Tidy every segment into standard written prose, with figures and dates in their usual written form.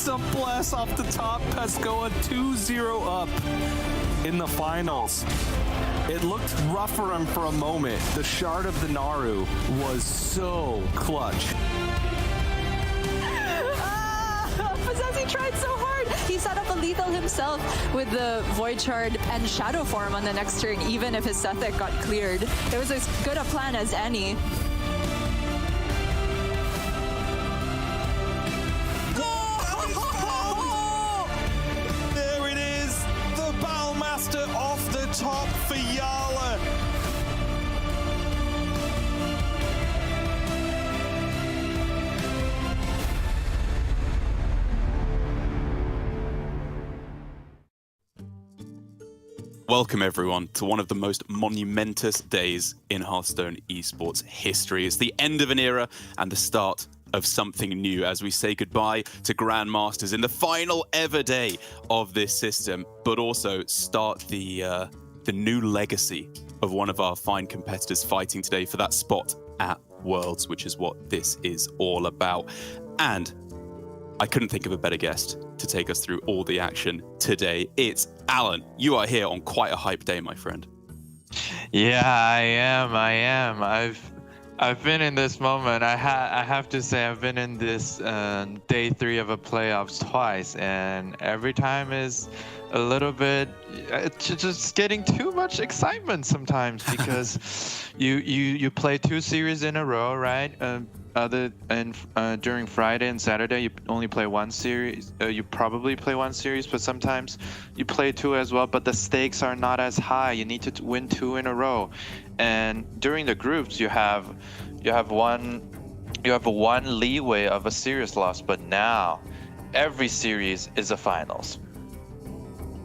It's a blast off the top. Pescoa 2-0 up in the finals. It looked rough for him for a moment. The shard of the Naru was so clutch. Possessi tried so hard. He set up a lethal himself with the Void Shard and Shadow Form on the next turn, even if his Sethek got cleared. It was as good a plan as any. There it is, the Battlemaster off the top for Yala. Welcome everyone to one of the most monumentous days in Hearthstone esports history. It's the end of an era and the start of something new as we say goodbye to Grandmasters in the final ever day of this system, but also start the new legacy of one of our fine competitors fighting today for that spot at Worlds, which is what this is all about. And I couldn't think of a better guest to take us through all the action today. It's Alan. You are here on quite a hype day, my friend. Yeah, I am. I've been in this moment. I have to say I've been in this day 3 of a playoffs twice, and every time is a little bit just getting too much excitement sometimes because you play 2 series in a row, right? During Friday and Saturday, you only play 1 series. You probably play 1 series, but sometimes you play 2 as well. But the stakes are not as high. You need to win 2 in a row. And during the groups, you have one leeway of a series loss. But now, every series is a finals.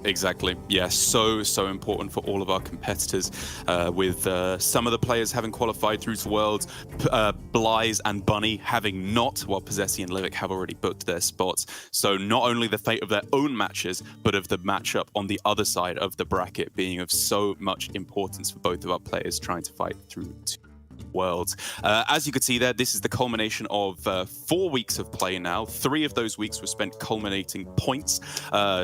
Exactly. Yeah, so important for all of our competitors, with some of the players having qualified through to Worlds, Blyze and Bunny having not, while Possessi and Levick have already booked their spots. So not only the fate of their own matches, but of the matchup on the other side of the bracket being of so much importance for both of our players trying to fight through to Worlds. As you can see there, this is the culmination of 4 weeks of play now. 3 of those weeks were spent culminating points,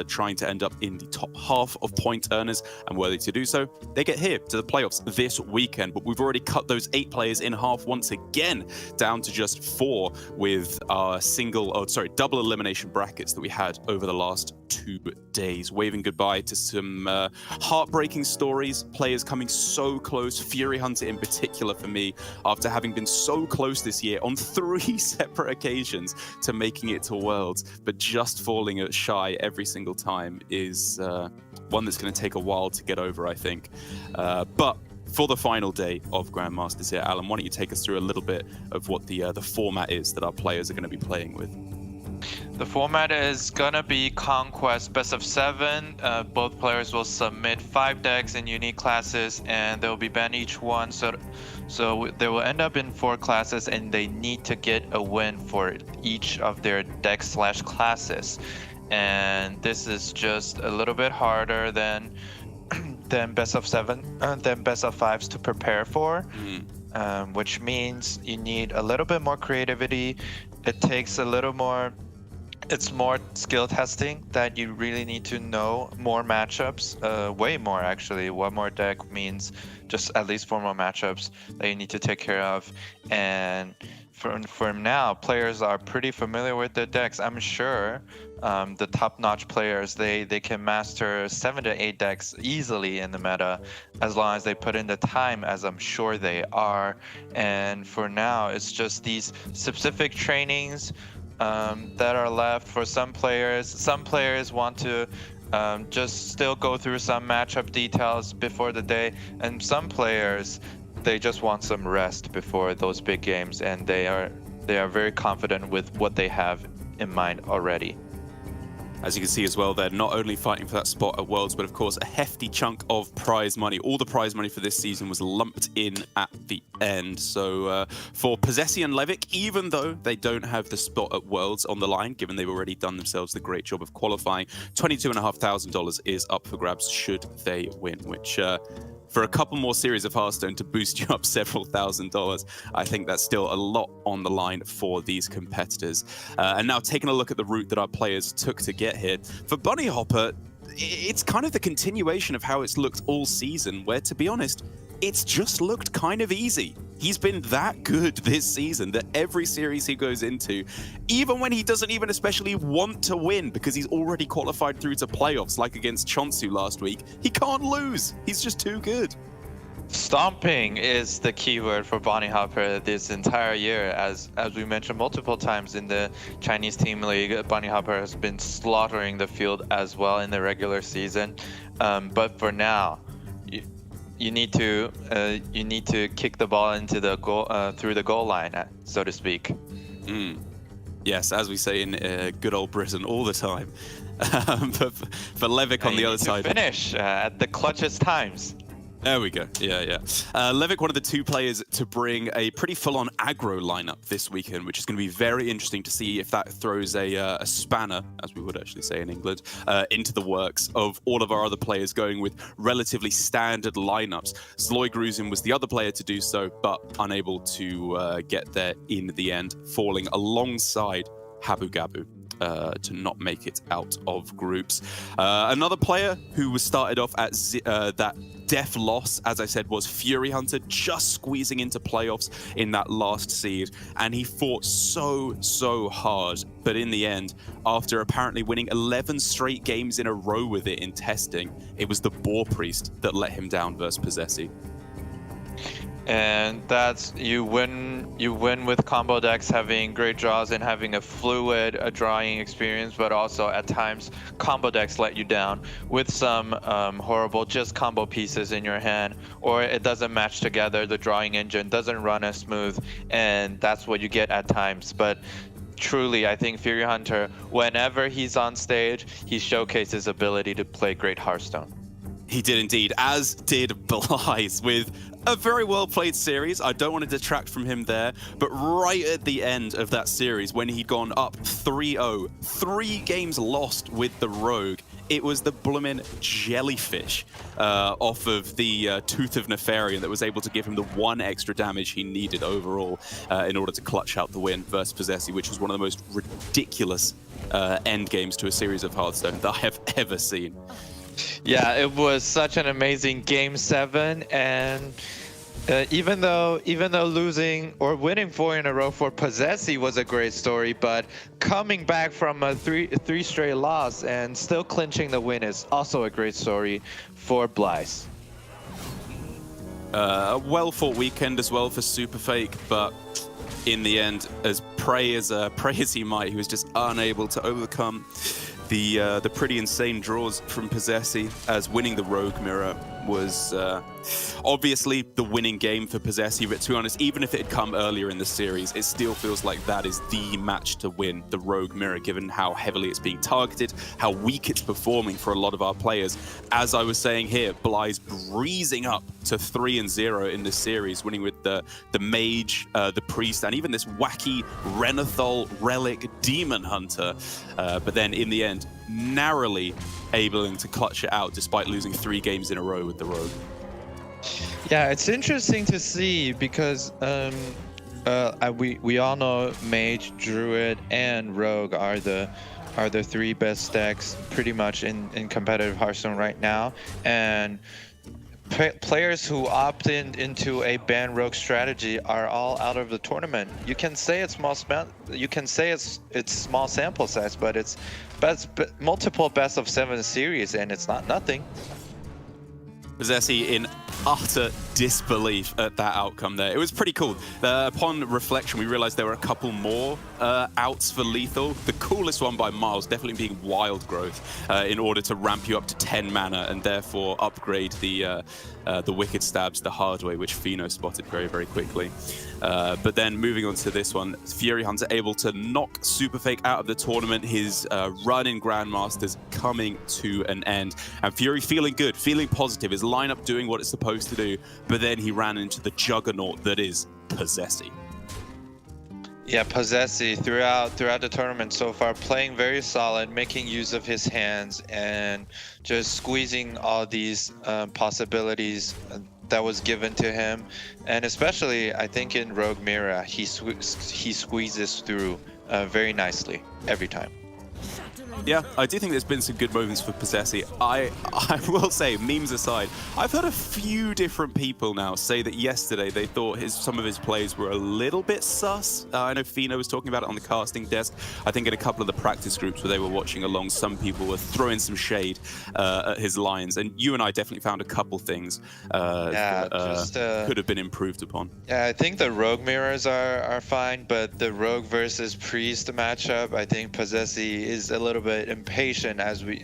trying to end up in the top half of point earners, and were they to do so, they get here to the playoffs this weekend. But we've already cut those 8 players in half once again, down to just 4 with our double elimination brackets that we had over the last 2 days, waving goodbye to some heartbreaking stories, players coming so close, Fury Hunter in particular for me, after having been so close this year on 3 separate occasions to making it to Worlds, but just falling shy every single time is one that's going to take a while to get over, I think. But for the final day of Grandmasters here, Alan, why don't you take us through a little bit of what the format is that our players are going to be playing with? The format is gonna be Conquest best of 7. Both players will submit 5 decks in unique classes, and they'll be banned each one. So they will end up in 4 classes, and they need to get a win for each of their decks/classes. And this is just a little bit harder than best of 7, than best of 5s to prepare for. Which means you need a little bit more creativity. It takes a little more. It's more skill testing that you really need to know more matchups, way more actually. One more deck means just at least 4 more matchups that you need to take care of. And for now, players are pretty familiar with the decks. I'm sure the top-notch players, they can master 7 to 8 decks easily in the meta as long as they put in the time, as I'm sure they are. And for now, it's just these specific trainings that are left for some players. Some players want to just still go through some matchup details before the day, and some players, they just want some rest before those big games, and they are very confident with what they have in mind already. As you can see as well, they're not only fighting for that spot at Worlds, but of course a hefty chunk of prize money. All the prize money for this season was lumped in at the end. So for Possessi and Levick, even though they don't have the spot at Worlds on the line, given they've already done themselves the great job of qualifying, $22,500 is up for grabs should they win, which for a couple more series of Hearthstone to boost you up several $1,000s, I think that's still a lot on the line for these competitors. And now taking a look at the route that our players took to get here, for Bunny Hopper, it's kind of the continuation of how it's looked all season, where, to be honest, it's just looked kind of easy. He's been that good this season that every series he goes into, even when he doesn't even especially want to win because he's already qualified through to playoffs, like against Chonsu last week, he can't lose. He's just too good. Stomping is the keyword for Bunny Hopper this entire year. As we mentioned multiple times in the Chinese Team League, Bunny Hopper has been slaughtering the field as well in the regular season. But for now, you need to kick the ball into the goal through the goal line, so to speak. Yes, as we say in good old Britain all the time. But for Levick on the other side, finish at the clutchest times. There we go. Yeah. Levick, one of the two players to bring a pretty full-on aggro lineup this weekend, which is going to be very interesting to see if that throws a spanner, as we would actually say in England, into the works of all of our other players going with relatively standard lineups. Zloy Gruzin was the other player to do so, but unable to get there in the end, falling alongside Habu Gabu. To not make it out of groups. Another player who was started off at that def loss, as I said, was Fury Hunter, just squeezing into playoffs in that last seed. And he fought so hard. But in the end, after apparently winning 11 straight games in a row with it in testing, it was the Boar Priest that let him down versus Possessi. And that's you win with combo decks having great draws and having a fluid drawing experience, but also at times combo decks let you down with some horrible just combo pieces in your hand, or it doesn't match together, the drawing engine doesn't run as smooth, and that's what you get at times. But truly, I think Fury Hunter, whenever he's on stage, he showcases his ability to play great Hearthstone. He did indeed, as did Blaze, with a very well-played series. I don't want to detract from him there, but right at the end of that series, when he'd gone up 3-0, 3 games lost with the Rogue, it was the bloomin' jellyfish off of the Tooth of Nefarian that was able to give him the 1 extra damage he needed overall in order to clutch out the win versus Possessi, which was one of the most ridiculous end games to a series of Hearthstone that I have ever seen. Yeah, it was such an amazing Game 7, and even though losing or winning 4 in a row for Possessi was a great story, but coming back from a three straight loss and still clinching the win is also a great story for Blaze. A well-fought weekend as well for Superfake, but in the end, as pray as he might, he was just unable to overcome the pretty insane draws from Possessi, as winning the Rogue Mirror was obviously the winning game for Possessi, but to be honest, even if it had come earlier in the series, it still feels like that is the match to win, the Rogue Mirror, given how heavily it's being targeted, how weak it's performing for a lot of our players. As I was saying here, Blaze breezing up to 3-0 in this series, winning with the Mage, the Priest, and even this wacky Renathal Relic Demon Hunter. But then in the end, narrowly able to clutch it out despite losing 3 games in a row with the Rogue. Yeah, it's interesting to see because we all know Mage, Druid, and Rogue are the 3 best decks pretty much in competitive Hearthstone right now, and players who opt into a ban Rogue strategy are all out of the tournament. You can say it's small sample size, but it's multiple best of 7 series, and it's not nothing. Possessi in utter disbelief at that outcome there. It was pretty cool. Upon reflection, we realized there were a couple more outs for lethal. The coolest one by miles definitely being Wild Growth in order to ramp you up to 10 mana and therefore upgrade the Wicked Stabs the hard way, which Fino spotted very, very quickly. But then moving on to this one, Fury Hunter able to knock Superfake out of the tournament, his run in Grandmasters coming to an end. And Fury feeling good, feeling positive, his lineup doing what it's supposed to do, but then he ran into the juggernaut that is Possessi. Yeah, Possessi throughout the tournament so far, playing very solid, making use of his hands, and just squeezing all these possibilities that was given to him. And especially, I think in Rogue Mira, he squeezes through very nicely every time. Yeah, I do think there's been some good moments for Possessi. I will say, memes aside, I've heard a few different people now say that yesterday they thought some of his plays were a little bit sus. I know Fino was talking about it on the casting desk. I think in a couple of the practice groups where they were watching along, some people were throwing some shade at his lines. And you and I definitely found a couple things that could have been improved upon. Yeah, I think the Rogue mirrors are fine, but the Rogue versus Priest matchup, I think Possessi is a little bit impatient, as we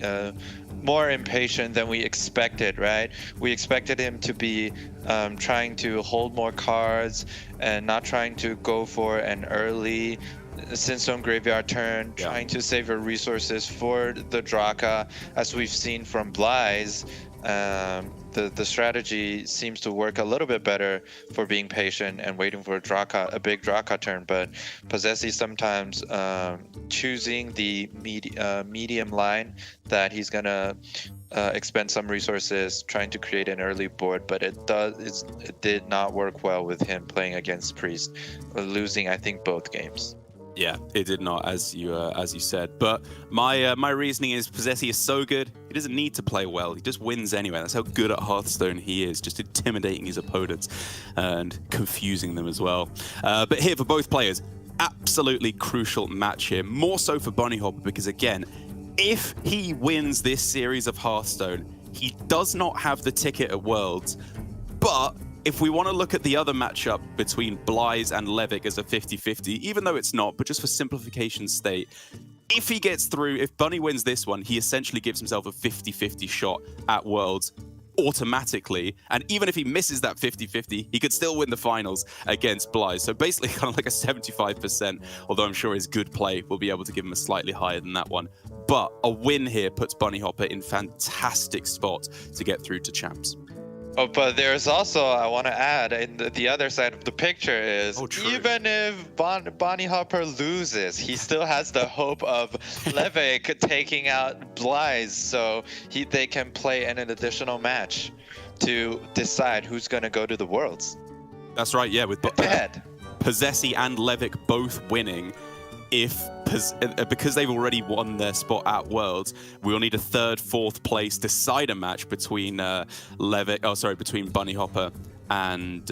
more impatient than we expected, right? We expected him to be trying to hold more cards and not trying to go for an early Sinstone Graveyard turn, trying to save your resources for the Draka, as we've seen from Blyze. The strategy seems to work a little bit better for being patient and waiting for a big Draka turn, but Possessi sometimes choosing the medium line that he's gonna expend some resources trying to create an early board, but it did not work well with him playing against Priest, losing I think both games. Yeah, it did not, as you said. But my reasoning is Possessi is so good, he doesn't need to play well. He just wins anyway. That's how good at Hearthstone he is, just intimidating his opponents and confusing them as well. But here for both players, absolutely crucial match here. More so for Bunnyhoppor because, again, if he wins this series of Hearthstone, he does not have the ticket at Worlds, but if we want to look at the other matchup between Blyze and Levick as a 50-50, even though it's not, but just for simplification's sake, if he gets through, if Bunny wins this one, he essentially gives himself a 50-50 shot at Worlds automatically. And even if he misses that 50-50, he could still win the finals against Blyze. So basically kind of like a 75%, although I'm sure his good play will be able to give him a slightly higher than that one. But a win here puts Bunnyhoppor in fantastic spot to get through to champs. Oh, but there's also, I want to add, in the other side of the picture is, even if Bunnyhoppor loses, he still has the hope of Levick taking out Blyze, so they can play an additional match to decide who's going to go to the Worlds. That's right, yeah, with Possessi and Levick both winning. Because they've already won their spot at Worlds, we will need a third, fourth place decider match between between Bunnyhoppor and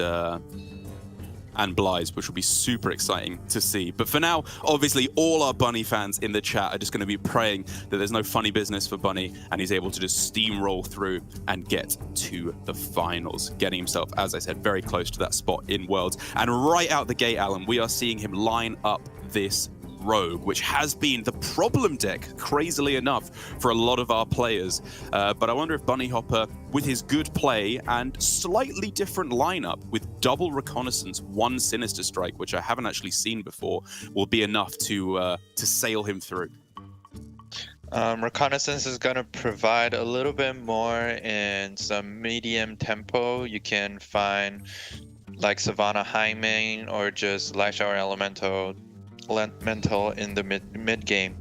Blyze, which will be super exciting to see. But for now, obviously, all our Bunny fans in the chat are just going to be praying that there's no funny business for Bunny and he's able to just steamroll through and get to the finals, getting himself, as I said, very close to that spot in Worlds. And right out the gate, Alan, we are seeing him line up this Rogue, which has been the problem deck, crazily enough, for a lot of our players. But I wonder if Bunnyhoppor, with his good play and slightly different lineup, with double Reconnaissance, one Sinister Strike, which I haven't actually seen before, will be enough to sail him through. Reconnaissance is going to provide a little bit more in some medium tempo. You can find like Savannah Highmane or just Light Shower Elemental in the mid game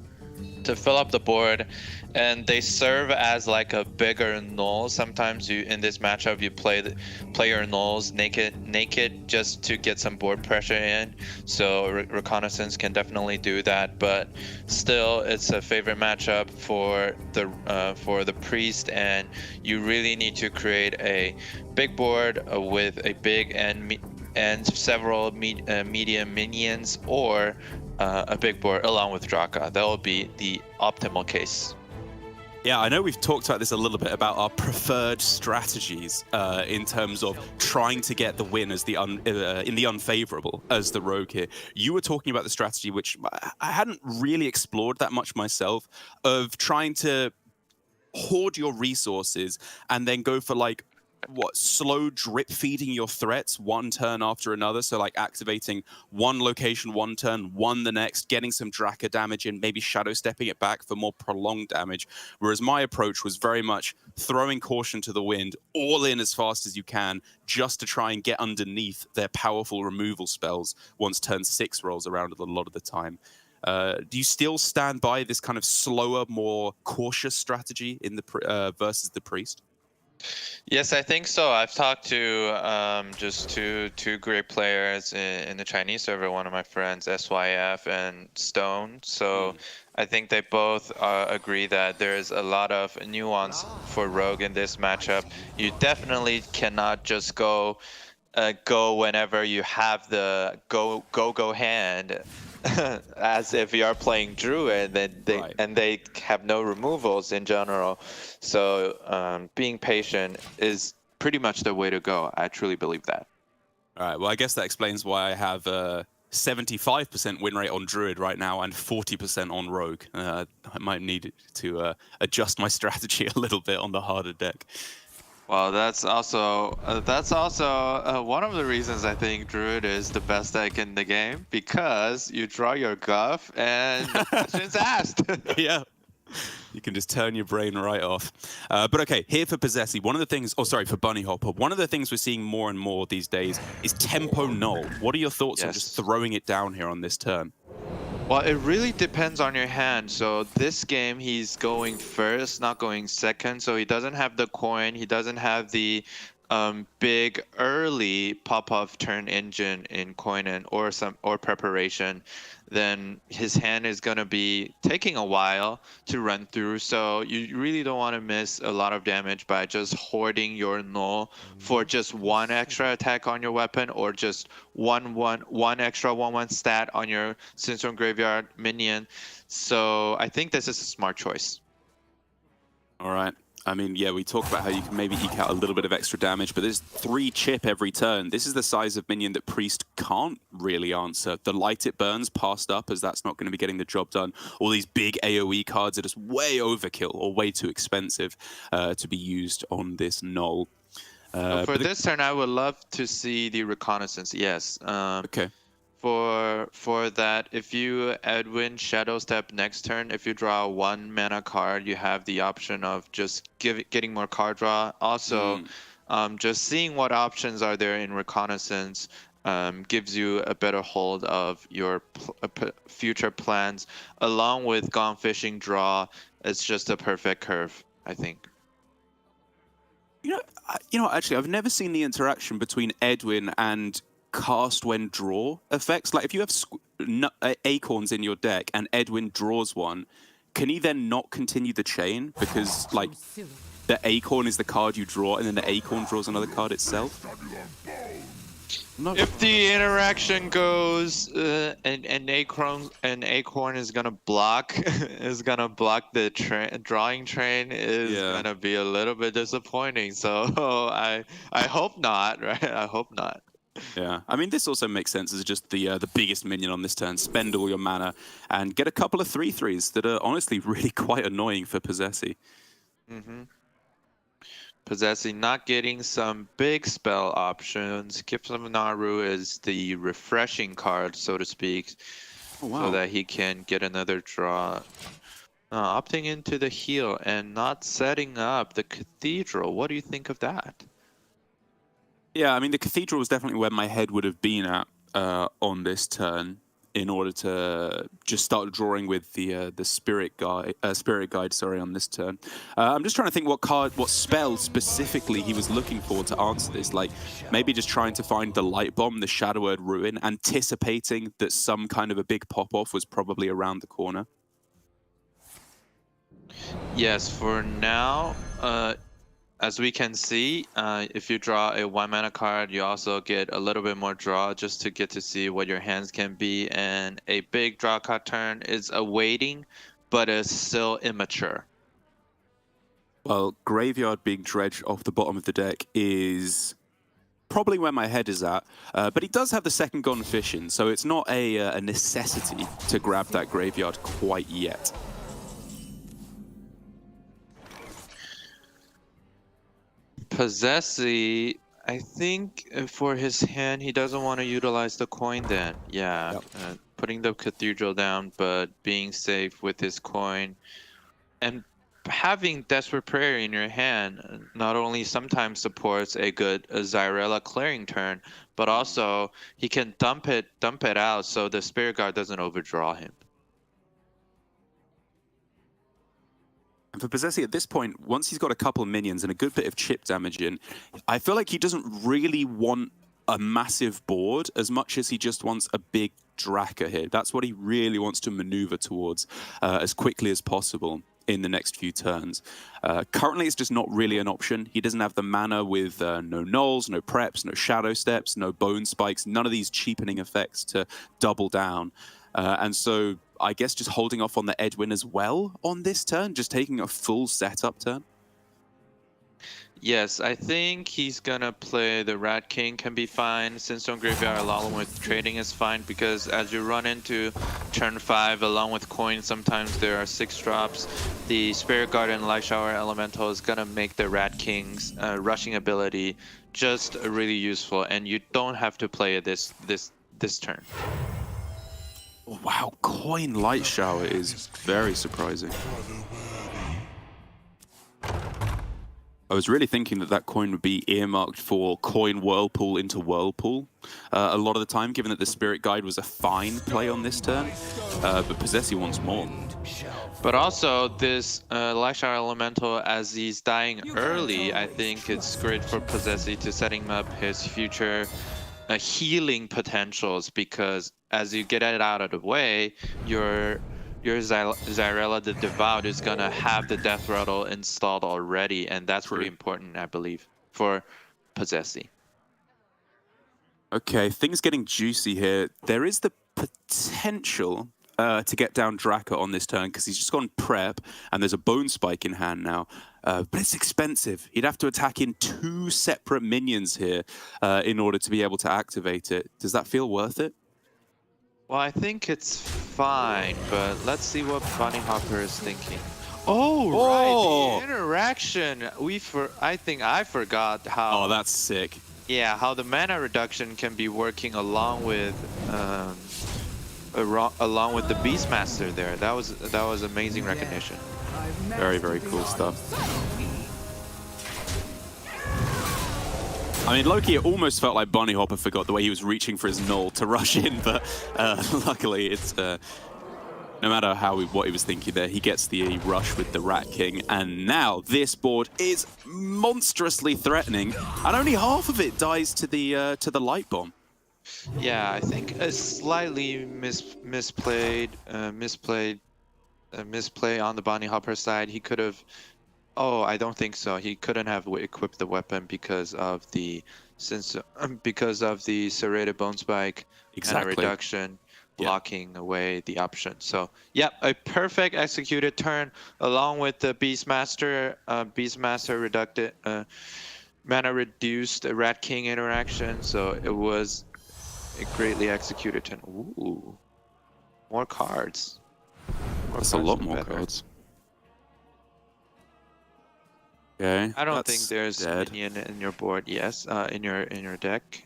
to fill up the board, and they serve as like a bigger null. Sometimes in this matchup you play your nulls naked just to get some board pressure in, so Reconnaissance can definitely do that. But still, it's a favorite matchup for the Priest, and you really need to create a big board with a big and several medium minions, or a big board along with Draka. That will be the optimal case. Yeah, I know we've talked about this a little bit about our preferred strategies in terms of trying to get the win as in the unfavorable as the Rogue here. You were talking about the strategy, which I hadn't really explored that much myself, of trying to hoard your resources and then go for like what, slow drip feeding your threats one turn after another. So like activating one location one turn, one the next, getting some Draka damage in, maybe shadow stepping it back for more prolonged damage. Whereas my approach was very much throwing caution to the wind, all in as fast as you can, just to try and get underneath their powerful removal spells once turn 6 rolls around a lot of the time. Do you still stand by this kind of slower, more cautious strategy in the versus the priest? Yes, I think so. I've talked to just two great players in the Chinese server. One of my friends, SYF and Stone. So I think they both agree that there's a lot of nuance for Rogue in this matchup. You definitely cannot just go whenever you have the go hand. As if you are playing Druid, and they have no removals in general. So being patient is pretty much the way to go. I truly believe that. All right. Well, I guess that explains why I have 75% win rate on Druid right now and 40% on Rogue. I might need to adjust my strategy a little bit on the harder deck. Well, that's also one of the reasons I think Druid is the best deck in the game, because you draw your guff and questions asked. Yeah. You can just turn your brain right off. But okay, here for Possessi, one of the things, for Bunny Hopper, one of the things we're seeing more and more these days is tempo null. What are your thoughts on just throwing it down here on this turn? Well, it really depends on your hand. So this game, he's going first, not going second. So he doesn't have the coin. He doesn't have the big early pop-off turn engine in coin or preparation. Then his hand is going to be taking a while to run through. So you really don't want to miss a lot of damage by just hoarding your null for just one extra attack on your weapon, or just one extra 1/1 stat on your Cinderstorm Graveyard minion. So I think this is a smart choice. All right. I mean, yeah, we talk about how you can maybe eke out a little bit of extra damage, but there's 3 chip every turn. This is the size of minion that Priest can't really answer. The light it burns passed up, as that's not going to be getting the job done. All these big AoE cards are just way overkill or way too expensive to be used on this null. For this turn, I would love to see the Reconnaissance, yes. Okay. For that, if you Edwin Shadow Step next turn, if you draw 1 mana card, you have the option of just getting more card draw. Also, just seeing what options are there in Reconnaissance gives you a better hold of your future plans. Along with Gone Fishing draw, it's just a perfect curve, I think. You know, actually, I've never seen the interaction between Edwin and cast when draw effects. Like if you have acorns in your deck and Edwin draws one, can he then not continue the chain because like the acorn is the card you draw and then the acorn draws another card itself? If the interaction goes and acorn is gonna block the drawing train is gonna be a little bit disappointing. So I hope not, right? I hope not. Yeah, I mean, this also makes sense as just the biggest minion on this turn. Spend all your mana and get a couple of 3/3s that are honestly really quite annoying for Possessi. Possessi not getting some big spell options. Gifts of Naru is the refreshing card, so to speak, so that he can get another draw. Opting into the heal and not setting up the Cathedral. What do you think of that? Yeah, I mean, the Cathedral was definitely where my head would have been at on this turn in order to just start drawing with the Spirit Guide on this turn. I'm just trying to think what spell specifically he was looking for to answer this. Like maybe just trying to find the Light Bomb, the Shadow Word Ruin, anticipating that some kind of a big pop-off was probably around the corner. Yes, for now, as we can see, if you draw a 1 mana card, you also get a little bit more draw just to get to see what your hands can be. And a big draw card turn is awaiting, but is still immature. Well, Graveyard being dredged off the bottom of the deck is probably where my head is at. But he does have the second Gone Fishing, so it's not a necessity to grab that Graveyard quite yet. Possessy, I think for his hand, he doesn't want to utilize the coin then. Yeah, Yep. putting the cathedral down, but being safe with his coin. And having Desperate Prayer in your hand not only sometimes supports a good Zyrella clearing turn, but also he can dump it out so the Spirit Guard doesn't overdraw him. And for Possessy at this point, once he's got a couple of minions and a good bit of chip damage in, I feel like he doesn't really want a massive board as much as he just wants a big Draka here. That's what he really wants to maneuver towards as quickly as possible in the next few turns. Currently, it's just not really an option. He doesn't have the mana with no nulls, no preps, no shadow steps, no bone spikes, none of these cheapening effects to double down. And so I guess just holding off on the Edwin as well on this turn, just taking a full setup turn. Yes, I think he's gonna play the Rat King can be fine. Sandstone Graveyard along with trading is fine because as you run into turn 5 along with coins, sometimes there are 6 drops. The Spirit Guard and Light Shower Elemental is gonna make the Rat King's rushing ability just really useful, and you don't have to play it this turn. Oh, wow, coin Light Shower is very surprising. I was really thinking that that coin would be earmarked for coin Whirlpool into Whirlpool a lot of the time, given that the Spirit Guide was a fine play on this turn, but Possessy wants more. But also this Light Shower Elemental, as he's dying early, I think it's great for Possessy to setting up his future healing potentials, because as you get it out of the way, your Zyrella the Devout is gonna have the Death Rattle installed already, and that's really important, I believe, for Possessy. Okay, things getting juicy here. There is the potential to get down Draka on this turn because he's just gone prep and there's a Bone Spike in hand now. But it's expensive. He'd have to attack in 2 separate minions here in order to be able to activate it. Does that feel worth it? Well, I think it's fine, but let's see what Bunny Hopper is thinking. Oh, Right, the interaction. I think I forgot how. Oh, that's sick. Yeah, how the mana reduction can be working along with the Beastmaster there. That was amazing recognition. Very, very cool stuff. I mean, Loki, it almost felt like Bunny Hopper forgot the way he was reaching for his null to rush in, but luckily it's no matter what he was thinking there, he gets the rush with the Rat King, and now this board is monstrously threatening, and only half of it dies to the Light Bomb. Yeah, I think a slightly misplay on the Bunny Hopper side. He could have. Oh, I don't think so. He couldn't have equipped the weapon because of the serrated Bone Spike and reduction blocking away the option. So, yeah, a perfect executed turn along with the Beastmaster reducted mana reduced Rat King interaction. So it was a greatly executed turn. Ooh, more cards. That's a lot more cards. Okay. I don't think there's minion in your board. Yes, in your deck.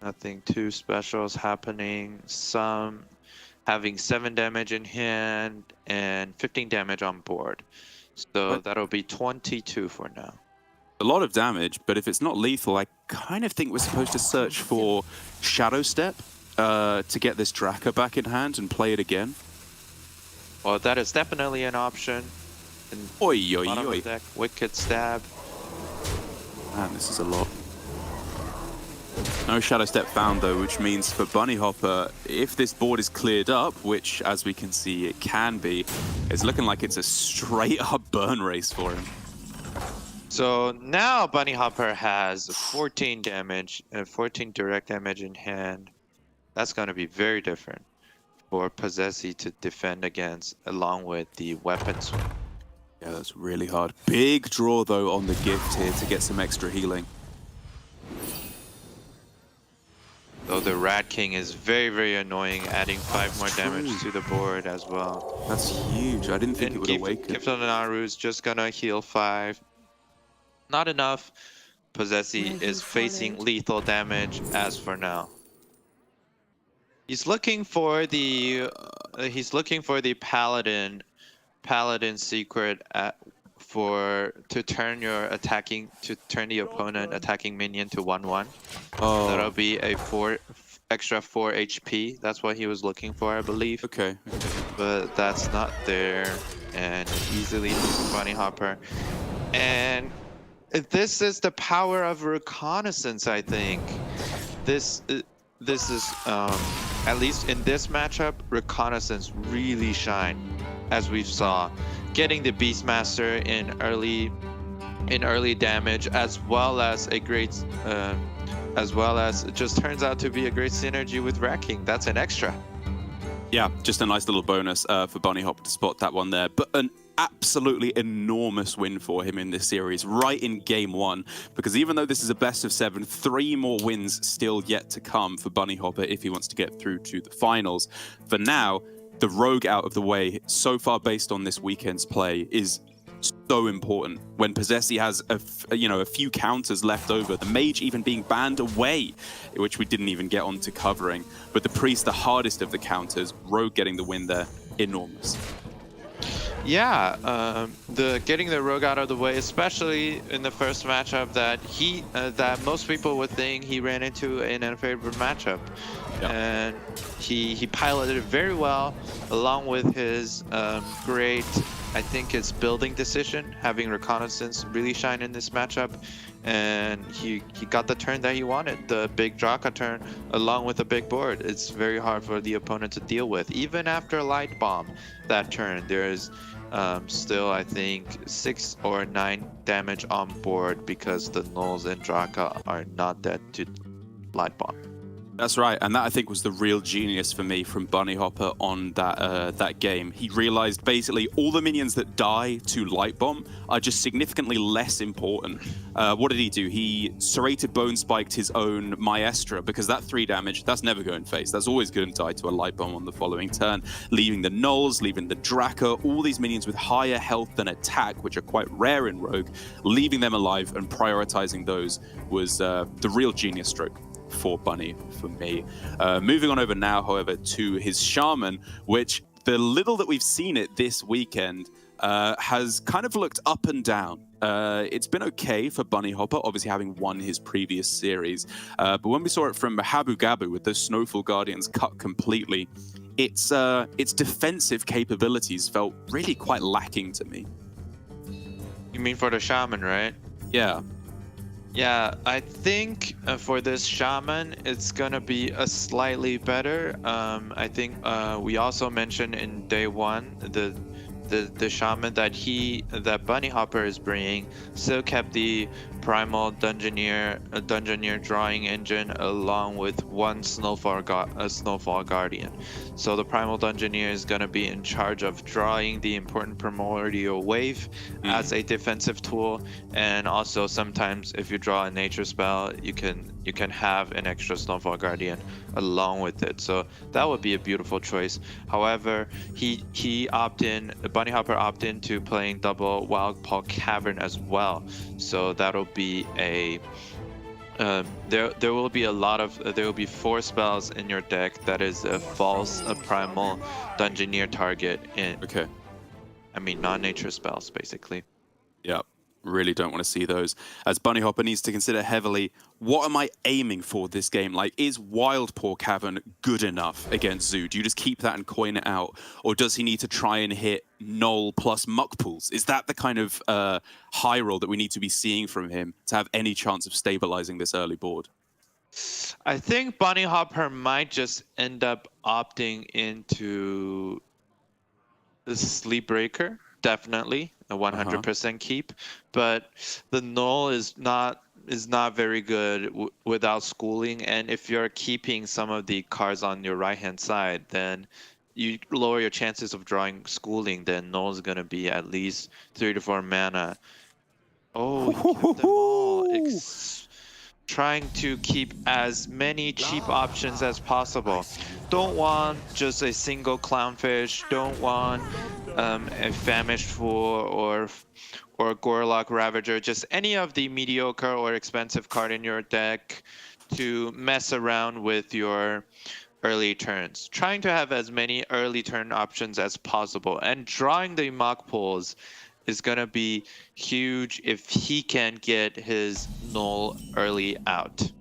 Nothing too special is happening. Some having 7 damage in hand and 15 damage on board. So that'll be 22 for now. A lot of damage, but if it's not lethal, I kind of think we're supposed to search for Shadow Step to get this Draka back in hand and play it again. Well, that is definitely an option. Oi, oi, oi. Deck, Wicked Stab. Man, this is a lot. No Shadow Step found though, which means for Bunny Hopper, if this board is cleared up, which as we can see it can be, it's looking like it's a straight up burn race for him. So now Bunny Hopper has 14 damage, 14 direct damage in hand. That's going to be very different for Possessy to defend against, along with the weapon swing. Yeah, that's really hard. Big draw, though, on the gift here to get some extra healing. Though the Rat King is very, very annoying, adding 5 more damage to the board as well. That's huge. I didn't think it would awaken. Gift of the Naru is just gonna heal 5. not enough. Possessi is facing lethal damage as for now. He's looking for the paladin secret to turn the opponent attacking minion to 1/1. Oh, That'll be a extra 4 HP. That's what he was looking for, I believe. okay. But that's not there, and easily beats Bunny Hopper. And this is the power of reconnaissance, I think. This is at least in this matchup, reconnaissance really shine, as we saw, getting the Beastmaster in early damage, as well as it just turns out to be a great synergy with Wrecking. That's an extra. Yeah, just a nice little bonus for Bunny Hopper to spot that one there. But an absolutely enormous win for him in this series, right in game 1. Because even though this is a best of 7, 3 more wins still yet to come for Bunny Hopper if he wants to get through to the finals. For now, the Rogue out of the way, so far based on this weekend's play, is so important. When Possessi has a few counters left over, the Mage even being banned away, which we didn't even get onto covering. But the Priest, the hardest of the counters, Rogue getting the win there, enormous. Yeah, getting the Rogue out of the way, especially in the first matchup that most people would think he ran into in a favorite matchup. Yeah. And he piloted it very well, along with his great, I think it's building decision, having reconnaissance really shine in this matchup. And he got the turn that he wanted, the big Draka turn, along with a big board. It's very hard for the opponent to deal with. Even after Light Bomb that turn, there's still, I think, 6 or 9 damage on board because the Nulls and Draka are not dead to Light Bomb. That's right, and that I think was the real genius for me from Bunny Hopper on that game. He realized basically all the minions that die to Light Bomb are just significantly less important. What did he do? He serrated Bone Spiked his own Maestra, because that 3 damage, that's never going face. That's always going to die to a Light Bomb on the following turn, leaving the Nulls, leaving the Draka, all these minions with higher health than attack, which are quite rare in Rogue, leaving them alive and prioritizing those was the real genius stroke for Bunny, for me. Moving on over now, however, to his Shaman, which the little that we've seen it this weekend has kind of looked up and down. It's been okay for Bunny Hopper, obviously having won his previous series. But when we saw it from Habu Gabu with those Snowfall Guardians cut completely, its defensive capabilities felt really quite lacking to me. You mean for the Shaman, right? Yeah. Yeah, I think for this Shaman, it's gonna be a slightly better. I think we also mentioned in day 1 the Shaman that Bunny Hopper is bringing still kept the Primal Dungeoneer drawing engine along with one Snowfall Guardian. So the Primal Dungeoneer is going to be in charge of drawing the important Primordial Wave as a defensive tool, and also sometimes if you draw a nature spell, you can have an extra Snowfall Guardian along with it. So that would be a beautiful choice. However, Bunny Hopper opted into playing double Wild Paw Cavern as well. So that'll be a there will be 4 spells in your deck that is a false Primal Dungeoneer target in. Okay. I mean non-nature spells basically. Yeah. Really don't want to see those. As Bunny Hopper needs to consider heavily, what am I aiming for this game? Like, is Wild Paw Cavern good enough against Zoo? Do you just keep that and coin it out? Or does he need to try and hit Null plus Muck Pools? Is that the kind of high roll that we need to be seeing from him to have any chance of stabilizing this early board? I think Bunny Hopper might just end up opting into the Sleep Breaker. Definitely a 100% keep, but the Null is not very good without schooling, and if you're keeping some of the cards on your right hand side, then you lower your chances of drawing schooling. Then Null is gonna be at least 3 to 4 mana. Oh, he kept them all. trying to keep as many cheap options as possible. Don't want just a single Clownfish, don't want a Famished Fool or Gorlock Ravager, just any of the mediocre or expensive card in your deck to mess around with your early turns. Trying to have as many early turn options as possible, and drawing the mock pools is gonna be huge if he can get his null early out.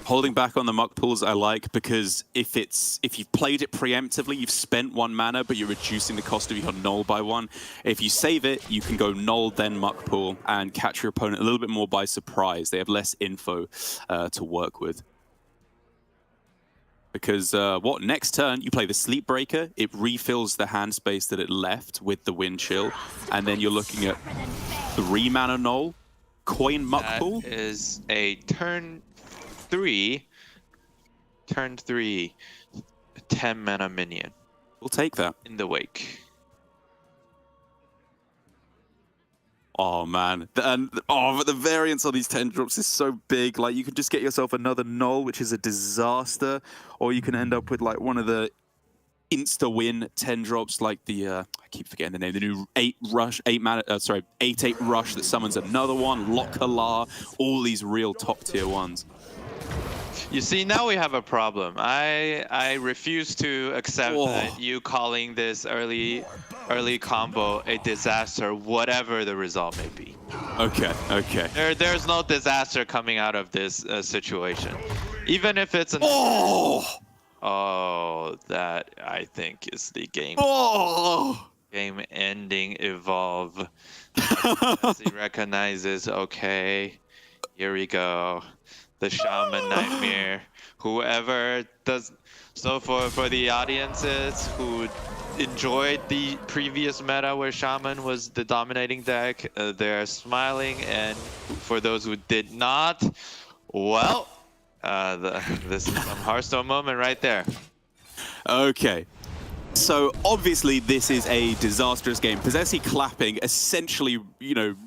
Holding back on the muck pools I like, because if you've played it preemptively, you've spent 1 mana, but you're reducing the cost of your null by 1. If you save it, you can go null, then muck pool, and catch your opponent a little bit more by surprise. They have less info to work with. Because next turn, you play the Sleep Breaker, it refills the hand space that it left with the Wind Chill, and then you're looking at 3 mana null, coin muck pool. That is a turn 3, 10 mana minion. We'll take that. In the wake. Oh man, but the variance on these 10 drops is so big. Like, you could just get yourself another null, which is a disaster, or you can end up with like one of the insta-win 10 drops, like the I keep forgetting the name, the new 8/8 rush that summons another one, Lock-Halar, all these real top tier ones. You see, now we have a problem. I refuse to accept that you calling this early combo a disaster, whatever the result may be. Okay. There's no disaster coming out of this situation. Even if it's an... Oh, that I think is the game-ending evolve. He recognizes, okay, here we go. The Shaman Nightmare. Whoever does... So for the audiences who enjoyed the previous meta where Shaman was the dominating deck, they're smiling, and for those who did not, well, this is some Hearthstone moment right there. Okay. So obviously this is a disastrous game. Possessi clapping, essentially,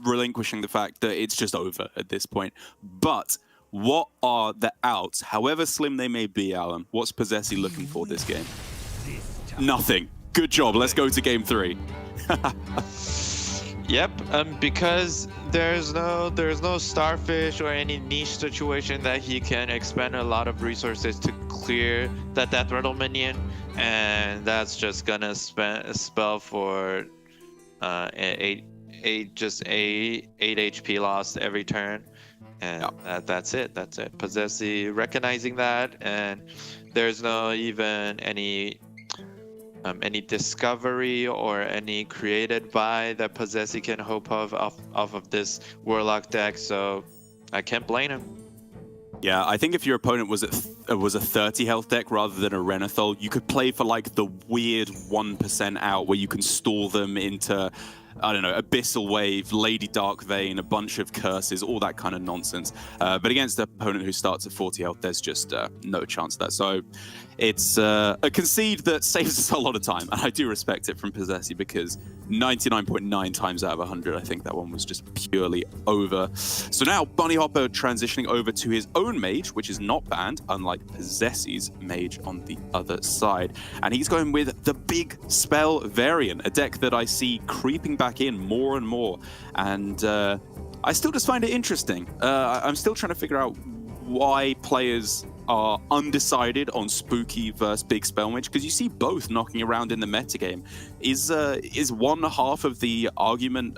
relinquishing the fact that it's just over at this point. But what are the outs, however slim they may be, Alan? What's Possessi looking for this game? Nothing. Good job. Let's go to game 3. Yep, because there's no Starfish or any niche situation that he can expend a lot of resources to clear that Death Rattle minion, and that's just gonna spell for 8 HP lost every turn, and that's it. Possessi recognizing that, and there's no even any discovery or any created by that Possessi can hope of off of this Warlock deck, so I can't blame him. Yeah, I think if your opponent was a 30 health deck rather than a Renathal, you could play for like the weird 1% out where you can stall them into, I don't know, Abyssal Wave, Lady Dark Vein, a bunch of curses, all that kind of nonsense. But against an opponent who starts at 40 health, there's just no chance of that. So it's a concede that saves us a lot of time, and I do respect it from Possessi, because 99.9 times out of 100, I think that one was just purely over. So now Bunny Hopper transitioning over to his own mage, which is not banned, unlike Possessi's mage on the other side. And he's going with the Big Spell variant, a deck that I see creeping back in more and more. And I still just find it interesting. I'm still trying to figure out why players are undecided on Spooky versus Big Spell Mage, because you see both knocking around in the metagame. Is one half of the argument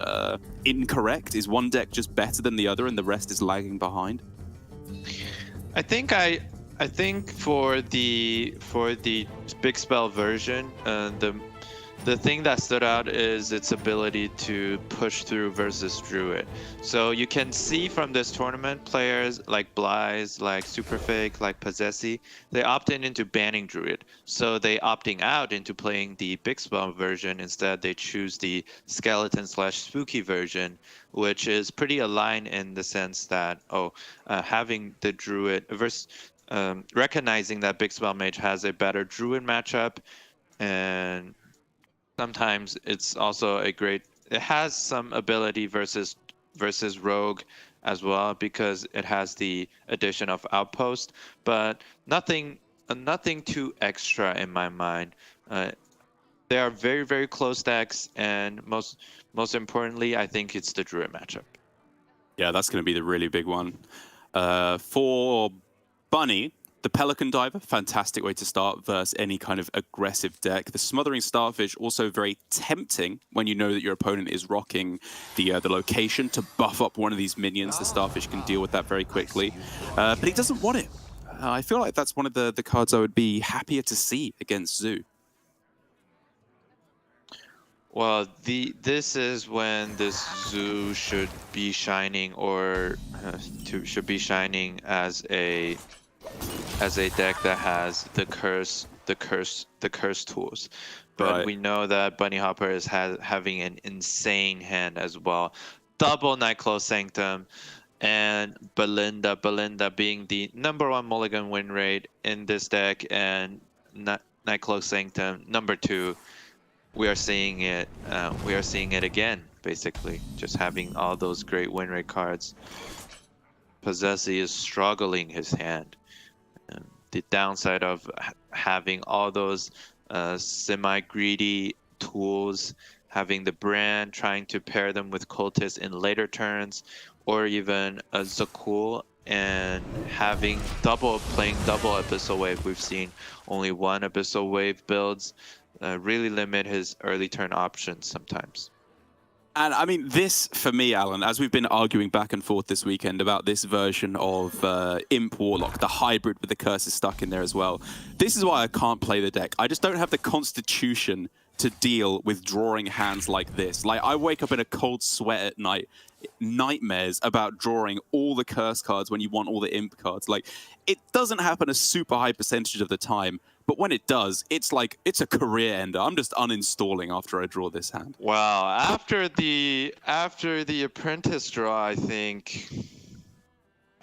incorrect? Is one deck just better than the other and the rest is lagging behind? I think for the Big Spell version, the thing that stood out is its ability to push through versus Druid. So you can see from this tournament, players like Blyze, like Superfake, like Possessi, they opted into banning Druid. So they opting out into playing the Big Spell version. Instead, they choose the Skeleton/Spooky version, which is pretty aligned in the sense that, having the Druid versus recognizing that Big Spell Mage has a better Druid matchup, and sometimes it's also it has some ability versus Rogue, as well because it has the addition of Outpost, but nothing too extra in my mind. They are very, very close decks, and most importantly, I think it's the Druid matchup. Yeah, that's going to be the really big one. For Bunny, the Pelican Diver, fantastic way to start versus any kind of aggressive deck. The Smothering Starfish, also very tempting when you know that your opponent is rocking the location to buff up one of these minions. The Starfish can deal with that very quickly, but he doesn't want it. I feel like that's one of the cards I would be happier to see against Zoo. Well, this is when this Zoo should be shining, or should be shining as a deck that has the curse tools. But Right. we know that Bunny Hopper is having an insane hand as well. Double Nightclaw Sanctum and Belinda being the #1 mulligan win rate in this deck, and Nightclaw Sanctum #2. We are seeing it. We are seeing it again, basically. Just having all those great win rate cards. Possessi is struggling his hand. The downside of having all those semi-greedy tools, having the brand, trying to pair them with Cultist in later turns, or even a Zakul, and playing double Abyssal Wave. We've seen only one Abyssal Wave builds. Really limit his early turn options sometimes. And I mean, this, for me, Alan, as we've been arguing back and forth this weekend about this version of Imp Warlock, the hybrid with the curses stuck in there as well, this is why I can't play the deck. I just don't have the constitution to deal with drawing hands like this. Like, I wake up in a cold sweat at night, nightmares about drawing all the curse cards when you want all the Imp cards. Like, it doesn't happen a super high percentage of the time, but when it does, it's like, it's a career ender. I'm just uninstalling after I draw this hand. Wow, after the apprentice draw, I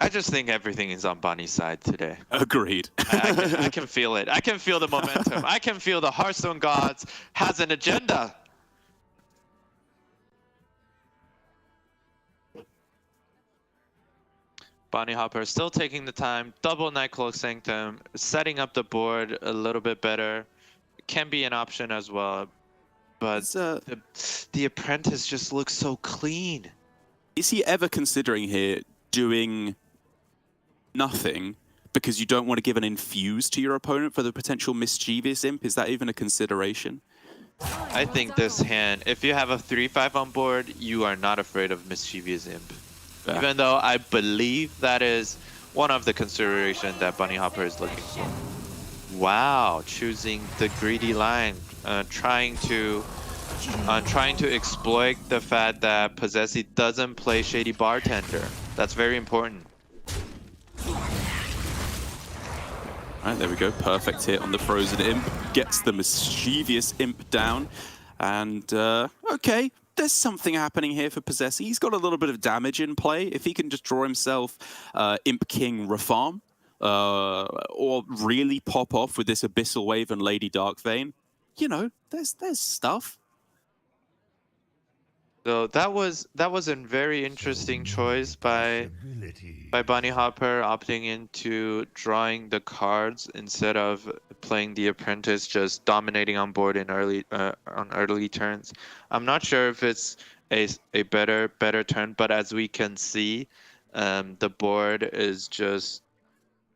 just think everything is on Bunny's side today. Agreed. I can feel it. I can feel the momentum. I can feel the Hearthstone Gods has an agenda. Bunny Hopper still taking the time. Double Nightclaw Sanctum, setting up the board a little bit better. Can be an option as well. But the apprentice just looks so clean. Is he ever considering here doing nothing because you don't want to give an infuse to your opponent for the potential mischievous Imp? Is that even a consideration? I think this hand, if you have a 3/5 on board, you are not afraid of mischievous Imp. Yeah. Even though I believe that is one of the considerations that Bunny Hopper is looking for. Wow, choosing the greedy line, trying to exploit the fact that Possessi doesn't play Shady Bartender. That's very important. All right, there we go. Perfect hit on the Frozen Imp. Gets the mischievous Imp down. And, okay, there's something happening here for Possessi. He's got a little bit of damage in play. If he can just draw himself Imp King Rafarm, or really pop off with this Abyssal Wave and Lady Darkvein, you know, there's stuff. So that was a very interesting choice by Bunny Hopper, opting into drawing the cards instead of playing the apprentice, just dominating on board in early turns. I'm not sure if it's a better turn, but as we can see, the board is just.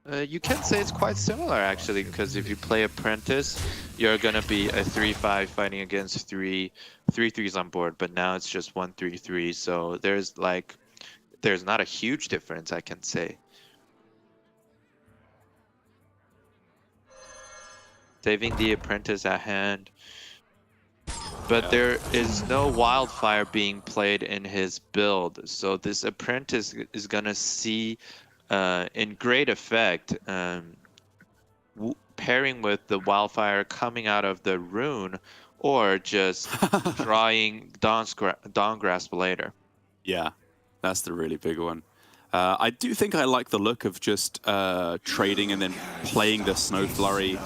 You can say it's quite similar actually, because if you play apprentice, you're gonna be a 3/5 fighting against 3/3s on board, but now it's just 1/3/3. So there's not a huge difference, I can say. Saving the apprentice at hand, but there is no wildfire being played in his build, so this apprentice is gonna see. In great effect, pairing with the wildfire coming out of the rune, or just drawing Dawn Grasp later. Yeah, that's the really big one. I do think I like the look of just trading and then playing the Snow Flurry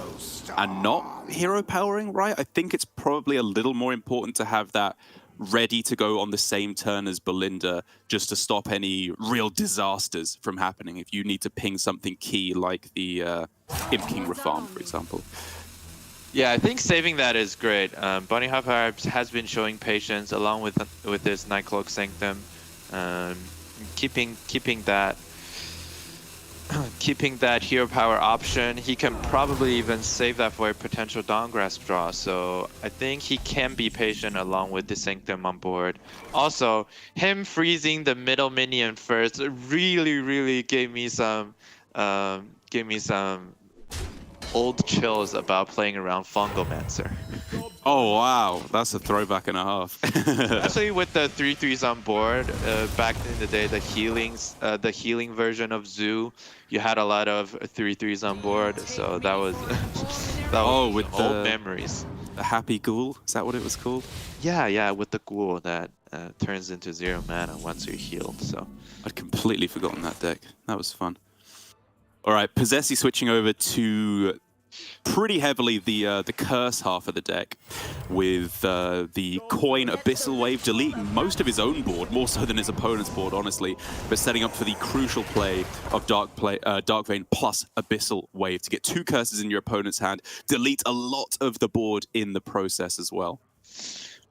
and not hero powering, right? I think it's probably a little more important to have that ready to go on the same turn as Belinda just to stop any real disasters from happening if you need to ping something key like the Imp King Rafarm, for example. Yeah, I think saving that is great. Bunny Hopper has been showing patience along with his Nightcloak Sanctum, keeping that hero power option. He can probably even save that for a potential Dawn Grasp draw. So I think he can be patient along with the Sanctum on board. Also, him freezing the middle minion first really gave me some old chills about playing around Fungomancer. Oh wow, that's a throwback and a half. Especially with the 3/3s on board, back in the day, the healing version of Zoo, you had a lot of 3/3s on board, so that was with old memories. The Happy Ghoul, is that what it was called? Yeah, with the Ghoul that turns into 0 mana once you're healed. So I'd completely forgotten that deck. That was fun. All right, Possessi switching over to pretty heavily the curse half of the deck, with the Coin Abyssal Wave deleting most of his own board, more so than his opponent's board, honestly, but setting up for the crucial play of Dark Vein plus Abyssal Wave to get 2 curses in your opponent's hand, delete a lot of the board in the process as well.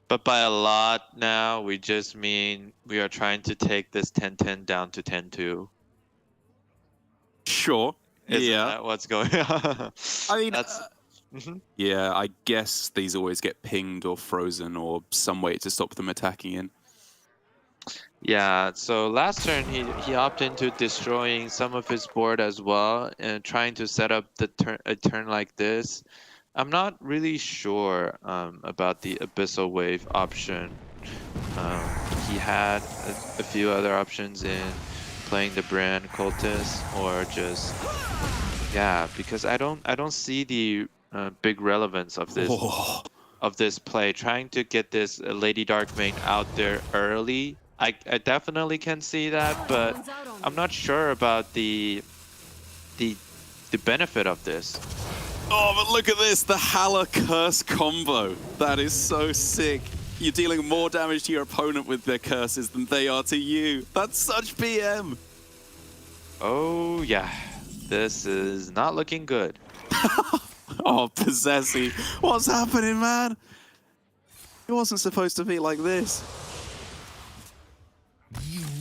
But by a lot now, we just mean we are trying to take this 10-10 down to 10-2. Sure. Isn't that what's going on? I mean, that's yeah, I guess these always get pinged or frozen or some way to stop them attacking in. Yeah, so last turn he opted into destroying some of his board as well and trying to set up a turn like this. I'm not really sure about the Abyssal Wave option. He had a few other options in playing the Brand Cultist or just because I don't see the big relevance of this play. Trying to get this Lady Darkvein out there early, I definitely can see that, but I'm not sure about the benefit of this. Oh, but look at this, the Hala Curse combo. That is so sick. You're dealing more damage to your opponent with their curses than they are to you. That's such BM. Oh, yeah. This is not looking good. Oh, Possessi. What's happening, man? It wasn't supposed to be like this.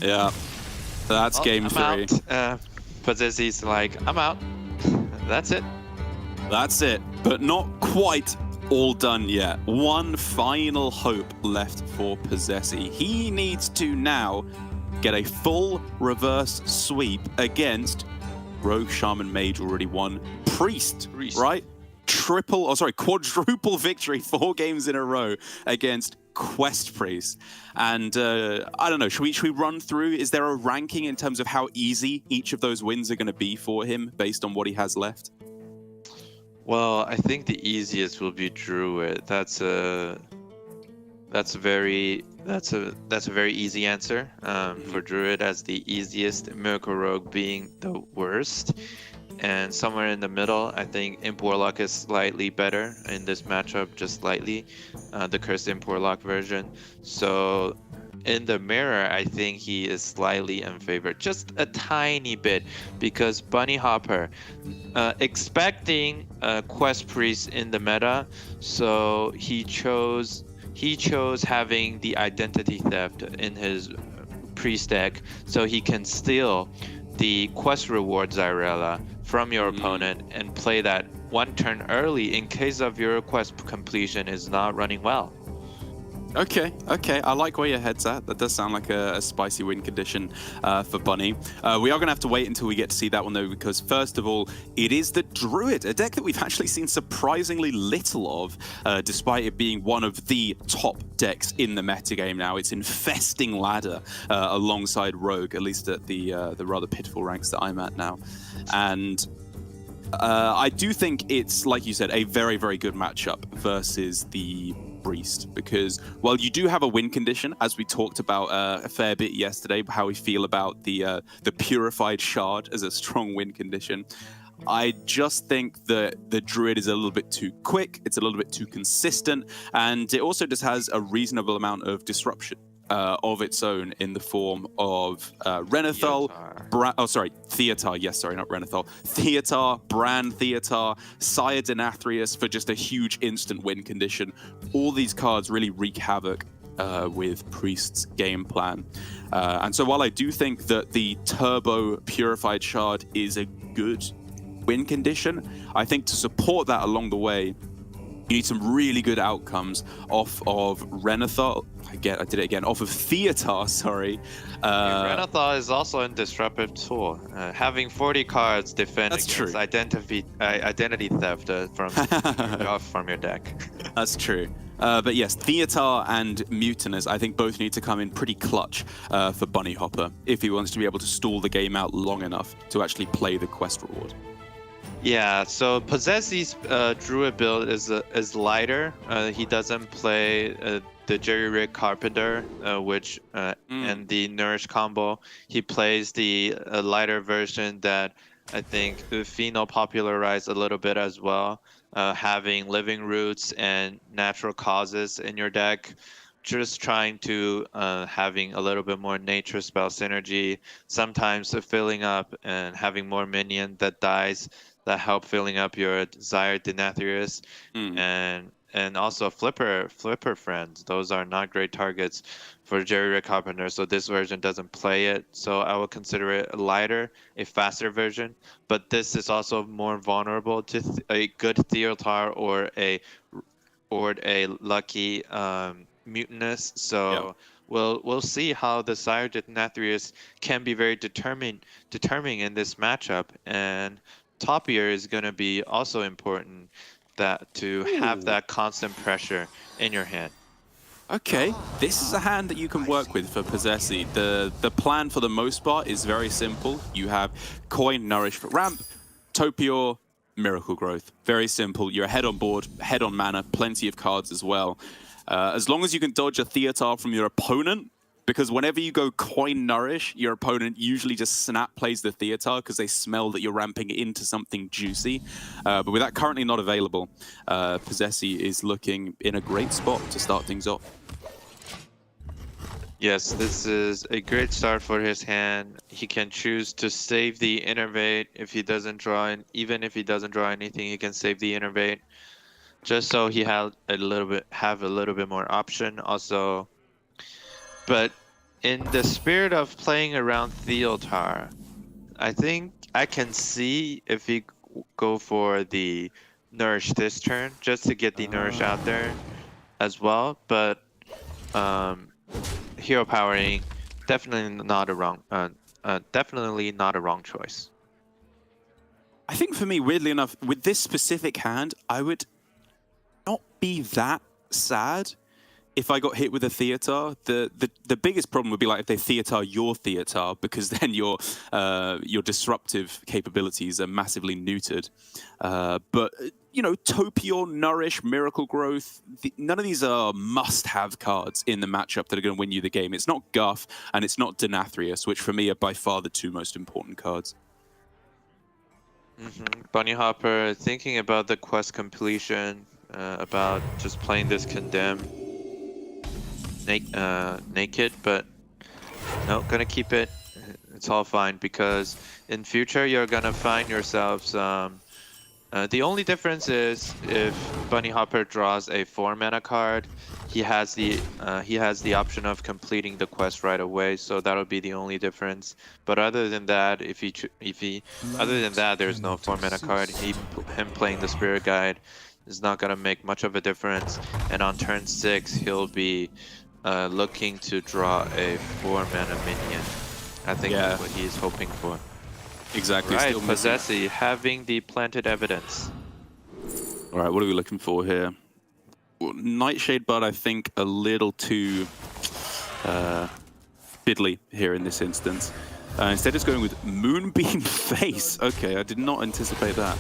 Yeah. That's game 3. Possessi's like, I'm out. That's it. That's it. But not quite all done yet. One final hope left for Possessi. He needs to now get a full reverse sweep against Rogue, Shaman, Mage, already won. Priest, right? Quadruple victory 4 games in a row against Quest Priest. And I don't know, should we run through? Is there a ranking in terms of how easy each of those wins are going to be for him based on what he has left? Well, I think the easiest will be Druid. That's a very easy answer for Druid as the easiest. Miracle Rogue being the worst, and somewhere in the middle, I think Imp Warlock is slightly better in this matchup, just slightly, the Cursed Imp Warlock version. So in the mirror, I think he is slightly unfavored, just a tiny bit, because Bunny Hopper, expecting Quest Priest in the meta, so he chose having the Identity Theft in his Priest deck, so he can steal the quest reward Xyrella from your opponent and play that 1 turn early in case of your quest completion is not running well. Okay. I like where your head's at. That does sound like a spicy win condition for Bunny. We are going to have to wait until we get to see that one, though, because first of all, it is the Druid, a deck that we've actually seen surprisingly little of, despite it being one of the top decks in the metagame now. It's infesting ladder alongside Rogue, at least at the rather pitiful ranks that I'm at now. And I do think it's, like you said, a very, very good matchup versus the Priest, because while you do have a win condition, as we talked about a fair bit yesterday, how we feel about the Purified Shard as a strong win condition, I just think that the Druid is a little bit too quick, it's a little bit too consistent, and it also just has a reasonable amount of disruption of its own in the form of Renathal, Theotar, yes, sorry, not Renathal. Theotar, Bran Theotar, Sire Denathrius for just a huge instant win condition. All these cards really wreak havoc with Priest's game plan. And so while I do think that the Turbo Purified Shard is a good win condition, I think to support that along the way, you need some really good outcomes off of Renathal. I did it again. Off of Theotar, sorry. Renathal is also a disruptive tool. Having 40 cards defend That's against true. identity theft from your deck. That's true. But yes, Theotar and Mutinous, I think both need to come in pretty clutch for Bunny Hopper if he wants to be able to stall the game out long enough to actually play the quest reward. Yeah, so Possessy's Druid build is lighter. He doesn't play the Jerry Rig Carpenter, and the Nourish combo. He plays the lighter version that I think Fino popularized a little bit as well, having Living Roots and Natural Causes in your deck. Just trying to having a little bit more nature spell synergy, sometimes filling up and having more minion that dies that help filling up your desired Denathrius, and also Flipper Friends. Those are not great targets for Jerry Rig Carpenter, so this version doesn't play it. So I would consider it a lighter, a faster version. But this is also more vulnerable to a good Theotar or a lucky Mutinous. So we'll see how the Sire Denathrius can be very determining in this matchup, and Topier is going to be also important to have that constant pressure in your hand. Okay, this is a hand that you can work with for Possessy. The plan for the most part is very simple. You have Coin, Nourish for ramp, Topior, Miracle Growth. Very simple. You're ahead on board, head on mana, plenty of cards as well. As long as you can dodge a Theotar from your opponent, because whenever you go Coin Nourish, your opponent usually just snap plays the Theotar because they smell that you're ramping into something juicy. But with that currently not available, Possessy is looking in a great spot to start things off. Yes, this is a great start for his hand. He can choose to save the Innervate if he doesn't draw, even if he doesn't draw anything, he can save the Innervate, just so he have a little bit more option. Also, but in the spirit of playing around Theotar, I think I can see if he go for the Nourish this turn, just to get the Nourish out there as well. But Hero Powering, definitely not a wrong choice. I think for me, weirdly enough, with this specific hand, I would not be that sad if I got hit with a Theotar. The biggest problem would be like if they Theotar your Theotar, because then your disruptive capabilities are massively neutered. But you know, Topior, Nourish, Miracle Growth, none of these are must-have cards in the matchup that are going to win you the game. It's not Guff and it's not Denathrius, which for me are by far the two most important cards. Bunny Hopper thinking about the quest completion, about just playing this Condemn naked, but no, gonna keep it. It's all fine, because in future you're gonna find yourselves. The only difference is if Bunny Hopper draws a 4-mana card, he has the option of completing the quest right away. So that'll be the only difference. But other than that, there's no 4-mana card. Him playing the Spirit Guide is not gonna make much of a difference. And on turn 6, he'll be looking to draw a 4-mana minion. I think that's what he's hoping for. Exactly. Right, still Possessy having the planted evidence. All right, what are we looking for here? Well, Nightshade Bud, I think, a little too fiddly here in this instance. Instead, it's going with Moonbeam Face. Okay, I did not anticipate that.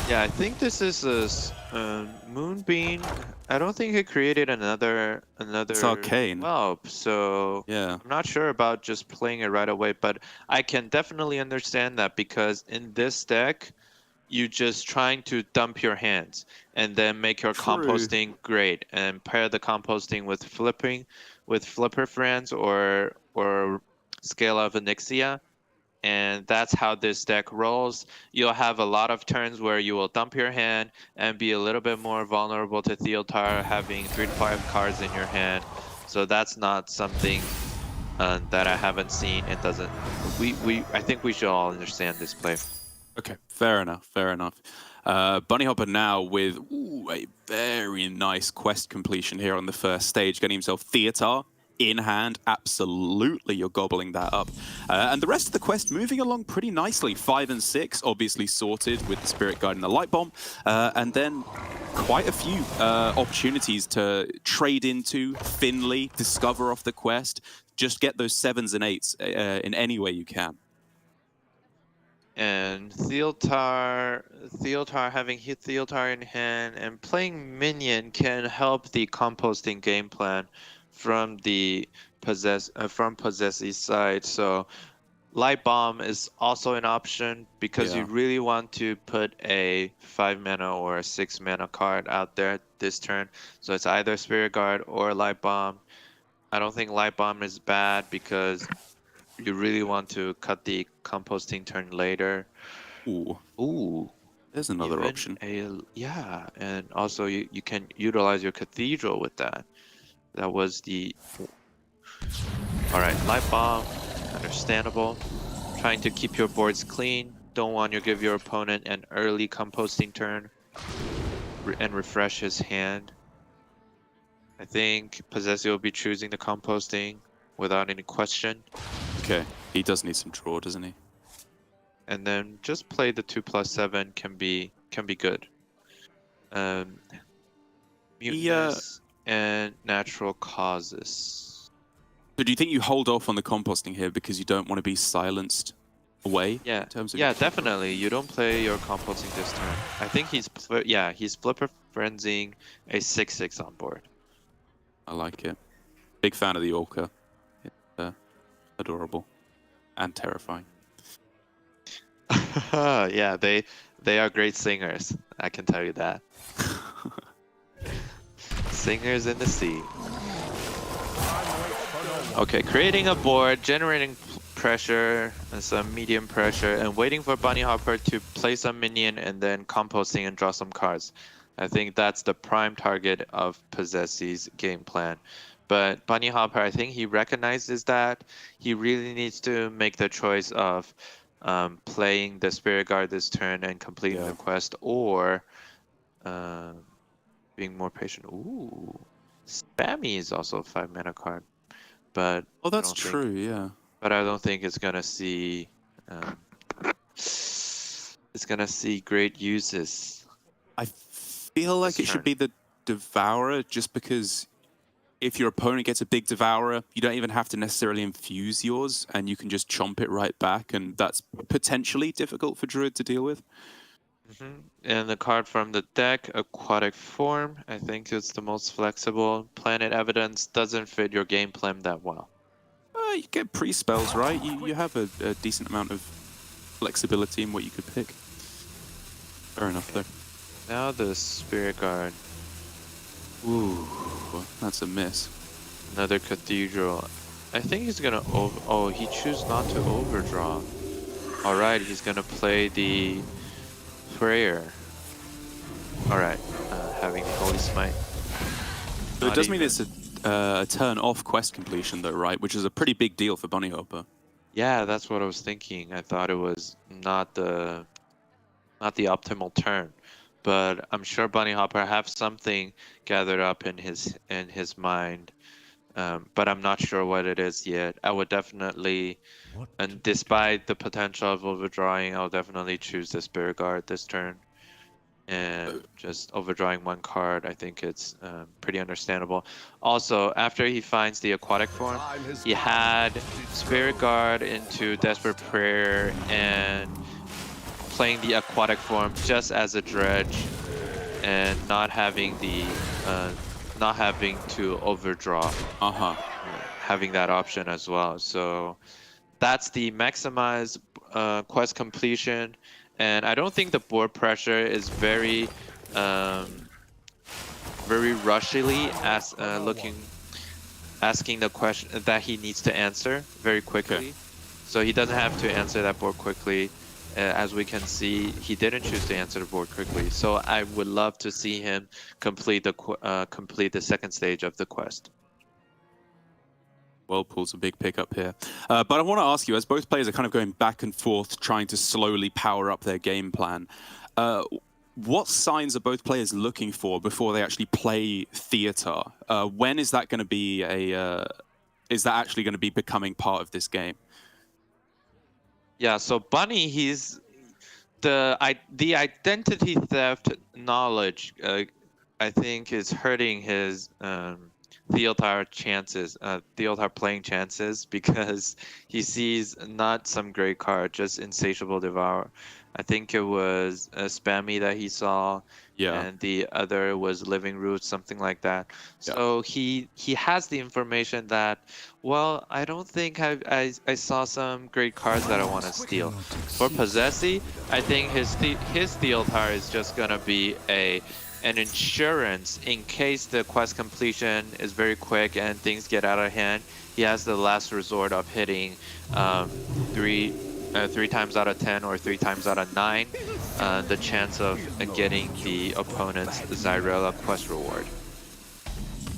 Yeah, I think this is Moonbeam. I don't think it created another arcane. whelp, so Yeah. I'm not sure about just playing it right away. But I can definitely understand that because in this deck, you just trying to dump your hands and then make your True. composting great and pair the composting with flipping, with Flipper Friends or Scale of Onyxia. And that's how this deck rolls. You'll have a lot of turns where you will dump your hand and be a little bit more vulnerable to Theotar having 3 to 5 cards in your hand. So that's not something that I haven't seen. It doesn't. I think we should all understand this play. Okay, fair enough, fair enough. Bunny Hopper now with a very nice quest completion here on the first stage, getting himself Theotar in hand. Absolutely, you're gobbling that up. And the rest of the quest moving along pretty nicely. 5 and 6, obviously sorted with the Spirit Guide and the Light Bomb. And then quite a few opportunities to trade into, Finley, discover off the quest. Just get those 7s and 8s in any way you can. And Theotar having hit Theotar in hand and playing minion can help the composting game plan from the Possess's side. So Light Bomb is also an option because you really want to put a 5 mana or a 6 mana card out there this turn. So it's either Spirit Guard or Light Bomb. I don't think Light Bomb is bad because you really want to cut the composting turn later. Ooh. There's another option. Yeah, and also you can utilize your Cathedral with that. That was the... Alright, Light Bomb, understandable. Trying to keep your boards clean. Don't want to give your opponent an early composting turn and refresh his hand. I think Possessor will be choosing the composting without any question. Okay, he does need some draw, doesn't he? And then just play the 2+7 can be good. Mutinous and Natural Causes. So do you think you hold off on the composting here because you don't want to be silenced away? Yeah, in terms of definitely. You don't play your composting this turn. I think he's Flipper Frenzying a 6/6 on board. I like it. Big fan of the Orca. It's adorable and terrifying. Yeah, they are great singers. I can tell you that. Singers in the sea. Okay, creating a board, generating pressure and some medium pressure, and waiting for Bunny Hopper to play some minion and then composting and draw some cards. I think that's the prime target of Possessy's game plan. But Bunny Hopper, I think he recognizes that. He really needs to make the choice of playing the Spirit Guard this turn and completing the quest, or being more patient. Ooh, Spammy is also a 5 mana card, but that's true. Yeah, but I don't think it's gonna see great uses. I feel like it should be the Devourer, just because if your opponent gets a big Devourer, you don't even have to necessarily infuse yours, and you can just chomp it right back, and that's potentially difficult for Druid to deal with. And the card from the deck, Aquatic Form, I think it's the most flexible. Planet Evidence doesn't fit your game plan that well. You get pre-spells, right? You have a decent amount of flexibility in what you could pick. Fair enough, though. Now the Spirit Guard. Ooh, that's a miss. Another Cathedral. I think he's gonna he chooses not to overdraw. Alright, he's gonna play the Prayer. Alright, having Holy Smite. So it does mean it's a turn off quest completion though, right? Which is a pretty big deal for Bunny Hopper. Yeah, that's what I was thinking. I thought it was not the optimal turn. But I'm sure Bunny Hopper have something gathered up in his mind, but I'm not sure what it is yet. I would definitely, and despite the potential of overdrawing, I'll definitely choose the Spirit Guard this turn, and just overdrawing 1 card. I think it's pretty understandable. Also, after he finds the Aquatic Form, he had Spirit Guard into Desperate Prayer, and playing the aquatic form just as a dredge and not having to overdraw, having that option as well. So that's the maximize quest completion, and I don't think the board pressure is very rushily asking the question that he needs to answer very quickly. Okay. So he doesn't have to answer that board quickly. As we can see, he didn't choose to answer the board quickly. So I would love to see him complete the second stage of the quest. Whirlpool's a big pickup here. But I want to ask you, as both players are kind of going back and forth, trying to slowly power up their game plan, what signs are both players looking for before they actually play Theater? When is that going to be is that actually going to be becoming part of this game? Yeah, so Bunny, he's the identity theft knowledge, I think, is hurting his Theotar chances, Theotar playing chances, because he sees not some great card, just Insatiable Devour. I think it was Spammy that he saw, and the other was Living Roots, something like that. So he has the information that, well, I don't think I saw some great cards that I want to steal. For Possessi, I think his Theotar is just gonna be an insurance in case the quest completion is very quick and things get out of hand. He has the last resort of hitting 3 times out of 10 or 3 times out of 9, the chance of getting the opponent's Zyrella quest reward.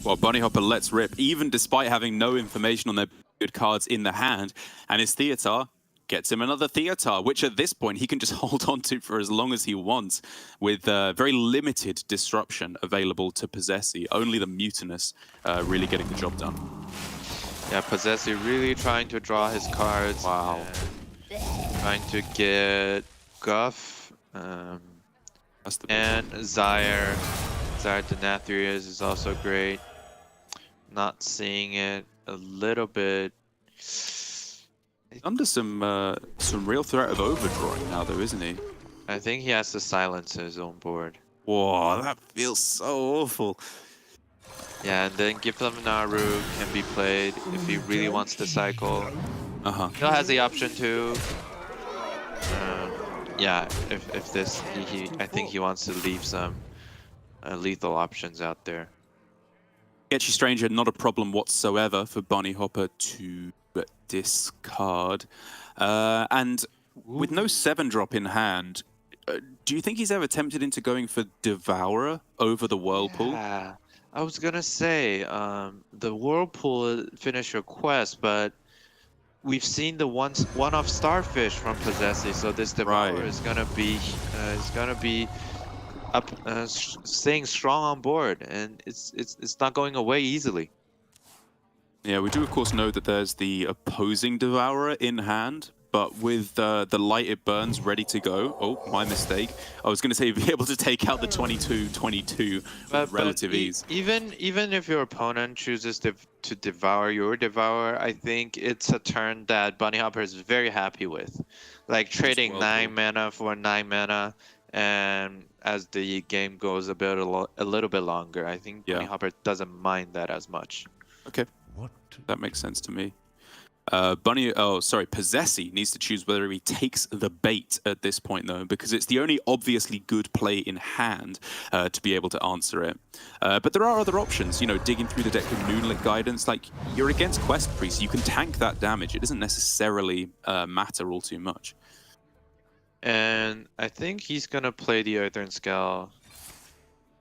Well, Bunny Hopper lets rip, even despite having no information on their good cards in the hand, and his Theatar gets him another Theatar, which at this point he can just hold on to for as long as he wants, with very limited disruption available to Possessi. Only the Mutinous really getting the job done. Yeah, Possessi really trying to draw his cards. Wow. Trying to get Guff and Zyre. Zyre Denathrius is also great. Not seeing it a little bit. Under some real threat of overdrawing now, though, isn't he? I think he has to silence his own board. Whoa, that feels so awful. Yeah, and then Gift of Naru can be played if he really wants to cycle. He has the option to. Yeah, if this, I think he wants to leave some lethal options out there. Sketchy Stranger, not a problem whatsoever for Bunny Hopper to discard. And with no 7-drop in hand, do you think he's ever tempted into going for Devourer over the Whirlpool? Yeah, I was gonna say the Whirlpool finish your quest, but we've seen the one-off Starfish from Possessi, so this Devourer is gonna be up, staying strong on board, and it's not going away easily. Yeah, we do of course know that there's the opposing Devourer in hand, but with the Light It Burns ready to go. Oh, my mistake. I was going to say be able to take out the 22-22 with relative ease. Even if your opponent chooses to devour your Devourer, I think it's a turn that Bunny Hopper is very happy with. Like trading 9 mana for 9 mana, and as the game goes a little bit longer, I think Bunny Hopper doesn't mind that as much. Okay, that makes sense to me. Possessi needs to choose whether he takes the bait at this point, though, because it's the only obviously good play in hand to be able to answer it. But there are other options, you know, digging through the deck with Moonlit Guidance. Like, you're against Quest Priest, you can tank that damage. It doesn't necessarily matter all too much. And I think he's going to play the Earthern Scale.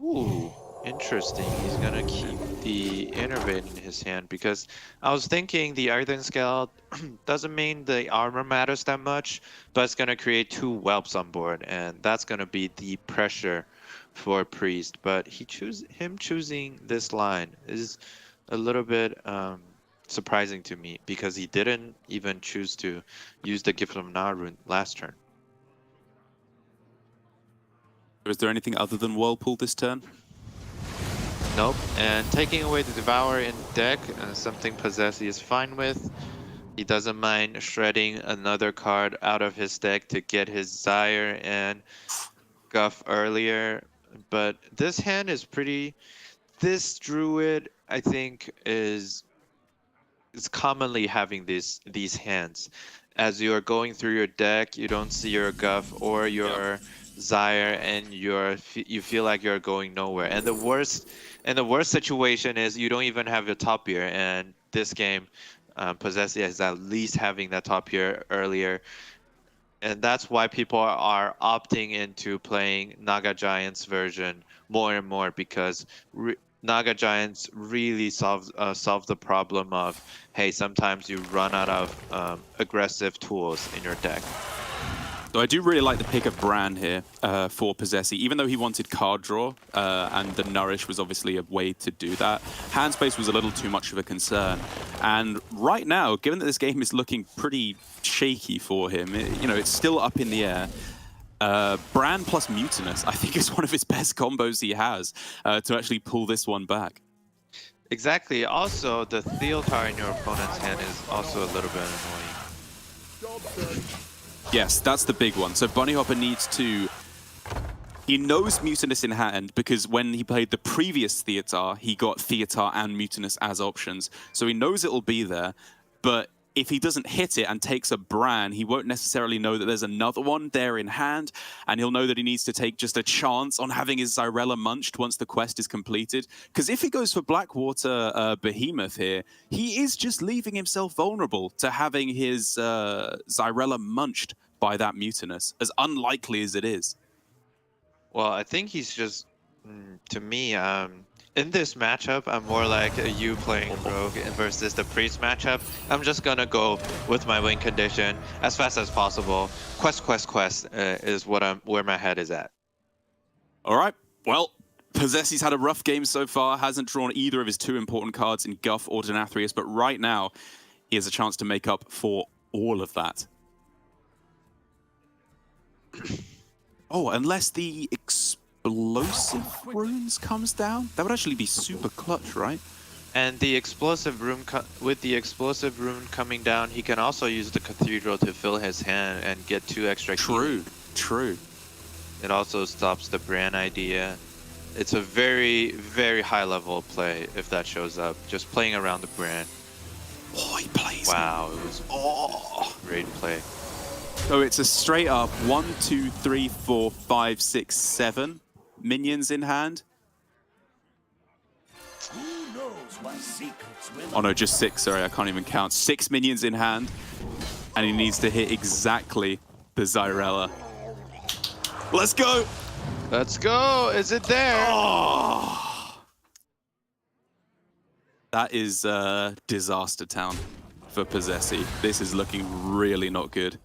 Ooh. Interesting. He's gonna keep the Innervate in his hand, because I was thinking the Earthen Scale doesn't mean the armor matters that much, but it's gonna create 2 whelps on board, and that's gonna be the pressure for Priest. But him choosing this line is a little bit surprising to me, because he didn't even choose to use the Gift of Naru last turn. Is there anything other than Whirlpool this turn? Nope, and taking away the Devourer in deck, something Possessi is fine with. He doesn't mind shredding another card out of his deck to get his Zyre and Guff earlier. But this hand is pretty. This Druid, I think, is commonly having these hands. As you are going through your deck, you don't see your Guff or your Zyre, and you feel like you're going nowhere. And the worst situation is you don't even have your top tier. And this game, Possessi is at least having that top tier earlier. And that's why people are opting into playing Naga Giants version more and more, because Naga Giants really solve the problem of, hey, sometimes you run out of aggressive tools in your deck. So I do really like the pick of Bran here for Possessi, even though he wanted card draw, and the Nourish was obviously a way to do that. Hand space was a little too much of a concern. And right now, given that this game is looking pretty shaky for him, it's still up in the air. Bran plus Mutinous, I think, is one of his best combos he has to actually pull this one back. Exactly. Also, the Theotar in your opponent's hand is also a little bit annoying. Yes, that's the big one. So Bunny Hopper needs to... He knows Mutinous in hand because when he played the previous Theotar, he got Theotar and Mutinous as options. So he knows it'll be there, but if he doesn't hit it and takes a Bran, he won't necessarily know that there's another one there in hand, and he'll know that he needs to take just a chance on having his Xyrella munched once the quest is completed. Because if he goes for Blackwater Behemoth here, he is just leaving himself vulnerable to having his Xyrella munched by that Mutinous, as unlikely as it is. Well, I think he's just, to me, in this matchup, I'm more like you playing Rogue versus the Priest matchup. I'm just gonna go with my win condition as fast as possible. Quest is where my head is at. All right, well, Possessi's had a rough game so far, hasn't drawn either of his two important cards in Guff or Denathrius, but right now, he has a chance to make up for all of that. Oh, unless the explosive runes comes down? That would actually be super clutch, right? And the explosive rune, with the explosive rune coming down, he can also use the Cathedral to fill his hand and get 2 extra keys. True. It also stops the Bran idea. It's a very, very high level play if that shows up. Just playing around the Bran. Oh, he plays. Wow, it was great play. So it's a straight up 1, 2, 3, 4, 5, 6, 7 minions in hand. Oh no, just 6. Sorry, I can't even count. 6 minions in hand, and he needs to hit exactly the Xyrella. Let's go! Let's go! Is it there? Oh! That is disaster town for Possessi. This is looking really not good.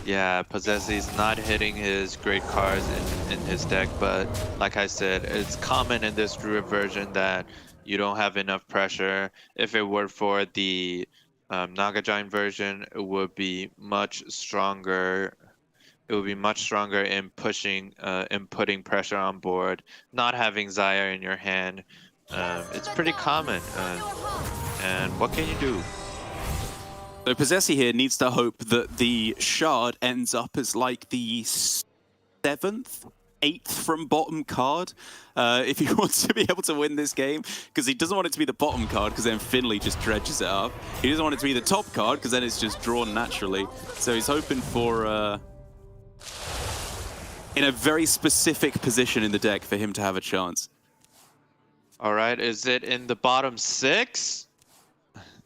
Yeah, Possessi's not hitting his great cards in his deck, but like I said, it's common in this Druid version that you don't have enough pressure. If it were for the Naga Giant version, it would be much stronger. It would be much stronger in pushing, in putting pressure on board. Not having Zyre in your hand, it's pretty common. And what can you do? So Possessi here needs to hope that the Shard ends up as like the 7th, 8th from bottom card if he wants to be able to win this game, because he doesn't want it to be the bottom card because then Finley just dredges it up. He doesn't want it to be the top card because then it's just drawn naturally. So he's hoping for in a very specific position in the deck for him to have a chance. All right, is it in the bottom 6?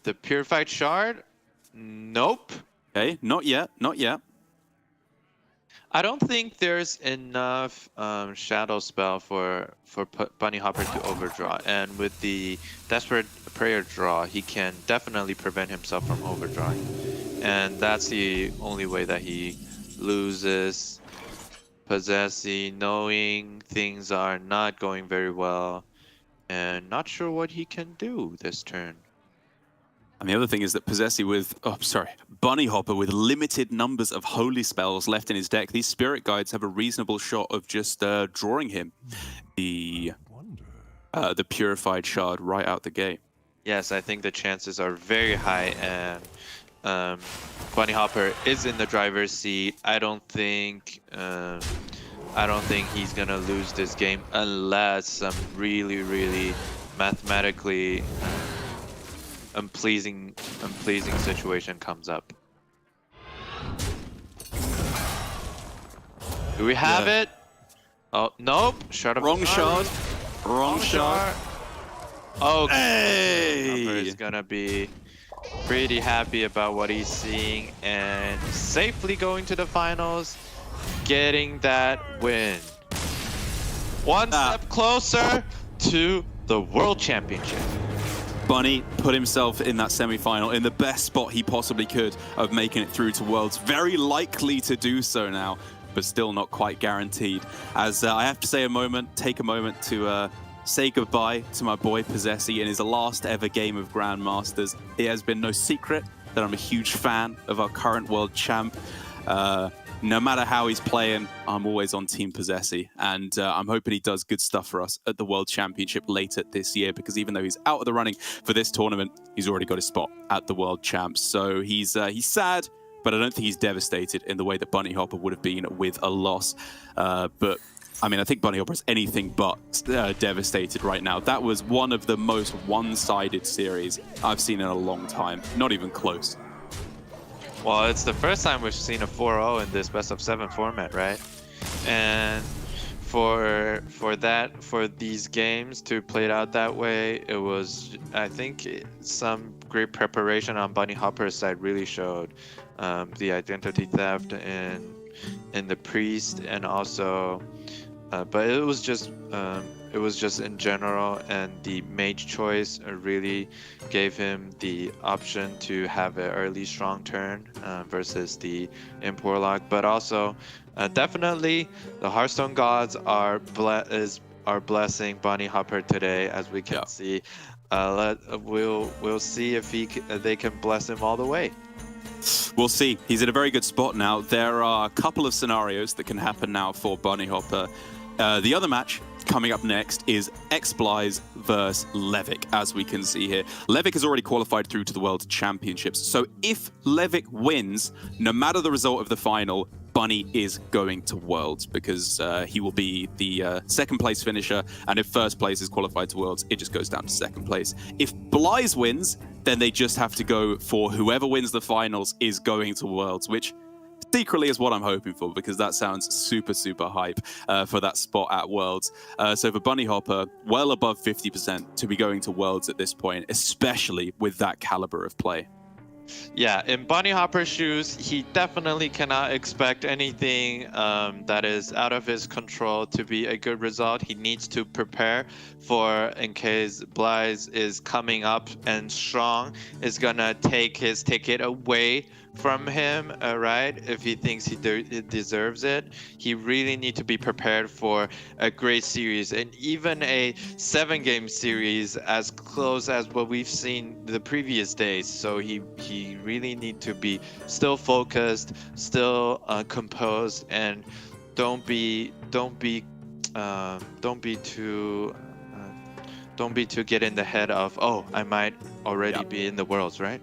The Purified Shard? Nope. Okay, not yet, not yet. I don't think there's enough Shadow Spell for Bunny Hopper to overdraw, and with the Desperate Prayer draw, he can definitely prevent himself from overdrawing, and that's the only way that he loses. Possessi, knowing things are not going very well, and not sure what he can do this turn. And the other thing is that Possessi with, Bunny Hopper with limited numbers of holy spells left in his deck, these Spirit Guides have a reasonable shot of just drawing him the Purified Shard right out the gate. yes, I think the chances are very high, and Bunny Hopper is in the driver's seat. I don't think he's gonna lose this game unless some really mathematically unpleasing situation comes up. Do we have it? Oh, nope. Shut up. Wrong shard. Wrong shard. Oh, Hey! Hopper is gonna be pretty happy about what he's seeing and safely going to the finals, getting that win. One step closer to the World Championship. Bunny put himself in that semi-final in the best spot he possibly could of making it through to Worlds. Very likely to do so now, but still not quite guaranteed. As I have to take a moment to say goodbye to my boy Possessi in his last ever game of Grandmasters. It has been no secret that I'm a huge fan of our current world champ. No matter how he's playing, I'm always on Team Possessi, and I'm hoping he does good stuff for us at the World Championship later this year, because even though he's out of the running for this tournament, he's already got his spot at the World Champs. So he's sad, but I don't think he's devastated in the way that Bunny Hopper would have been with a loss. But I mean, I think Bunny Hopper is anything but devastated right now. That was one of the most one-sided series I've seen in a long time. Not even close. Well, it's the first time we've seen a 4-0 in this best of 7 format, right? And for these games to play it out that way, it was, I think, some great preparation on Bunny Hopper's side really showed the identity theft in the Priest, and also, but it was just in general, and the mage choice really gave him the option to have an early strong turn versus the Imp Warlock. But also, definitely the Hearthstone gods are blessing Bunny Hopper today, as we can see. We'll see if they can bless him all the way. We'll see. He's in a very good spot now. There are a couple of scenarios that can happen now for Bunny Hopper. The other match coming up next is X-Blaze versus Levick, as we can see here. Levick has already qualified through to the World Championships. So if Levick wins, no matter the result of the final, Bunny is going to Worlds, because he will be the second place finisher. And if first place is qualified to Worlds, it just goes down to second place. If Blaze wins, then they just have to go for whoever wins the finals is going to Worlds, which secretly is what I'm hoping for, because that sounds super hype for that spot at Worlds. So for Bunny Hopper, well above 50% to be going to Worlds at this point, especially with that caliber of play. Yeah, in Bunny Hopper's shoes, he definitely cannot expect anything that is out of his control to be a good result. He needs to prepare for, in case Blaze is coming up and strong, is gonna take his ticket away from him, right? If he thinks he deserves it, he really need to be prepared for a great series, and even a 7-game series as close as what we've seen the previous days. So he really need to be still focused, still composed, and don't be too get in the head of, oh, I might already be in the Worlds, right?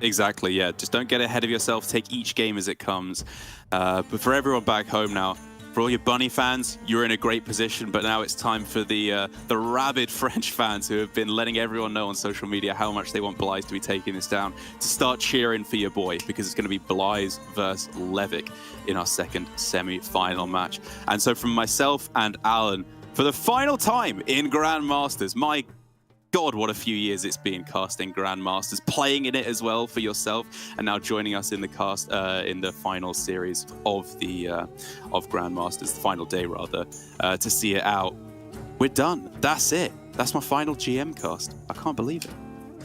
Exactly, yeah. Just don't get ahead of yourself. Take each game as it comes. But for everyone back home now, for all your Bunny fans, you're in a great position. But now it's time for the rabid French fans who have been letting everyone know on social media how much they want Blaze to be taking this down, to start cheering for your boy, because it's going to be Blaze versus Levick in our second semi-final match. And so from myself and Alan, for the final time in Grandmasters, my God, what a few years it's been casting Grandmasters, playing in it as well for yourself, and now joining us in the cast in the final series of Grandmasters, the final day rather, to see it out. We're done. That's it. That's my final GM cast. I can't believe it.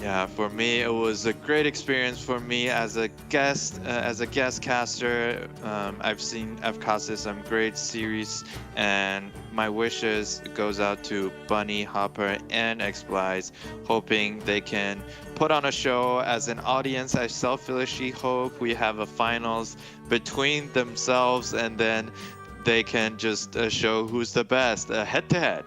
Yeah, for me, it was a great experience for me as a guest caster. I've casted some great series, and my wishes goes out to Bunny Hopper and X-Blaze, hoping they can put on a show. As an audience, I selfishly hope we have a finals between themselves, and then they can just show who's the best head-to-head.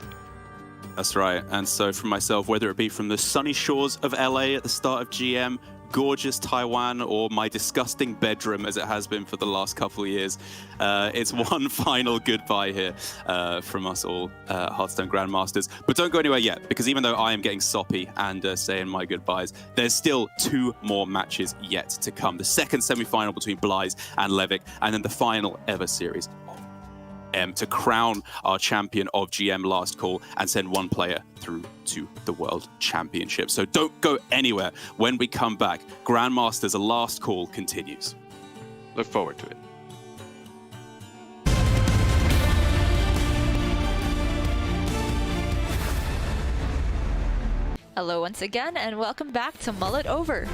That's right. And so from myself, whether it be from the sunny shores of LA at the start of GM, gorgeous Taiwan, or my disgusting bedroom as it has been for the last couple of years, it's one final goodbye here from us all Hearthstone Grandmasters. But don't go anywhere yet, because even though I am getting soppy and saying my goodbyes, there's still 2 more matches yet to come. The second semi-final between Blaise and Levick, and then the final ever series to crown our champion of GM Last Call and send one player through to the World Championship. So don't go anywhere. When we come back, Grandmasters Last Call continues. Look forward to it. Hello once again, and welcome back to Mull It Over.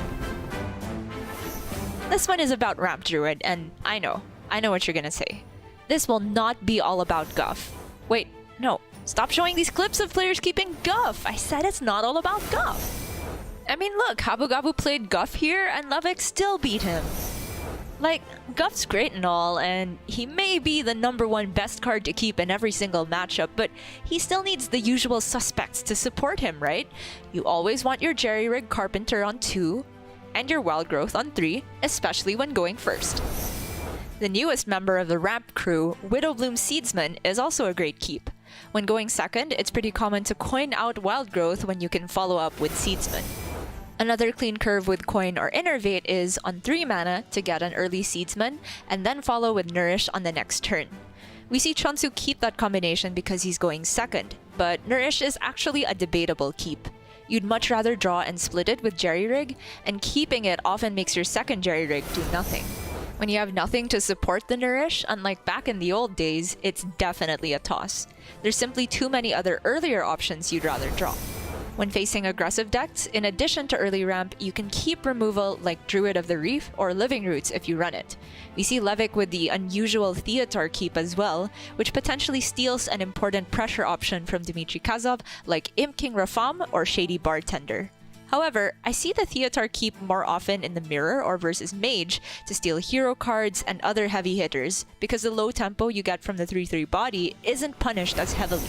This one is about Ramp Druid, and I know what you're gonna say. This will not be all about Guff. Wait, no. Stop showing these clips of players keeping Guff. I said it's not all about Guff. I mean, look, Habugabu played Guff here and Levick still beat him. Like, Guff's great and all, and he may be the #1 best card to keep in every single matchup, but he still needs the usual suspects to support him, right? You always want your Jerry-Rig Carpenter on 2, and your Wild Growth on 3, especially when going first. The newest member of the Ramp crew, Widowbloom Seedsman, is also a great keep. When going second, it's pretty common to coin out Wild Growth when you can follow up with Seedsman. Another clean curve with Coin or Innervate is on 3 mana to get an early Seedsman, and then follow with Nourish on the next turn. We see Chunsu keep that combination because he's going second, but Nourish is actually a debatable keep. You'd much rather draw and split it with Jerry-Rig, and keeping it often makes your second Jerry-Rig do nothing. When you have nothing to support the Nourish, unlike back in the old days, it's definitely a toss. There's simply too many other earlier options you'd rather draw. When facing aggressive decks, in addition to early ramp, you can keep removal like Druid of the Reef or Living Roots if you run it. We see Levick with the unusual Theotar keep as well, which potentially steals an important pressure option from Dmitry Kazov like Imp King Rafam or Shady Bartender. However, I see the Theotar keep more often in the Mirror or versus Mage to steal hero cards and other heavy hitters, because the low tempo you get from the 3/3 body isn't punished as heavily.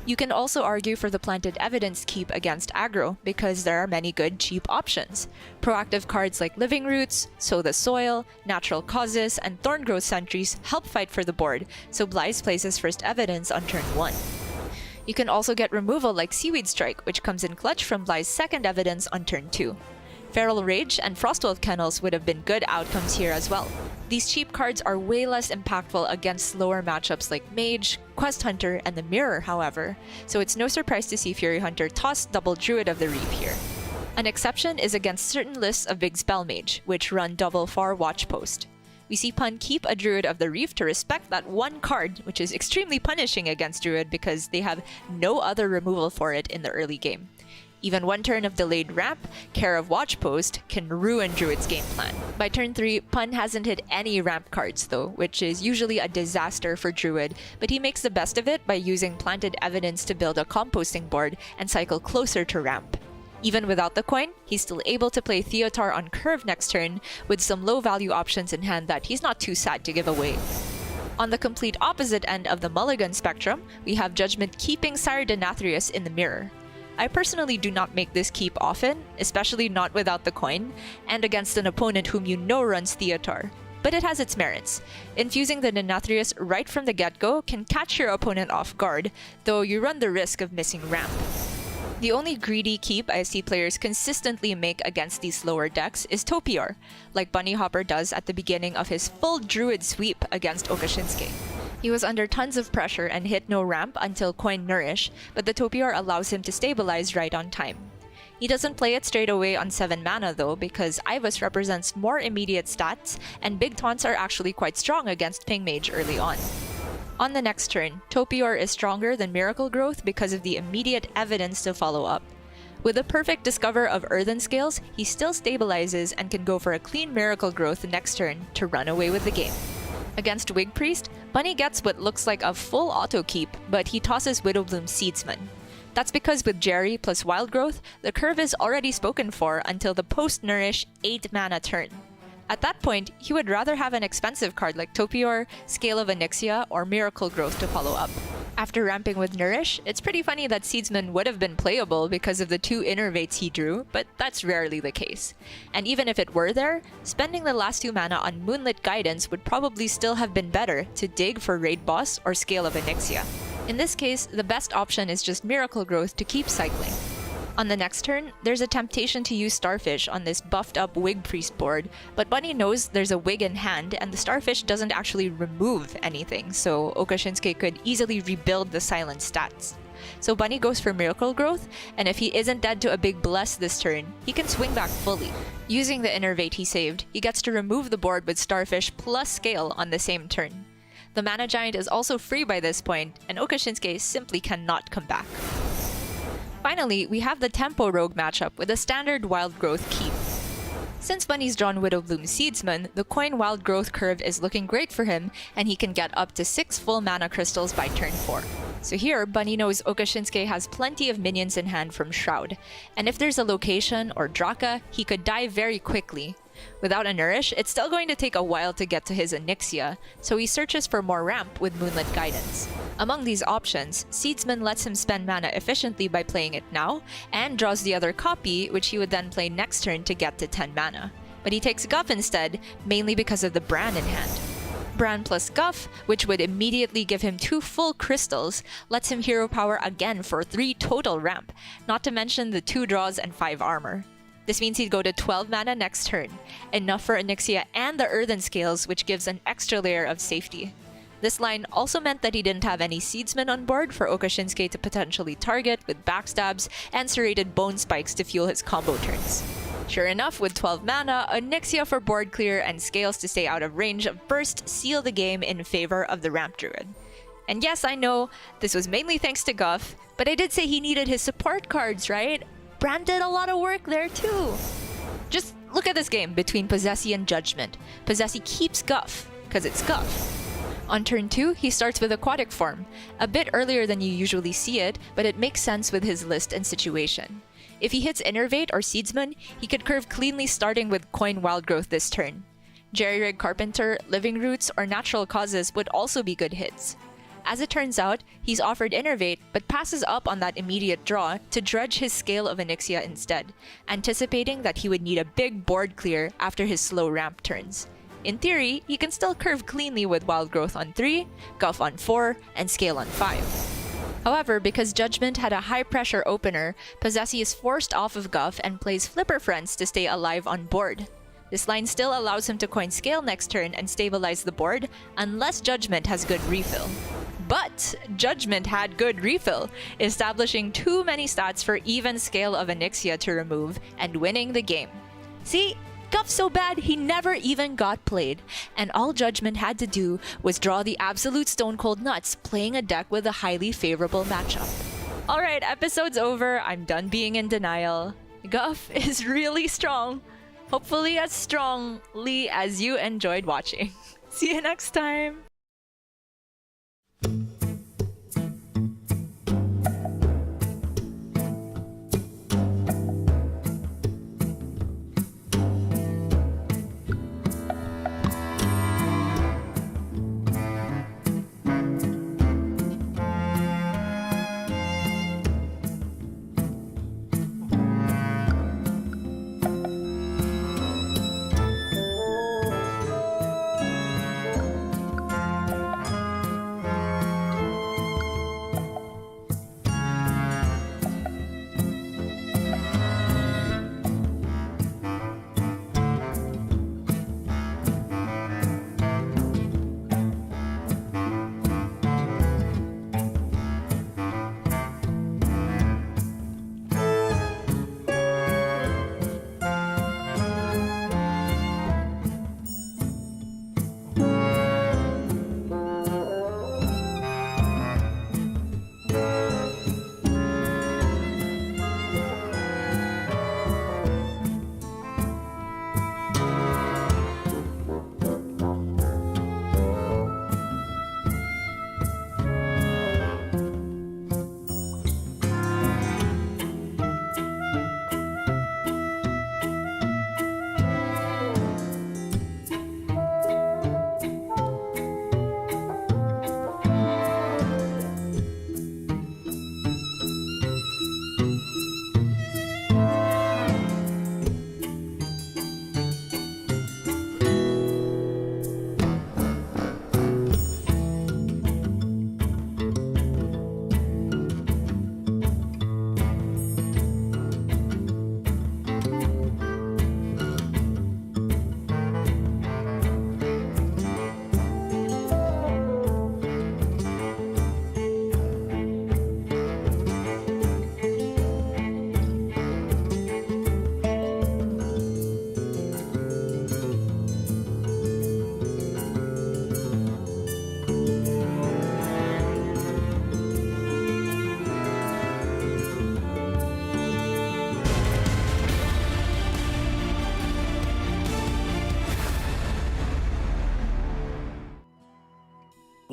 You can also argue for the Planted Evidence keep against aggro, because there are many good cheap options. Proactive cards like Living Roots, Sow the Soil, Natural Causes, and Thorngrowth Sentries help fight for the board, so Blaise places first evidence on turn 1. You can also get removal like Seaweed Strike, which comes in clutch from Blaise's second evidence on turn 2. Feral Rage and Frostwolf Kennels would have been good outcomes here as well. These cheap cards are way less impactful against slower matchups like Mage, Quest Hunter, and the Mirror, however, so it's no surprise to see Fury Hunter toss double Druid of the Reef here. An exception is against certain lists of big Spell Mage, which run double Far Watch Post. We see Pun keep a Druid of the Reef to respect that one card, which is extremely punishing against Druid because they have no other removal for it in the early game. Even one turn of delayed ramp, Care of Watch Post, can ruin Druid's game plan. By turn 3, Pun hasn't hit any ramp cards though, which is usually a disaster for Druid, but he makes the best of it by using Planted Evidence to build a composting board and cycle closer to ramp. Even without the coin, he's still able to play Theotar on curve next turn with some low-value options in hand that he's not too sad to give away. On the complete opposite end of the Mulligan spectrum, we have Judgment keeping Sire Denathrius in the Mirror. I personally do not make this keep often, especially not without the coin, and against an opponent whom you know runs Theotar. But it has its merits. Infusing the Denathrius right from the get-go can catch your opponent off guard, though you run the risk of missing ramp. The only greedy keep I see players consistently make against these slower decks is Topior, like Bunny Hopper does at the beginning of his full Druid sweep against Okashinsuke. He was under tons of pressure and hit no ramp until Coin Nourish, but the Topior allows him to stabilize right on time. He doesn't play it straight away on 7 mana though, because Ivus represents more immediate stats, and big taunts are actually quite strong against Ping Mage early on. On the next turn, Topior is stronger than Miracle Growth because of the immediate evidence to follow up. With a perfect discover of Earthen Scales, he still stabilizes and can go for a clean Miracle Growth next turn to run away with the game. Against Wig Priest, Bunny gets what looks like a full auto keep, but he tosses Widowbloom Seedsman. That's because with Jerry plus Wild Growth, the curve is already spoken for until the post-Nourish 8 mana turn. At that point, he would rather have an expensive card like Topior, Scale of Onyxia, or Miracle Growth to follow up. After ramping with Nourish, it's pretty funny that Seedsman would have been playable because of the 2 innervates he drew, but that's rarely the case. And even if it were there, spending the last 2 mana on Moonlit Guidance would probably still have been better to dig for Raid Boss or Scale of Onyxia. In this case, the best option is just Miracle Growth to keep cycling. On the next turn, there's a temptation to use Starfish on this buffed up Wig Priest board, but Bunny knows there's a Wig in hand and the Starfish doesn't actually remove anything, so Okashinsuke could easily rebuild the silent stats. So Bunny goes for Miracle Growth, and if he isn't dead to a big Bless this turn, he can swing back fully. Using the Innervate he saved, he gets to remove the board with Starfish plus Scale on the same turn. The Mana Giant is also free by this point, and Okashinsuke simply cannot come back. Finally, we have the Tempo Rogue matchup with a standard Wild Growth keep. Since Bunny's drawn Widowbloom Seedsman, the coin Wild Growth curve is looking great for him, and he can get up to 6 full mana crystals by turn 4. So here, Bunny knows Okashinsuke has plenty of minions in hand from Shroud, and if there's a location or Draka, he could die very quickly. Without a Nourish, it's still going to take a while to get to his Onyxia, so he searches for more ramp with Moonlit Guidance. Among these options, Seedsman lets him spend mana efficiently by playing it now, and draws the other copy, which he would then play next turn to get to 10 mana. But he takes Guff instead, mainly because of the Bran in hand. Bran plus Guff, which would immediately give him 2 full crystals, lets him hero power again for 3 total ramp, not to mention the 2 draws and 5 armor. This means he'd go to 12 mana next turn, enough for Onyxia and the Earthen Scales, which gives an extra layer of safety. This line also meant that he didn't have any Seedsmen on board for Okashinsuke to potentially target with backstabs and serrated bone spikes to fuel his combo turns. Sure enough, with 12 mana, Onyxia for board clear and Scales to stay out of range of Burst seal the game in favor of the Ramp Druid. And yes, I know, this was mainly thanks to Guff, but I did say he needed his support cards, right? Bran did a lot of work there too. Just look at this game between Possessi and Judgment. Possessi keeps Guff, because it's Guff. On turn 2, he starts with Aquatic Form, a bit earlier than you usually see it, but it makes sense with his list and situation. If he hits Innervate or Seedsman, he could curve cleanly starting with Coin Wild Growth this turn. Jerry-Rig Carpenter, Living Roots, or Natural Causes would also be good hits. As it turns out, he's offered Innervate, but passes up on that immediate draw to dredge his Scale of Onyxia instead, anticipating that he would need a big board clear after his slow ramp turns. In theory, he can still curve cleanly with Wild Growth on 3, Guff on 4, and Scale on 5. However, because Judgment had a high-pressure opener, Possessi is forced off of Guff and plays Flipper Friends to stay alive on board. This line still allows him to coin Scale next turn and stabilize the board, unless Judgment has good refill. But Judgment had good refill, establishing too many stats for even Scale of Onyxia to remove and winning the game. See? Guff's so bad he never even got played, and all Judgment had to do was draw the absolute stone cold nuts playing a deck with a highly favorable matchup. Alright, episode's over. I'm done being in denial. Guff is really strong. Hopefully as strongly as you enjoyed watching. See you next time!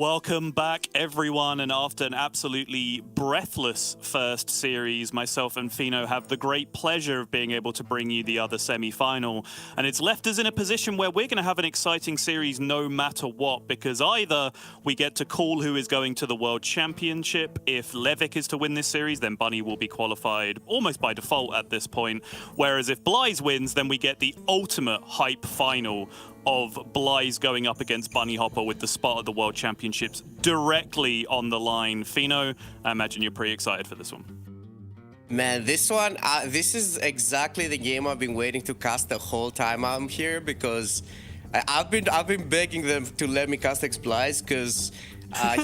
Welcome back, everyone. And after an absolutely breathless first series, myself and Fino have the great pleasure of being able to bring you the other semi-final. And it's left us in a position where we're going to have an exciting series no matter what, because either we get to call who is going to the World Championship. If Levick is to win this series, then Bunny will be qualified almost by default at this point. Whereas if Blaise wins, then we get the ultimate hype final of Blaise going up against Bunny Hopper with the spot at the World Championships directly on the line. Fino, I imagine you're pretty excited for this one. Man, this one, this is exactly the game I've been waiting to cast the whole time I'm here, because I've been begging them to let me cast Blaise, because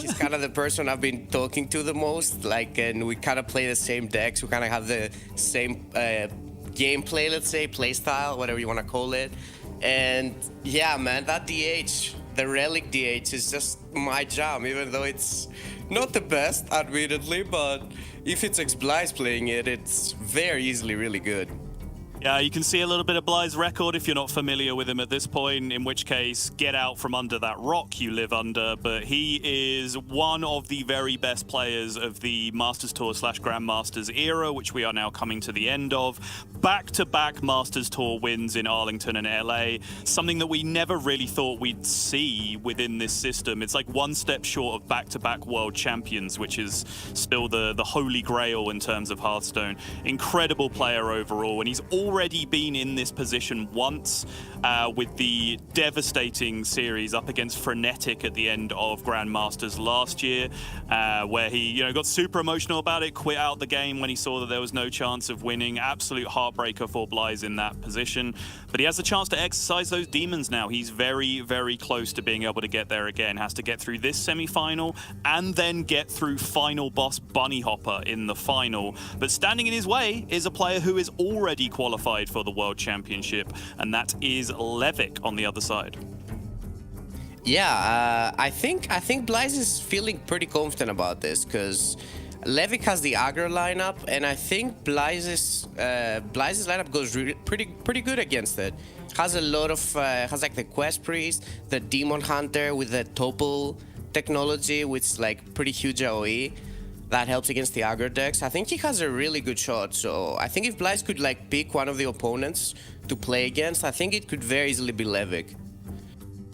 he's kind of the person I've been talking to the most. Like, and we kind of play the same decks. We kind of have the same gameplay, let's say, play style, whatever you want to call it. And yeah, man, that DH, the Relic DH, is just my jam, even though it's not the best, admittedly, but if it's Blaise playing it, it's very easily really good. Yeah, you can see a little bit of Blaise's record if you're not familiar with him at this point, in which case, get out from under that rock you live under. But he is one of the very best players of the Masters Tour / Grandmasters era, which we are now coming to the end of. Back-to-back Masters Tour wins in Arlington and LA, something that we never really thought we'd see within this system. It's like one step short of back-to-back world champions, which is still the holy grail in terms of Hearthstone. Incredible player overall, and he's already been in this position once with the devastating series up against Frenetic at the end of Grandmasters last year, where he got super emotional about it, quit out the game when he saw that there was no chance of winning. Absolute heartbreaker for Blaise in that position. But he has the chance to exercise those demons now. He's very, very close to being able to get there again. Has to get through this semi-final and then get through final boss Bunny Hopper in the final. But standing in his way is a player who is already qualified for the World Championship, and that is Levick on the other side. Yeah, I think Blaise is feeling pretty confident about this, because Levick has the aggro lineup, and I think Blaise's lineup goes pretty good against it. Has a lot of has like the Quest Priest, the Demon Hunter with the Topple technology, which is like pretty huge AoE. That helps against the aggro decks. I think he has a really good shot. So I think if Blaise could like pick one of the opponents to play against, I think it could very easily be Levick.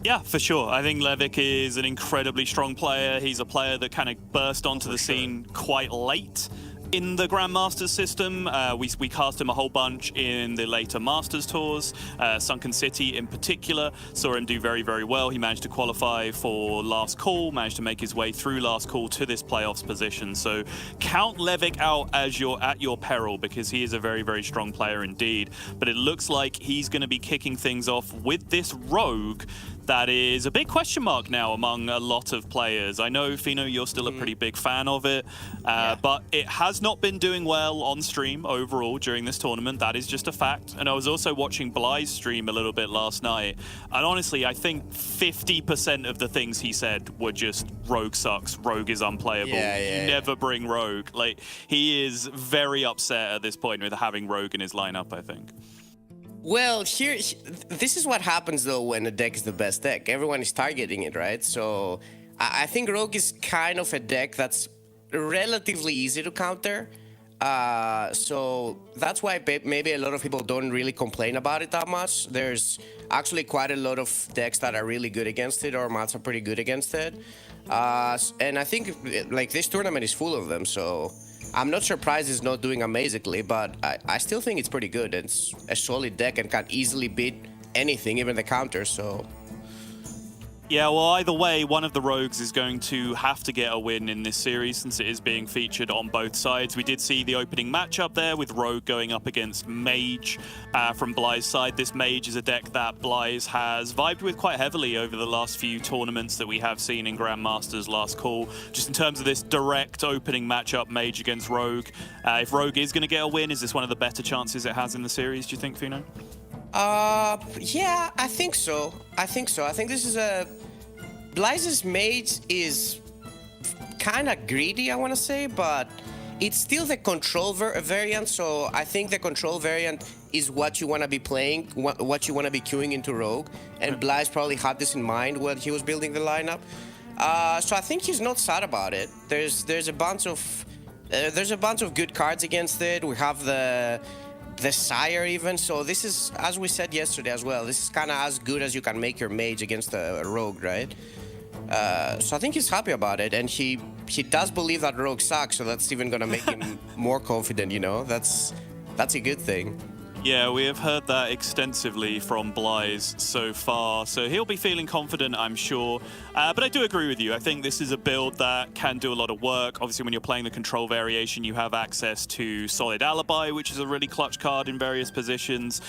Yeah, for sure. I think Levick is an incredibly strong player. He's a player that kind of burst onto the scene quite late in the Grandmasters system. We cast him a whole bunch in the later Masters tours. Sunken City in particular saw him do very, very well. He managed to qualify for Last Call, managed to make his way through Last Call to this playoffs position. So count Levick out as at your peril, because he is a very, very strong player indeed. But it looks like he's going to be kicking things off with this Rogue that is a big question mark now among a lot of players. I know, Fino, you're still a pretty big fan of it, but it has not been doing well on stream overall during this tournament. That is just a fact. And I was also watching Blaise stream a little bit last night, and honestly, I think 50% of the things he said were just Rogue sucks, Rogue is unplayable, never bring Rogue. Like, he is very upset at this point with having Rogue in his lineup, I think. Well, this is what happens though when a deck is the best deck. Everyone is targeting it, right? So I think Rogue is kind of a deck that's relatively easy to counter. So that's why maybe a lot of people don't really complain about it that much. There's actually quite a lot of decks that are really good against it, or mats are pretty good against it. And I think like this tournament is full of them, so I'm not surprised it's not doing amazingly, but I still think it's pretty good. It's a solid deck and can easily beat anything, even the counters, so... Yeah, well, either way, one of the Rogues is going to have to get a win in this series, since it is being featured on both sides. We did see the opening matchup there with Rogue going up against Mage from Blaise's side. This Mage is a deck that Blaise has vibed with quite heavily over the last few tournaments that we have seen in Grandmasters Last Call. Just in terms of this direct opening matchup, Mage against Rogue. If Rogue is going to get a win, is this one of the better chances it has in the series, do you think, Fino? Yeah, I think so. I think this is Blaise's Mage is kind of greedy, I want to say, but it's still the control variant, so I think the control variant is what you want to be playing, what you want to be queuing into Rogue, and Blaise probably had this in mind when he was building the lineup. So I think he's not sad about it. There's a bunch of good cards against it. We have the Sire even. So this is, as we said yesterday as well, this is kind of as good as you can make your mage against a rogue, right? So I think he's happy about it, and he does believe that rogue sucks. So that's even gonna make him more confident. You know, that's a good thing. Yeah, we have heard that extensively from Blaise so far, so he'll be feeling confident, I'm sure. But I do agree with you. I think this is a build that can do a lot of work. Obviously, when you're playing the control variation, you have access to Solid Alibi, which is a really clutch card in various positions.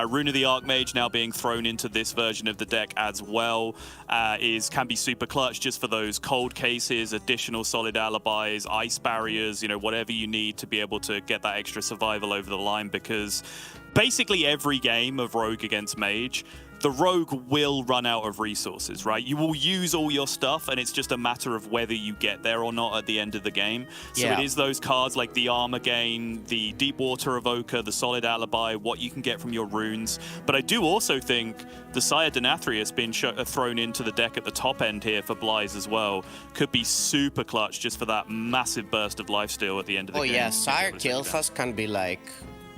Rune of the Archmage now being thrown into this version of the deck as well can be super clutch just for those cold cases, additional Solid Alibis, ice barriers, you know, whatever you need to be able to get that extra survival over the line, because basically every game of Rogue against Mage, the Rogue will run out of resources, right? You will use all your stuff, and it's just a matter of whether you get there or not at the end of the game. So it is those cards like the Armor Gain, the Deep Water Evoker, the Solid Alibi, what you can get from your runes. But I do also think the Sire Denathrius being thrown into the deck at the top end here for Blaise as well could be super clutch just for that massive burst of lifesteal at the end of the game. Oh yeah, Sire Kael'thas can be like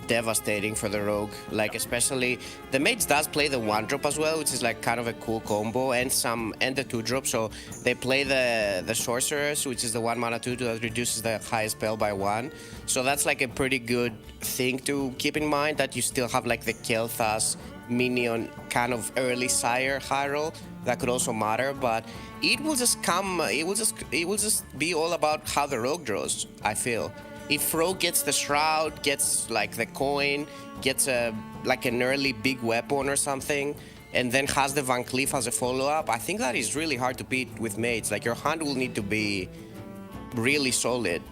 devastating for the rogue, like especially the mage does play the 1-drop as well, which is like kind of a cool combo, and the 2-drop. So they play the sorceress, which is the 1 mana 2 that reduces the highest spell by 1. So that's like a pretty good thing to keep in mind, that you still have like the Kael'thas minion kind of early Sire high roll that could also matter. But it will just be all about how the rogue draws, I feel. If Rogue gets the Shroud, gets like the coin, gets like an early big weapon or something, and then has the Van Cleef as a follow-up, I think that is really hard to beat with mates. Like, your hand will need to be really solid.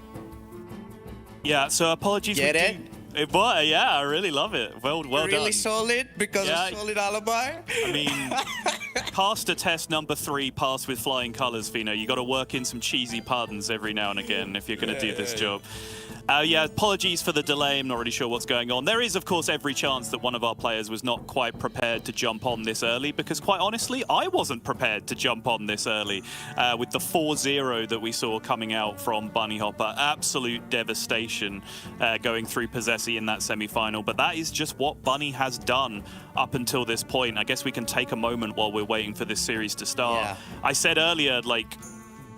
Yeah, so apologies. Get it? Yeah, I really love it. Well done. Really solid because of Solid Alibi? I mean, passed a test number 3, passed with flying colours, Fino. You got to work in some cheesy puns every now and again if you're going to do this job. Yeah, apologies for the delay. I'm not really sure what's going on. There is, of course, every chance that one of our players was not quite prepared to jump on this early, because quite honestly, I wasn't prepared to jump on this early. With the 4-0 that we saw coming out from Bunny Hopper, absolute devastation going through Possessi in that semi-final. But that is just what Bunny has done up until this point. I guess we can take a moment while we're waiting for this series to start. Yeah. I said earlier, like,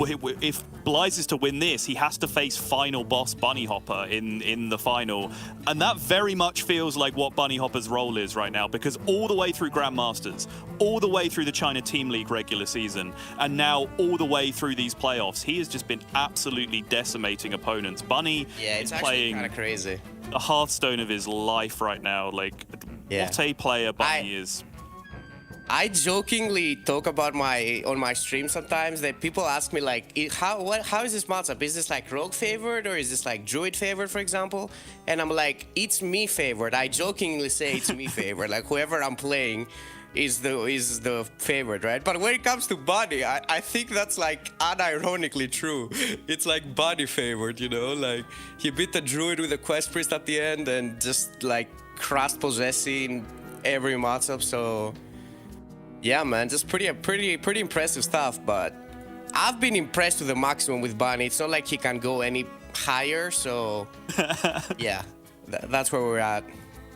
if Blaise is to win this, he has to face final boss Bunny Hopper in the final. And that very much feels like what Bunny Hopper's role is right now, because all the way through Grandmasters, all the way through the China Team League regular season, and now all the way through these playoffs, he has just been absolutely decimating opponents. Bunny is playing kind of crazy. the Hearthstone of his life right now. Like, what a player Bunny is. I jokingly talk about on my stream sometimes that people ask me like, how is this matchup? Is this like Rogue favored or is this like Druid favored, for example? And I'm like, it's me favored. I jokingly say it's me favored. Like, whoever I'm playing is the favorite, right? But when it comes to Bunny, I think that's like unironically true. It's like Bunny favored, you know? Like, he beat the Druid with the Quest Priest at the end and just like crushed Possessi in every matchup. So yeah, man, just pretty impressive stuff. But I've been impressed to the maximum with Bunny. It's not like he can go any higher. So yeah, that's where we're at.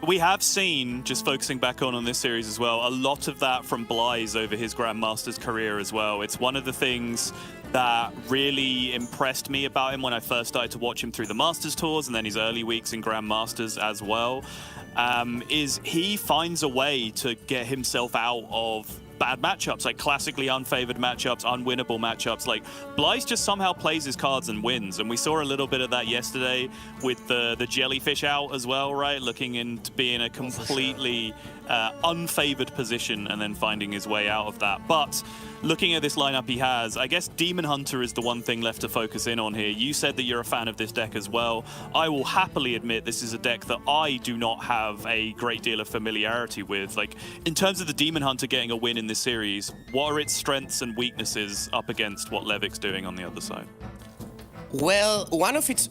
We have seen, just focusing back on this series as well, a lot of that from Blaise over his Grandmasters career as well. It's one of the things that really impressed me about him when I first started to watch him through the Masters tours and then his early weeks in Grandmasters as well, is he finds a way to get himself out of bad matchups, like classically unfavored matchups, unwinnable matchups. Like, Blaise just somehow plays his cards and wins, and we saw a little bit of that yesterday with the jellyfish out as well, right? Looking into being a completely unfavored position and then finding his way out of that. But looking at this lineup he has, I guess Demon Hunter is the one thing left to focus in on here. You said that you're a fan of this deck as well. I will happily admit this is a deck that I do not have a great deal of familiarity with. Like, in terms of the Demon Hunter getting a win in this series, what are its strengths and weaknesses up against what Levik's doing on the other side? Well,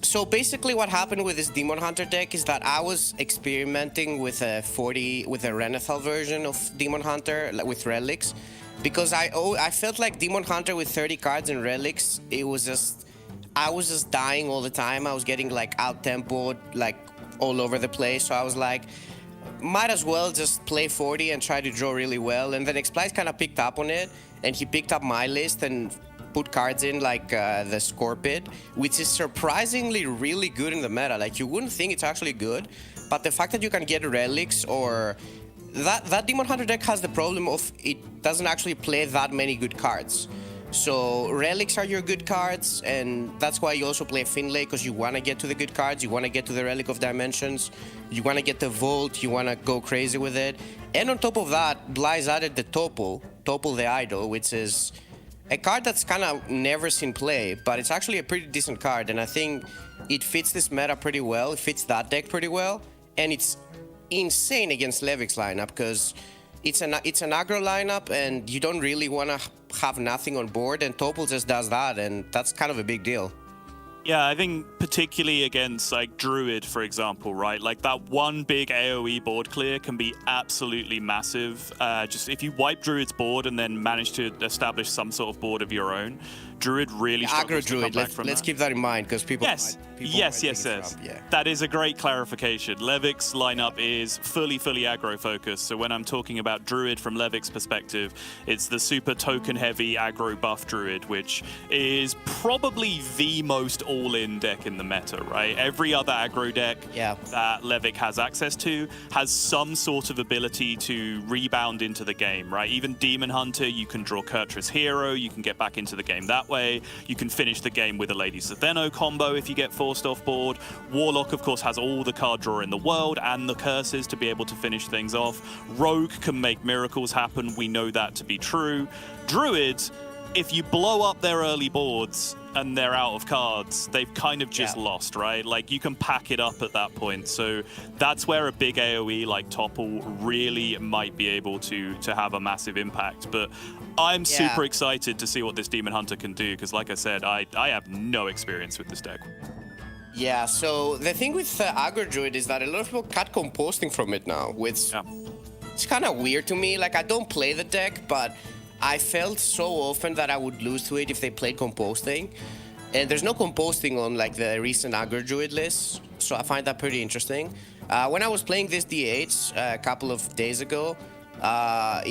so basically what happened with this Demon Hunter deck is that I was experimenting with a Renathal version of Demon Hunter with relics. because I felt like Demon Hunter with 30 cards and relics, it was just, I was just dying all the time. I was getting like out-tempoed, like all over the place. So I was like, might as well just play 40 and try to draw really well. And then Xplice kind of picked up on it, and he picked up my list and put cards in like the Scorpid, which is surprisingly really good in the meta. Like, you wouldn't think it's actually good, but the fact that you can get relics, or that Demon Hunter deck has the problem of it doesn't actually play that many good cards. So relics are your good cards, and that's why you also play Finlay, because you want to get to the good cards. You want to get to the Relic of Dimensions. You want to get the Volt. You want to go crazy with it. And on top of that, Blai's added the Topple the Idol, which is a card that's kind of never seen play, but it's actually a pretty decent card, and I think it fits this meta pretty well. It fits that deck pretty well, and it's insane against Levik's lineup, because it's an aggro lineup, and you don't really want to have nothing on board, and Topple just does that, and that's kind of a big deal. Yeah, I think particularly against like Druid, for example, right? Like that one big AoE board clear can be absolutely massive. Just if you wipe Druid's board and then manage to establish some sort of board of your own, Druid really struggles Aggro to come Druid, back from let's that. keep that in mind, because people Yes, yes. yes. That is a great clarification. Levik's lineup is fully aggro focused. So when I'm talking about Druid from Levik's perspective, it's the super token heavy aggro buff Druid, which is probably the most all-in deck in the meta, right? Every other aggro deck that Levik has access to has some sort of ability to rebound into the game, right? Even Demon Hunter, you can draw Kurtrus Hero, you can get back into the game that way. You can finish the game with a Lady Zetheno combo if you get forced off board. Warlock, of course, has all the card draw in the world and the curses to be able to finish things off. Rogue can make miracles happen. We know that to be true. Druid, if you blow up their early boards and they're out of cards, they've kind of just lost, right? Like, you can pack it up at that point. So that's where a big AoE like Topple really might be able to have a massive impact. But I'm super excited to see what this Demon Hunter can do, because like I said, I have no experience with this deck. Yeah, so the thing with Aggro Druid is that a lot of people cut composting from it now, which it's kind of weird to me. Like, I don't play the deck, but I felt so often that I would lose to it if they played composting. And there's no composting on like the recent Aggro Druid lists, so I find that pretty interesting. When I was playing this DH a couple of days ago, I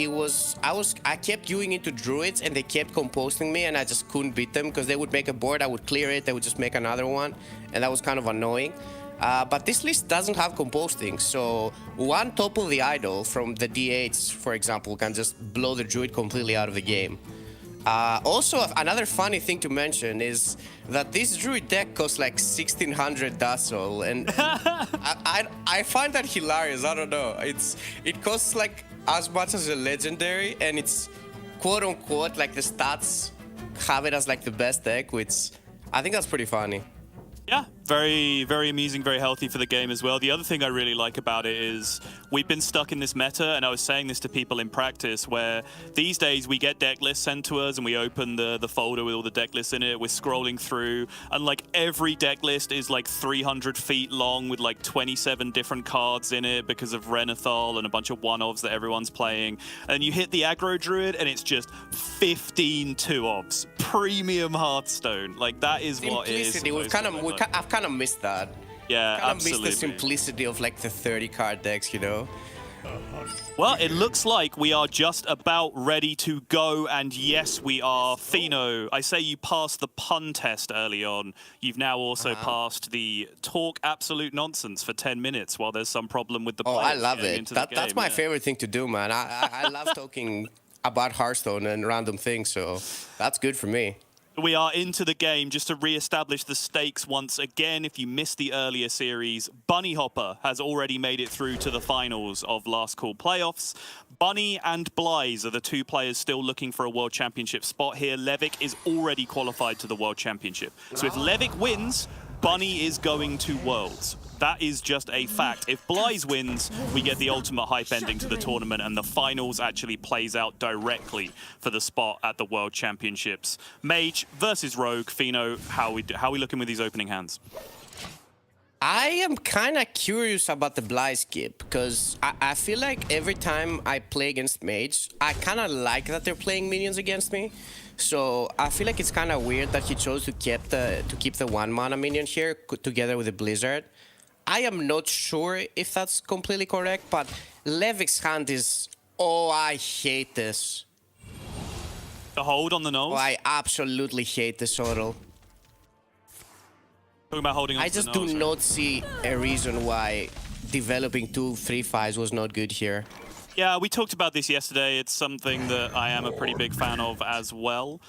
kept queuing into Druids, and they kept composting me, and I just couldn't beat them, because they would make a board, I would clear it, they would just make another one, and that was kind of annoying. But this list doesn't have composting, so one Topple the Idol from the DH, for example, can just blow the Druid completely out of the game. Also, another funny thing to mention is that this Druid deck costs like 1600 Dazzle, and I find that hilarious. I don't know. It costs like as much as a legendary, and it's quote unquote like the stats have it as like the best deck, which I think that's pretty funny. Yeah, very amusing, very healthy for the game as well. The other thing I really like about it is we've been stuck in this meta, and I was saying this to people in practice, where these days we get deck lists sent to us and we open the folder with all the deck lists in it, we're scrolling through, and like every deck list is like 300 feet long with like 27 different cards in it because of Renathal and a bunch of one-ofs that everyone's playing. And you hit the Aggro Druid and it's just 15 two-ofs. Premium Hearthstone. Like, that is what it is. I've kind of missed that. Yeah, kind absolutely. of missed the simplicity of like the 30 card decks, you know? Well, it looks like we are just about ready to go, and yes, we are. Fino, I say you passed the pun test early on. You've now also passed the talk absolute nonsense for 10 minutes while there's some problem with the players. Oh, I love it. Into the game, that's my favorite thing to do, man. I love talking about Hearthstone and random things, so that's good for me. We are into the game. Just to re-establish the stakes once again, if you missed the earlier series, Bunny Hopper has already made it through to the finals of Last Call playoffs. Bunny and Blaiz are the two players still looking for a World Championship spot here. Levik is already qualified to the World Championship. So if Levik wins, Bunny is going to Worlds. That is just a fact. If Blaiz wins, we get the ultimate hype ending to the tournament, and the finals actually plays out directly for the spot at the World Championships. Mage versus Rogue. Fino, how are we looking with these opening hands? I am kind of curious about the Bly skip because I feel like every time I play against Mage, I kind of like that they're playing minions against me. So I feel like it's kind of weird that he chose to keep the 1 mana minion here together with the Blizzard. I am not sure if that's completely correct, but Levik's hand is... Oh, I hate this. The hold on the Oh, nose. I absolutely hate this auto. Talking about holding on I to just the do nose, right? not see a reason why developing 2 3/5s was not good here. Yeah, we talked about this yesterday. It's something that I am a pretty big fan of as well.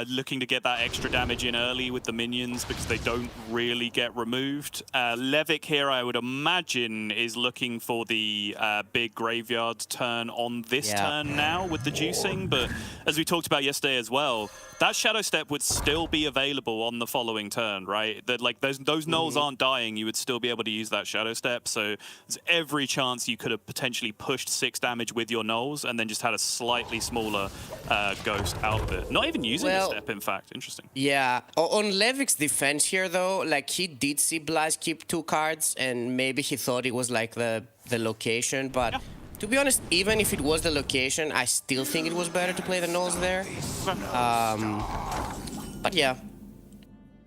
Looking to get that extra damage in early with the minions because they don't really get removed. Levik here, I would imagine, is looking for the big graveyard turn on this turn now with the juicing. But as we talked about yesterday as well, that Shadow Step would still be available on the following turn, right? That like those Knolls aren't dying, you would still be able to use that Shadow Step. So there's every chance you could have potentially pushed 6 damage with your Knolls and then just had a slightly smaller Ghost out of it. Not even using the step, in fact. Interesting. Yeah. On Levik's defense here, though, like he did see Bly's keep 2 cards, and maybe he thought it was like the location. But to be honest, even if it was the location, I still think it was better to play the Knolls there. But yeah.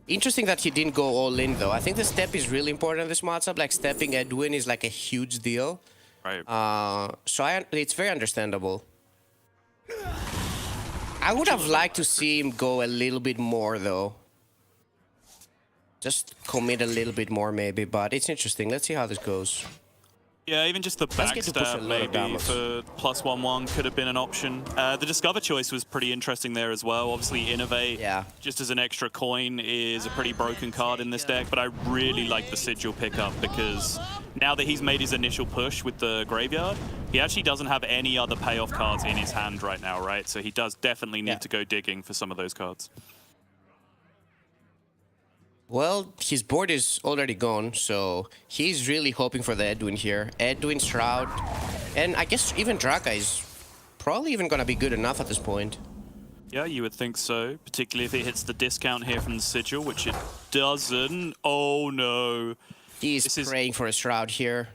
Interesting that he didn't go all in, though. I think the step is really important in this matchup. Like, stepping Edwin is like a huge deal. Right. So it's very understandable. I would have liked to see him go a little bit more, though. Just commit a little bit more, maybe. But it's interesting. Let's see how this goes. Yeah, even just the get to push a backstab lot of maybe damage. for +1/1 could have been an option. The Discover choice was pretty interesting there as well. Obviously, Innovate, just as an extra coin, is a pretty broken card in this deck, but I really like the Sigil pickup because now that he's made his initial push with the Graveyard, he actually doesn't have any other payoff cards in his hand right now, right? So he does definitely need to go digging for some of those cards. Well, his board is already gone, so he's really hoping for the Edwin here. Edwin, Shroud, and I guess even Draka is probably even gonna be good enough at this point. Yeah, you would think so, particularly if it hits the discount here from the Sigil, which it doesn't. Oh no. He's praying for a Shroud here.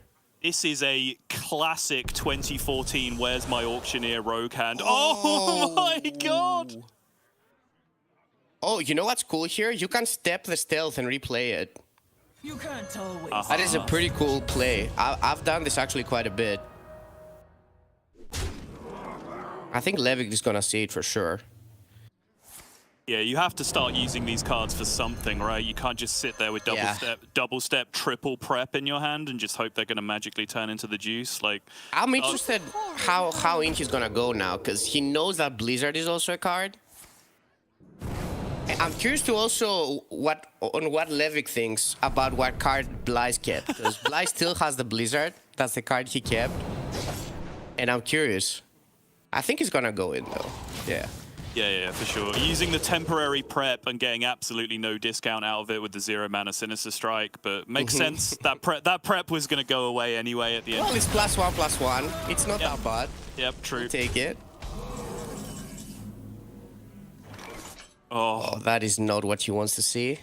This is a classic 2014 Where's My Auctioneer rogue hand. Oh my god! Oh, you know what's cool here? You can step the stealth and replay it. You can't always. That is a pretty cool play. I've done this actually quite a bit. I think Levik is gonna see it for sure. Yeah, you have to start using these cards for something, right? You can't just sit there with double step, triple prep in your hand and just hope they're gonna magically turn into the juice. Like, I'm interested how in he's gonna go now, because he knows that Blizzard is also a card. I'm curious to also what Levik thinks about what card Bly's kept, because Bly still has the Blizzard. That's the card he kept, and I'm curious. I think he's gonna go in though. Yeah. Yeah, for sure. Using the temporary prep and getting absolutely no discount out of it with the 0 mana Sinister Strike, but makes sense. That prep was going to go away anyway at the end. Well, it's +1/+1. It's not that bad. Yep, true. Take it. Oh, that is not what he wants to see.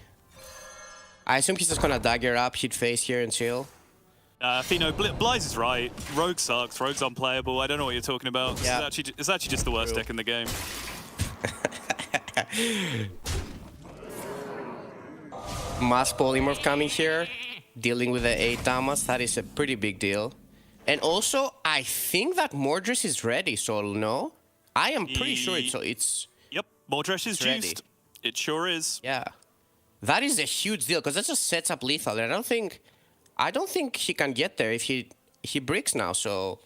I assume he's just gonna dagger up, hit face here and chill. Fino, Bly's is right. Rogue sucks. Rogue's unplayable. I don't know what you're talking about. Yeah. It's actually just the worst deck in the game. Mass Polymorph coming here, dealing with the 8 damage. That is a pretty big deal. And also, I think that Mordred's is ready, so no? I am pretty sure it's... Yep, Mordred is ready. juiced. It sure is. Yeah. That is a huge deal, because that just sets up lethal. And I don't think he can get there if he bricks now, so...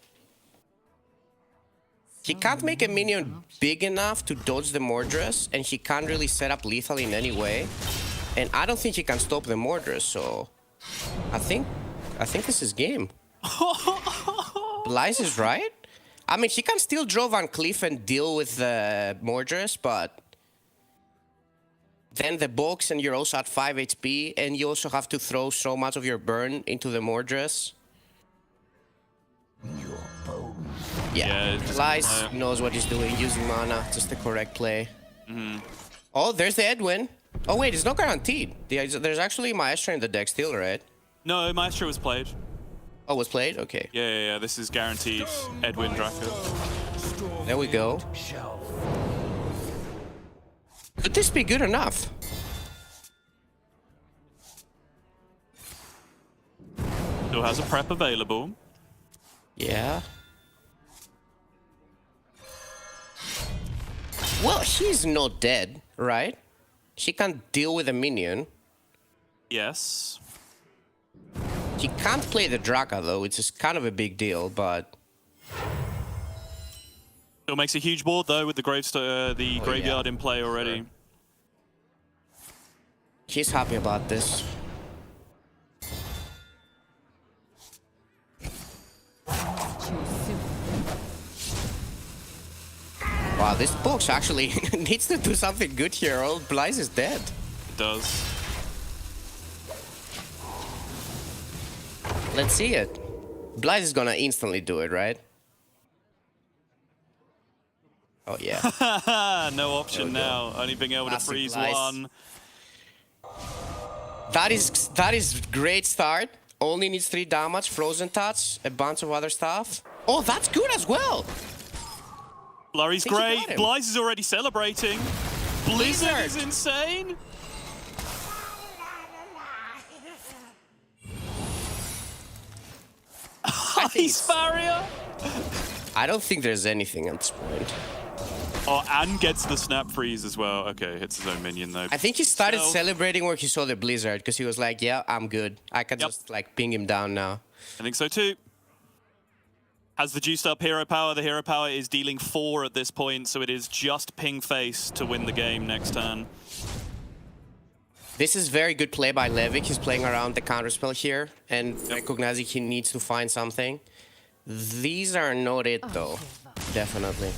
He can't make a minion big enough to dodge the Mordred, and he can't really set up lethal in any way. And I don't think he can stop the Mordred, so... I think this is game. Bly's is right? I mean, he can still draw Van Cleef and deal with the Mordred, but... Then the box, and you're also at 5 HP, and you also have to throw so much of your burn into the Mordred. Yeah, Bly's knows what he's doing, using mana, just the correct play. Oh, there's the Edwin. Oh wait, it's not guaranteed. There's actually Maestro in the deck still, right? No, Maestro was played. Oh, was played? Okay. Yeah. This is guaranteed Edwin Draco. There we go. Could this be good enough? Still has a prep available. Yeah. Well, she's not dead, right? She can deal with a minion. Yes. She can't play the Draka though, which is kind of a big deal, but... Still makes a huge board though with the graveyard in play already. Sure. She's happy about this. Wow, this box actually needs to do something good here. Old Blaze is dead. It does. Let's see it. Blaze is gonna instantly do it, right? Oh yeah. No option now. Only being able Classic to freeze Blaze. one. That is great start. Only needs 3 damage, frozen touch, a bunch of other stuff. Oh, that's good as well. Blurry's think he great. got him. Blaze is already celebrating. Blizzard is Blizzard. insane. Ice barrier. I don't think there's anything at this point. Oh, and gets the snap freeze as well. Okay, hits his own minion though. I think he started Still. celebrating where he saw the Blizzard because he was like, yeah, I'm good. I can Yep. just like ping him down now. I think so too. Has the juiced up hero power. The hero power is dealing 4 at this point, so it is just ping face to win the game next turn. This is very good play by Levick. He's playing around the counterspell here and recognizing he needs to find something. These are not it though. Definitely.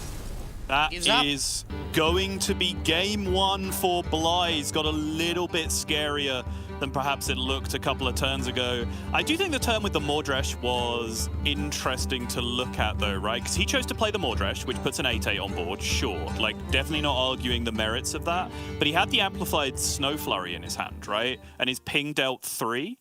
That Gives up. is going to be game 1 for Blaze. Got a little bit scarier than perhaps it looked a couple of turns ago. I do think the turn with the Mordresh was interesting to look at though, right? Because he chose to play the Mordresh, which puts an 8/8 on board, sure. Like, definitely not arguing the merits of that. But he had the amplified Snow Flurry in his hand, right? And his ping dealt 3.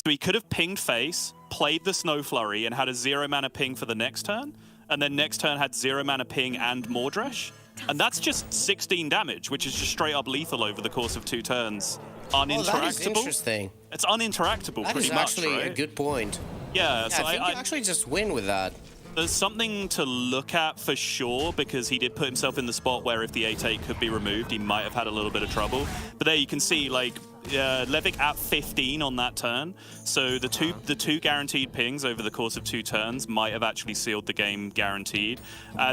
So he could have pinged face, played the Snow Flurry, and had a 0 mana ping for the next turn. And then next turn had 0 mana ping and Mordresh. And that's just 16 damage, which is just straight up lethal over the course of 2 turns. Oh, that is Uninteractable. interesting. It's uninteractable That pretty is much, actually right? a good point. Yeah, Yeah, so I think you actually just win with that. there's something to look at for sure, because he did put himself in the spot where if the 8/8 could be removed, he might have had a little bit of trouble. But there you can see, like, Levick at 15 on that turn. So the two guaranteed pings over the course of 2 turns might have actually sealed the game guaranteed.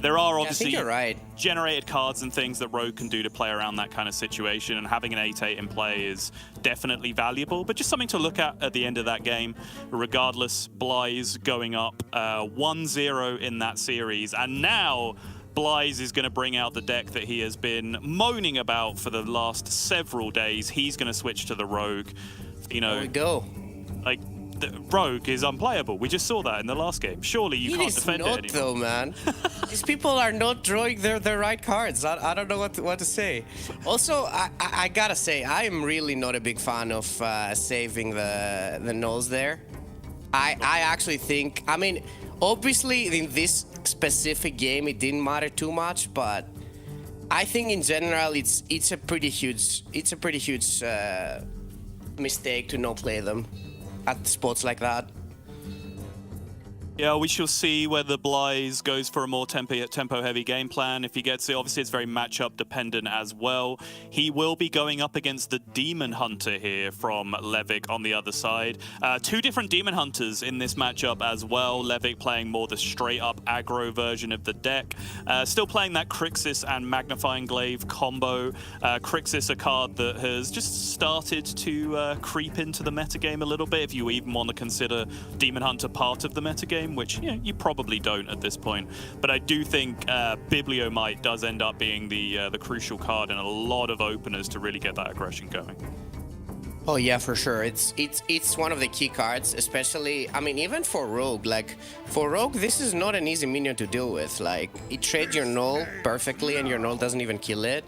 There are Yeah, I obviously think you're right. generated cards and things that Rogue can do to play around that kind of situation, and having an 8/8 in play is definitely valuable, but just something to look at the end of that game. Regardless, Blaze going up 1-0 in that series, and now Blaze is going to bring out the deck that he has been moaning about for the last several days. He's going to switch to the Rogue. You know, There we go. like, the Rogue is unplayable. We just saw that in the last game. Surely you It can't is defend it not anymore. though, man. These people are not drawing their right cards. I don't know what to say. Also, I gotta say, I am really not a big fan of saving the nulls there. I actually think, I mean, obviously in this specific game it didn't matter too much, but I think in general it's a pretty huge mistake to not play them at spots like that. Yeah, we shall see whether Blaze goes for a more tempo-heavy game plan. If he gets it, obviously it's very matchup dependent as well. He will be going up against the Demon Hunter here from Levick on the other side. 2 different Demon Hunters in this matchup as well. Levick playing more the straight-up aggro version of the deck. Still playing that Crixus and Magnifying Glaive combo. Crixus, a card that has just started to creep into the metagame a little bit, if you even want to consider Demon Hunter part of the metagame, which you probably don't at this point. But I do think Bibliomite does end up being the crucial card in a lot of openers to really get that aggression going. Oh yeah, for sure. It's one of the key cards, especially, I mean, even for Rogue. Like, for Rogue, this is not an easy minion to deal with. Like, it trades your null perfectly and your null doesn't even kill it.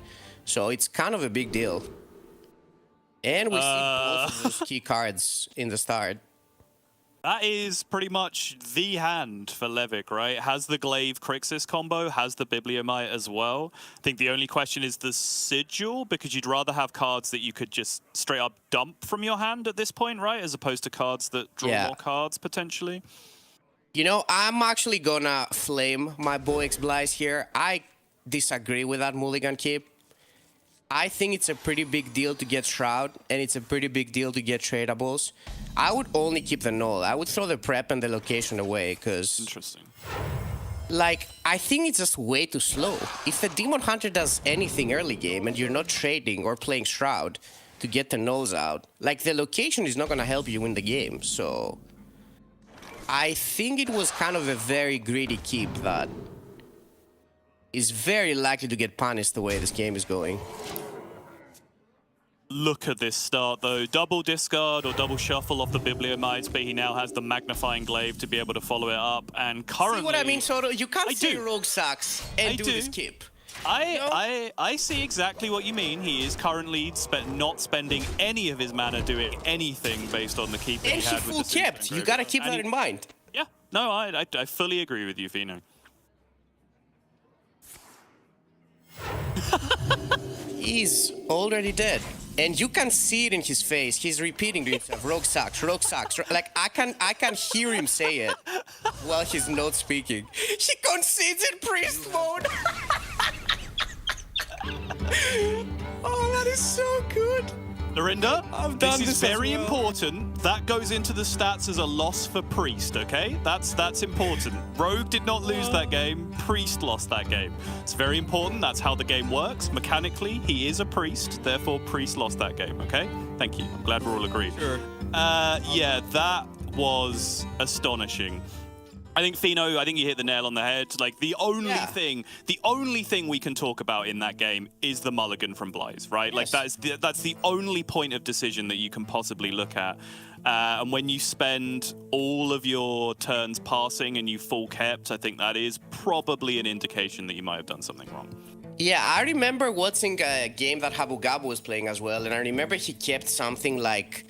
So it's kind of a big deal. And we see both of those key cards in the start. That is pretty much the hand for Levick, right? Has the Glaive Crixus combo, has the Bibliomite as well. I think the only question is the Sigil, because you'd rather have cards that you could just straight up dump from your hand at this point, right? As opposed to cards that draw more cards, potentially. You know, I'm actually gonna flame my boy X-Blaze here. I disagree with that mulligan keep. I think it's a pretty big deal to get Shroud, and it's a pretty big deal to get tradables. I would only keep the Null. I would throw the prep and the location away, because... Interesting. Like, I think it's just way too slow. If the Demon Hunter does anything early game, and you're not trading or playing Shroud to get the Nulls out, like, the location is not gonna help you win the game, so... I think it was kind of a very greedy keep that is very likely to get punished the way this game is going. Look at this start, though. Double discard or double shuffle off the Bibliomites, but he now has the Magnifying Glaive to be able to follow it up. And currently... See what I mean, Soto? You can't say do. Rogue sucks and do this keep. I see exactly what you mean. He is currently not spending any of his mana doing anything based on the keep that And he he had with full the kept. You gotta keep that in mind. Yeah, no, I fully agree with you, Fino. He's already dead. And you can see it in his face. He's repeating to himself, Rogue sucks, Rogue sucks. Like, I can hear him say it while he's not speaking. He concedes in priest mode. Oh, that is so good. Lorinda, I've done this is this as very well. important. That goes into the stats as a loss for Priest, okay? That's important. Rogue did not lose that game. Priest lost that game. It's very important. That's how the game works. Mechanically, he is a Priest. Therefore, Priest lost that game, okay? Thank you. I'm glad we're all agreed. Sure. Yeah, that was astonishing. I think, Fino, I think you hit the nail on the head. Like, the only thing we can talk about in that game is the mulligan from Blythe, right? Like, that's the only point of decision that you can possibly look at. And when you spend all of your turns passing and you full kept, I think that is probably an indication that you might have done something wrong. Yeah, I remember watching a game that Habu Gabu was playing as well, and I remember he kept something like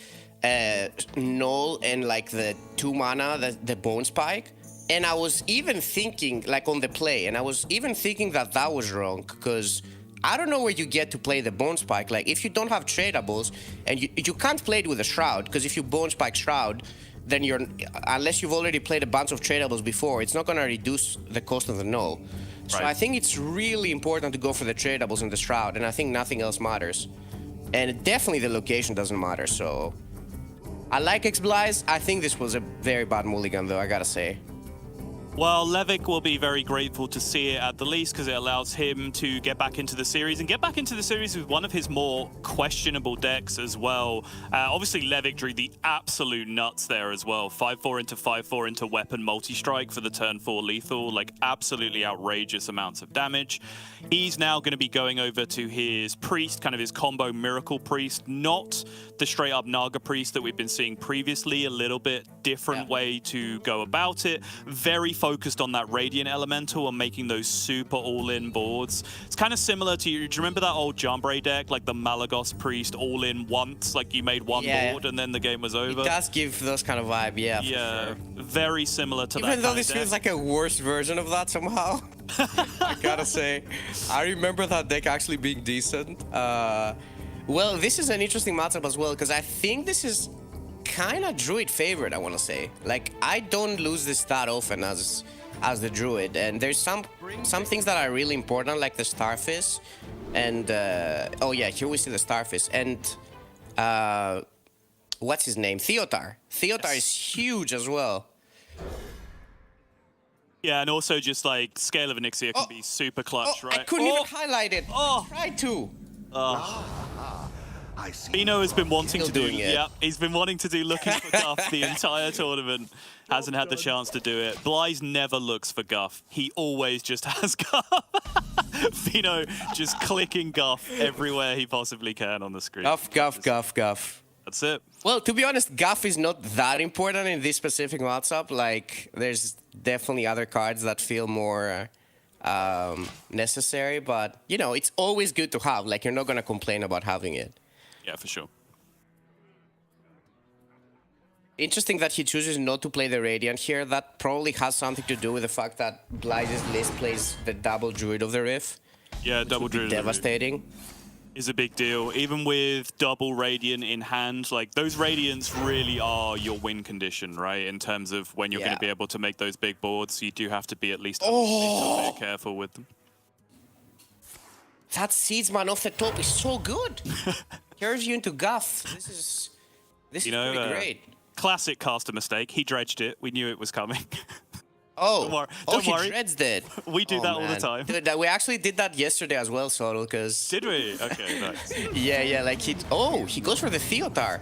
Null and like the 2 mana, the Bone Spike. And I was even thinking, like on the play, and I was even thinking that that was wrong, because I don't know where you get to play the Bone Spike. Like, if you don't have tradables, and you can't play it with a Shroud, because if you Bone Spike Shroud, then unless you've already played a bunch of tradables before, it's not going to reduce the cost of the Null. So I think it's really important to go for the tradables in the Shroud, and I think nothing else matters. And definitely the location doesn't matter, so... I like X-Blaze. I think this was a very bad mulligan, though, I gotta say. Well, Levick will be very grateful to see it at the least, because it allows him to get back into the series and get back into the series with one of his more questionable decks as well. Obviously, Levick drew the absolute nuts there as well. 5/4 into 5/4 into weapon multi-strike for the turn 4 lethal, like absolutely outrageous amounts of damage. He's now going to be going over to his priest, kind of his combo Miracle Priest, not the straight up Naga Priest that we've been seeing previously, a little bit different way to go about it. Very focused on that Radiant Elemental and making those super all-in boards. It's kind of similar to, do you remember that old Jambray deck, like the Malagos Priest all-in once, like you made one board and then the game was over? It does give those kind of vibe, yeah. Yeah, sure. Very similar to that. Even though kind this of deck. feels like a worse version of that somehow. I gotta say, I remember that deck actually being decent. Well, this is an interesting matchup as well, because I think this is kind of Druid favorite, I want to say. Like, I don't lose this that often as the Druid, and there's some things that are really important, like the Starfish, and oh yeah, here we see the Starfish, and what's his name? Theotar. Theotar is huge as well. Yeah, and also just like Scale of Onyxia can be super clutch, right? I couldn't even highlight it. Oh. I tried to. Bino has been wanting Still to do doing it. Yeah, he's been wanting to do Looking for Guff the entire tournament. Hasn't had the chance to do it. Blythe never looks for Guff. He always just has Guff. Bino just clicking Guff everywhere he possibly can on the screen. Guff, Guff, Guff, Guff. That's it. Well, to be honest, Guff is not that important in this specific matchup. Like, there's definitely other cards that feel more necessary, but, you know, it's always good to have. Like, you're not going to complain about having it. Yeah, for sure. Interesting that he chooses not to play the Radiant here. That probably has something to do with the fact that Blyze's list plays the double Druid of the Rift. Yeah, double Druid Devastating. is a big deal. Even with double Radiant in hand, like those Radiants really are your win condition, right? In terms of when you're going to be able to make those big boards, you do have to be at least a little bit careful with them. That Seedsman off the top is so good. Carries you into guff. This is pretty great. Classic caster mistake. He dredged it. We knew it was coming. Oh, Don't he worry. dreads it. We do that all the time. Dude, we actually did that yesterday as well, Sorrel, because... Did we? Okay, nice. Yeah, like he goes for the Theotar.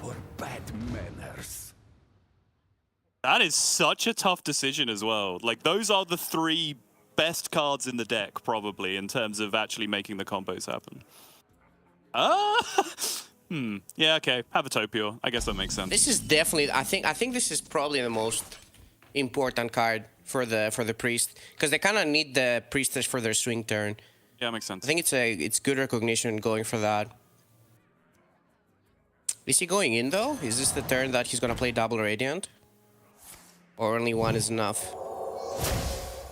That is such a tough decision as well. Like, those are the 3 best cards in the deck, probably, in terms of actually making the combos happen. Yeah, okay. Have a Topior. I guess that makes sense. This is definitely... I think this is probably the most important card for the Priest, because they kind of need the Priestess for their swing turn. Yeah, makes sense. I think it's good recognition going for that. Is he going in, though? Is this the turn that he's going to play double Radiant? Or only one is enough?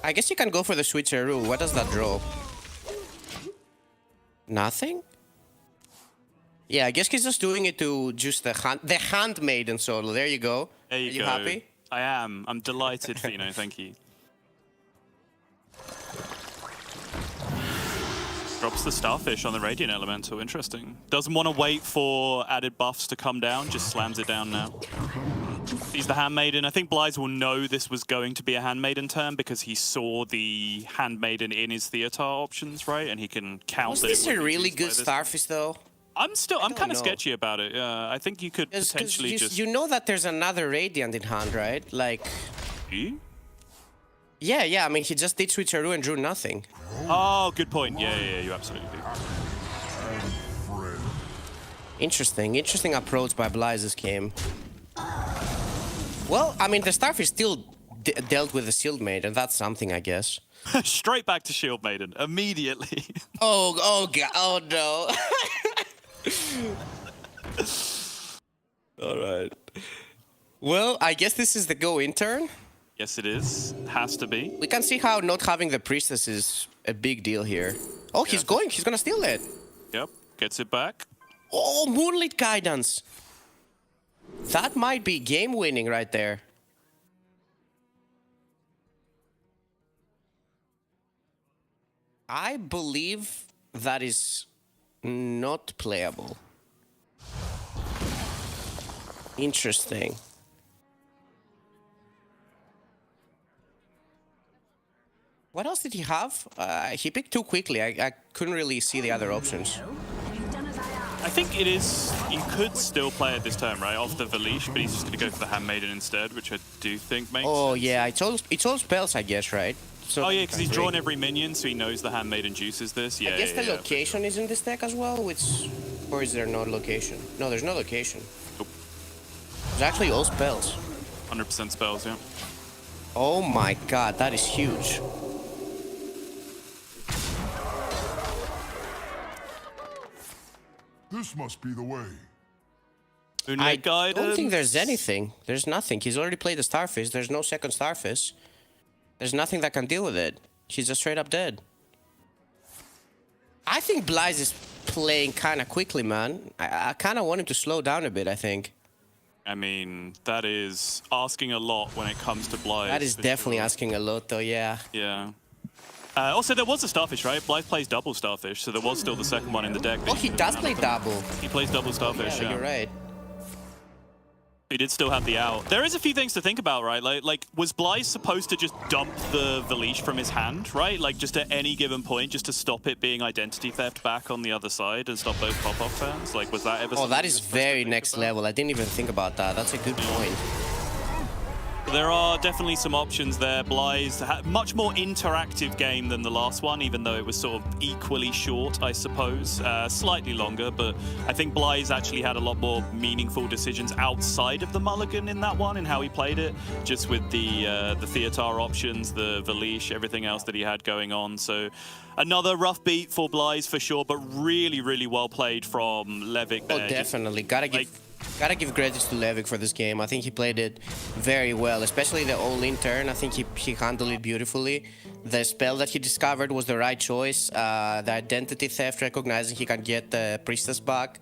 I guess you can go for the switcheroo. What does that draw? Nothing? Yeah, I guess he's just doing it to just the handmaiden solo. There you go. There you go. Are you happy? I am. I'm delighted, Fino. Thank you. Drops the Starfish on the Radiant Elemental. Interesting. Doesn't want to wait for added buffs to come down. Just slams it down now. He's the Handmaiden. I think Blyze will know this was going to be a Handmaiden turn because he saw the Handmaiden in his Theatar options, right? And he can count Was that. this a really good Starfish, though? I'm kind of sketchy about it. I think you could potentially just... You know that there's another Radiant in hand, right? Like... Yeah, I mean, he just did switcheroo and drew nothing. Oh, good point. Yeah, you absolutely do. Interesting approach by Blyze's game. Well, I mean, the Starfish still dealt with the Shield Maiden. That's something, I guess. Straight back to Shield Maiden, immediately. Oh god, oh no. All right. Well, I guess this is the go-in turn. Yes, it is. Has to be. We can see how not having the Priestess is a big deal here. Oh, he's gonna steal it. Yep, gets it back. Oh, Moonlit Guidance. That might be game-winning right there. I believe that is not playable. Interesting. What else did he have? He picked too quickly. I couldn't really see the other options. I think it is... You could still play it this turn, right? Off the Valish, but he's just going to go for the Handmaiden instead, which I do think makes sense. Yeah. It's all spells, I guess, right? So yeah, because he's drawn every minion, so he knows the Handmaiden juices this. Yeah, I guess the location is in this deck as well, or is there no location? No, there's no location. Nope. There's actually all spells. 100% spells, yeah. Oh my god, that is huge. This must be the way. I don't think there's anything. There's nothing. He's already played the Starfish. There's no second Starfish. There's nothing that can deal with it. He's just straight up dead. I think Blyze is playing kind of quickly, man. I kind of want him to slow down a bit, I think. I mean, that is asking a lot when it comes to Blyze. That is definitely asking a lot, though, yeah. Yeah. Also, there was a Starfish, right? Blyze plays double Starfish, so there was still the second one in the deck. Oh, he does play double. He plays double Starfish, yeah. You're right. He did still have the out. There is a few things to think about, right? Like was Blyze supposed to just dump the Valish from his hand, right? Like, just at any given point, just to stop it being identity theft back on the other side and stop those pop-off turns? Like, was that ever... Oh, that is very next level. I didn't even think about that. That's a good point. There are definitely some options there. Blyze had much more interactive game than the last one, even though it was sort of equally short, I suppose. Slightly longer, but I think Blyze actually had a lot more meaningful decisions outside of the mulligan in that one, in how he played it, just with the Theatar options, the Valish, everything else that he had going on. So another rough beat for Blyze for sure, but really, really well played from Levick there. Oh, definitely. Gotta give... Gotta give credits to Levick for this game. I think he played it very well, especially the all-in turn. I think he handled it beautifully. The spell that he discovered was the right choice. The identity theft, recognizing he can get the priestess back.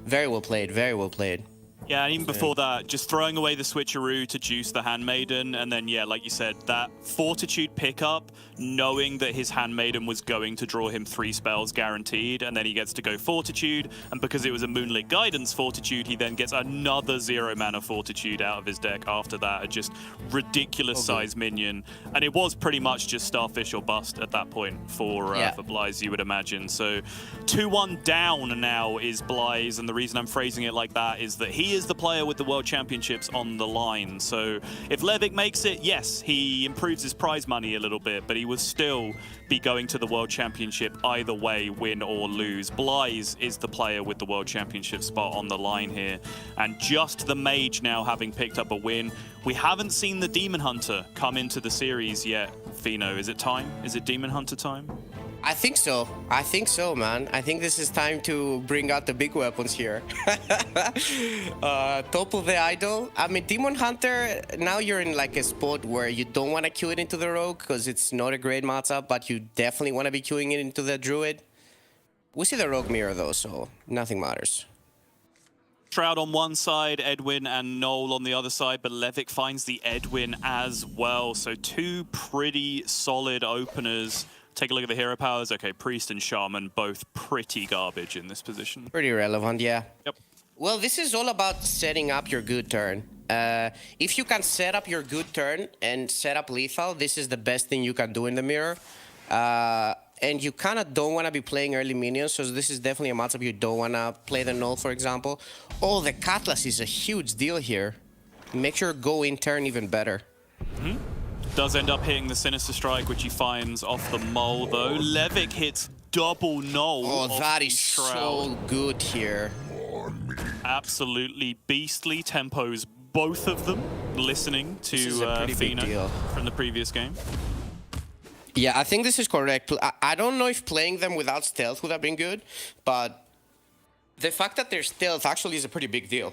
Very well played, very well played. Yeah, and even before that, just throwing away the switcheroo to juice the Handmaiden, and then, yeah, like you said, that Fortitude pickup, knowing that his Handmaiden was going to draw him 3 spells guaranteed, and then he gets to go Fortitude, and because it was a Moonlit Guidance Fortitude, he then gets another 0-mana Fortitude out of his deck after that, a just ridiculous-sized minion. And it was pretty much just Starfish or bust at that point for Blaiz, you would imagine. So 2-1 down now is Blaiz, and the reason I'm phrasing it like that is that he is the player with the World Championships on the line. So if Levick makes it, yes, he improves his prize money a little bit, but he would still be going to the World Championship either way, win or lose. Blaiz is the player with the World Championship spot on the line here. And just the Mage now having picked up a win. We haven't seen the Demon Hunter come into the series yet. Fino, is it time? Is it Demon Hunter time? I think so. I think so, man. I think this is time to bring out the big weapons here. Topple the Idol. I mean, Demon Hunter, now you're in like a spot where you don't want to queue it into the Rogue because it's not a great matchup, but you definitely want to be queuing it into the Druid. We see the Rogue mirror though, so nothing matters. Shroud on one side, Edwin and Noel on the other side, but Levick finds the Edwin as well. So 2 pretty solid openers. Take a look at the hero powers. Okay, Priest and Shaman, both pretty garbage in this position. Pretty relevant, yeah. Yep. Well, this is all about setting up your good turn. If you can set up your good turn and set up lethal, this is the best thing you can do in the mirror. And you kind of don't want to be playing early minions, so this is definitely a matchup you don't want to play the Null, for example. Oh, the Cutlass is a huge deal here. Make sure go in turn even better. Mm-hmm. Does end up hitting the Sinister Strike, which he finds off the Mole, though. Levick hits double Null. Oh, that is so good here. Absolutely beastly tempos, both of them, listening to Fino from the previous game. Yeah, I think this is correct. I don't know if playing them without stealth would have been good, but the fact that they're stealth actually is a pretty big deal.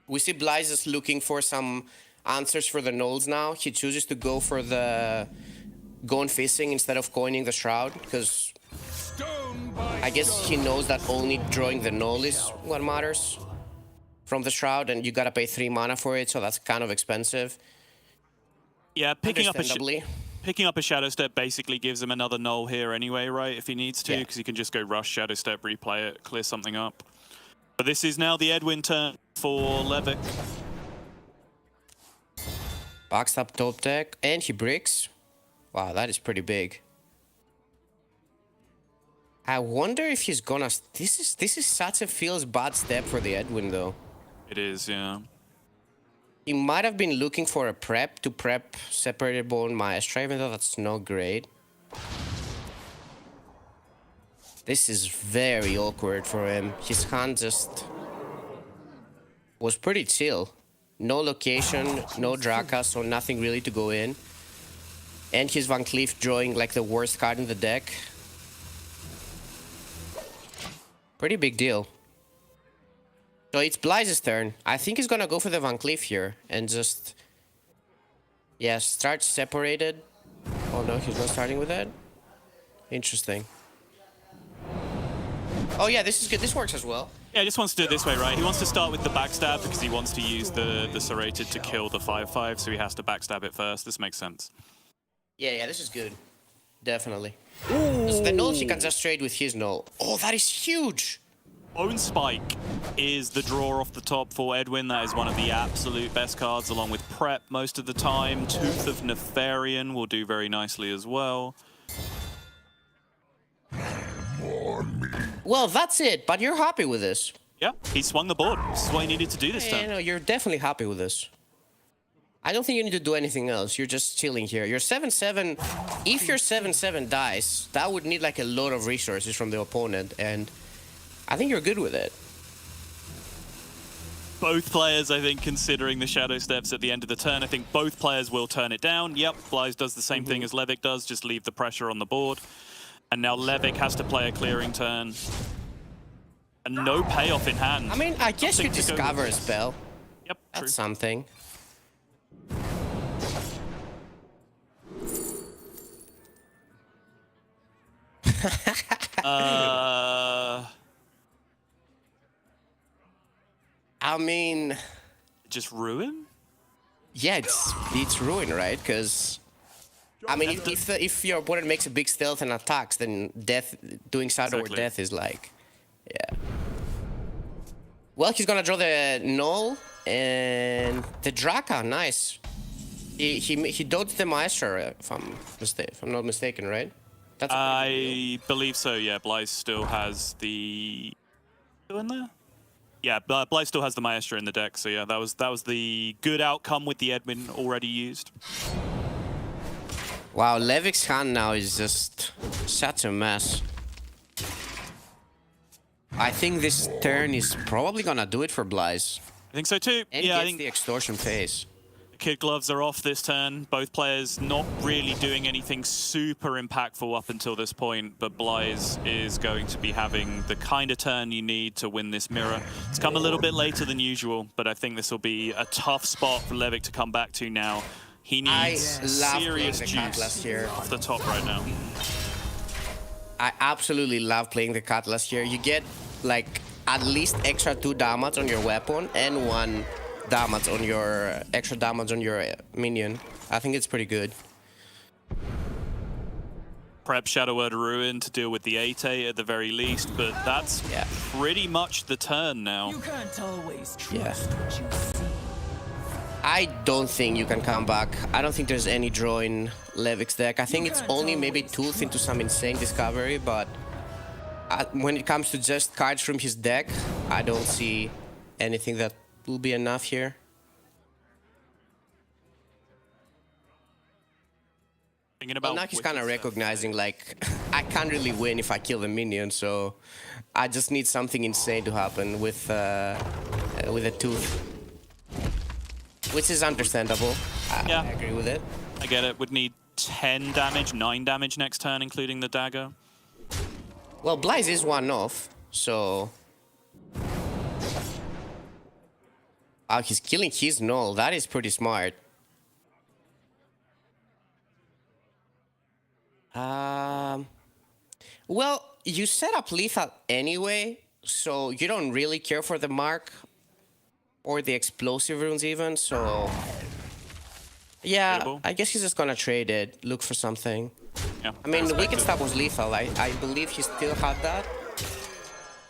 We see Blaiz is looking for some answers for the Nulls now. He chooses to go for the Gone Fishing instead of coining the Shroud, because I guess he knows that only drawing the Null is what matters from the Shroud, and you gotta pay 3 mana for it, so that's kind of expensive. Yeah, picking up a Shadow Step basically gives him another Null here anyway, right, if he needs to, because he can just go rush Shadow Step, replay it, clear something up. But this is now the Edwin turn for Levick. Backstab top deck, and he bricks. Wow, that is pretty big. I wonder if he's gonna... This is such a feels bad step for the Edwin, though. It is, yeah. He might have been looking for a prep to prep Separated Bone Maestra, even though that's not great. This is very awkward for him. His hand just was pretty chill. No location, no Draka, so nothing really to go in. And his Van Cleef drawing like the worst card in the deck. Pretty big deal. So it's Blaiz's turn. I think he's gonna go for the Van Cleef here and just... Yeah, start Separated. Oh no, he's not starting with that? Interesting. Oh yeah, this is good. This works as well. Yeah, he just wants to do it this way, right? He wants to start with the backstab because he wants to use the Serrated to kill the 5/5, so he has to backstab it first. This makes sense. Yeah, this is good. Definitely. So the Null, he can just trade with his Null. Oh, that is huge! Bone Spike is the draw off the top for Edwin. That is one of the absolute best cards, along with Prep most of the time. Tooth of Nefarian will do very nicely as well. Well, that's it, but you're happy with this. Yeah, he swung the board. This is what he needed to do this time. No, you're definitely happy with this. I don't think you need to do anything else. You're just chilling here. Your 7/7, if your 7/7 dies, that would need like a lot of resources from the opponent, and I think you're good with it. Both players, I think, considering the Shadow Steps at the end of the turn, I think both players will turn it down. Yep, Blaiz does the same thing as Levick does, just leave the pressure on the board. And now Levick has to play a clearing turn. And no payoff in hand. I mean, I guess you Nothing to go discover a with. spell. Yep, true. That's something. I mean, Just ruin? yeah, it's ruin, right? Because I mean, if your opponent makes a big stealth and attacks, then doing shadow Exactly. or death is like, yeah. Well, he's gonna draw the Null and the Draka. Nice. He dodged the Maestro, if I'm not mistaken, right? That's a pretty good deal. I believe so, yeah. Blyze still has the... Still in there? Yeah, Blyze still has the Maestro in the deck, so yeah, that was the good outcome with the Edwin already used. Wow, Levik's hand now is just such a mess. I think this turn is probably gonna do it for Blyze. I think so too. And yeah, I gets think the extortion phase. Kid Gloves are off this turn. Both players not really doing anything super impactful up until this point, but Blyze is going to be having the kind of turn you need to win this mirror. It's come a little bit later than usual, but I think this will be a tough spot for Levik to come back to now. He I needs love serious playing the juice Cutlass here. off the top right now. I absolutely love playing the Cutlass here. You get like at least extra 2 damage on your weapon and 1 damage on your extra damage on your minion. I think it's pretty good. Prep Shadow Word Ruin to deal with the 8-8 at the very least, but that's Yeah. pretty much the turn now. You can't always trust Yeah. what you see. I don't think you can come back. I don't think there's any draw in Levik's deck. I think it's only maybe Tooth into some insane discovery, but when it comes to just cards from his deck, I don't see anything that will be enough here. Thinking Well, about now he's Wicked kind of Step. recognizing, like, I can't really win if I kill the minion, so I just need something insane to happen with a Tooth. Which is understandable. Yeah. I agree with it. I get it. Would need 10 damage, 9 damage next turn, including the dagger. Well, Blyze is 1 off, so... Oh, he's killing his Null. That is pretty smart. Well, you set up lethal anyway, so you don't really care for the mark or the explosive runes even, so... Yeah, Tradable. I guess he's just gonna trade it, look for something. Yeah. I mean, the Wicked expected. Stab was lethal. I believe he still had that.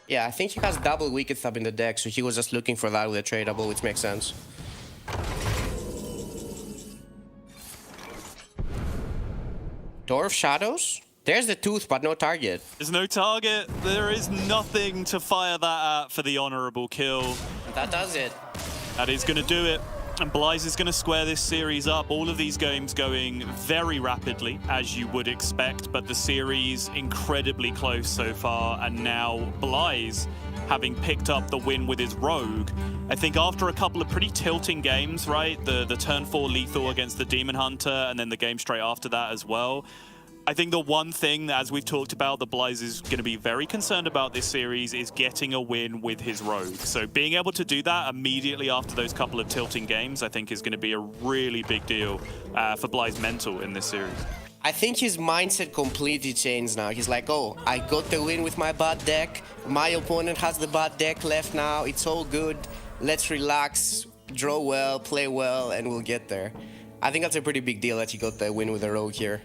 Yeah, I think he has double Wicked Stab in the deck, so he was just looking for that with a tradable, which makes sense. Door of Shadows? There's the Tooth, but no target. There's no target. There is nothing to fire that at for the honorable kill. That does it. That is going to do it. And Blyze is going to square this series up. All of these games going very rapidly, as you would expect, but the series incredibly close so far. And now Blyze, having picked up the win with his Rogue, I think after a couple of pretty tilting games, right? The turn 4 lethal against the Demon Hunter, and then the game straight after that as well. I think the one thing, as we've talked about, that Blyze is going to be very concerned about this series is getting a win with his Rogue. So being able to do that immediately after those couple of tilting games, I think is going to be a really big deal for Blythe's mental in this series. I think his mindset completely changed now. He's like, oh, I got the win with my bad deck. My opponent has the bad deck left now. It's all good. Let's relax, draw well, play well, and we'll get there. I think that's a pretty big deal that he got the win with the Rogue here.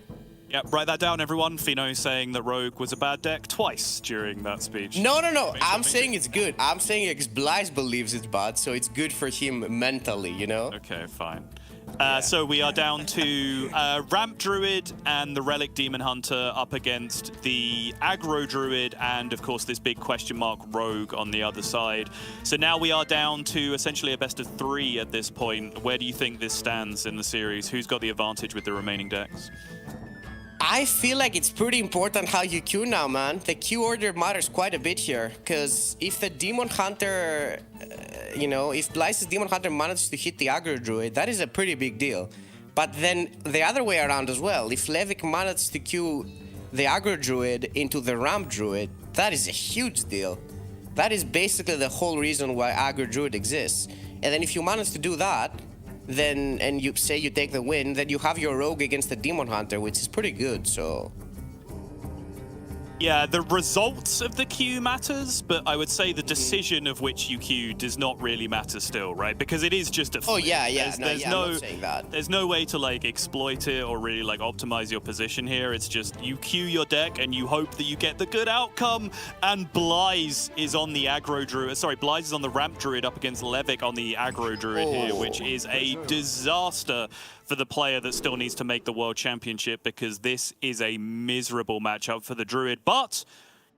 Yeah, write that down, everyone. Fino saying that Rogue was a bad deck twice during that speech. No. Makes I'm sense. saying it's good. I'm saying Blyze believes it's bad, so it's good for him mentally, you know? Okay, fine. So we are down to Ramp Druid and the Relic Demon Hunter up against the Aggro Druid and, of course, this big question mark Rogue on the other side. So now we are down to essentially a best of 3 at this point. Where do you think this stands in the series? Who's got the advantage with the remaining decks? I feel like it's pretty important how you queue now, man. The queue order matters quite a bit here, because if the Demon Hunter, if Blyze's Demon Hunter manages to hit the Aggro Druid, that is a pretty big deal. But then the other way around as well, if Levik manages to queue the Aggro Druid into the Ramp Druid, that is a huge deal. That is basically the whole reason why Aggro Druid exists. And then if you manage to do that, then and you say you take the win, then you have your rogue against the Demon Hunter, which is pretty good. So Yeah, the results of the queue matters, but I would say the decision of which you queue does not really matter still, right? Because it is just a oh flip. yeah, yeah, There's I'm not saying that. There's no way to like exploit it or really like optimize your position here. It's just you queue your deck and you hope that you get the good outcome. And Blyze is on the aggro druid. Sorry, Blyze is on the ramp druid up against Levic on the aggro druid here, which is a disaster for the player that still needs to make the World Championship, because this is a miserable matchup for the druid. But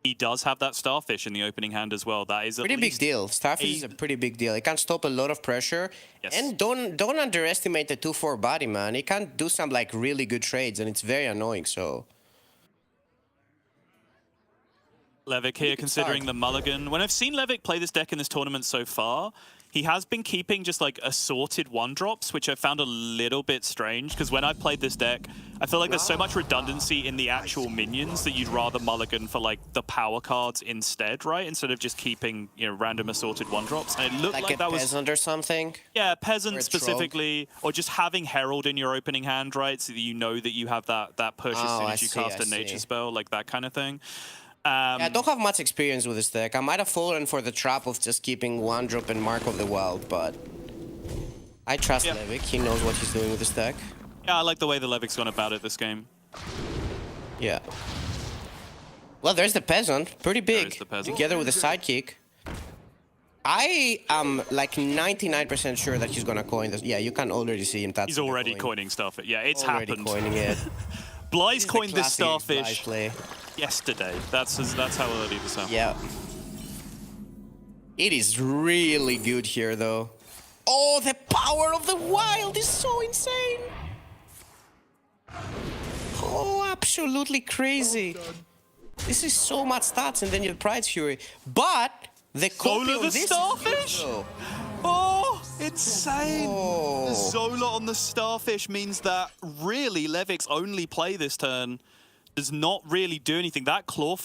he does have that Starfish in the opening hand as well. That is at Pretty big least deal. Starfish is a pretty big deal. It can stop a lot of pressure. Yes. And don't underestimate the 2/4 body, man. It can do some like really good trades, and it's very annoying. So Levic here good considering start. the mulligan. When I've seen Levic play this deck in this tournament so far, he has been keeping just like assorted 1-drops, which I found a little bit strange, because when I played this deck, I feel like there's so much redundancy in the actual minions that you'd rather mulligan for like the power cards instead, right? Instead of just keeping, you know, random assorted 1-drops. And it looked like like a that was... peasant or something. Yeah, Or Peasant a specifically, or just having Herald in your opening hand, right? So that you know that you have that push as Oh, soon I as you see, cast I a nature see. spell, like that kind of thing. Yeah, I don't have much experience with this deck. I might have fallen for the trap of just keeping 1-drop and Mark of the Wild, but I trust Yeah. Levic. He knows what he's doing with this deck. Yeah, I like the way the Levic's gone about it this game. Yeah. Well, there's the peasant. Pretty big. is the peasant. Together with the sidekick. I am like 99% sure that he's gonna coin this. Yeah, you can already see him. That's He's already coining stuff. Yeah, it's already happened. coining it. Blyze This is the coined this classic Blyze Starfish play. yesterday. That's how early this happened. Yeah. It is really good here, though. Oh, the power of the wild is so insane. Oh, absolutely crazy. This is so much stats, and then your Pride Fury. But the copy Zola of the this is Starfish? good, though. Oh, insane! Oh. The Zola on the Starfish means that really Levic's only play this turn does not really do anything. That Claw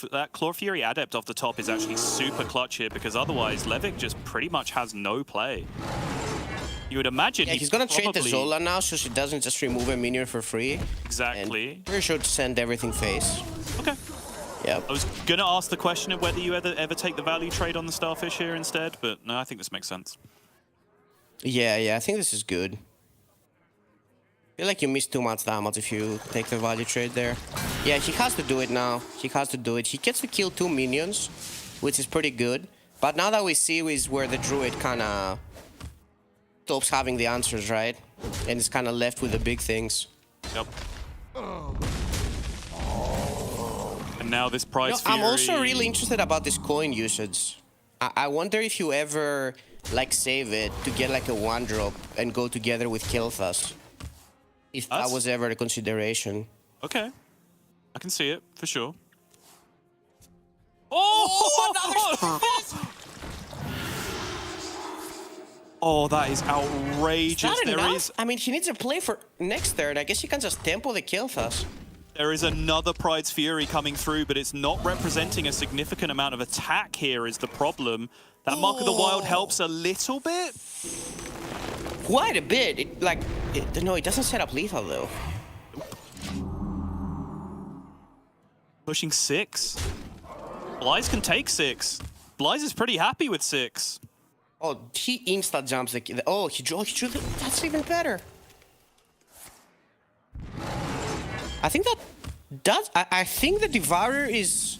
Fury Adept off the top is actually super clutch here, because otherwise Levic just pretty much has no play. You would imagine Yeah, he's gonna trade the probably- Zola now, so she doesn't just remove a minion for free. Exactly. And pretty sure to send everything face. Okay. Yeah. I was gonna ask the question of whether you ever take the value trade on the Starfish here instead, but no, I think this makes sense. Yeah, I think this is good. I feel like you miss too much damage if you take the value trade there. Yeah, he has to do it now. He has to do it. He gets to kill 2 minions, which is pretty good. But now that we see is where the druid kind of stops having the answers, right? And is kind of left with the big things. Yep. And now this prize I'm also Fury- really interested about this coin usage. I wonder if you ever like save it to get like a 1-drop and go together with Kilthas. If that That's- was ever a consideration. Okay. I can see it, for sure. Oh! Oh, that is outrageous. Is that There enough? is I mean, he needs a play for next turn. I guess he can just tempo the Kilthas. there is another Pride's Fury coming through, but it's not representing a significant amount of attack here is the problem. That Mark of the Wild helps a little bit. Quite a bit. No, it doesn't set up lethal though. Pushing 6. Blyze can take 6. Blyze is pretty happy with 6. Oh, he insta jumps the. Oh, he drew. That's even better. I think that does. I think the Devourer is.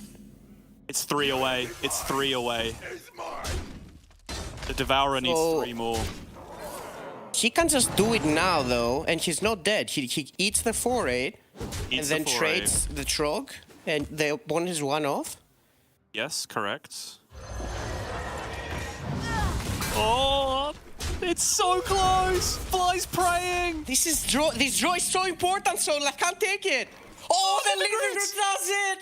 It's 3 away. It's 3 away. The Devourer needs So- 3 more. He can just do it now though, and he's not dead. He eats the 4/8 and Eats then the 4/8. trades the Trog, and the opponent is 1 off. Yes, correct. Oh, it's so close. Fly's praying. This draw is so important, so I can't take it. Oh, the leader Great. does it!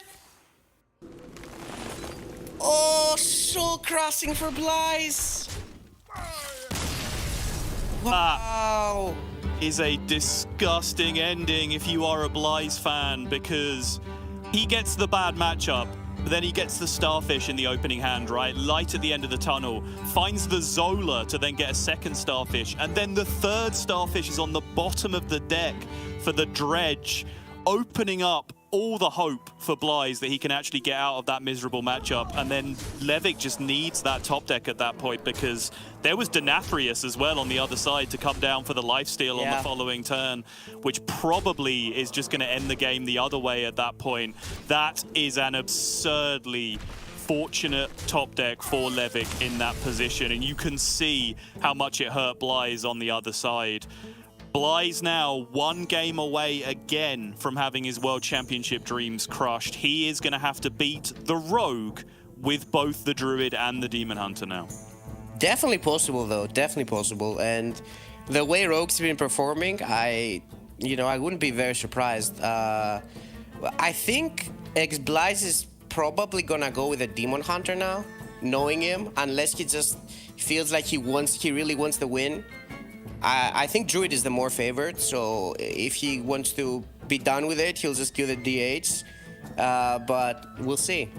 Oh, so crushing for Blyze. Wow. Is a disgusting ending if you are a Blyze fan, because he gets the bad matchup. But then he gets the Starfish in the opening hand, right? Light at the end of the tunnel. Finds the Zola to then get a second Starfish. And then the third Starfish is on the bottom of the deck for the Dredge, opening up all the hope for Blyze that he can actually get out of that miserable matchup. And then Levick just needs that top deck at that point, because there was Denathrius as well on the other side to come down for the lifesteal on the following turn, which probably is just going to end the game the other way at that point. That is an absurdly fortunate top deck for Levick in that position, and you can see how much it hurt Blyze on the other side. Blyze now 1 game away again from having his World Championship dreams crushed. He is going to have to beat the Rogue with both the Druid and the Demon Hunter now. Definitely possible, though. Definitely possible. And the way Rogue's been performing, I wouldn't be very surprised. I think Blyze is probably gonna go with a Demon Hunter now, knowing him, unless he just feels like he really wants the win. I think Druid is the more favored, so if he wants to be done with it, he'll just give the DH. But we'll see.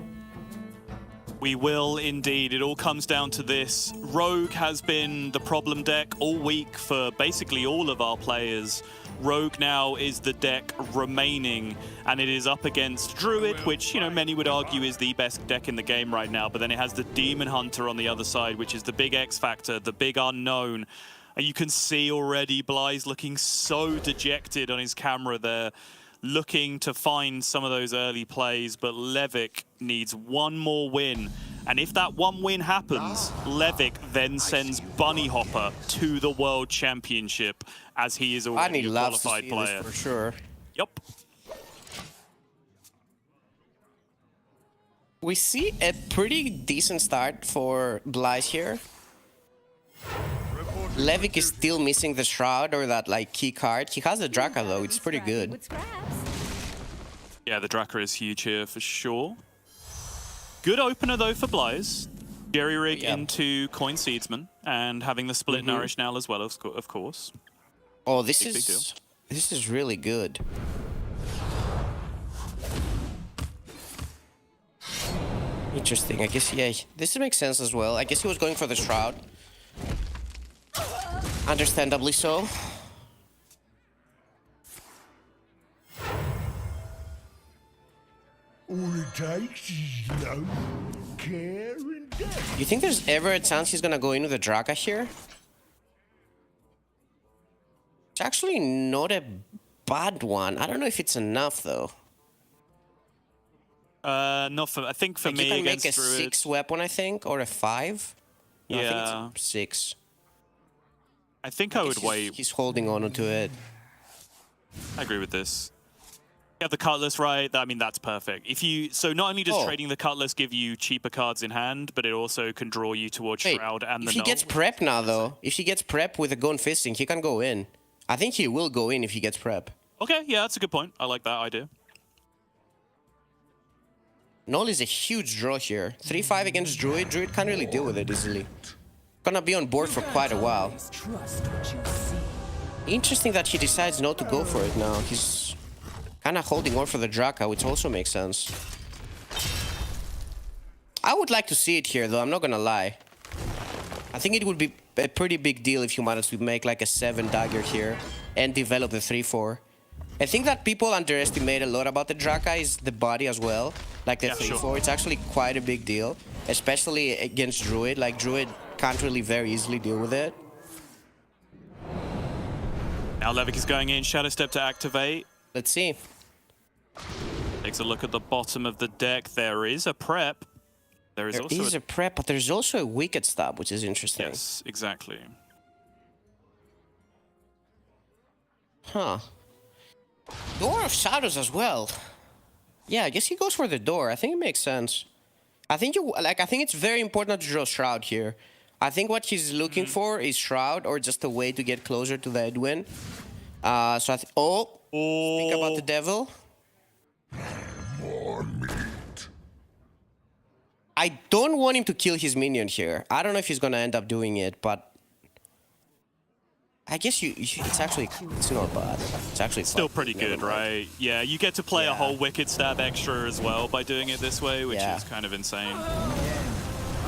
We will indeed. It all comes down to this. Rogue has been the problem deck all week for basically all of our players. Rogue now is the deck remaining, and it is up against Druid, which, many would argue is the best deck in the game right now. But then it has the Demon Hunter on the other side, which is the big X factor, the big unknown. And you can see already Blyze looking so dejected on his camera there, looking to find some of those early plays, but Levick needs 1 more win. And if that 1 win happens, Levick then sends Bunny Hopper to the World Championship, as he is already a qualified player. For sure. Yep. We see a pretty decent start for Blyze here. Levick is still missing the Shroud or that key card. He has the Draka though, it's pretty good. Yeah, the Draka is huge here for sure. Good opener though for Blyze. Jerry rig into Coin Seedsman and having the split Nourish now as well, of course. Oh, this Big deal. is really good. Interesting. I guess this makes sense as well. I guess he was going for the Shroud. Understandably so. All it takes is love, care, and death. You think there's ever a chance he's gonna go into the Draka here? It's actually not a bad one. I don't know if it's enough though. Not for. I think for me you can against make a Druid. 6 weapon, I think, or a 5. No, Yeah. I think it's 6. I think I would He's- wait. He's holding on to it. I agree with this. You have the Cutlass, right? I mean, that's perfect. So not only does trading the Cutlass give you cheaper cards in hand, but it also can draw you towards Wait, Shroud and the if he gets Null. prep now, though, if he gets prep with a Gone Fisting, he can go in. I think he will go in if he gets prep. Okay, yeah, that's a good point. I like that idea. Null is a huge draw here. 3-5 against Druid. Druid can't really deal with it easily. Gonna be on board for quite a while. Trust what you see. Interesting that he decides not to go for it now. He's kind of holding on for the Draka, which also makes sense. I would like to see it here, though. I'm not gonna lie. I think it would be a pretty big deal if you managed to make like a 7 dagger here and develop the 3-4. I think that people underestimate a lot about the Draka is the body as well. Like the 3-4, sure. It's actually quite a big deal, especially against Druid. Like Druid can't really very easily deal with it. Now Levick is going in. Shadow Step to activate. Let's see. Takes a look at the bottom of the deck. There is a prep. There is There also is a prep, but there's also a Wicked Stab, which is interesting. Yes, exactly. Huh. Door of Shadows as well. Yeah, I guess he goes for the door. I think it makes sense. I think it's very important to draw Shroud here. I think what he's looking for is Shroud or just a way to get closer to the Edwin. So think about the devil. More meat. I don't want him to kill his minion here. I don't know if he's gonna end up doing it, but I guess it's actually, it's not bad. It's actually Still fun. pretty good, right? Yeah, you get to play a Yeah. whole Wicked Stab extra as well by doing it this way, which Yeah. is kind of insane.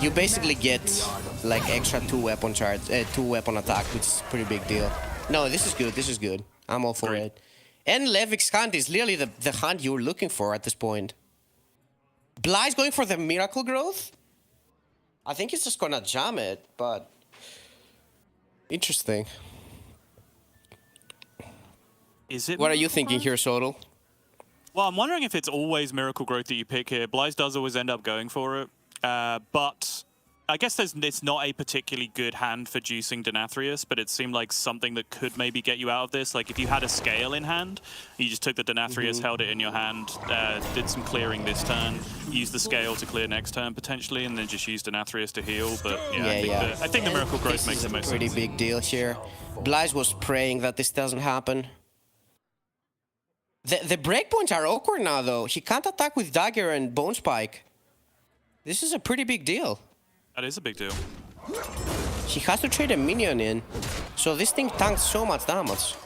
You basically get like extra 2-weapon charge, 2-weapon attack, which is a pretty big deal. No, this is good. This is good. I'm all for Great. it. And Levik's hunt is literally the hunt you're looking for at this point. Bly's going for the Miracle Growth? I think he's just gonna jam it, but interesting. Is it? What are you thinking here, Soto? Well, I'm wondering if it's always Miracle Growth that you pick here. Blyze does always end up going for it. But I guess it's not a particularly good hand for juicing Denathrius, but it seemed like something that could maybe get you out of this. Like if you had a scale in hand, you just took the Denathrius, held it in your hand, did some clearing this turn, used the scale to clear next turn potentially, and then just used Denathrius to heal. But yeah, I think the Miracle Growth makes the most sense. Pretty big deal here. Blyze was praying that this doesn't happen. The breakpoints are awkward now, though. He can't attack with Dagger and Bone Spike. This is a pretty big deal. That is a big deal. He has to trade a minion in, so this thing tanks so much damage.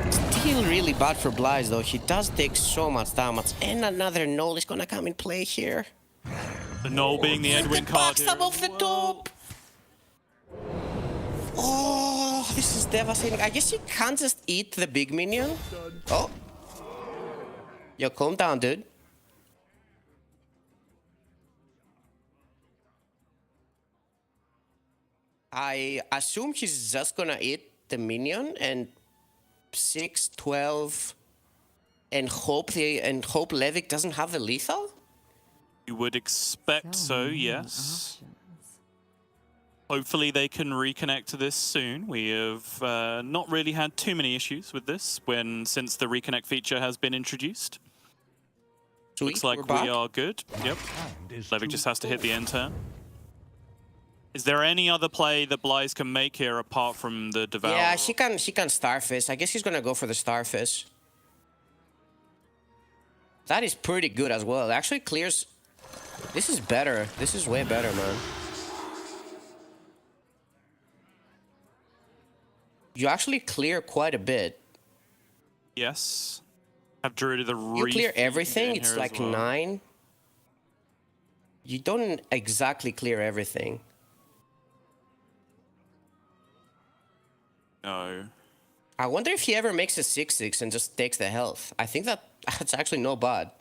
Still really bad for Blyze, though. He does take so much damage. And another Null is gonna come in play here. The Null being the Edwin card here. Backstab off the top! Oh, this is devastating. I guess you can't just eat the big minion. Oh. Yo, calm down, dude. I assume he's just gonna eat the minion and 6, 12 and hope Levick doesn't have the lethal? You would expect so, yes. Hopefully they can reconnect to this soon. We have not really had too many issues with this since the reconnect feature has been introduced. Sweet, Looks like we're back. we are good. Yep. Levick just has to hit the end turn. Is there any other play that Blyze can make here apart from the Devour? Yeah, she can Starfish. I guess he's gonna go for the Starfish. That is pretty good as well. It actually clears. This is better. This is way better, man. You actually clear quite a bit. Yes. Have Druid of the You Reef clear in everything. It's here as like well. 9. You don't exactly clear everything. No. I wonder if he ever makes a 6/6 and just takes the health. I think that's actually no bad.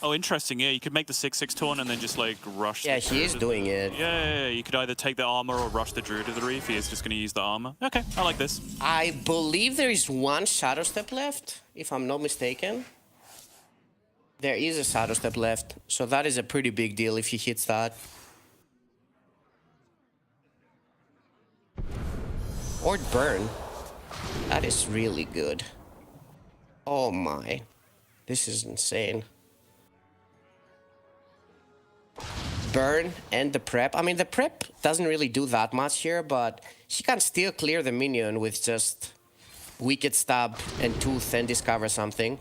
Oh, interesting. Yeah, you could make the 6/6 taunt and then just like rush. Yeah, the he is Druid. doing it. Yeah, you could either take the armor or rush the Druid of the Reef. He is just going to use the armor. Okay, I like this. I believe there is one Shadow Step left, if I'm not mistaken. There is a Shadow Step left, so that is a pretty big deal if he hits that. Or Burn. That is really good. Oh my. This is insane. Burn and the prep. I mean, the prep doesn't really do that much here, but she can still clear the minion with just Wicked Stab and Tooth and discover something.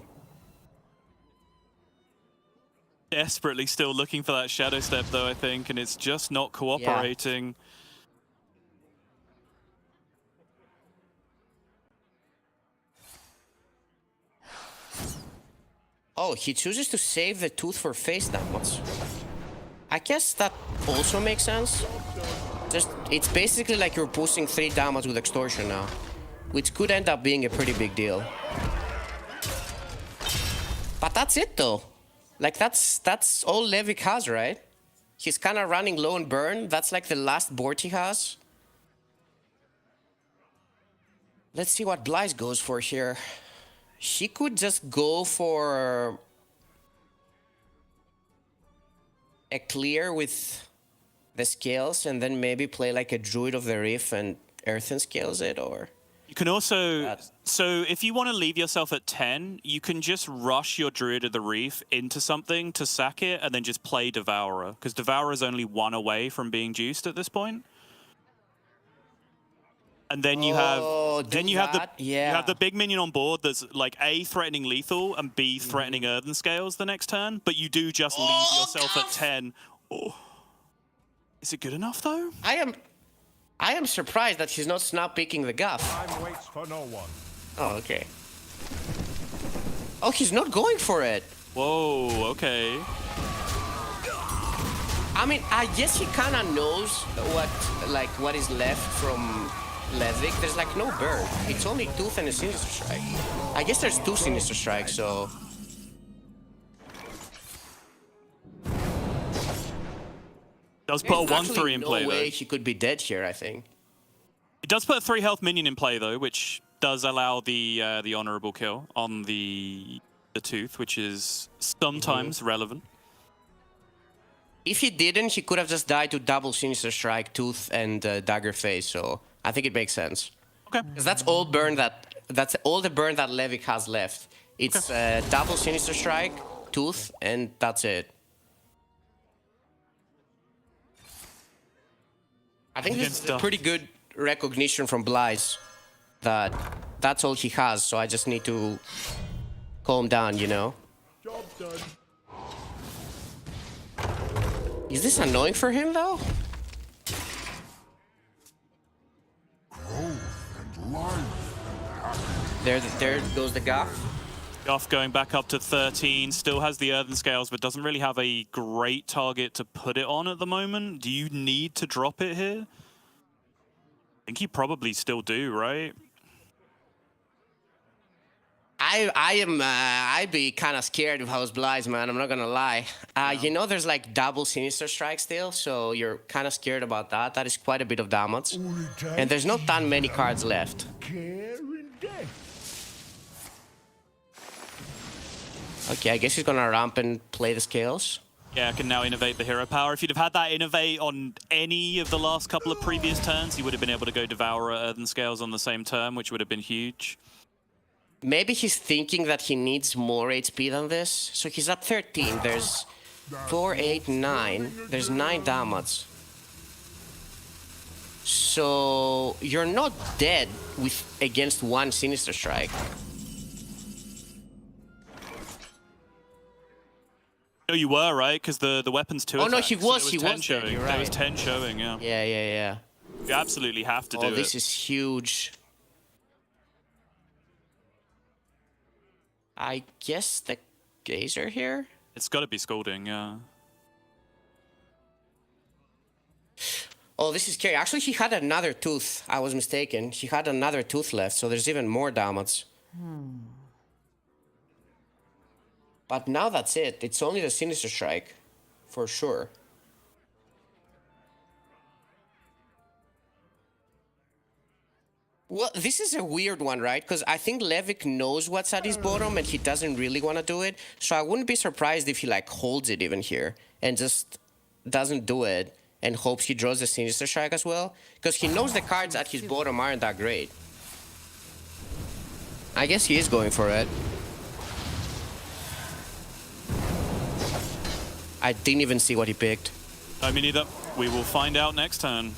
Desperately still looking for that Shadow Step, though, I think, and it's just not cooperating. Oh, he chooses to save the Tooth for face damage. I guess that also makes sense. It's basically like you're pushing 3 damage with Extortion now, which could end up being a pretty big deal. But that's it though. Like that's all Levick has, right? He's kind of running low on burn. That's like the last board he has. Let's see what Blyze goes for here. She could just go for a clear with the scales and then maybe play like a Druid of the Reef and Earthen scales it, or... You can also, so if you want to leave yourself at 10, you can just rush your Druid of the Reef into something to sack it and then just play Devourer, because Devourer is only 1 away from being juiced at this point. And then you have, you have the big minion on board that's like A, threatening lethal, and B, threatening Earthen Scales the next turn, but you do just leave yourself at 10. Oh. Is it good enough though? I am surprised that he's not snap picking the Guff. Time waits for no one. Oh, okay. Oh, he's not going for it. Whoa, okay. I mean, I guess he kind of knows what is left from Levic. There's like no bird. It's only Tooth and a Sinister Strike. I guess there's 2 Sinister Strikes, so... Does put a There's 1-3 actually in no play way though. he could be dead here, I think. It does put a 3 health minion in play though, which does allow the honorable kill on the Tooth, which is sometimes relevant. If he didn't, he could have just died to double Sinister Strike, Tooth, and Dagger Face, so I think it makes sense. Okay. Because that's all the burn that Levic has left. It's double Sinister Strike, Tooth, and that's it. I think this is a pretty good recognition from Blyze that that's all he has, so I just need to calm down, you know? Job done. Is this annoying for him, though? There goes the Guff. Goff going back up to 13, still has the Earthen Scales, but doesn't really have a great target to put it on at the moment. Do you need to drop it here? I think you probably still do, right? I'd be kind of scared if I was Blyze, man. I'm not gonna lie. You know, there's like double Sinister Strike still, so you're kind of scared about that. That is quite a bit of damage. And there's not that many cards left. Care and death. Okay, I guess he's gonna ramp and play the scales. Yeah, I can now innovate the hero power. If you'd have had that innovate on any of the last couple of previous turns, you would have been able to go Devourer, Earthen Scales on the same turn, which would have been huge. Maybe he's thinking that he needs more HP than this. So he's at 13. There's 4, 8, 9. There's 9 damage. So you're not dead against 1 Sinister Strike. No, you were, right? Because the weapon's 2 Oh, no, attacks, he so was there 10 dead, showing. you're There was right. 10 showing, yeah. Yeah. You absolutely have to do Oh, this it. is huge. I guess the Gazer here? It's got to be Scalding, yeah. Oh, this is scary. Actually, he had another Tooth. I was mistaken. He had another Tooth left, so there's even more damage. But now that's it. It's only the Sinister Strike, for sure. Well, this is a weird one, right? Because I think Levic knows what's at his bottom and he doesn't really want to do it. So I wouldn't be surprised if he like holds it even here and just doesn't do it and hopes he draws the Sinister Strike as well. Because he knows the cards at his bottom aren't that great. I guess he is going for it. I didn't even see what he picked. I mean, either. We will find out next turn.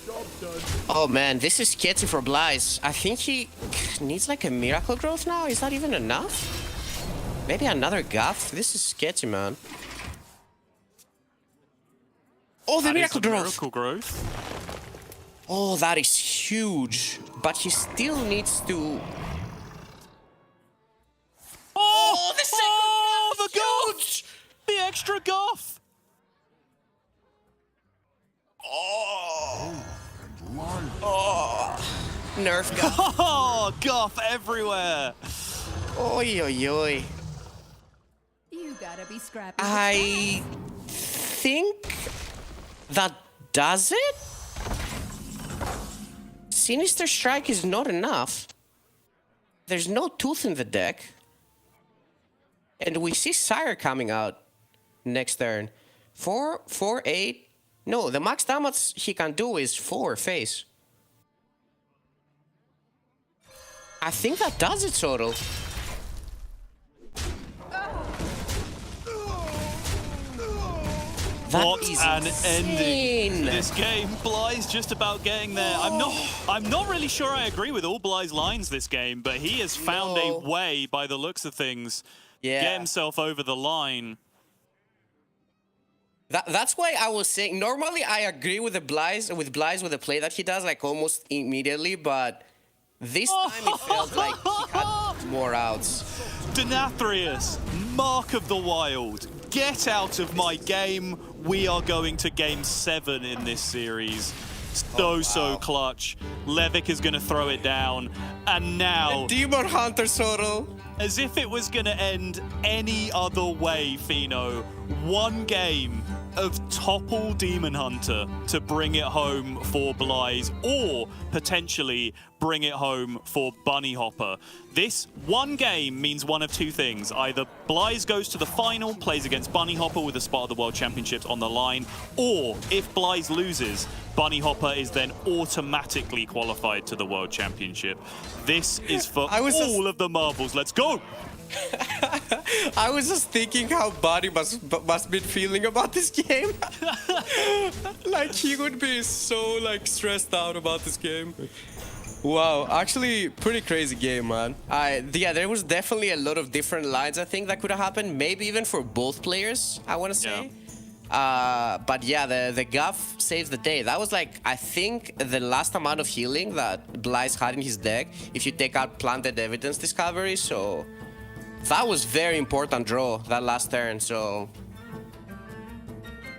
Job done. Oh man, this is sketchy for Blyze. I think he needs like a Miracle Growth now. Is that even enough? Maybe another Guff? This is sketchy, man. Oh, the That is Miracle a Growth! Miracle Growth. Oh, that is huge. But he still needs to... Oh, the second oh, Guff! the Goff! The extra Goff! Nerf Guff. Oh, Goff everywhere! Oi, oi, oi. You gotta be scrappy. I think that does it? Sinister Strike is not enough. There's no Tooth in the deck. And we see Sire coming out next turn. 4, 4, 8. No, the max damage he can do is 4 face. I think that does it, Soto. What That is an ending insane. to this game. Bly's just about getting there. I'm not really sure I agree with all Bly's lines this game, but he has found a way, by the looks of things, Yeah. get himself over the line. That's why I was saying. Normally, I agree with Blaze with the play that he does like almost immediately, but this time it felt like he had more outs. Denathrius, Mark of the Wild, get out of my game. We are going to game 7 in this series. So clutch. Levick is going to throw it down. And now, Demon Hunter Soro. as if it was going to end any other way, Fino, one game of topple Demon Hunter to bring it home for Blaze, or potentially bring it home for Bunny Hopper. This one game means one of two things. Either Blaze goes to the final, plays against Bunny Hopper with a spot of the World Championships on the line, or if Blaze loses, Bunny Hopper is then automatically qualified to the World Championship. This is for all of the marbles. Let's go! I was just thinking how Buddy must be feeling about this game. Like he would be so like stressed out about this game. Wow, actually pretty crazy game, man. Yeah, there was definitely a lot of different lines I think that could have happened. Maybe even for both players, I want to say. Yeah. But yeah, the Guff saves the day. That was like, I think, the last amount of healing that Blaze had in his deck if you take out Planted Evidence Discovery, so that was very important draw, that last turn, so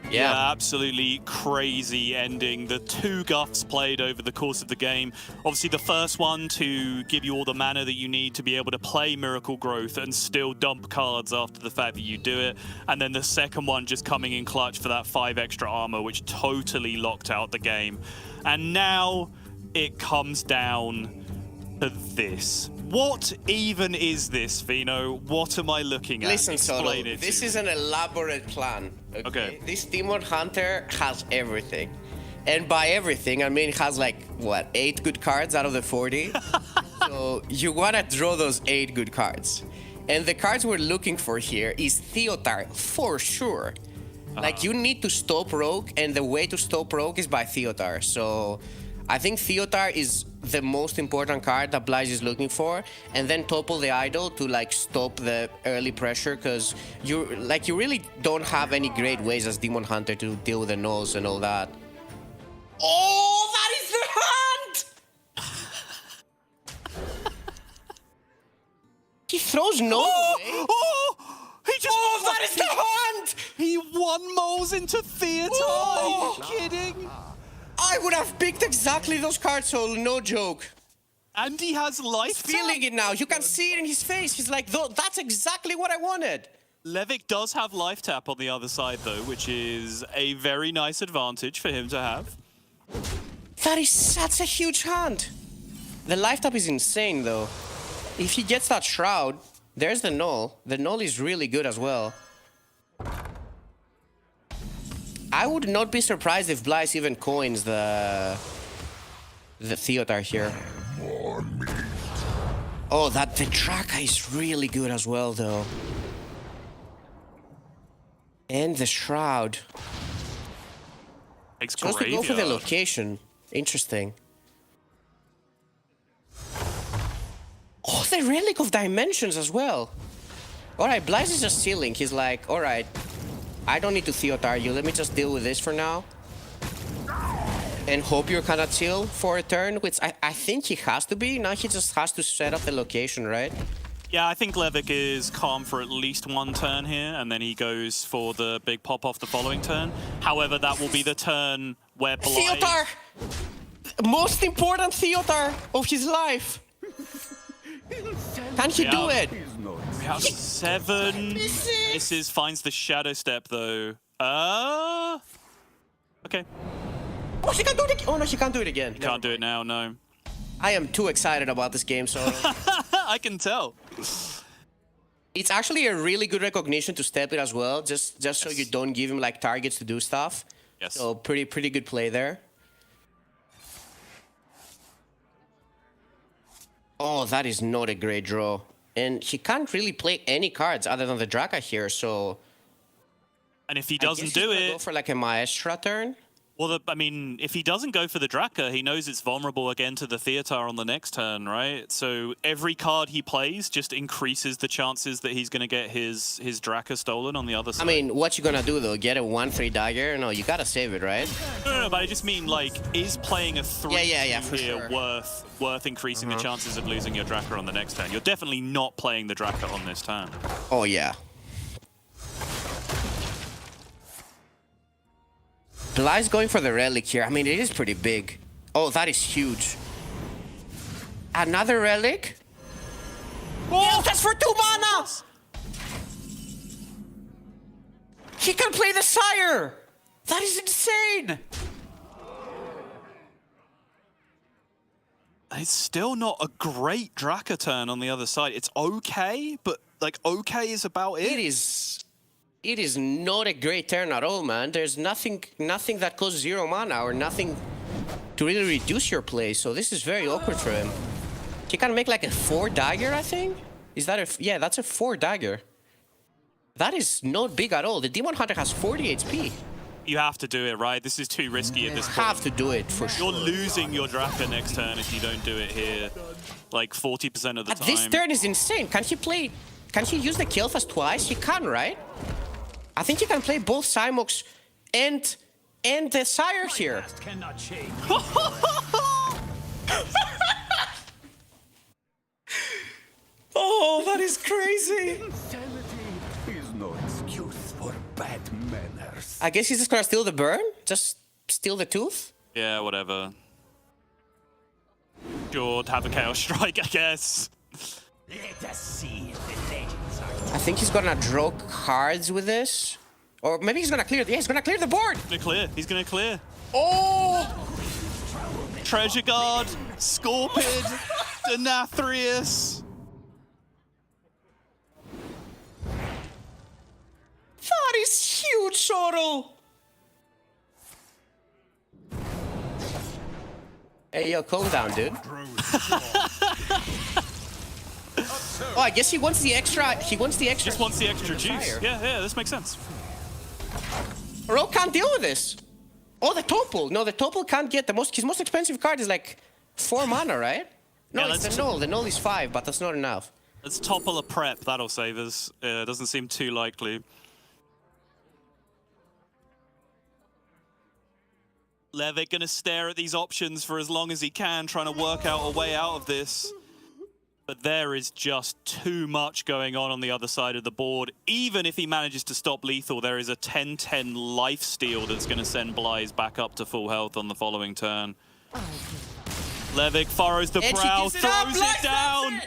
yeah, absolutely crazy ending. The two Guffs played over the course of the game. Obviously, the first one to give you all the mana that you need to be able to play Miracle Growth and still dump cards after the fact that you do it. And then the second one just coming in clutch for that 5 extra armor, which totally locked out the game. And now it comes down to this. What even is this, Fino? What am I looking at? Listen, Solo, Explain it this to is me. an elaborate plan. Okay. This Demon Hunter has everything. And by everything, I mean it has like, what, 8 good cards out of the 40? So you want to draw those 8 good cards. And the cards we're looking for here is Theotar, for sure. Like, you need to stop Rogue, and the way to stop Rogue is by Theotar. So I think Theotar is the most important card that Blaze is looking for, and then topple the idol to like stop the early pressure, because you really don't have any great ways as Demon Hunter to deal with the nulls and all that. Oh, that is the hand! He throws null away. He just That is the hand! He one moles into theater. Are you kidding? I would have picked exactly those cards, so no joke. And he has life. He's feeling it now. You can see it in his face. He's like, that's exactly what I wanted. Levick does have life tap on the other side, though, which is a very nice advantage for him to have. That is such a huge hand. The life tap is insane, though. If he gets that shroud, there's the null. The null is really good as well. I would not be surprised if Blaze even coins the Theotar here. Oh, the Draka is really good as well, though. And the Shroud. Takes Supposed to go for the graveyard. location. Interesting. Oh, the Relic of Dimensions as well. Alright, Blaze is just sealing. He's like, alright, I don't need to Theotar you. Let me just deal with this for now. And hope you're kind of chill for a turn, which I think he has to be. Now he just has to set up the location, right? Yeah, I think Levick is calm for at least one turn here, and then he goes for the big pop-off the following turn. However, that will be the turn where Blaze... Theotar! Most important Theotar of his life! Can he do it? We have 7. Misses, finds the Shadow Step, though. Okay. Oh, he can do it again! Oh no, he can't do it again. Can't do it now, no. I am too excited about this game, so... I can tell. It's actually a really good recognition to step it as well, just so you don't give him like targets to do stuff. Yes. So pretty good play there. Oh, that is not a great draw. And he can't really play any cards other than the Draka here, so... And if he I guess doesn't he's do gonna it... go for like a Maestra turn. Well, I mean, if he doesn't go for the Draka, he knows it's vulnerable again to the Theotar on the next turn, right? So every card he plays just increases the chances that he's going to get his Draka stolen on the other side. I mean, what you gonna do though? Get a 1/3 dagger? No, you gotta save it, right? No, but I just mean, like, is playing a 3 Yeah, for here sure. worth increasing the chances of losing your Draka on the next turn? You're definitely not playing the Draka on this turn. Oh yeah. Bly's going for the relic here. I mean, it is pretty big. Oh, that is huge. Another relic? Oh, that's for 2 mana! He can play the Sire! That is insane! It's still not a great Draka turn on the other side. It's okay, but, like, okay is about it. It is not a great turn at all, man. There's nothing that costs 0 mana or nothing to really reduce your play, so this is very awkward for him. He can make like a 4 dagger, I think? Is that yeah, that's a 4 dagger. That is not big at all. The Demon Hunter has 40 HP. You have to do it, right? This is too risky at this point. Have to do it for sure. You're losing your Draka next turn if you don't do it here, like 40% of the time. This turn is insane. Can he use the Kil'Thas twice? He can, right? I think he can play both Cymox and the Sire here. Oh, that is crazy. Insanity is no excuse for bad manners. I guess he's just gonna steal the burn? Just steal the tooth? Yeah, whatever. Sure, have a Chaos Strike, I guess. Let us see if the legends are I think he's gonna draw cards with this. Or maybe he's gonna clear. Yeah, he's gonna clear the board. He's gonna clear. He's gonna clear. Oh! Treasure Guard, Scorpid, Denathrius. That is huge, Sorrel. Hey, yo, calm down, dude. Oh, I guess he wants the extra. He wants the extra. Just wants the extra juice. Fire. Yeah, this makes sense. Rogue can't deal with this. Oh, the Topol. No, the Topol can't get the most. His most expensive card is like 4 mana, right? No, Yeah, it's let's the Null. The Null is 5, but that's not enough. Let's topple a prep. That'll save us. Doesn't seem too likely. Levick gonna stare at these options for as long as he can, trying to work out a way out of this. But there is just too much going on the other side of the board. Even if he manages to stop lethal, there is a 10-10 lifesteal that's going to send Bly's back up to full health on the following turn. Levick furrows the brow, throws it down.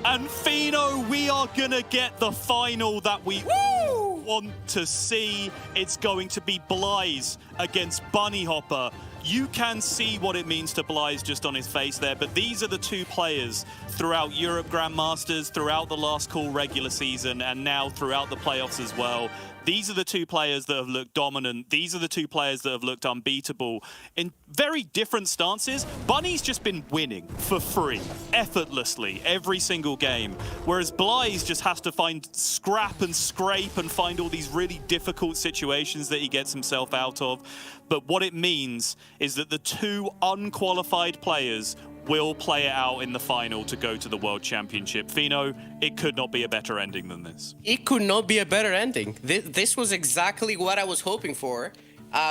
And Fino, we are going to get the final that we all want to see. It's going to be Bly's against Bunny Hopper. You can see what it means to Bly's just on his face there, but these are the two players throughout Europe Grandmasters, throughout the last call regular season, and now throughout the playoffs as well. These are the two players that have looked dominant. These are the two players that have looked unbeatable in very different stances. Bunny's just been winning for free, effortlessly, every single game. Whereas Bly's just has to find scrap and scrape and find all these really difficult situations that he gets himself out of. But what it means is that the two unqualified players will play it out in the final to go to the World Championship. Fino, it could not be a better ending than this. It could not be a better ending. This was exactly what I was hoping for.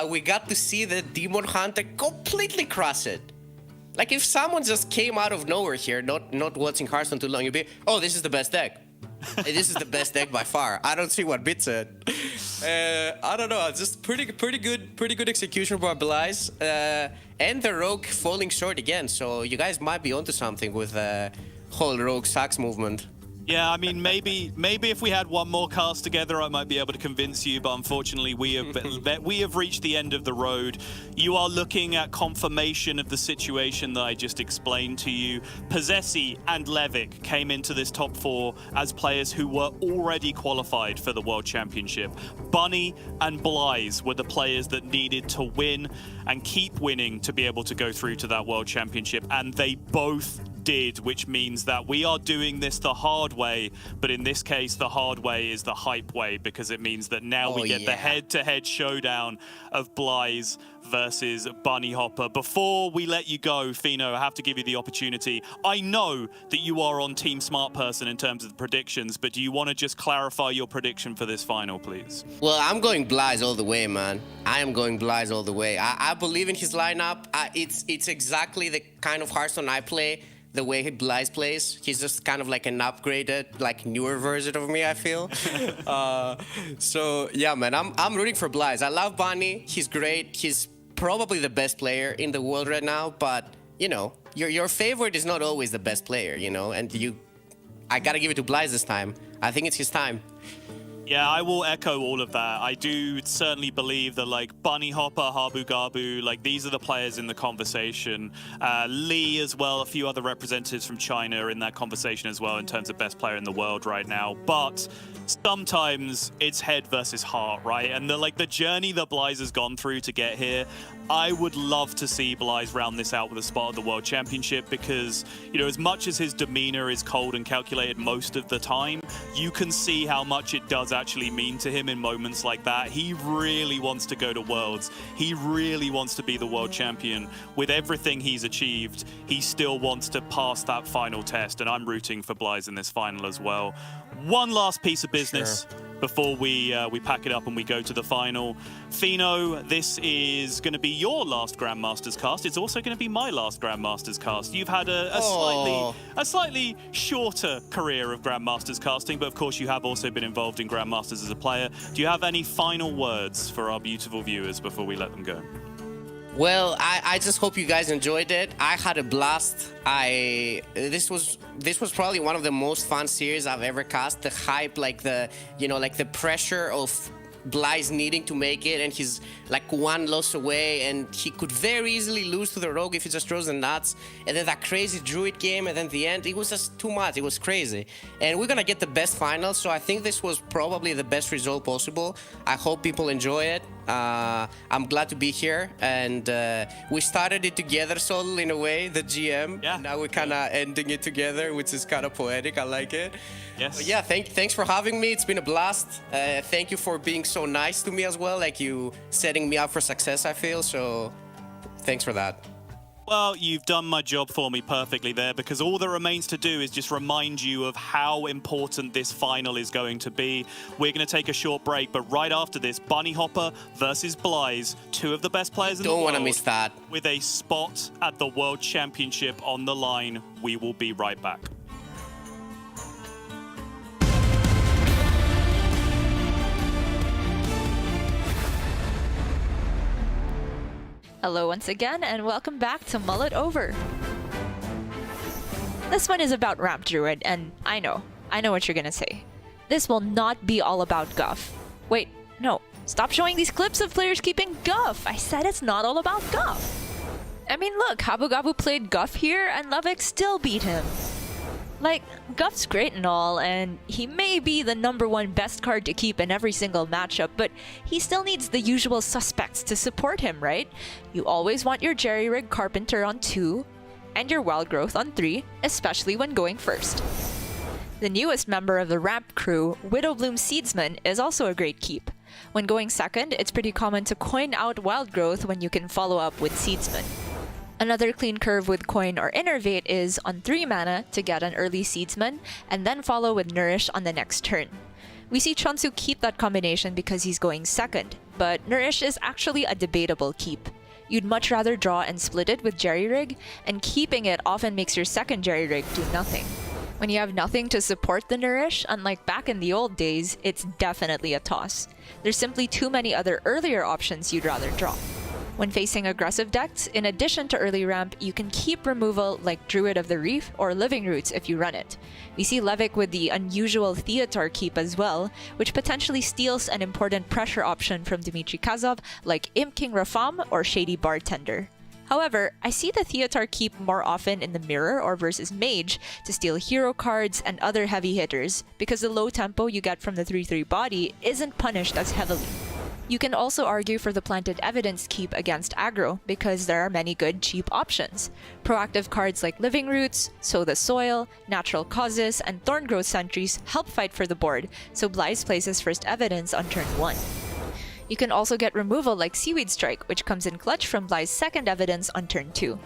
We got to see the Demon Hunter completely cross it. Like if someone just came out of nowhere here, not watching Hearthstone too long, you'd be, oh, this is the best deck. This is the best deck by far. I don't see what Bit said. I don't know. Just pretty good execution by Bly's. And the Rogue falling short again. So you guys might be onto something with the whole Rogue Sax movement. Yeah, I mean, maybe if we had one more cast together, I might be able to convince you. But unfortunately, we have reached the end of the road. You are looking at confirmation of the situation that I just explained to you. Possessi and Levick came into this top 4 as players who were already qualified for the World Championship. Bunny and Bly's were the players that needed to win and keep winning to be able to go through to that World Championship, and they both did, which means that we are doing this the hard way, but in this case, the hard way is the hype way, because it means that now we get the head-to-head showdown of Blaze versus Bunny Hopper. Before we let you go, Fino, I have to give you the opportunity. I know that you are on Team Smart Person in terms of the predictions, but do you want to just clarify your prediction for this final, please? Well, I'm going Blaze all the way, man. I am going Blaze all the way. I believe in his lineup. It's exactly the kind of Hearthstone I play, the way Blaze plays. He's just kind of like an upgraded, like newer version of me, I feel. So yeah, man, I'm rooting for Blaze. I love Bunny. He's great. He's probably the best player in the world right now, but you know, your favorite is not always the best player, you know, and I gotta give it to Blaze this time. I think it's his time. Yeah, I will echo all of that. I do certainly believe that, like, Bunny Hopper, Habu Gabu, like, these are the players in the conversation. Lee as well, a few other representatives from China are in that conversation as well in terms of best player in the world right now. But sometimes it's head versus heart, right? And the journey that Blaze has gone through to get here, I would love to see Blaze round this out with a spot at the World Championship, because, you know, as much as his demeanor is cold and calculated most of the time, you can see how much it does actually mean to him in moments like that. He really wants to go to Worlds. He really wants to be the world champion. With everything he's achieved, he still wants to pass that final test, and I'm rooting for Blaze in this final as well. One last piece of business before we pack it up and we go to the final. Fino, this is going to be your last Grandmasters cast. It's also going to be my last Grandmasters cast. You've had a slightly shorter career of Grandmasters casting, but of course you have also been involved in Grandmasters as a player. Do you have any final words for our beautiful viewers before we let them go? Well, I just hope you guys enjoyed it. I had a blast. This was probably one of the most fun series I've ever cast. The hype, like the pressure of Blaze needing to make it, and he's like one loss away, and he could very easily lose to the Rogue if he just throws the nuts. And then that crazy Druid game, and then the end, it was just too much. It was crazy. And we're gonna get the best final, so I think this was probably the best result possible. I hope people enjoy it. I'm glad to be here, and we started it together, Sol, in a way, the GM. Yeah. Now we're kind of ending it together, which is kind of poetic. I like it. Yes. But yeah, thanks for having me. It's been a blast. Thank you for being so nice to me as well, like you setting me up for success, I feel. So thanks for that. Well, you've done my job for me perfectly there, because all that remains to do is just remind you of how important this final is going to be. We're going to take a short break, but right after this, Bunny Hopper versus Blaze, two of the best players in the world. Don't want to miss that. With a spot at the World Championship on the line. We will be right back. Hello once again, and welcome back to Mull It Over. This one is about Ramp Druid, and I know what you're gonna say. This will not be all about Guff. Wait, no, stop showing these clips of players keeping Guff. I said it's not all about Guff. I mean, look, Habu Gabu played Guff here, and Levick still beat him. Like, Guff's great and all, and he may be the #1 best card to keep in every single matchup, but he still needs the usual suspects to support him, right? You always want your Jerry-Rig Carpenter on 2, and your Wild Growth on 3, especially when going first. The newest member of the Ramp crew, Widowbloom Seedsman, is also a great keep. When going second, it's pretty common to coin out Wild Growth when you can follow up with Seedsman. Another clean curve with Coin or Innervate is on 3 mana to get an early Seedsman, and then follow with Nourish on the next turn. We see Chunsu keep that combination because he's going second, but Nourish is actually a debatable keep. You'd much rather draw and split it with Jerry-Rig, and keeping it often makes your second Jerry-Rig do nothing. When you have nothing to support the Nourish, unlike back in the old days, it's definitely a toss. There's simply too many other earlier options you'd rather draw. When facing aggressive decks, in addition to early ramp, you can keep removal like Druid of the Reef or Living Roots if you run it. We see Levick with the unusual Theotar keep as well, which potentially steals an important pressure option from Dmitry Kazov like Imp King Rafam or Shady Bartender. However, I see the Theotar keep more often in the mirror or versus mage to steal hero cards and other heavy hitters, because the low tempo you get from the 3/3 body isn't punished as heavily. You can also argue for the Planted Evidence keep against aggro because there are many good cheap options. Proactive cards like Living Roots, Sow the Soil, Natural Causes, and Thorngrowth Sentries help fight for the board, so Blythe places first evidence on turn 1. You can also get removal like Seaweed Strike, which comes in clutch from Blythe's second evidence on turn 2.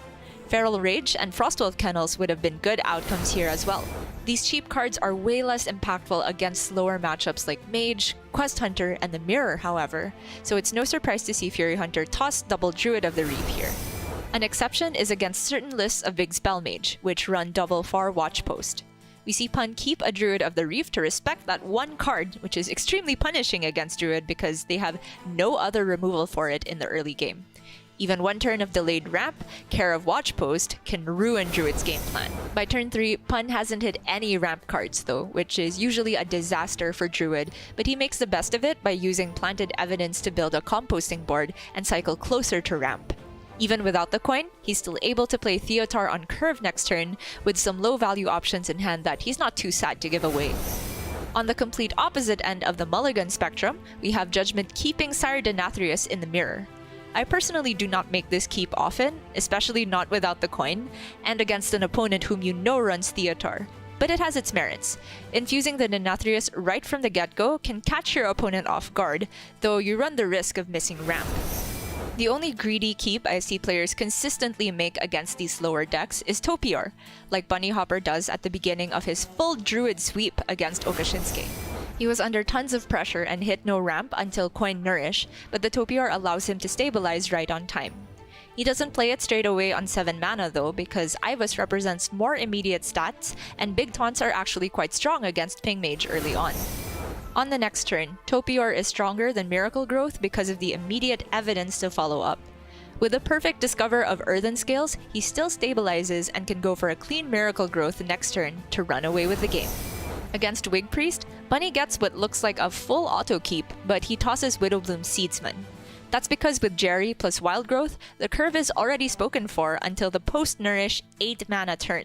Feral Rage and Frostwolf Kennels would have been good outcomes here as well. These cheap cards are way less impactful against slower matchups like Mage, Quest Hunter, and the Mirror, however, so it's no surprise to see Fury Hunter toss double Druid of the Reef here. An exception is against certain lists of big Spell Mage, which run double Far Watchpost. We see Pun keep a Druid of the Reef to respect that one card, which is extremely punishing against Druid because they have no other removal for it in the early game. Even one turn of delayed ramp, Care of Watchpost, can ruin Druid's game plan. By turn 3, Pun hasn't hit any ramp cards though, which is usually a disaster for Druid, but he makes the best of it by using Planted Evidence to build a composting board and cycle closer to ramp. Even without the coin, he's still able to play Theotar on curve next turn with some low value options in hand that he's not too sad to give away. On the complete opposite end of the mulligan spectrum, we have Judgment keeping Sire Denathrius in the Mirror. I personally do not make this keep often, especially not without the coin, and against an opponent whom you know runs Theotar. But it has its merits. Infusing the Denathrius right from the get-go can catch your opponent off guard, though you run the risk of missing ramp. The only greedy keep I see players consistently make against these slower decks is Topior, like Bunny Hopper does at the beginning of his full Druid sweep against Okashinsuke. He was under tons of pressure and hit no ramp until Coin Nourish, but the Topior allows him to stabilize right on time. He doesn't play it straight away on 7 mana though, because Ivus represents more immediate stats, and Big Taunts are actually quite strong against Ping Mage early on. On the next turn, Topior is stronger than Miracle Growth because of the immediate evidence to follow up. With a perfect Discover of Earthen Scales, he still stabilizes and can go for a clean Miracle Growth next turn to run away with the game. Against Wig Priest, Bunny gets what looks like a full auto keep, but he tosses Widowbloom Seedsman. That's because with Jerry plus Wild Growth, the curve is already spoken for until the post-Nourish 8 mana turn.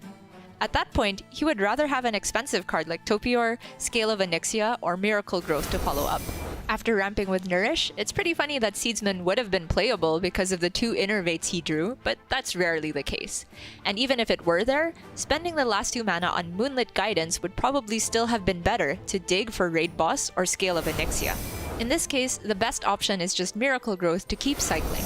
At that point, he would rather have an expensive card like Topior, Scale of Onyxia, or Miracle Growth to follow up. After ramping with Nourish, it's pretty funny that Seedsman would have been playable because of the 2 Innervates he drew, but that's rarely the case. And even if it were there, spending the last 2 mana on Moonlit Guidance would probably still have been better to dig for Raid Boss or Scale of Onyxia. In this case, the best option is just Miracle Growth to keep cycling.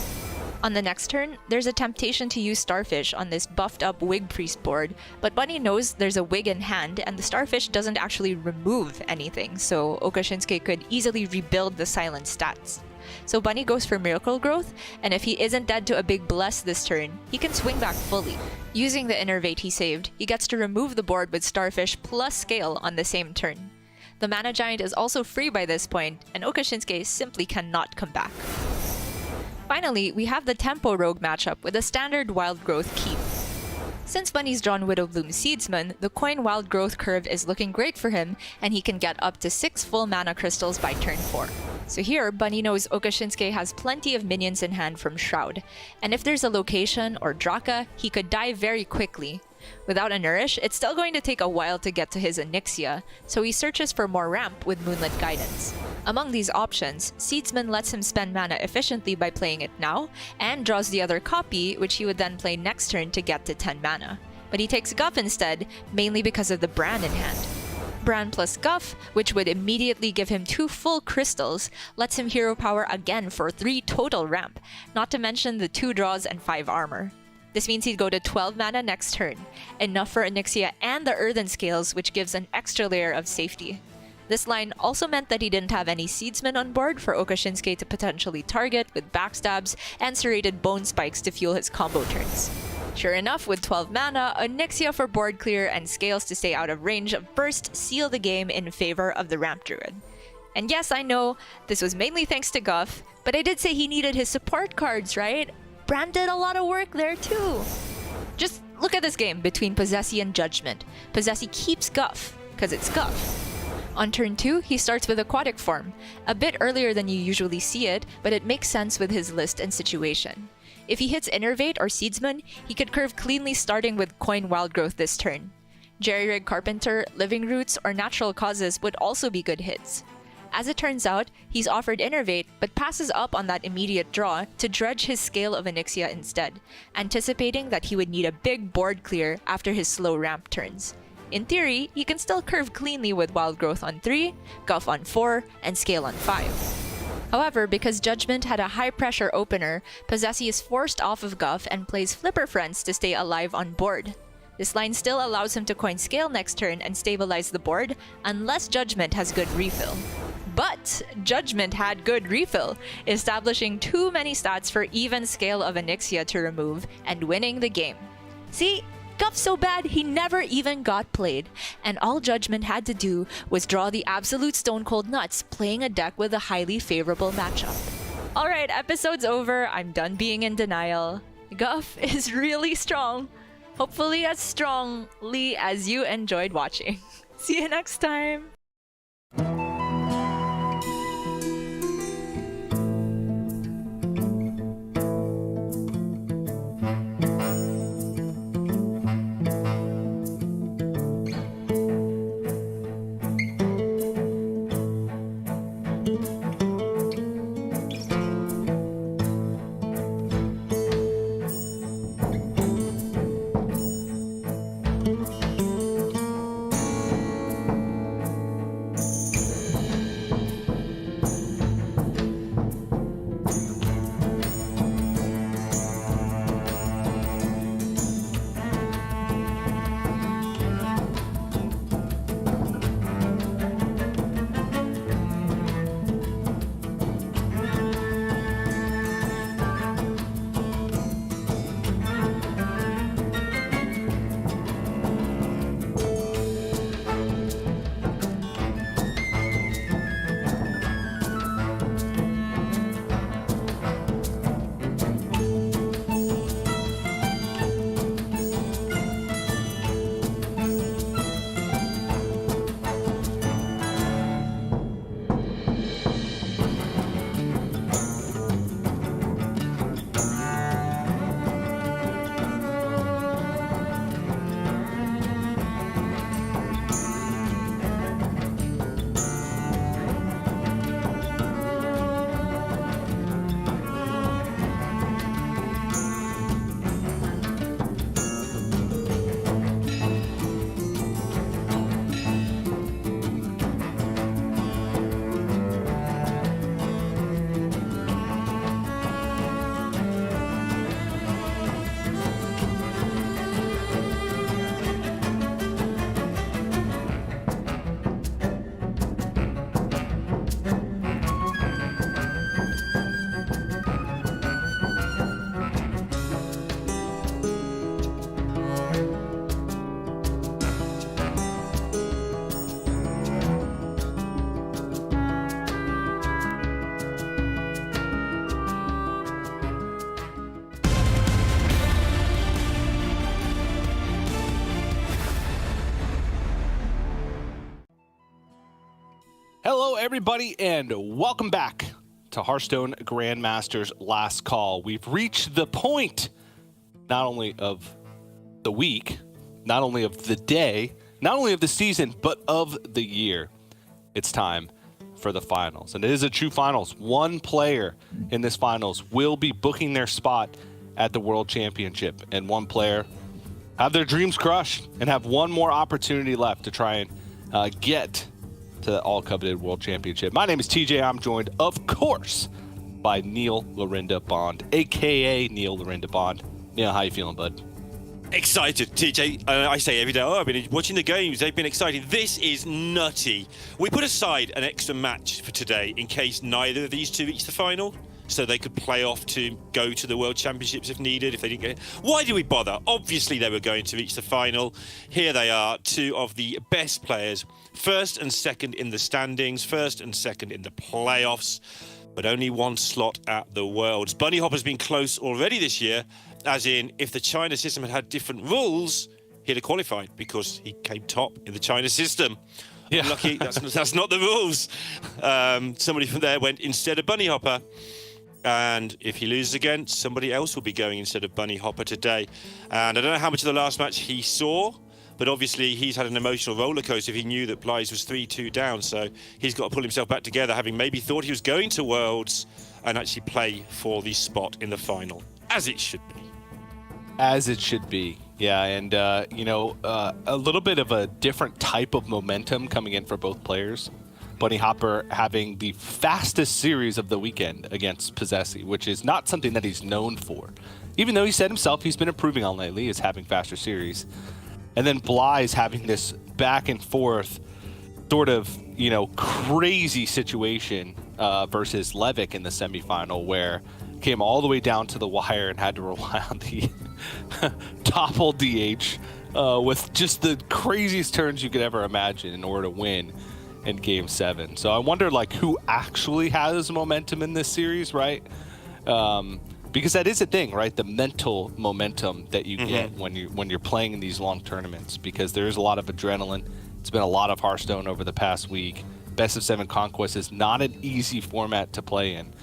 On the next turn, there's a temptation to use Starfish on this buffed up Wig Priest board, but Bunny knows there's a Wig in hand and the Starfish doesn't actually remove anything, so Okashinsuke could easily rebuild the silent stats. So Bunny goes for Miracle Growth, and if he isn't dead to a big Bless this turn, he can swing back fully. Using the Innervate he saved, he gets to remove the board with Starfish plus Scale on the same turn. The Mana Giant is also free by this point, and Okashinsuke simply cannot come back. Finally, we have the Tempo Rogue matchup with a standard Wild Growth keep. Since Bunny's drawn Widowbloom Seedsman, the coin Wild Growth curve is looking great for him, and he can get up to 6 full mana crystals by turn 4. So here, Bunny knows Okashinsuke has plenty of minions in hand from Shroud, and if there's a location or Draka, he could die very quickly. Without a Nourish, it's still going to take a while to get to his Onyxia, so he searches for more ramp with Moonlit Guidance. Among these options, Seedsman lets him spend mana efficiently by playing it now, and draws the other copy, which he would then play next turn to get to 10 mana. But he takes Guff instead, mainly because of the Bran in hand. Bran plus Guff, which would immediately give him 2 full crystals, lets him hero power again for 3 total ramp, not to mention the 2 draws and 5 armor. This means he'd go to 12 mana next turn, enough for Onyxia and the Earthen Scales, which gives an extra layer of safety. This line also meant that he didn't have any Seedsmen on board for Okashinsuke to potentially target with backstabs and serrated bone spikes to fuel his combo turns. Sure enough, with 12 mana, Onyxia for board clear and Scales to stay out of range of Burst seal the game in favor of the Ramp Druid. And yes, I know, this was mainly thanks to Guff, but I did say he needed his support cards, right? Bran did a lot of work there too. Just look at this game between Possessi and Judgment. Possessi keeps Guff, because it's Guff. On turn 2, he starts with Aquatic Form, a bit earlier than you usually see it, but it makes sense with his list and situation. If he hits Innervate or Seedsman, he could curve cleanly starting with Coin Wild Growth this turn. Jerry Rig Carpenter, Living Roots, or Natural Causes would also be good hits. As it turns out, he's offered Innervate but passes up on that immediate draw to dredge his Scale of Onyxia instead, anticipating that he would need a big board clear after his slow ramp turns. In theory, he can still curve cleanly with Wild Growth on 3, Guff on 4, and Scale on 5. However, because Judgment had a high-pressure opener, Possessi is forced off of Guff and plays Flipper Friends to stay alive on board. This line still allows him to coin Scale next turn and stabilize the board, unless Judgment has good refill. But Judgment had good refill, establishing too many stats for even Scale of Onyxia to remove and winning the game. See? Guff's so bad he never even got played, and all Judgment had to do was draw the absolute stone cold nuts playing a deck with a highly favorable matchup. Alright, episode's over. I'm done being in denial. Guff is really strong. Hopefully as strongly as you enjoyed watching. See you next time! Hello, everybody, and welcome back to Hearthstone Grandmasters Last Call. We've reached the point, not only of the week, not only of the day, not only of the season, but of the year. It's time for the finals, and it is a true finals. One player in this finals will be booking their spot at the World Championship, and one player have their dreams crushed and have one more opportunity left to try and get to the all-coveted World Championship. My name is TJ. I'm joined, of course, by Neil Lorinda Bond, a.k.a. Neil Lorinda Bond. Neil, how you feeling, bud? Excited, TJ. I say every day, I've been watching the games. They've been exciting. This is nutty. We put aside an extra match for today in case neither of these two reach the final, so they could play off to go to the World Championships if needed, if they didn't get it. Why do we bother? Obviously, they were going to reach the final. Here they are, two of the best players, first and second in the standings, first and second in the playoffs, but only one slot at the Worlds. Bunny Hopper's been close already this year, as in, if the China system had different rules, he'd have qualified because he came top in the China system. Yeah. Lucky, that's not the rules. Somebody from there went instead of Bunny Hopper. And if he loses again, somebody else will be going instead of Bunny Hopper today. And I don't know how much of the last match he saw, but obviously he's had an emotional roller coaster if he knew that Blyes was 3-2 down, so he's got to pull himself back together, having maybe thought he was going to Worlds and actually play for the spot in the final, as it should be. As it should be, yeah, and a little bit of a different type of momentum coming in for both players. Bunny Hopper having the fastest series of the weekend against Possessi, which is not something that he's known for. Even though he said himself he's been improving on lately, is having faster series. And then Blyes having this back and forth sort of, crazy situation versus Levick in the semifinal, where came all the way down to the wire and had to rely on the topple DH with just the craziest turns you could ever imagine in order to win in Game 7. So I wonder, who actually has momentum in this series, right? Because that is a thing, right? The mental momentum that you get when you're playing in these long tournaments, because there is a lot of adrenaline. It's been a lot of Hearthstone over the past week. Best of 7 Conquest is not an easy format to play in.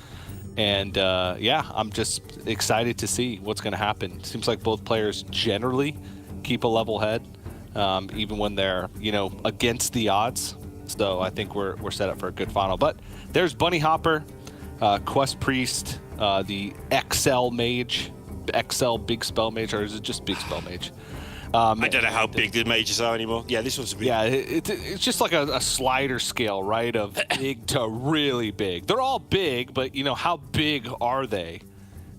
And I'm just excited to see what's going to happen. Seems like both players generally keep a level head, even when they're, against the odds. So I think we're set up for a good final. But there's Bunny Hopper, Quest Priest, the XL Mage, XL Big Spell Mage, or is it just Big Spell Mage? I don't know how big the mages are anymore. Yeah, this one's really... Yeah, it's just like a slider scale, right, of big to really big. They're all big, but, how big are they?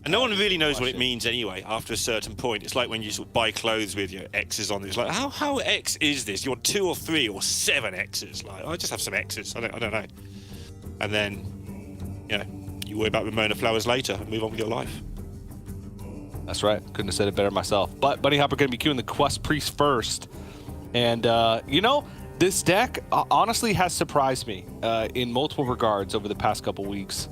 And no one really knows what it means anyway after a certain point. It's like when you sort of buy clothes with your X's on. It's like, how X is this? You want 2 or 3 or 7 X's? Like, I just have some X's. I don't know. And then, you worry about Ramona Flowers later and move on with your life. That's right. Couldn't have said it better myself. But Bunny Hopper going to be queuing the Quest Priest first. And, this deck honestly has surprised me in multiple regards over the past couple weeks.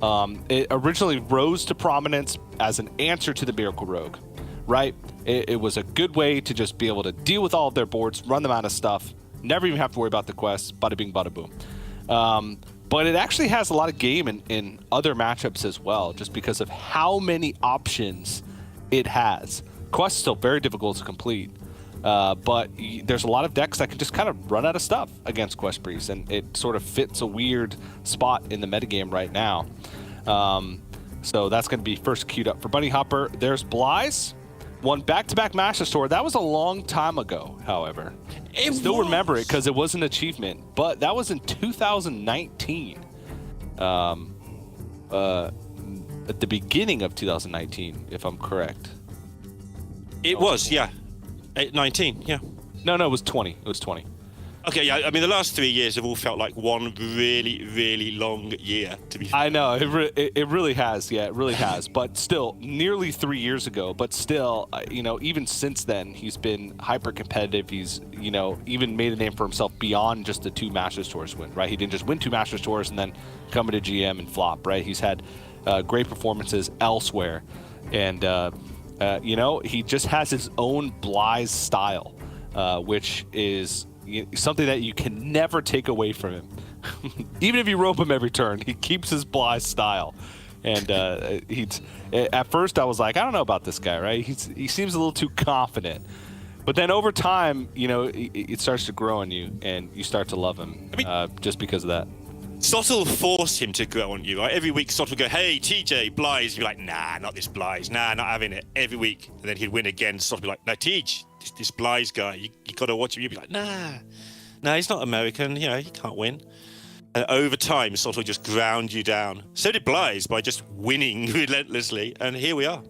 It originally rose to prominence as an answer to the Miracle Rogue, right? It was a good way to just be able to deal with all of their boards, run them out of stuff, never even have to worry about the quests, bada bing, bada boom. But it actually has a lot of game in other matchups as well, just because of how many options it has. Quest is still very difficult to complete, but there's a lot of decks that can just kind of run out of stuff against Quest Priest, and it sort of fits a weird spot in the metagame right now. So that's going to be first queued up for Bunny Hopper. There's Blyes. Won back-to-back Masters Tour. That was a long time ago, however. I still remember it because it was an achievement, but that was in 2019. At the beginning of 2019, if I'm correct. It was, yeah. 19, yeah. No, it was 20. It was 20. Okay, yeah, I mean, the last 3 years have all felt like one really, really long year, to be fair. I know, it really has, yeah, it really has. But still, nearly 3 years ago, but still, even since then, he's been hyper-competitive. He's, even made a name for himself beyond just the 2 Masters Tours win, right? He didn't just win 2 Masters Tours and then come into GM and flop, right? He's had great performances elsewhere. And, he just has his own Blyes style, which is... something that you can never take away from him. Even if you rope him every turn, he keeps his Blyes style. And at first I was like, I don't know about this guy, right? He seems a little too confident. But then over time, it starts to grow on you, and you start to love him just because of that. Sottle forced him to grow on you, right? Every week Sottle would go, hey, TJ, Blyes. You'd be like, nah, not this Blyes. Nah, not having it. Every week. And then he'd win again. Sottle would be like, no, TJ, this Blyes guy, you got to watch him. You'd be like, nah, he's not American. He can't win. And over time, Sottle would just ground you down. So did Blyes by just winning relentlessly. And here we are.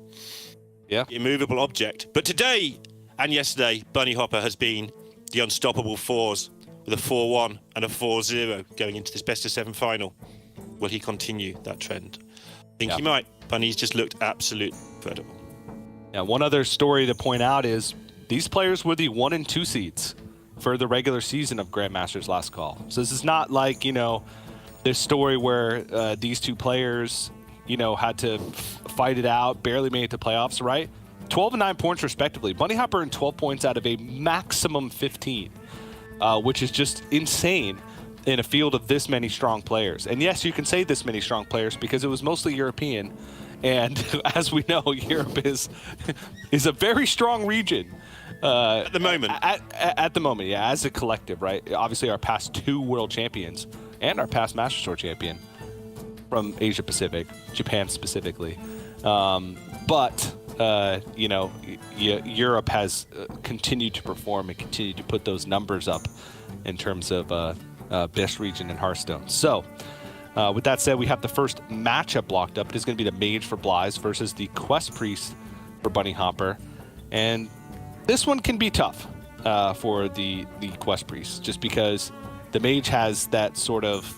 Yeah. Immovable object. But today and yesterday, Bunny Hopper has been the unstoppable 4s. With a 4-1 and a 4-0 going into this best of 7 final. Will he continue that trend? I think he might. Bunny's just looked absolutely incredible. Yeah, one other story to point out is these players were the 1 and 2 seeds for the regular season of Grandmasters Last Call. So this is not like, this story where these 2 players, had to fight it out, barely made it to playoffs, right? 12 and 9 points respectively. Bunny Hopper earned 12 points out of a maximum 15. Which is just insane in a field of this many strong players. And yes, you can say this many strong players because it was mostly European. And as we know, Europe is a very strong region. At the moment. At the moment, yeah, as a collective, right? Obviously, our past 2 world champions and our past Master Tour champion from Asia Pacific, Japan specifically. But you know, Europe has continued to perform and continued to put those numbers up in terms of best region in Hearthstone. So, with that said, we have the first matchup locked up. It is going to be the Mage for Blaiz versus the Quest Priest for Bunny Hopper. And this one can be tough for the Quest Priest, just because the Mage has that sort of,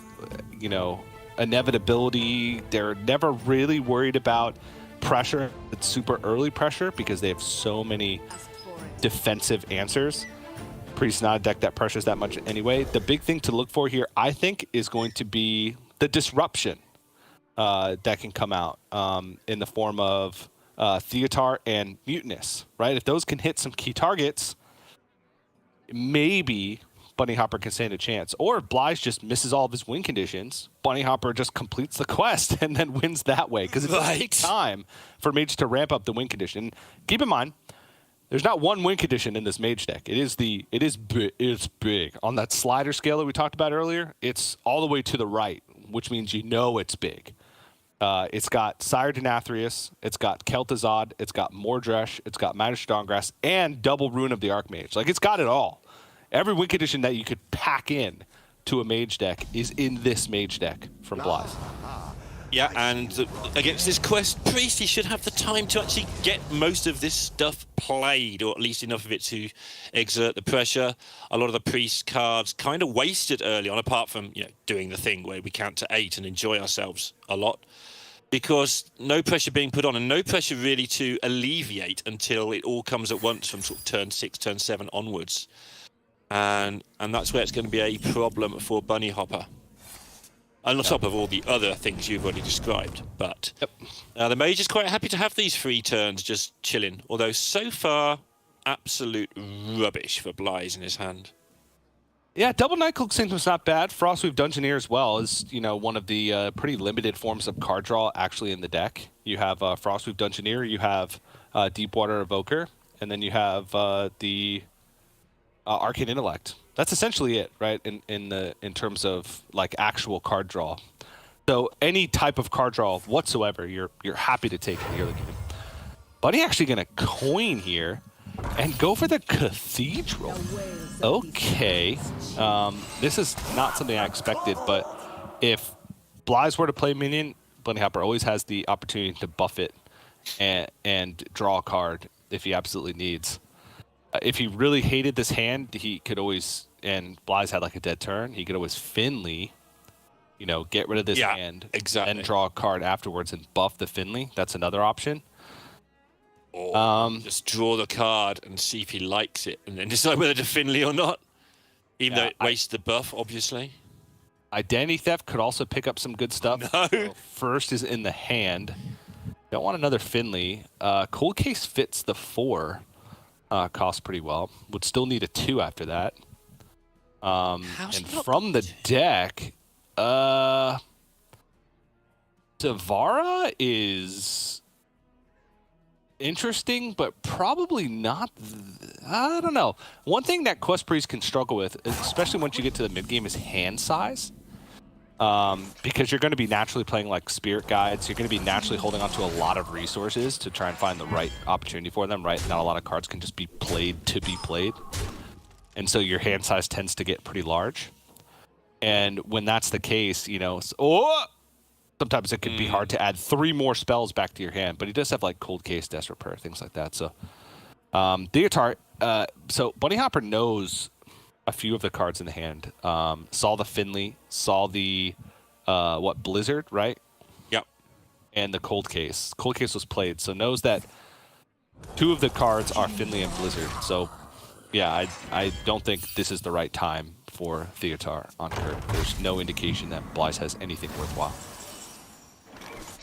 you know, inevitability. They're never really worried about pressure. It's super early pressure because they have so many defensive answers. Priest not a deck that pressures that much anyway. The big thing to look for here, I think, is going to be the disruption that can come out in the form of Theotar and Mutinous, right? If those can hit some key targets, maybe Bunny Hopper can stand a chance. Or if Blaiz just misses all of his win conditions, Bunny Hopper just completes the quest and then wins that way. Because it takes time for Mage to ramp up the win condition. Keep in mind, there's not one win condition in this Mage deck. It's big. On that slider scale that we talked about earlier, it's all the way to the right, which means you know it's big. It's got Sire Denathrius, it's got Kel'Thuzad, it's got Mordresh, it's got Magic Dawngrasp, and double Rune of the Archmage. Like, it's got it all. Every win condition that you could pack in to a Mage deck is in this Mage deck from Blaiz. Yeah, and against this Quest Priest, he should have the time to actually get most of this stuff played, or at least enough of it to exert the pressure. A lot of the Priest cards kind of wasted early on, apart from, you know, doing the thing where we count to 8 and enjoy ourselves a lot, because no pressure being put on, and no pressure really to alleviate until it all comes at once from sort of turn 6, turn 7 onwards. And that's where it's going to be a problem for Bunny Hopper. On top of all the other things you've already described. But the Mage is quite happy to have these 3 turns just chilling. Although so far, absolute rubbish for Blaiz in his hand. Yeah, Double Nightcloak Symptom's not bad. Frostweave Dungeoneer as well is, you know, one of the pretty limited forms of card draw actually in the deck. You have Frostweave Dungeoneer, you have Deepwater Evoker, and then you have the Arcane Intellect. That's essentially it, right? In terms of like actual card draw. So any type of card draw whatsoever, you're happy to take in the early game. Bunny actually gonna coin here and go for the Cathedral. Okay, this is not something I expected, but if Blaiz were to play minion, Bunny Hopper always has the opportunity to buff it and draw a card if he absolutely needs. If he really hated this hand, he could always, and Blaiz had like a dead turn, he could always Finley, you know, get rid of this hand and draw a card afterwards and buff the Finley. That's another option. Or just draw the card and see if he likes it and then decide whether to Finley or not. Even though it wastes the buff, obviously. Identity Theft could also pick up some good stuff. No. So first is in the hand. Don't want another Finley. Cold Case fits the 4. Costs pretty well. Would still need a 2 after that. And from the deck, Zavara is interesting, but probably not. I don't know. One thing that Quest Priest can struggle with, especially once you get to the mid game, is hand size. Because you're going to be naturally playing like Spirit Guides. You're going to be naturally holding onto a lot of resources to try and find the right opportunity for them, right? Not a lot of cards can just be played to be played. And so your hand size tends to get pretty large. And when that's the case, you know, sometimes it can be hard to add 3 more spells back to your hand. But he does have like Cold Case, Death Repair, things like that. So, Theotar, so Bunny Hopper knows a few of the cards in the hand. Saw the Finley, saw the Blizzard, right? Yep. And the Cold Case. Cold Case was played, so knows that 2 of the cards are Finley and Blizzard. So yeah, I don't think this is the right time for Theotar on turn. There's no indication that Blaiz has anything worthwhile.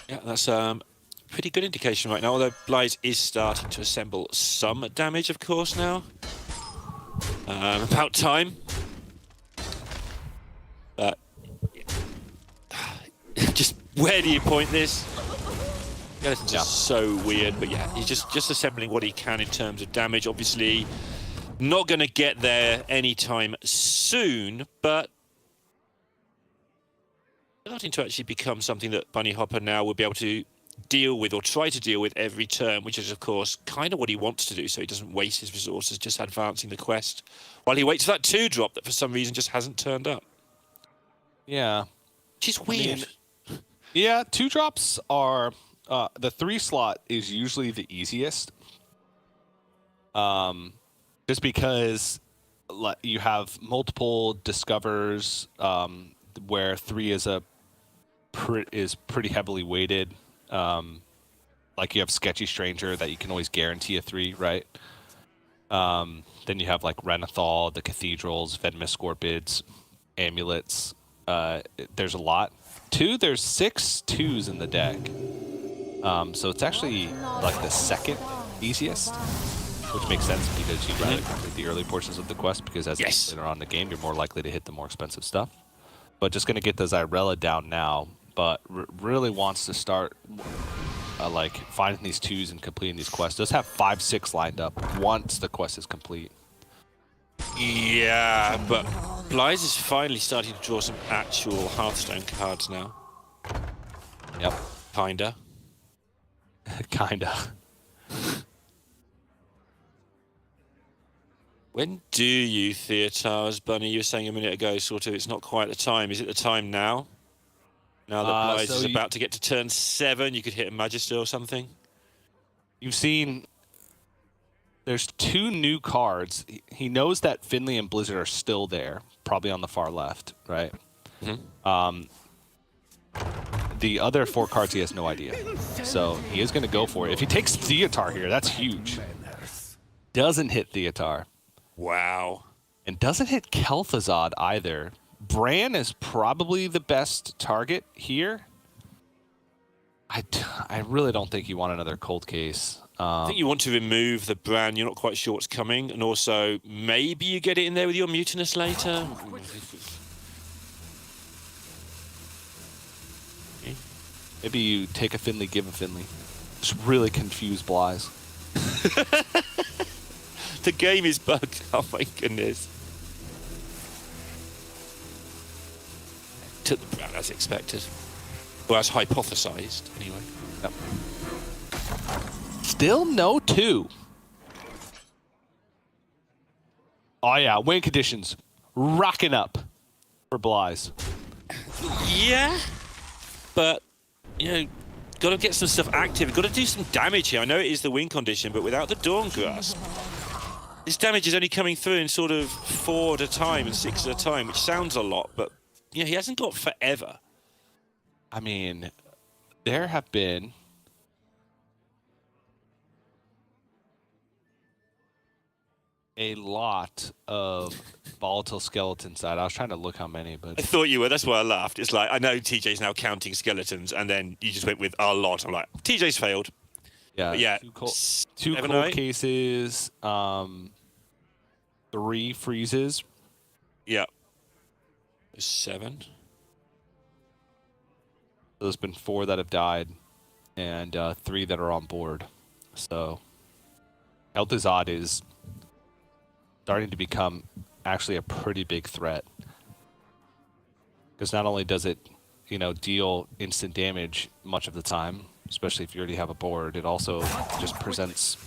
Yeah, that's pretty good indication right now, although Blaiz is starting to assemble some damage, of course, now. About time. Just where do you point this? Skeletons are so weird, but yeah, he's just assembling what he can in terms of damage. Obviously, not going to get there anytime soon, but starting to actually become something that Bunny Hopper now will be able to deal with or try to deal with every turn, which is, of course, kind of what he wants to do, so he doesn't waste his resources just advancing the quest while he waits for that 2-drop that for some reason just hasn't turned up. Yeah. Which is weird. Yeah, 2-drops are... the 3 slot is usually the easiest. Just because you have multiple discovers where 3 is pretty heavily weighted. Like you have Sketchy Stranger that you can always guarantee a 3, right? Then you have like Renathal, the Cathedrals, Venomous Scorpids, Amulets. There's a lot. 2, there's 6 2s in the deck. So it's actually like the second easiest, which makes sense because you'd rather complete the early portions of the quest because as later on in the game, you're more likely to hit the more expensive stuff. But just going to get the Xyrella down now, but really wants to start like finding these 2s and completing these quests. Does have 5, 6 lined up once the quest is complete. Yeah, but Blyze is finally starting to draw some actual Hearthstone cards now. Yep. Kinda. Kinda. When do you, Theatars, Bunny, you were saying a minute ago, sort of, it's not quite the time. Is it the time now? Now that Blyze is about to get to turn 7, you could hit a Magister or something? You've seen... There's 2 new cards. He knows that Finley and Blizzard are still there, probably on the far left, right? Mm-hmm. The other 4 cards, he has no idea. So he is going to go for it. If he takes Theatar here, that's huge. Doesn't hit Theatar. Wow. And doesn't hit Kel'Thuzad either. Bran is probably the best target here. I really don't think you want another Cold Case. I think you want to remove the Bran. You're not quite sure what's coming. And also, maybe you get it in there with your Mutinous later. Maybe you take a Finley, give a Finley. Just really confuse Blyze. The game is bugged. Oh my goodness. Took the Bran as expected. Well, as hypothesized, anyway. Yep. Still no 2. Oh yeah, win conditions rocking up for Blyze. Yeah, but you know, got to get some stuff active. Got to do some damage here. I know it is the win condition, but without the Dawn Grasp, this damage is only coming through in sort of 4 at a time and 6 at a time, which sounds a lot, but you know, he hasn't got forever. I mean, there have been a lot of volatile skeletons that I was trying to look how many, but I thought you were. That's why I laughed. It's like I know TJ's now counting skeletons, and then you just went with a lot. I'm like, TJ's failed. Yeah, but yeah. 2 cold cases, 3 freezes. Yeah. 7. There's been 4 that have died, and 3 that are on board. So, Kel'Thuzad is starting to become actually a pretty big threat. Because not only does it, you know, deal instant damage much of the time, especially if you already have a board, it also just presents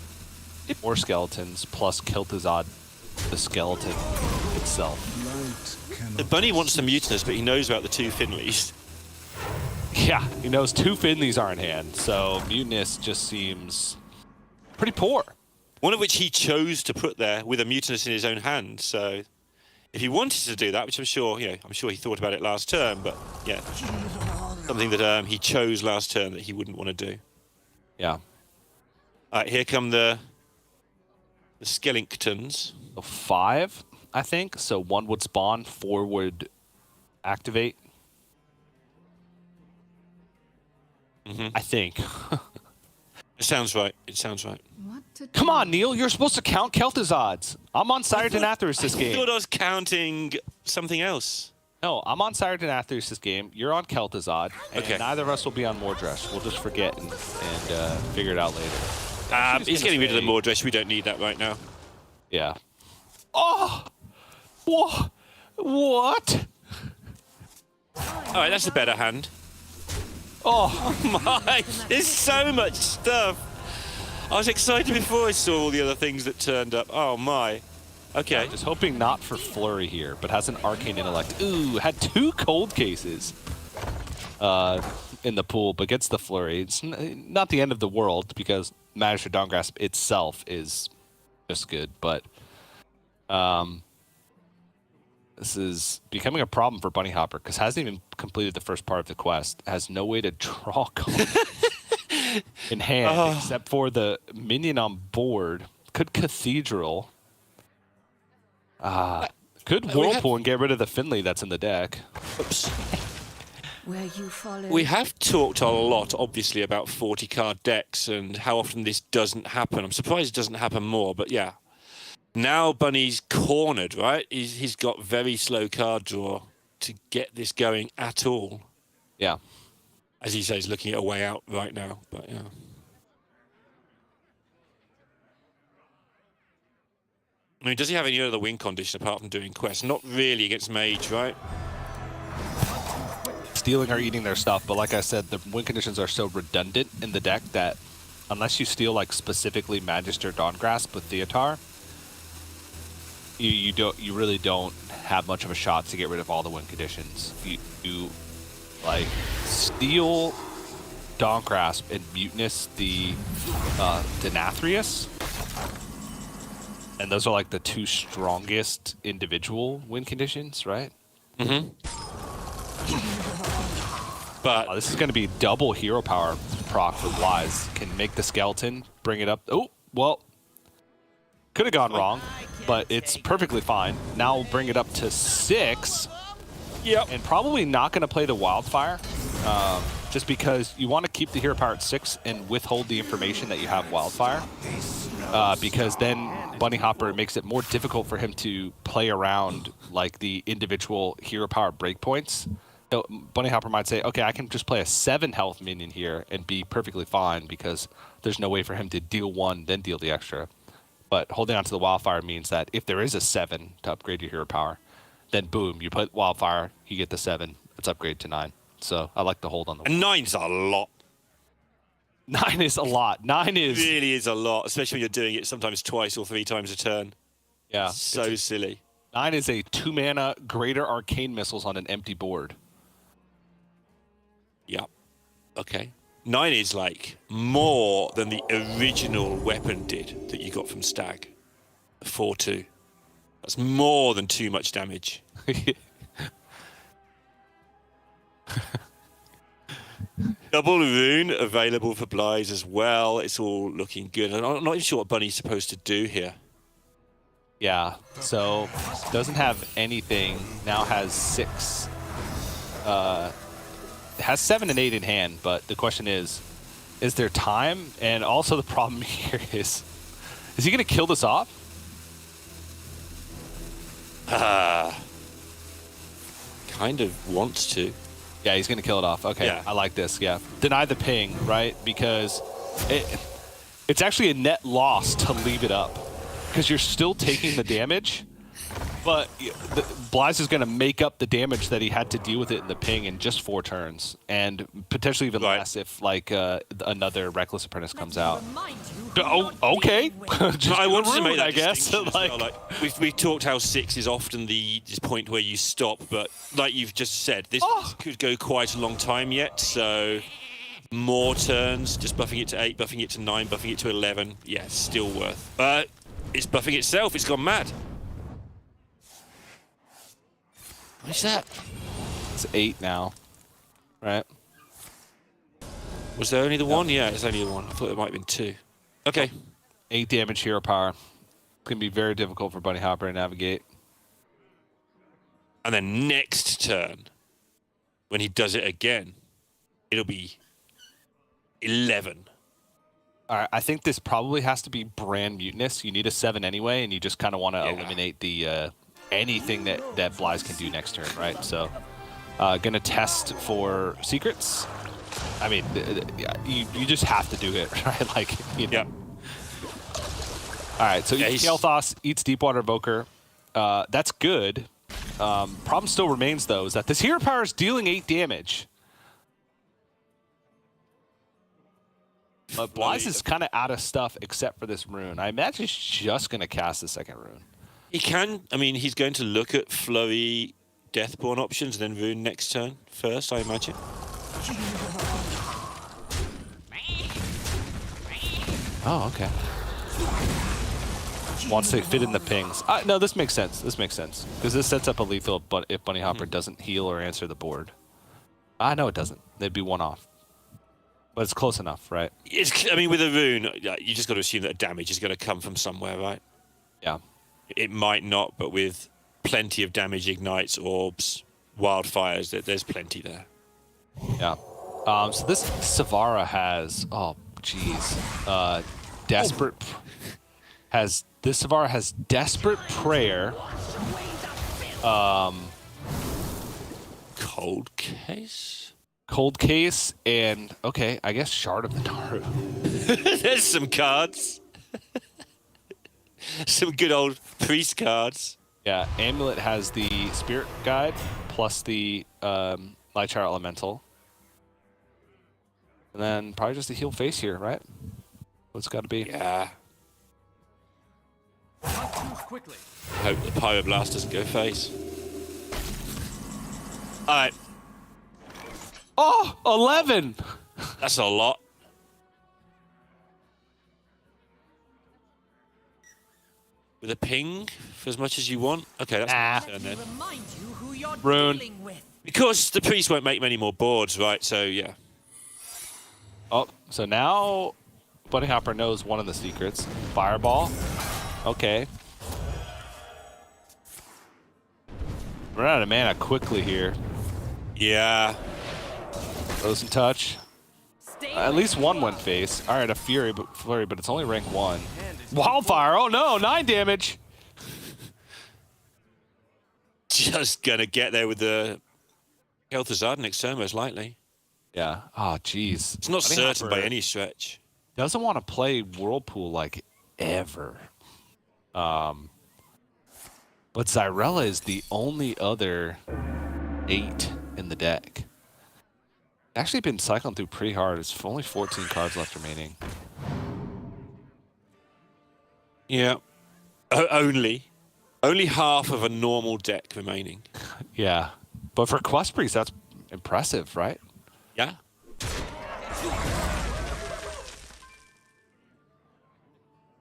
more skeletons plus Kel'Thuzad, the skeleton itself. The Bunny wants the Mutinous, but he knows about the 2 Finleys. Yeah, he knows 2 Finleys are in hand, so Mutinous just seems pretty poor. One of which he chose to put there with a Mutinous in his own hand. So, if he wanted to do that, which I'm sure, you know, I'm sure he thought about it last turn, but yeah, something that he chose last turn that he wouldn't want to do. Yeah. All right, here come the Skellingtons. So 5, I think. So 1 would spawn, 4 would activate. I think. It sounds right. It sounds right. Come on, Neil. You're supposed to count Kel'Thuzads. I'm on Sire Denathras this game. I thought I was counting something else. No, I'm on Sire Denathrius' game. You're on Kel'Thuzad. And Okay. neither of us will be on Mordresh. We'll just forget and figure it out later. He's getting rid of the Mordresh. We don't need that right now. Yeah. Oh! What? All right, that's a better hand. Oh, My, there's so much stuff. I was excited before I saw all the other things that turned up. Oh my. Okay. just hoping not for Flurry here, but has an Arcane Intellect. Ooh, had 2 cold cases in the pool, but gets the Flurry. It's not the end of the world because Magister Dawngrasp itself is just good, but this is becoming a problem for Bunny Hopper because hasn't even completed the first part of the quest. Has no way to draw cards in hand except for the minion on board. Could Cathedral. Could Whirlpool and get rid of the Finley that's in the deck. Oops. Where you follow. We have talked a lot, obviously, about 40-card decks and how often this doesn't happen. I'm surprised it doesn't happen more, but yeah. Now Bunny's cornered, right? He's got very slow card draw to get this going at all. Yeah. As he says, looking at a way out right now, but yeah. I mean, does he have any other win condition apart from doing quests? Not really against Mage, right? Stealing or eating their stuff, but like I said, the win conditions are so redundant in the deck that unless you steal like specifically Magister Dawngrasp with Theotar, you really don't have much of a shot to get rid of all the win conditions. You like steal Dawngrasp and Mutinous the Denathrius, and those are like the 2 strongest individual win conditions, right? Mm-hmm. But Oh, this is going to be double hero power proc for Blaiz. Can make the skeleton, bring it up. Oh, well, could have gone wrong, but it's perfectly fine. Now we'll bring it up to 6. Yep. And probably not going to play the Wildfire, just because you want to keep the hero power at 6 and withhold the information that you have Wildfire, because then Bunny Hopper makes it more difficult for him to play around like the individual hero power breakpoints. So Bunny Hopper might say, okay, I can just play a 7 health minion here and be perfectly fine because there's no way for him to deal 1, then deal the extra. But holding on to the Wildfire means that if there is a 7 to upgrade your hero power, then boom, you put Wildfire, you get the 7, it's upgraded to 9. So I like to hold on the and 9's a lot. 9 is a lot. 9 is... Really is a lot, especially when you're doing it sometimes twice or 3 times a turn. Yeah. So silly. 9 is a 2-mana Greater Arcane Missiles on an empty board. Yep. Okay. 9 is like more than the original weapon did that you got from Stag. 4-2. That's more than too much damage. Double rune available for Blaiz as well. It's all looking good. I'm not even sure what Bunny's supposed to do here. Yeah, so doesn't have anything. Now has 6. Has 7 and 8 in hand, but the question is there time? And also the problem here is he going to kill this off? Kind of wants to. Yeah, he's going to kill it off. Okay, Yeah. I like this, yeah. Deny the ping, right? Because it's actually a net loss to leave it up. Because you're still taking the damage, but Blaiz is going to make up the damage that he had to deal with it in the ping in just 4 turns. And potentially even less if, like, another Reckless Apprentice comes out. Oh, okay. Just I wanted to make that I guess. distinction as Like, well. Like, we've talked how 6 is often this point where you stop, but like you've just said, this could go quite a long time yet, so more turns, just buffing it to 8, buffing it to 9, buffing it to 11, yeah, still worth. But it's buffing itself, it's gone mad. What's that? it's 8 now, right? Was there only the one? Yeah, it's only the one. I thought there might have been 2. Okay. 8 damage hero power. It's going to be very difficult for Bunny Hopper to navigate. And then next turn, when he does it again, it'll be 11. All right, I think this probably has to be Brand Mutinous. You need a 7 anyway, and you just kind of want to eliminate the anything that Blaize can do next turn, right? So, gonna test for secrets. I mean, you just have to do it, right? Like, you know. Yeah. All right, so Yeah, eats he's- Kael'thas, eats Deepwater Evoker. That's good. Problem still remains, though, is that this hero power is dealing 8 damage. But Blaize is kind of out of stuff except for this rune. I imagine he's just going to cast the second rune. He can. I mean, he's going to look at Flurry, Deathborn options, then Rune next turn first, I imagine. Oh, okay. Wants to fit in the pings. No, this makes sense. This makes sense. Because this sets up a lethal but if Bunny Hopper doesn't heal or answer the board. No, it doesn't. They'd be one off. But it's close enough, right? I mean, with a Rune, you just got to assume that damage is going to come from somewhere, right? Yeah. It might not, but with plenty of damage, ignites, orbs, wildfires, there's plenty there. Yeah. So this Savara has, oh, jeez, desperate. This Savara has Desperate Prayer. Cold Case? Cold Case and, okay, I guess Shard of the Naru. There's some cards. Some good old priest cards. Yeah, Amulet has the Spirit Guide plus the Lightshire Elemental. And then probably just a heal face here, right? What's got to be? Yeah. Hope the Pyroblast doesn't go face. Alright, Oh, 11! that's a lot. With a ping for as much as you want? Okay, that's my turn then. Rune. Because the priest won't make many more boards, right? So, yeah. Oh, so now Bunny Hopper knows one of the secrets. Fireball. Okay. Run out of mana quickly here. Yeah. Frozen Touch. At least one went face. All right, a Flurry, but it's only rank 1. Wildfire. Oh no, 9 damage. Just gonna get there with the Kel'Thuzad next turn, most likely. Yeah. Oh, jeez. It's not Bunny certain by Hopper any stretch. doesn't want to play Whirlpool like ever. But Zyrella is the only other 8 in the deck. Actually been cycling through pretty hard. It's only 14 cards left remaining. Yeah. Only half of a normal deck remaining. Yeah. But for Quest Priest, that's impressive, right? Yeah.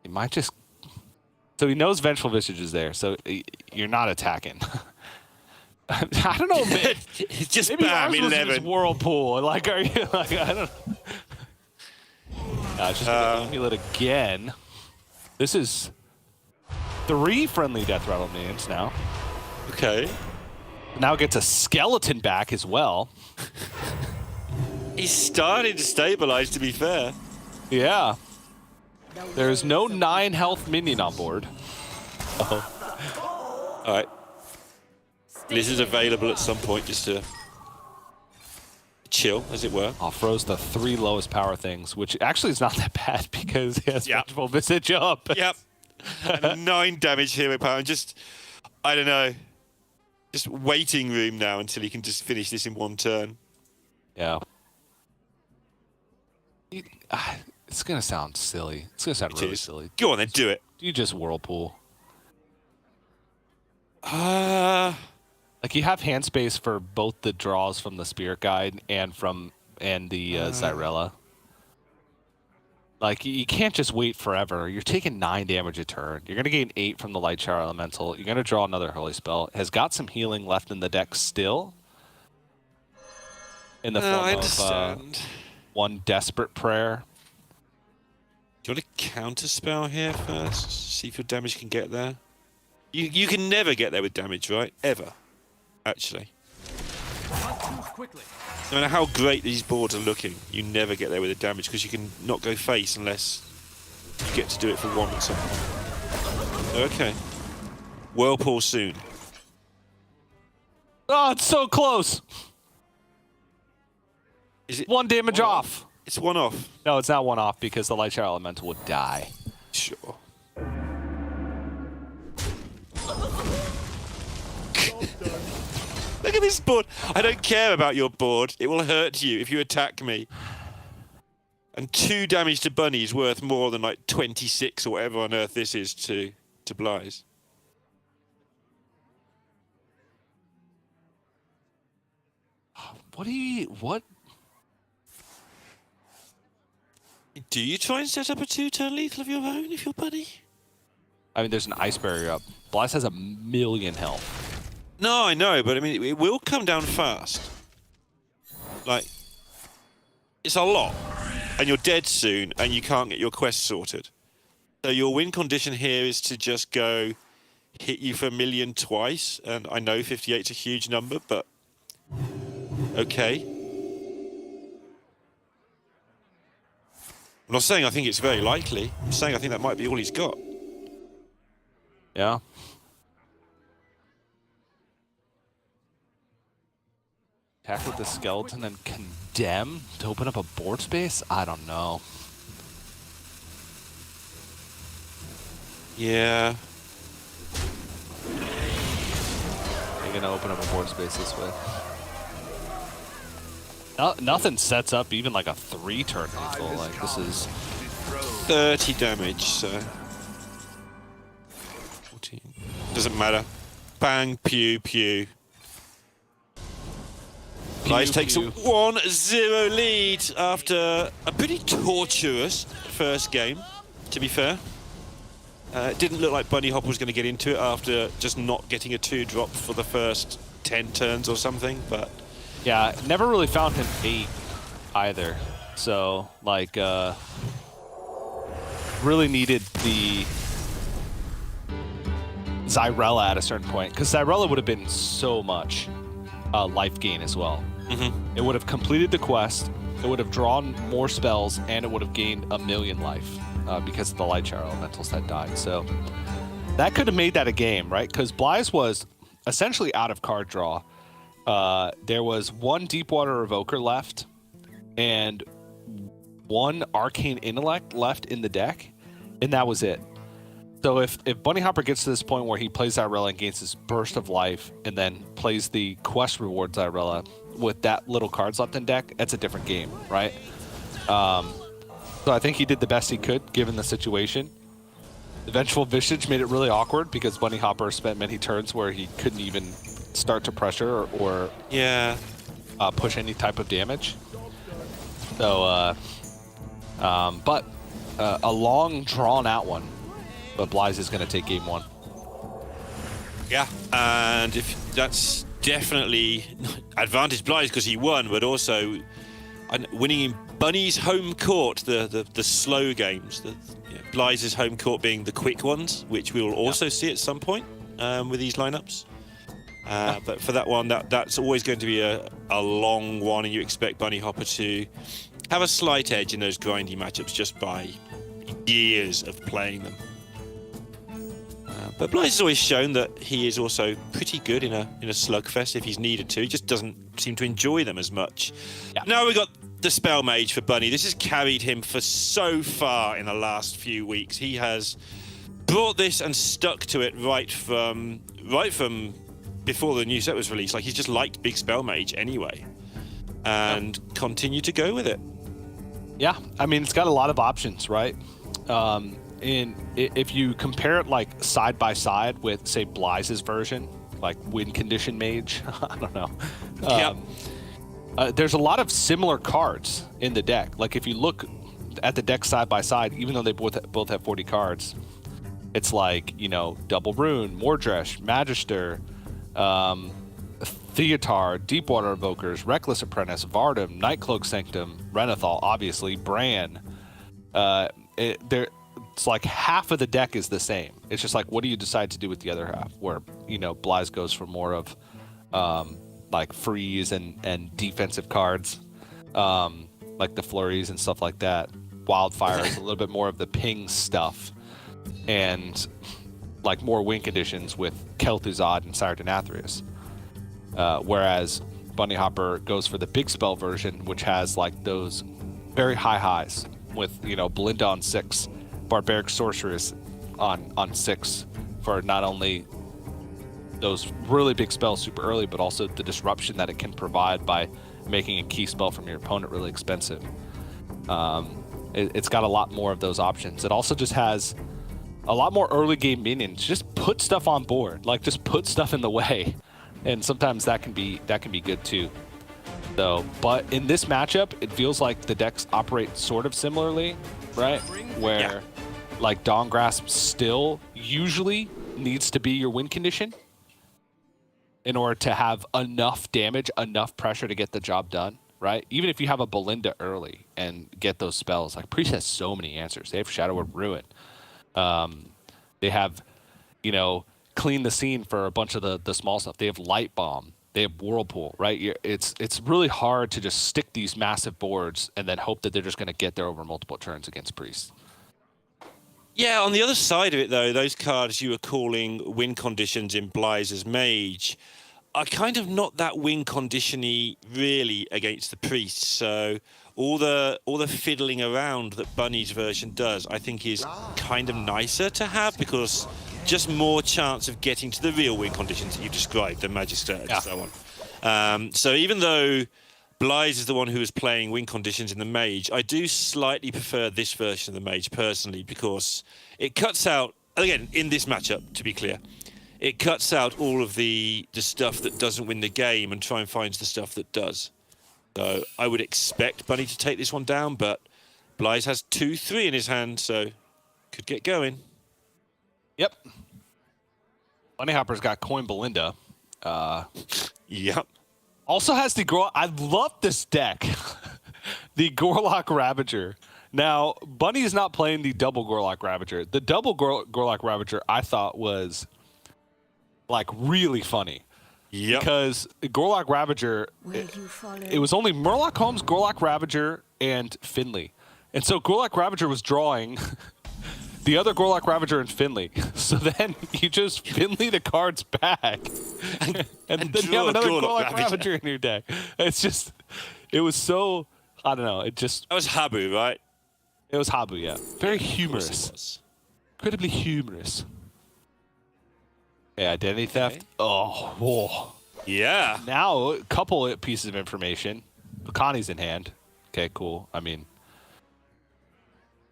He might just... So he knows Vengeful Visage is there, so you're not attacking. I don't know, man. Just Maybe bam, ours was 11. just Whirlpool. Like, are you like? I don't. Just gonna Amulet again. This is 3 friendly Death Rattle minions now. Okay. Now gets a skeleton back as well. He's starting to stabilize, to be fair. Yeah. There's no 9 health minion on board. Oh. All right. This is available at some point just to chill, as it were. Froze the 3 lowest power things, which actually is not that bad because he has Yep. Vengeful Visage up. Yep. And 9 damage hero power. And just, I don't know, just waiting room now until he can just finish this in 1 turn. Yeah. It's going to sound silly. It's going to sound really silly. Go on then, do it. Do you just Whirlpool? Like you have hand space for both the draws from the Spirit Guide and the Zyrella. Like, you can't just wait forever. You're taking 9 damage a turn. You're going to gain 8 from the Lightshire Elemental. You're going to draw another Holy Spell. Has got some healing left in the deck still. In the I form of 1 Desperate Prayer. Do you want to counterspell here first? See if your damage can get there. You can never get there with damage, right? Ever. Actually. No matter how great these boards are looking, you never get there with the damage because you can not go face unless you get to do it for 1 or something. Okay. Whirlpool soon. Oh, it's so close. Is it 1 damage off. It's 1 off. No, it's not 1 off because the Light Shower Elemental would die. Sure. Look at this board. I don't care about your board. It will hurt you if you attack me. And 2 damage to Bunny is worth more than like 26 or whatever on earth this is to Blyze. What? Do you try and set up a 2-turn lethal of your own if you're Bunny? I mean, there's an Ice Barrier up. Blyze has 1,000,000 health. No, I know, but I mean, it will come down fast. Like, it's a lot. And you're dead soon, and you can't get your quest sorted. So your win condition here is to just go hit you for 1,000,000 twice. And I know 58's a huge number, but okay. I'm not saying I think it's very likely. I'm saying I think that might be all he's got. Yeah. Attack with the skeleton and condemn to open up a board space? I don't know. Yeah. You're gonna open up a board space this way. Nothing sets up even like a 3-turn lethal. Like this is 30 damage, so 14. Doesn't matter. Bang, pew, pew. Blyze takes a 1-0 lead after a pretty tortuous first game, to be fair. It didn't look like Bunny Hopper was going to get into it after just not getting a 2-drop for the first 10 turns or something, but... Yeah, never really found him 8 either. So, like, really needed the Zyrella at a certain point, because Zyrella would have been so much life gain as well. Mm-hmm. It would have completed the quest, it would have drawn more spells, and it would have gained 1,000,000 life because of the Light Shower Elementals had died. So that could have made that a game, right? Because Blyze was essentially out of card draw. There was 1 Deepwater Evoker left and 1 Arcane Intellect left in the deck, and that was it. So if Bunny Hopper gets to this point where he plays Zyrella and gains this burst of life and then plays the quest reward Zyrella with that little cards left in deck, that's a different game, right? So I think he did the best he could given the situation. The Vengeful Visage made it really awkward because Bunny Hopper spent many turns where he couldn't even start to pressure or yeah, push any type of damage. So, but a long, drawn-out one. But Blyze is going to take game 1. Yeah, and if that's definitely advantage Blyze because he won, but also winning in Bunny's home court, the slow games, Blyze's home court being the quick ones, which we will also see at some point with these lineups. But for that one, that's always going to be a long one, and you expect Bunny Hopper to have a slight edge in those grindy matchups just by years of playing them. But Blyze has always shown that he is also pretty good in a slugfest if he's needed to. He just doesn't seem to enjoy them as much. Yeah. Now we've got the Spell Mage for Bunny. This has carried him for so far in the last few weeks. He has brought this and stuck to it right from before the new set was released. Like, he's just liked Big Spell Mage anyway, and continued to go with it. Yeah, I mean, it's got a lot of options, right? And if you compare it like side by side with, say, Blyze's version, like Win Condition Mage, I don't know. There's a lot of similar cards in the deck. Like if you look at the deck side by side, even though they both have 40 cards, it's like, you know, Double Rune, Mordresh, Magister, Theotar, Deepwater Evokers, Reckless Apprentice, Vardum, Nightcloak Sanctum, Renathal, obviously, Bran. It's like half of the deck is the same. It's just like, what do you decide to do with the other half? Where, you know, Blyze goes for more of like freeze and defensive cards, like the flurries and stuff like that. Wildfire is a little bit more of the ping stuff, and like more win conditions with Kel'Thuzad and Sire Denathrius. Whereas Bunny Hopper goes for the big spell version, which has like those very high highs with, you know, Belinda on 6, Barbaric Sorceress on 6 for not only those really big spells super early, but also the disruption that it can provide by making a key spell from your opponent really expensive. It's got a lot more of those options. It also just has a lot more early game minions. Just put stuff on board, like just put stuff in the way, and sometimes that can be good too. So, but in this matchup, it feels like the decks operate sort of similarly, right? Where like Dawn Grasp still usually needs to be your win condition in order to have enough damage, enough pressure to get the job done, right? Even if you have a Belinda early and get those spells, like Priest has so many answers. They have Shadow of Ruin. They have, you know, Clean the Scene for a bunch of the small stuff. They have Light Bomb. They have Whirlpool, right? It's really hard to just stick these massive boards and then hope that they're just going to get there over multiple turns against Priest. Yeah, on the other side of it, though, those cards you were calling win conditions in Bly's Mage are kind of not that win condition-y really against the Priest. So all the fiddling around that Bunny's version does, I think, is kind of nicer to have because just more chance of getting to the real win conditions that you described, the Magister and so on. So even though Bly's is the one who is playing win conditions in the Mage, I do slightly prefer this version of the Mage personally because it cuts out, again, in this matchup, to be clear, it cuts out all of the stuff that doesn't win the game and try and finds the stuff that does. So I would expect Bunny to take this one down, but Bly's has 2-3 in his hand, so could get going. Yep. Bunny Hopper's got Coin Belinda. Yep. Also has the I love this deck. The Gorlock Ravager. Now, Bunny is not playing the double Gorlock Ravager. The double Gorlock Ravager I thought was like really funny. Yep. Because Gorlock Ravager, it was only Murloc Holmes, Gorlock Ravager, and Finley. And so Gorlock Ravager was drawing the other Gorlock Ravager and Finley. So then you just Finley the cards back. and then you have another Gorlock Ravager in your deck. It's just, it was so, I don't know, it just... That was Habu, right? It was Habu, yeah. Very humorous. Incredibly humorous. Yeah, identity theft. Oh, whoa. Yeah. Now, a couple pieces of information. Connie's in hand. Okay, cool. I mean,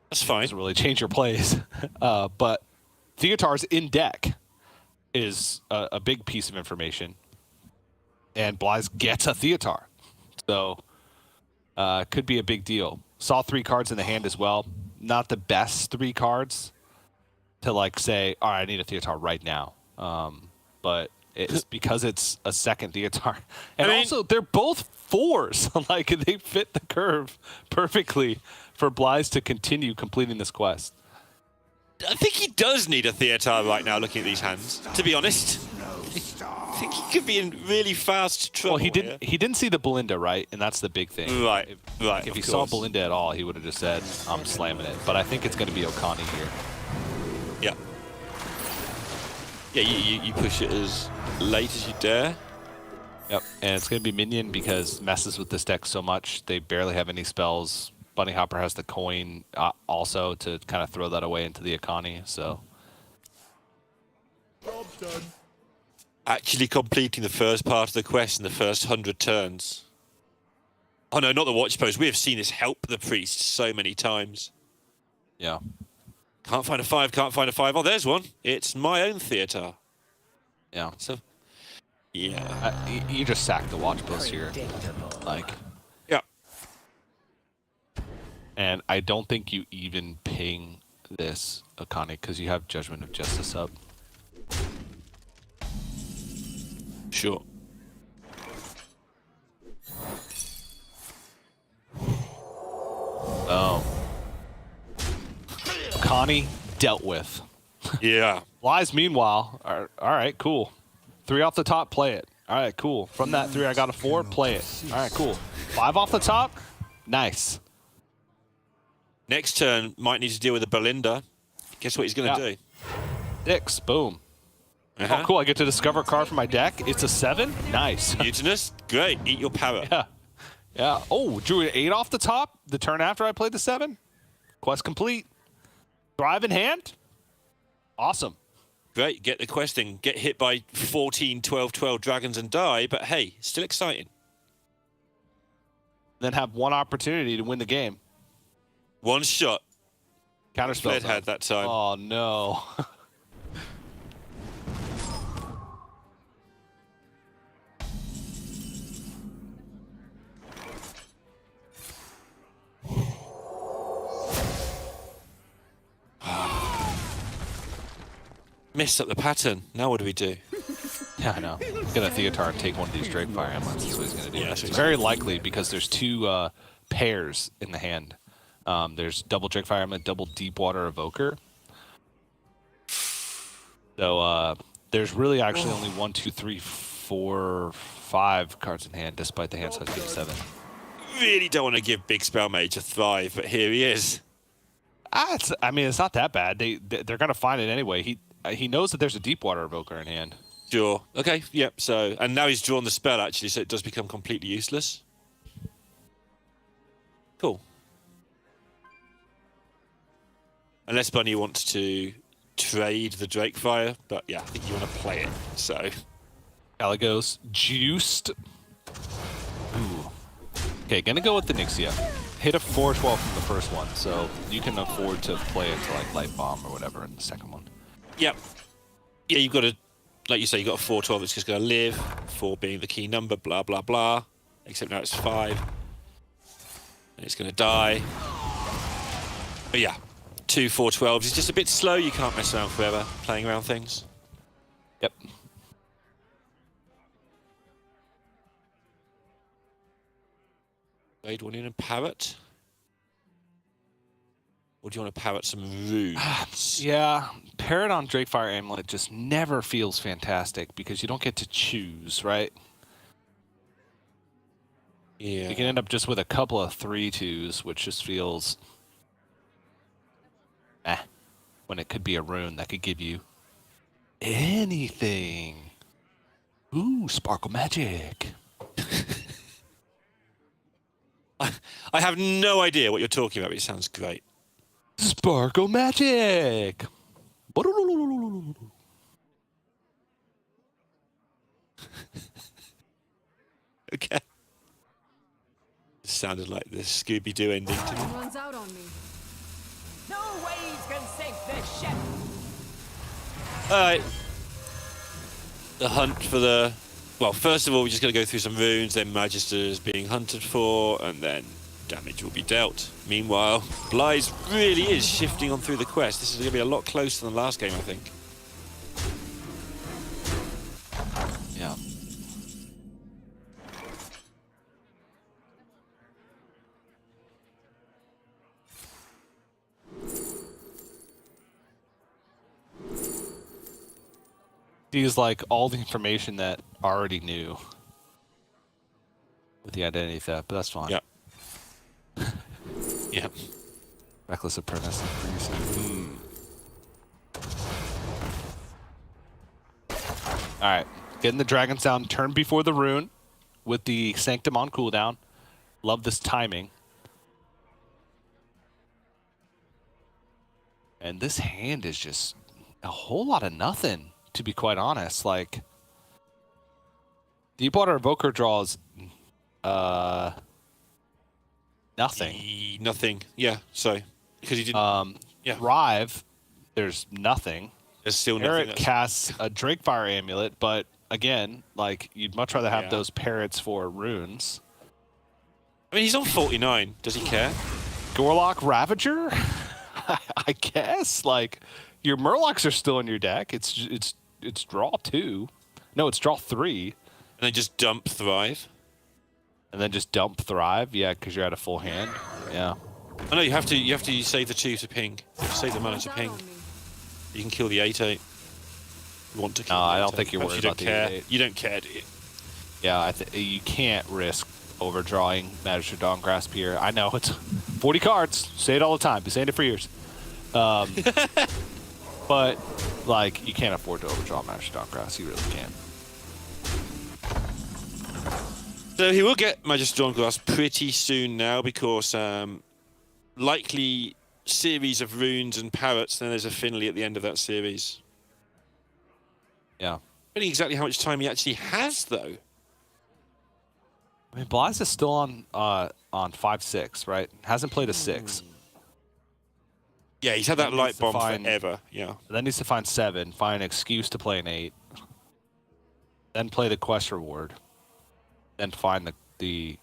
that's fine. Doesn't really change your plays. But Theotar's in deck is a big piece of information. And Bly's gets a Theotar. So, could be a big deal. Saw 3 cards in the hand as well. Not the best 3 cards to like say, all right, I need a Theotar right now. But it's because it's a second Theotar. And also, they're both 4s. Like, they fit the curve perfectly for Bly's to continue completing this quest. I think he does need a Theotar right now, looking at these hands, to be honest. I think he could be in really fast trouble. Well, he didn't see the Belinda, right? And that's the big thing. Right, If he saw Belinda at all, he would have just said, I'm slamming it. But I think it's going to be Okani here. Yeah. Yeah, you push it as late as you dare. Yep, and it's going to be Minion because messes with this deck so much. They barely have any spells. Bunny Hopper has the coin also to kind of throw that away into the Okani, so... Job's done. Actually completing the first part of the quest in the first 100 turns. Oh no, not the watch post. We have seen this help the Priest so many times. Yeah. Can't find a 5, can't find a 5. Oh, there's one. It's my own Theotar. Yeah. So, yeah. You just sack the watch post here. Like... Yeah. And I don't think you even ping this Okani because you have Judgment of Justice up. Sure. Oh. Okani dealt with. Yeah. Bly's, meanwhile, all right, cool. 3 off the top, play it. All right, cool. From that 3, I got a 4, play it. All right, cool. 5 off the top, nice. Next turn, might need to deal with a Belinda. Guess what he's going to do? 6, boom. Oh, cool. I get to discover a card from my deck. It's a 7? Nice. Mutinous, great. Eat your power. Yeah. Yeah. Oh, drew an 8 off the top the turn after I played the 7. Quest complete. Thrive in hand. Awesome. Great, get the questing. Get hit by 14, 12, 12 dragons and die, but hey, still exciting. Then have one opportunity to win the game. One shot. Counterspell. Fled had that time. Oh, no. Messed up the pattern. Now what do we do? Yeah, I know. He's going to Theotar and take one of these Drakefire Amulets. That's what he's going to do. Yeah, It's that's very likely because there's 2 pairs in the hand. There's double Drakefire Amulet, double Deepwater Evoker. So there's really actually only 1, 2, 3, 4, 5 cards in hand, despite the hand size being 7. Really don't want to give Big Spell Mage a thrive, but here he is. I mean, it's not that bad. They're going to find it anyway. He knows that there's a Deepwater Evoker in hand. Sure. Okay, yep, so... And now he's drawn the spell, actually, so it does become completely useless. Cool. Unless Bunny wants to trade the Drakefire, but yeah, I think you want to play it, so... Caligos juiced. Ooh. Okay, gonna go with the Nixia. Hit a 4-12 from the first one, so you can afford to play it to like Light Bomb or whatever in the second one. Yep. Yeah, you've got to... Like you say, you've got a 4-12 that's just going to live, 4 being the key number, blah, blah, blah. Except now it's 5. And it's going to die. But yeah, 2 4-12s is just a bit slow. You can't mess around forever playing around things. Yep. Raid 1 in and parrot. Or do you want to parrot some runes? Yeah, Parrot on Drakefire Amulet just never feels fantastic because you don't get to choose, right? Yeah. You can end up just with a couple of 3/2s, which just feels... when it could be a rune that could give you anything. Ooh, Sparkle Magic. I have no idea what you're talking about, but it sounds great. Sparkle Magic! Okay. It sounded like the Scooby-Doo ending to me. Runs out on me. No waves can sink this ship. Alright. The hunt for the... Well, first of all, we're just going to go through some runes, then Magister is being hunted for, and then damage will be dealt. Meanwhile, Blythe really is shifting on through the quest. This is going to be a lot closer than the last game, I think. Yeah. Use like all the information that I already knew with the identity theft, but that's fine. Yep. Yep. Reckless Apprentice. Alright. Getting the Dragon Sound turn before the rune with the Sanctum on cooldown. Love this timing. And this hand is just a whole lot of nothing, to be quite honest. Like, Deepwater Evoker draws nothing. Nothing. Yeah, so because he didn't. Yeah. Rive, there's nothing. There's still nothing. Parrot casts a Drakefire Amulet, but again, like, you'd much rather have those parrots for runes. I mean, he's on 49. Does he care? Gorlock Ravager? I guess. Like, your Murlocs are still in your deck. It's draw 2. No, it's draw 3. And then just dump Thrive. And then just dump Thrive, yeah, because you're at a full hand. Yeah. Oh no, you have to save the 2 to ping. You have to save the mana to ping. You can kill the 8/8. You want to kill No, the I don't 8/8. think you're Perhaps worried you about don't the care. 8/8. You don't care, do you? Yeah, you can't risk overdrawing Magister Dawngrasp here. I know, it's 40 cards. Say it all the time. Been saying it for years. But, like, you can't afford to overdraw Magic Dawngrasp. You really can't. So he will get Magic Dawngrasp pretty soon now because likely series of runes and parrots, then there's a Finley at the end of that series. Yeah. I don't know exactly how much time he actually has, though. I mean, Blaiz is still on 5-6, right? Hasn't played a 6. Yeah, he's had that He light needs to bomb find- forever. Yeah. Then needs to find 7, find an excuse to play an 8, then play the quest reward, then find the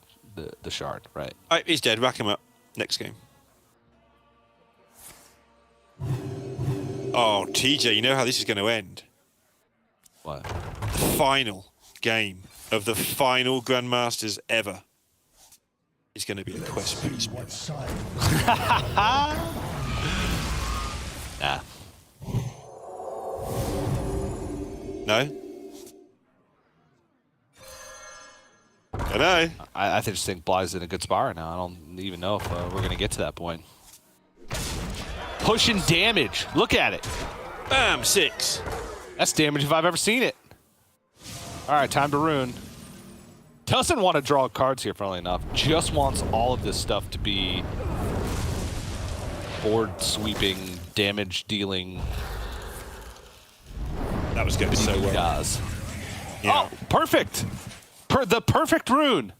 shard, right? All right, he's dead. Rack him up. Next game. Oh, TJ, you know how this is going to end? What? The final game of the final Grandmasters ever is going to be a quest piece. What side? Nah. No? I know. I just think Blaiz is in a good spot right now. I don't even know if we're going to get to that point. Pushing damage. Look at it. Bam, 6. That's damage if I've ever seen it. All right, time to rune. Doesn't want to draw cards here, funnily enough. Just wants all of this stuff to be board sweeping, damage dealing. That was going so well. Does. Yeah. Oh, perfect. The perfect rune.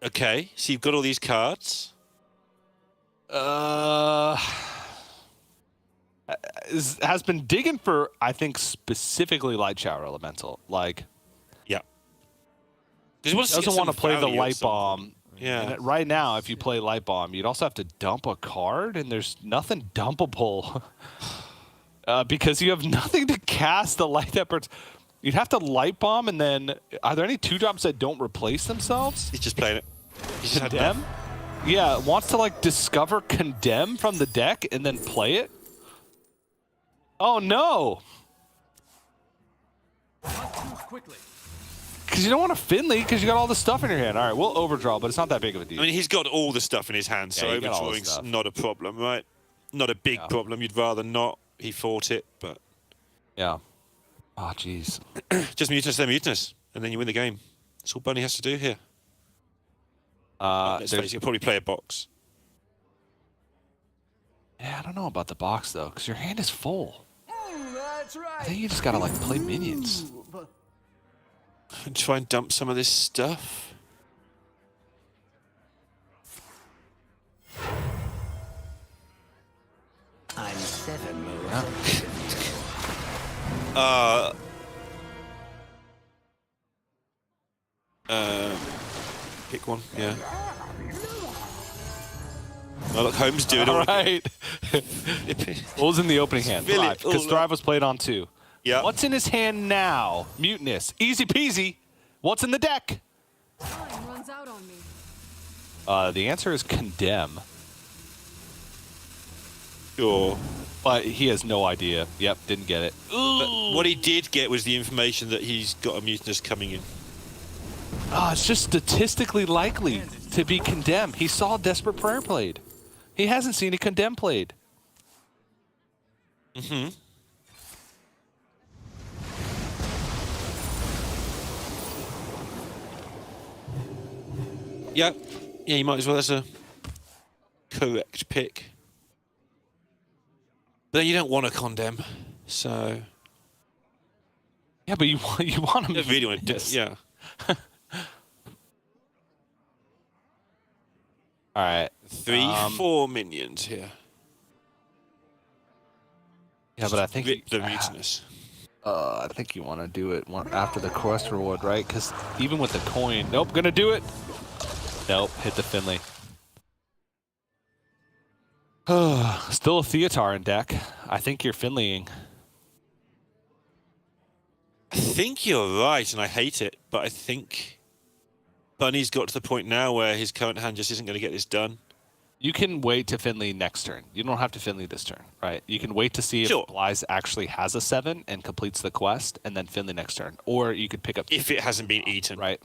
Okay, so you've got all these cards. Has been digging for, I think, specifically Light Shower Elemental. Like, Yeah. He wants doesn't get want to some play the value or Light something. Bomb. Yeah. And right now, if you play Light Bomb, you'd also have to dump a card, and there's nothing dumpable because you have nothing to cast the Light that burns. You'd have to Light Bomb, and then are there any 2-drops that don't replace themselves? He's just playing it. He's just had Condemn? enough. Yeah, wants to like discover Condemn from the deck and then play it? Oh no! Because you don't want a Finley because you got all the stuff in your hand. All right, we'll overdraw, but it's not that big of a deal. I mean, he's got all the stuff in his hand, so Yeah, he got all the overdrawing's stuff. not a problem, right? Not a big problem. You'd rather not. He fought it, but Yeah. Oh, jeez. just mutinous, then mutinous, and then you win the game. That's all Bunny has to do here. Let's face it, he'll probably play a box. Yeah, I don't know about the box though, because your hand is full. That's right. I think you just gotta like play minions. And try and dump some of this stuff. I'm 7 moves. Pick one, yeah. Oh, look, Holmes do it All all. right. What was in the opening hand? Fill it 5, because all Thrive up. was played on 2. Yeah. What's in his hand now? Mutinous. Easy peasy. What's in the deck? Time runs out on me. The answer is Condemn, Sure. but he has no idea. Yep, didn't get it. But what he did get was the information that he's got a mutinous coming in. Oh, it's just statistically likely to be Condemn. He saw Desperate Prayer played. He hasn't seen a Condemn played. Mm-hmm. Yeah. Yeah, you might as well. That's a correct pick. But then you don't want to condemn, so Yeah, but you want him I to really want to do Yes. yeah. All right. 4 minions here. Yeah, but I think Rip the mutinous. I think you want to do it after the quest reward, right? Because even with the coin, nope, gonna do it. Nope, hit the Finley. Still a Theotar in deck. I think you're Finleying. I think you're right, and I hate it, but I think Bunny's got to the point now where his current hand just isn't going to get this done. You can wait to Finley next turn. You don't have to Finley this turn, right? You can wait to see if Sure. Blaiz actually has a 7 and completes the quest, and then Finley next turn. Or you could pick up If it hasn't been eaten. right?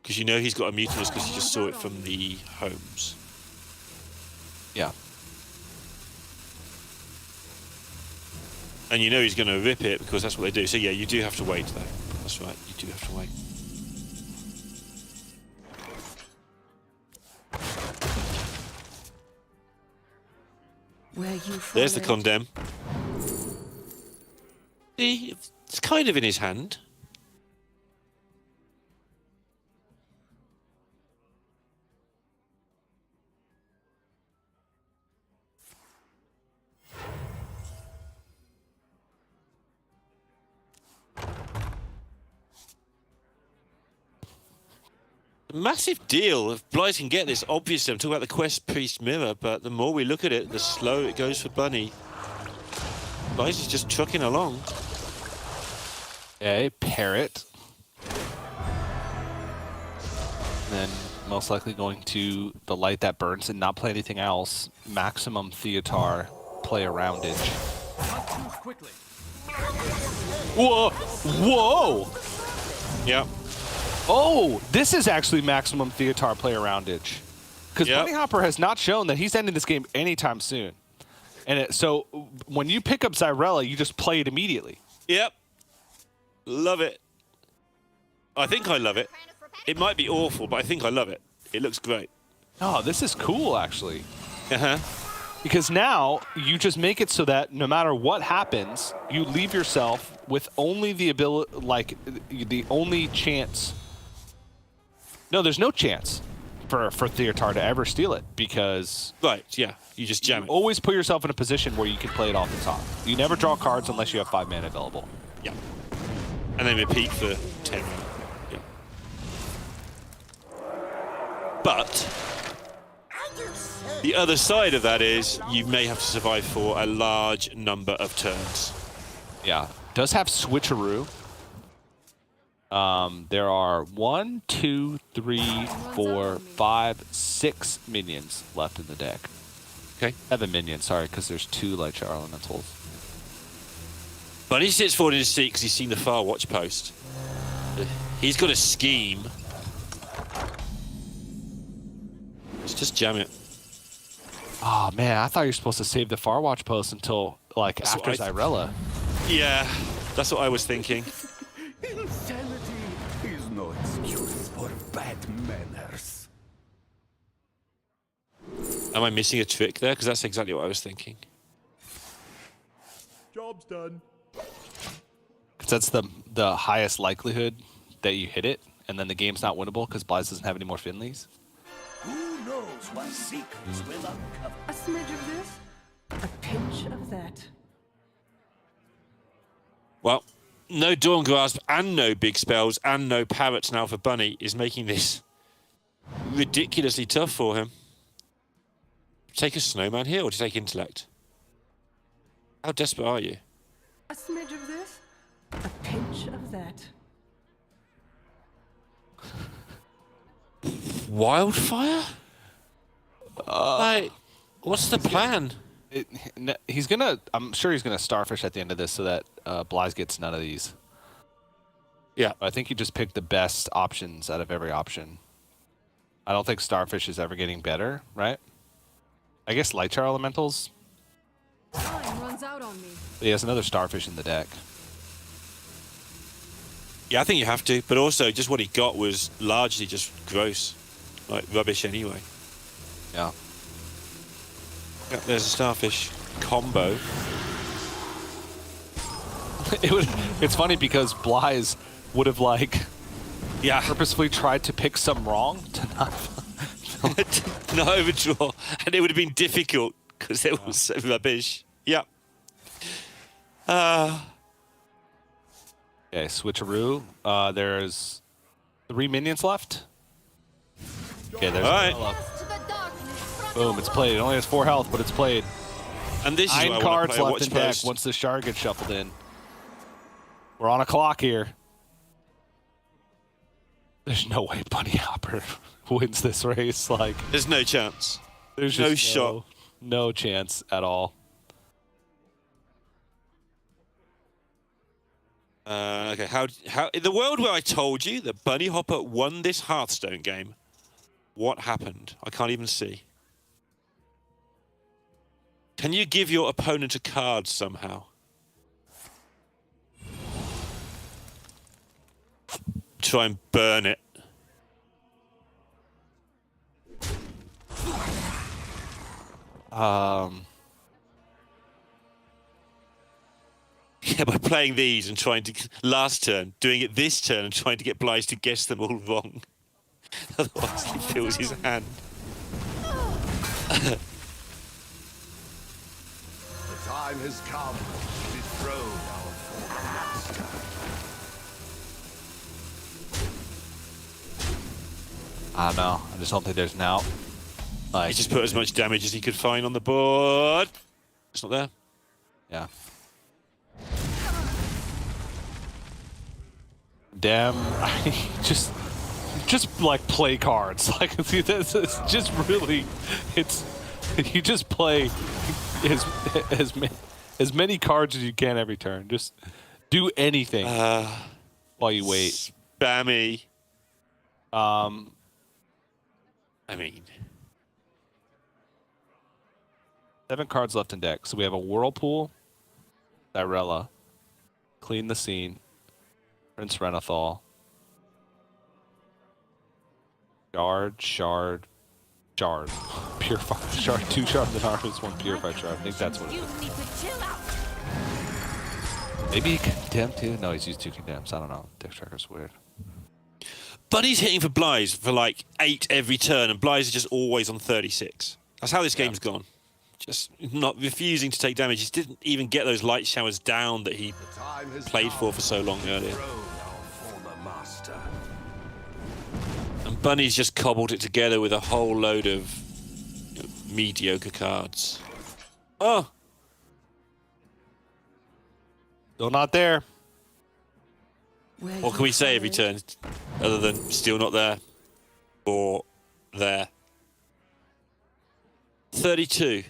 Because you know he's got a Mutinous because you just saw it from the homes. Yeah. And you know he's going to rip it because that's what they do. So yeah, you do have to wait though. That's right, you do have to wait. There's the condemn. See, it's kind of in his hand. Massive deal if Blythe can get this. Obviously, I'm talking about the Quest Priest Mirror, but the more we look at it, the slower it goes for Bunny. Blythe is just trucking along. Okay, Parrot. Then most likely going to the Light That Burns and not play anything else. Maximum Theotar, play a Roundage. Whoa! Whoa! Yeah. Oh, this is actually maximum Theotar player roundage. Because Bunny Hopper has not shown that he's ending this game anytime soon. And so when you pick up Xyrella, you just play it immediately. Yep. Love it. I think I love it. It might be awful, but I think I love it. It looks great. Oh, this is cool, actually. Uh-huh. Because now you just make it so that no matter what happens, you leave yourself with only the ability, like the only chance. No, there's no chance for Theotar to ever steal it because right, yeah, you just jam it. Always put yourself in a position where you can play it off the top. You never draw cards unless you have 5 mana available. Yeah, and then repeat for 10. Yeah, but the other side of that is you may have to survive for a large number of turns. Yeah, does have Switcheroo. There are 1, 2, 3, 4, 5, 6 minions left in the deck. Okay. 7 minions, sorry, because there's 2 Light Shower Elementals. But he sits forward in his seat because he's seen the Far Watch post. He's got a scheme. Let's just jam it. Oh man, I thought you were supposed to save the Farwatch post until like That's after what Xyrella. Yeah, that's what I was thinking. Insanity is no excuse for bad manners. Am I missing a trick there? Because that's exactly what I was thinking. Job's done. Because that's the highest likelihood that you hit it, and then the game's not winnable because Blythe doesn't have any more Finleys. Who knows what secrets will uncover? A smidge of this, a pinch of that. Well, no Dawn Grasp and no big spells and no parrots now for Bunny is making this ridiculously tough for him. Take a snowman here or to take intellect? How desperate are you? A smidge of this, a pinch of that. Wildfire? Like, what's the plan? He's gonna. I'm sure he's gonna Starfish at the end of this so that Blythe gets none of these. Yeah, I think he just picked the best options out of every option. I don't think Starfish is ever getting better, right? I guess Light Shower Elementals. Time runs out on me. He has another Starfish in the deck. Yeah, I think you have to, but also just what he got was largely just gross, like rubbish anyway. Yeah. Yeah, there's a Starfish combo. It's funny because Blythe would have purposefully tried to pick some wrong to not not overdraw, and it would have been difficult because it was so rubbish. Yeah. Okay, Switcheroo. There's 3 minions left. Okay, there's Alright. Boom, it's played. It only has 4 health, but it's played. And this is 9 what I cards play, left in deck post. once the shard gets shuffled in. We're on a clock here. There's no way Bunny Hopper wins this race. Like, there's no chance. There's No just shot. No chance at all. Okay, how in the world where I told you that Bunny Hopper won this Hearthstone game, what happened? I can't even see. Can you give your opponent a card somehow? Try and burn it. Yeah, by playing these and trying to last turn, doing it this turn and trying to get Blythe to guess them all wrong. Otherwise he fills his hand. The time has come to dethrone our former master. I don't know. I just don't think there's an out. Like, He just put as much damage as he could find on the board. It's not there. yeah. Damn. just like play cards. Like, see, it's just really, it's, you just play as many cards as you can every turn. Just do anything while you wait. Spammy. I mean, 7 cards left in deck. So we have a Whirlpool, Tyrella, Clean the Scene, Prince Renathal, Shard. Purified Shard. 2 Shard of the Narcos, 1 Purified Shard. I think that's what it is. Maybe he condemned too? No, he's used 2 condemns. I don't know. Deck Tracker's weird. Buddy's hitting for Blythe for like 8 every turn, and Blythe is just always on 36. That's how this game's gone. Just not refusing to take damage. He didn't even get those light showers down that he played for so long earlier. And Bunny's just cobbled it together with a whole load of mediocre cards. Oh! Still not there. What can we say every turn other than still not there or there? 32.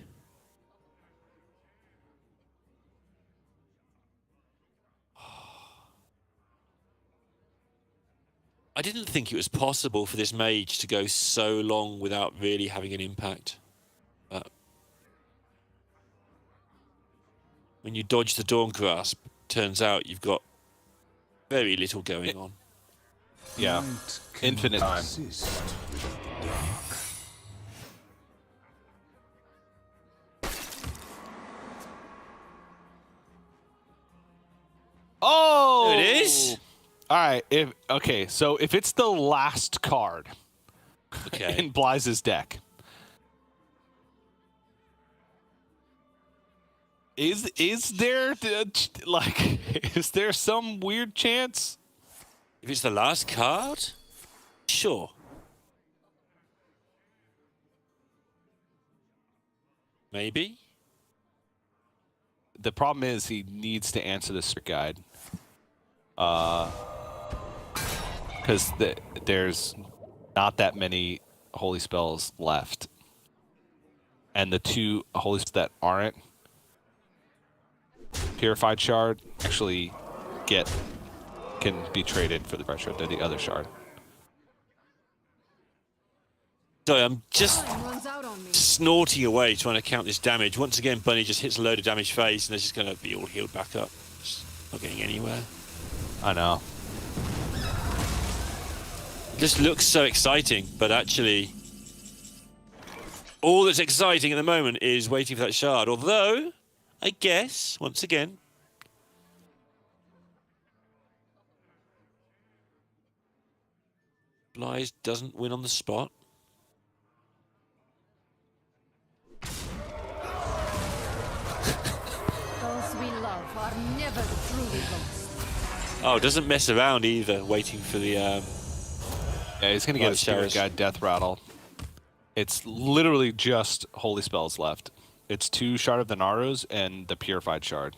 I didn't think it was possible for this mage to go so long without really having an impact. But when you dodge the Dawn Grasp, turns out you've got very little going on. Yeah. Infinite time. Oh! There it is. All right. So if it's the last card Okay. in Blythe's deck, is there is there some weird chance? If it's the last card, sure. Maybe. The problem is he needs to answer the Spirit Guide. Because there's not that many holy spells left. And the 2 holy spells that aren't Purified Shard actually can be traded for the Purified Shard. They're the other shard. So I'm just snorting away trying to count this damage. Once again, Bunny just hits a load of damage phase and it's just going to be all healed back up. Just not getting anywhere. I know. It just looks so exciting, but actually all that's exciting at the moment is waiting for that shard. Although, I guess, once again, Blythe doesn't win on the spot. Those we love are never truly lost. Oh, doesn't mess around either, waiting for the Yeah, he's gonna get a Light Spirit showers. Guide Death Rattle. It's literally just holy spells left. It's 2 Shard of the Naros and the Purified Shard.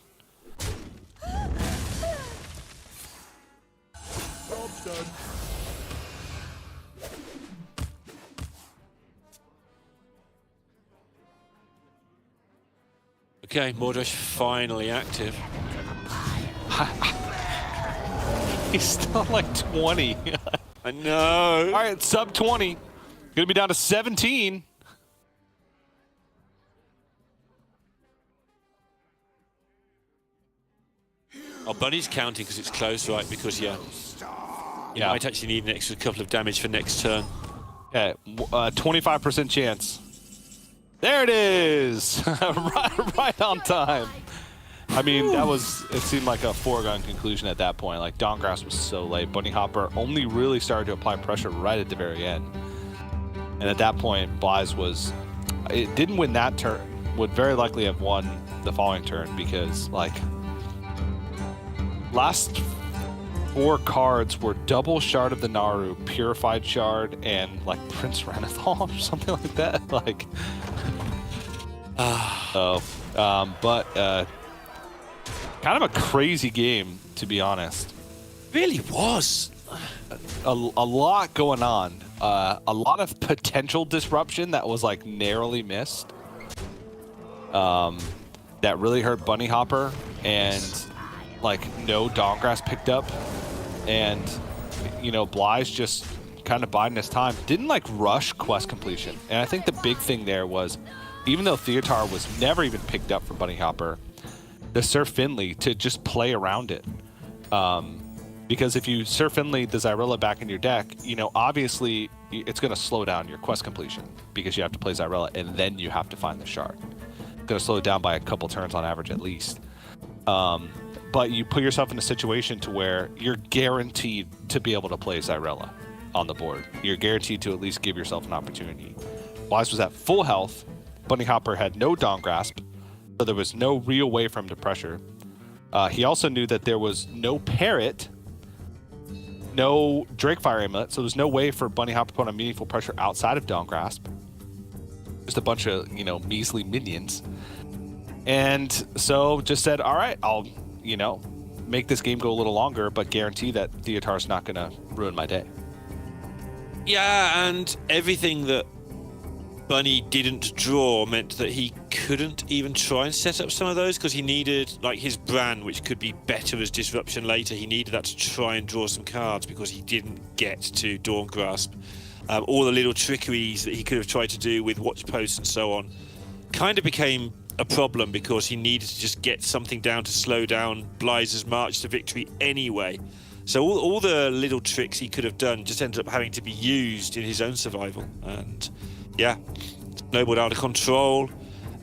Job's done. Okay, Mordresh finally active. He's still like 20. I know. All right, sub 20. Gonna be down to 17. Oh, Bunny's counting because it's close, right? Because, yeah. You Yeah. might actually need an extra couple of damage for next turn. Okay, 25% chance. There it is! right on time. I mean, it seemed like a foregone conclusion at that point. Like, Dawngrasp was so late. Bunny Hopper only really started to apply pressure right at the very end. And at that point, Blaiz it didn't win that turn, would very likely have won the following turn because, like, last 4 cards were double Shard of the Naru, Purified Shard, and like Prince Renathal or something like that. Like, kind of a crazy game, to be honest. Really was. A lot going on. A lot of potential disruption that was like narrowly missed. That really hurt Bunny Hopper, and like no Dawngrasp picked up, and you know Blaiz just kind of biding his time. Didn't like rush quest completion, and I think the big thing there was, even though Theotar was never even picked up for Bunny Hopper, the Sir Finley to just play around it. Because if you Sir Finley the Xyrella back in your deck, you know, obviously it's going to slow down your quest completion because you have to play Xyrella and then you have to find the shard. It's going to slow it down by a couple turns on average at least. But you put yourself in a situation to where you're guaranteed to be able to play Xyrella on the board. You're guaranteed to at least give yourself an opportunity. Blaiz was at full health. Bunny Hopper had no Dawngrasp, so there was no real way for him to pressure. He also knew that there was no Parrot, no Drakefire Amulet, so there's no way for Bunny Hopper to put on meaningful pressure outside of Dawngrasp. Just a bunch of, you know, measly minions. And so just said, all right, I'll, you know, make this game go a little longer, but guarantee that Theotar's not going to ruin my day. Yeah, and everything that Bunny didn't draw meant that he couldn't even try and set up some of those because he needed, like, his Bran, which could be better as disruption later. He needed that to try and draw some cards because he didn't get to Dawngrasp. All the little trickeries that he could have tried to do with Watch Posts and so on kind of became a problem because he needed to just get something down to slow down Blaiz's march to victory anyway. So all the little tricks he could have done just ended up having to be used in his own survival. And yeah, snowballed out of control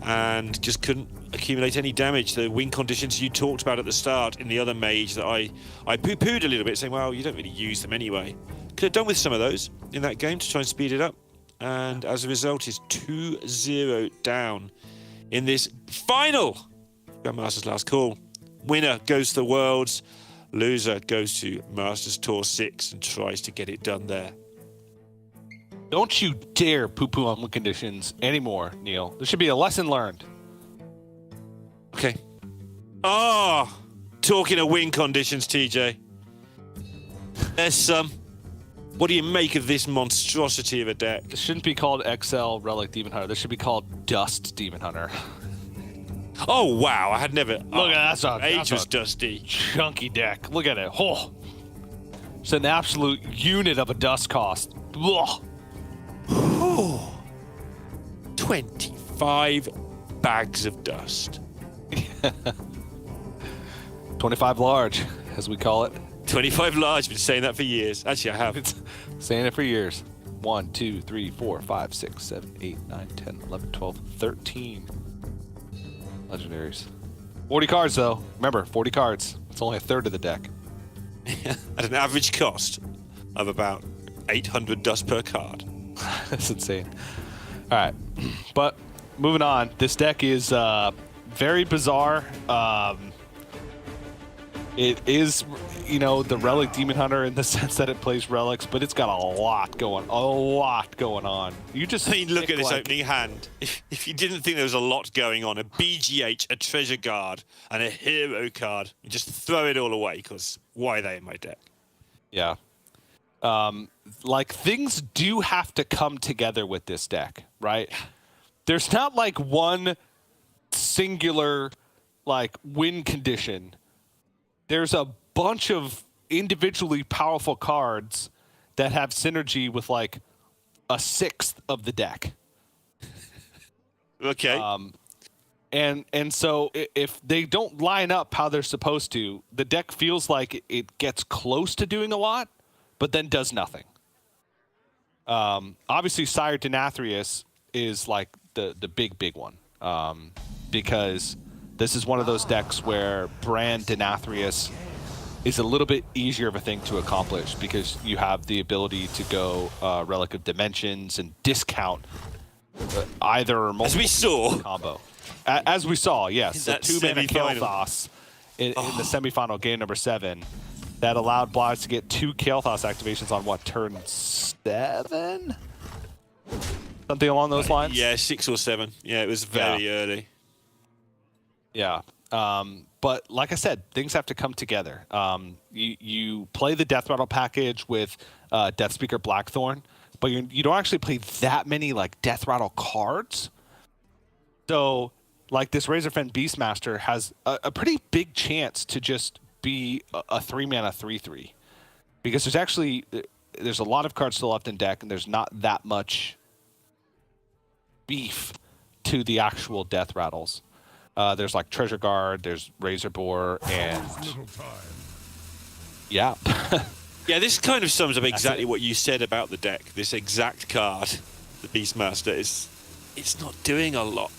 and just couldn't accumulate any damage. The win conditions you talked about at the start in the other mage that I poo-pooed a little bit, saying, well, you don't really use them anyway. Could have done with some of those in that game to try and speed it up. And as a result, is 2-0 down in this final Grandmaster's Last Call. Winner goes to the Worlds. Loser goes to Masters Tour 6 and tries to get it done there. Don't you dare poo-poo on win conditions anymore, Neil. There should be a lesson learned. Okay. Talking of win conditions, TJ. There's some. What do you make of this monstrosity of a deck? This shouldn't be called XL Relic Demon Hunter. This should be called Dust Demon Hunter. Oh, wow. I had never... Look at that. Age was dusty. Chunky deck. Look at it. Oh. It's an absolute unit of a dust cost. Ugh. 25 bags of dust. 25 large, as we call it. 25 large. Been saying that for years. Actually, I have. It's saying it for years. 1, 2, 3, 4, 5, 6, 7, 8, 9, 10, 11, 12, 13 legendaries. 40 cards, though. Remember, 40 cards. It's only a third of the deck. At an average cost of about 800 dust per card. That's insane. All right. But moving on. This deck is very bizarre. It is, you know, the Relic Demon Hunter in the sense that it plays relics, but it's got a lot going on. You just look at this opening hand. If you didn't think there was a lot going on, a BGH, a Treasure Guard, and a Hero card, you just throw it all away because why are they in my deck? Yeah. Like, things do have to come together with this deck, right? There's not like one singular like win condition. There's a bunch of individually powerful cards that have synergy with like a sixth of the deck. Okay. And so if they don't line up how they're supposed to, the deck feels like it gets close to doing a lot, but then does nothing. Obviously, Sire Denathrius is like the big one, because this is one of those decks where Brand Denathrius is a little bit easier of a thing to accomplish because you have the ability to go Relic of Dimensions and discount either or multiple As we saw. combo. As we saw, yes. The That 2-mana semi-final. Kael'thas in the semifinal, game number 7, that allowed Blaz to get 2 Kael'thas activations on what, turn 7? Something along those lines? Yeah, 6 or 7. Yeah, it was very early. Yeah. But like I said, things have to come together. You play the Death Rattle package with Deathspeaker Blackthorn, but you don't actually play that many like Death Rattle cards. So like this Razorfen Beastmaster has a pretty big chance to just be a 3-mana 3/3, because there's a lot of cards still left in deck, and there's not that much beef to the actual Death Rattles. There's like Treasure Guard, there's Razor Boar, and yeah. Yeah, this kind of sums up exactly what you said about the deck. This exact card, the Beastmaster, it's not doing a lot,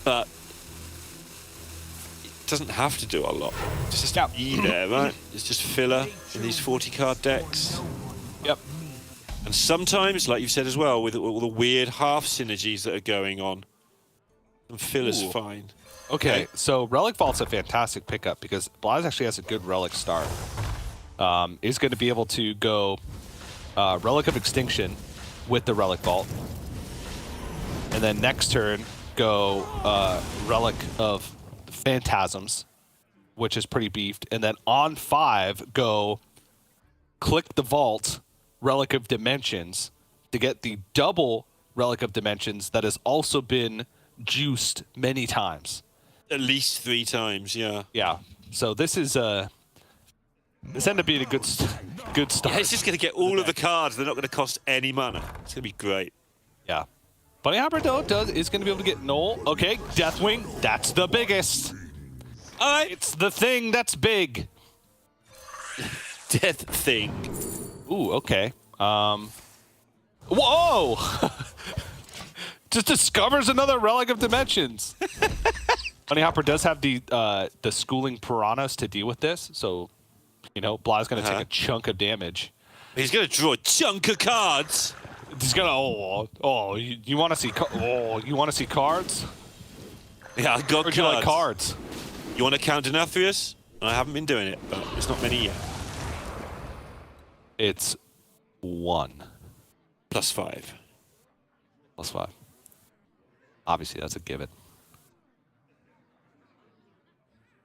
but it doesn't have to do a lot. It's just be there, right? It's just filler in these 40-card decks. Yep. And sometimes, like you said as well, with all the weird half synergies that are going on, and filler's fine. Okay, so Relic Vault's a fantastic pickup because Blaz actually has a good Relic start. He's going to be able to go Relic of Extinction with the Relic Vault. And then next turn, go Relic of Phantasms, which is pretty beefed. And then on 5, go click the Vault, Relic of Dimensions, to get the double Relic of Dimensions that has also been juiced many times. At least 3 times, yeah. Yeah. So this is this ended up being a good start. Yeah, it's just going to get all of the cards. They're not going to cost any mana. It's going to be great. Yeah. Bunny Hopper though is going to be able to get Null. Okay, Deathwing. That's the biggest. All right. It's the thing that's big. Death Thing. Ooh. Okay. Whoa! Just discovers another Relic of Dimensions. Bunny Hopper does have the schooling piranhas to deal with this, so you know Blaz going to take a chunk of damage. He's going to draw a chunk of cards. He's gonna you want to see you want to see cards? Yeah, I got Or cards. do you like cards? You want to count Denathrius? I haven't been doing it, but it's not many yet. It's 1 +5. +5. Obviously, that's a given.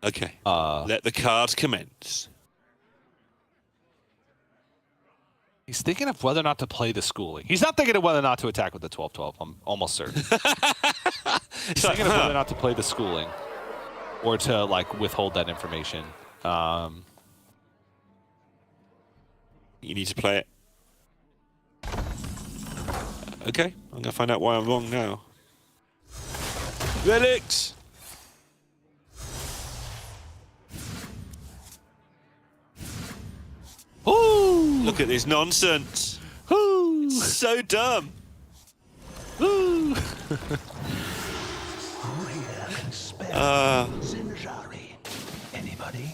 Okay. Let the cards commence. He's thinking of whether or not to play the schooling. He's not thinking of whether or not to attack with the 12-12. I'm almost certain. He's thinking of whether or not to play the schooling or to like withhold that information. You need to play it. Okay, I'm going to find out why I'm wrong now. Relics! Ooh! Look at this nonsense. Ooh! So dumb. Ooh! Anybody?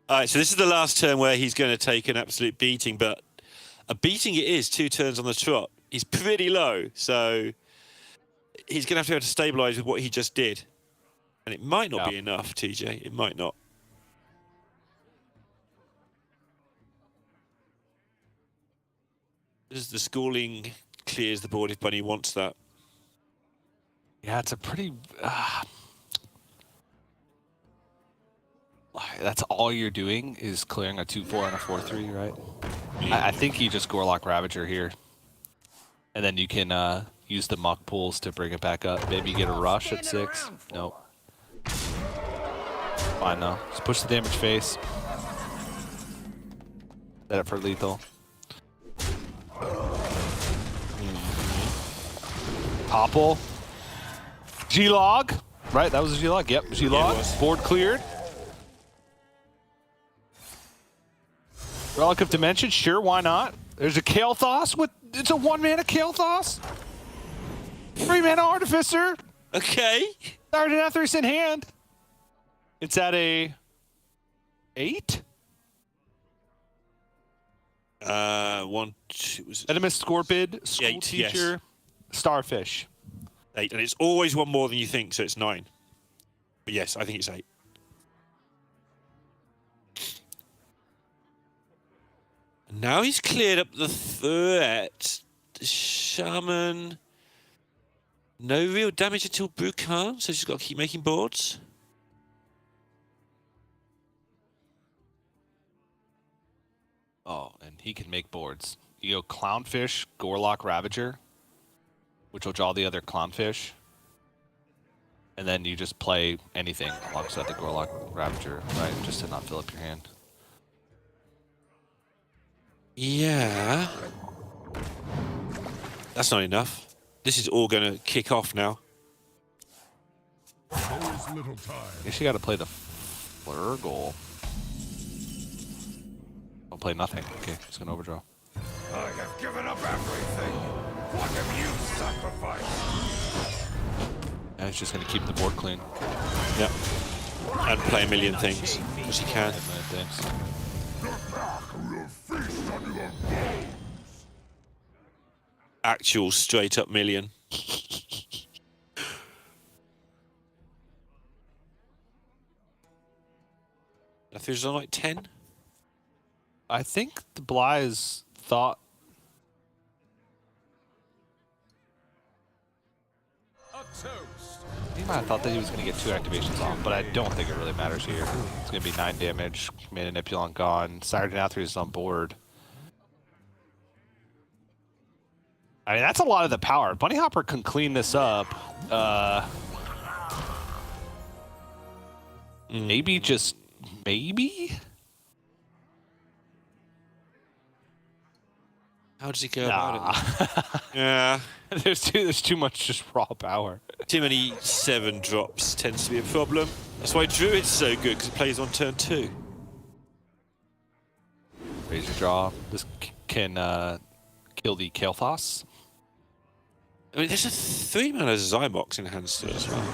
All right, so this is the last turn where he's going to take an absolute beating, but a beating it is 2 turns on the trot. He's pretty low, so he's going to have to be able to stabilize with what he just did. And it might not be enough, TJ. It might not. As the schooling clears the board if Bunny wants that. Yeah, it's a pretty... that's all you're doing is clearing a 2-4 and a 4-3, right? I think you just Gorlock Ravager here. And then you can use the muck pools to bring it back up. Maybe you get a rush at 6. Nope. Fine. fine though. Just push the damage face. Set it for lethal. Popple. G-Log. Right, that was a G-Log. Yep, G-Log. was. Board cleared. Relic of Dimension, sure, why not? There's a Kael'thas with, it's a 1-mana Kael'thas. 3-mana Artificer. Okay. Sergeant Atheris in hand. It's at a 8? 1, 2, was it Venomous Scorpid, School 8, yes. Teacher, Starfish. 8? And it's always one more than you think, so it's 9. But yes, I think it's 8. Now he's cleared up the threat. The Shaman. No real damage until Brukan, so she's got to keep making boards. Oh, and he can make boards. You go Clownfish, Gorlock, Ravager, which will draw the other Clownfish. And then you just play anything alongside the Gorlock, Ravager, right? Just to not fill up your hand. Yeah. That's not enough. This is all going to kick off now. There's little time. I guess you got to play the Flurgle. Don't play nothing. Okay, just gonna overdraw. I have given up everything. What have you sacrificed? And it's just gonna keep the board clean. Yep. And play a million things, because he can. Thanks. Actual straight up million. I think it was on like 10. I think the Bly's thought. He might have thought that he was going to get 2 activations off, but I don't think it really matters here. It's going to be 9 damage. Mana Nipulon gone. Sergeant Atheris is on board. I mean, that's a lot of the power. Bunny Hopper can clean this up. Maybe just maybe. How does he go about it? Yeah. There's too much just raw power. Too many 7 drops tends to be a problem. That's why Druid's so good, because it plays on turn 2. Raise your draw. This can kill the Kael'thas. I mean, there's a 3-mana Zymox in hand still as well.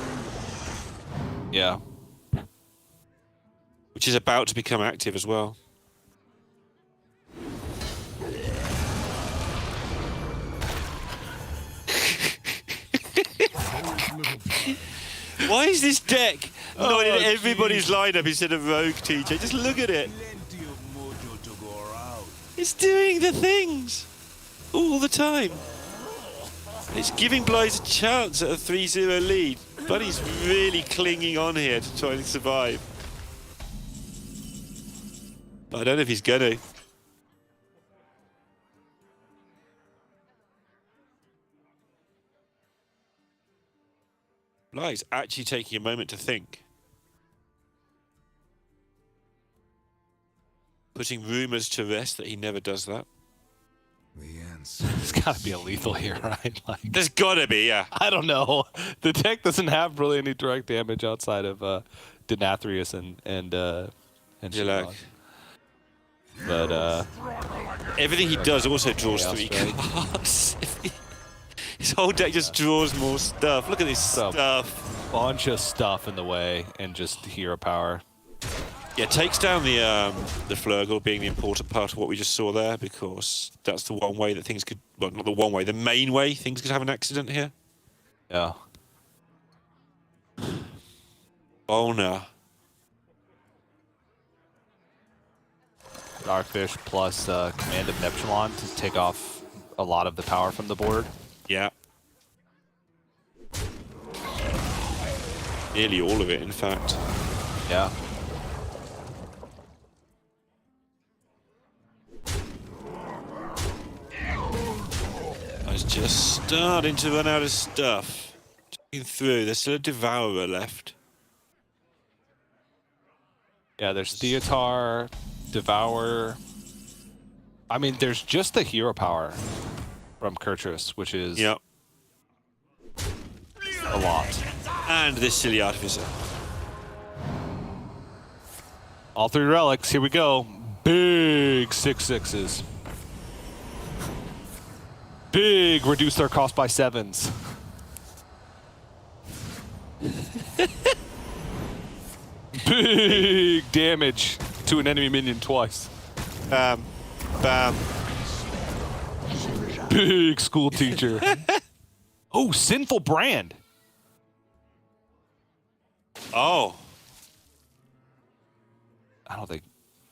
Yeah. Which is about to become active as well. Why is this deck not in everybody's lineup instead of Rogue, TJ? Just look at it. It's doing the things all the time. It's giving Blythe a chance at a 3-0 lead. Bunny's really clinging on here to try and survive. But I don't know if he's gonna. Blythe's actually taking a moment to think. Putting rumours to rest that he never does that. There's got to be a lethal here, right? Like, There's gotta be, yeah. I don't know. The deck doesn't have really any direct damage outside of Denathrius and Jilak. Shilog. But Everything he does also draws Chaos 3 Strike. cards. His whole deck just draws more stuff. Look at this stuff. Bunch of stuff in the way and just hero power. Yeah, takes down the Flurgle being the important part of what we just saw there, because that's the one way that things could, well, not the one way, the main way things could have an accident here. Yeah. Bona. Darkfish plus Command of Neptulon to take off a lot of the power from the board. Yeah. Nearly all of it, in fact. Yeah. I was just starting to run out of stuff. Checking through, there's still a Devourer left. Yeah, there's Theotar, Devour. I mean, there's just the hero power from Kurtrus, which is Yep. a lot. And this silly Artificer. All 3 relics, here we go. Big 6/6s. Big reduce their cost by 7s. Big damage to an enemy minion twice. Bam. Bam. Big school teacher. Oh, Sinful Brand. Oh. I don't think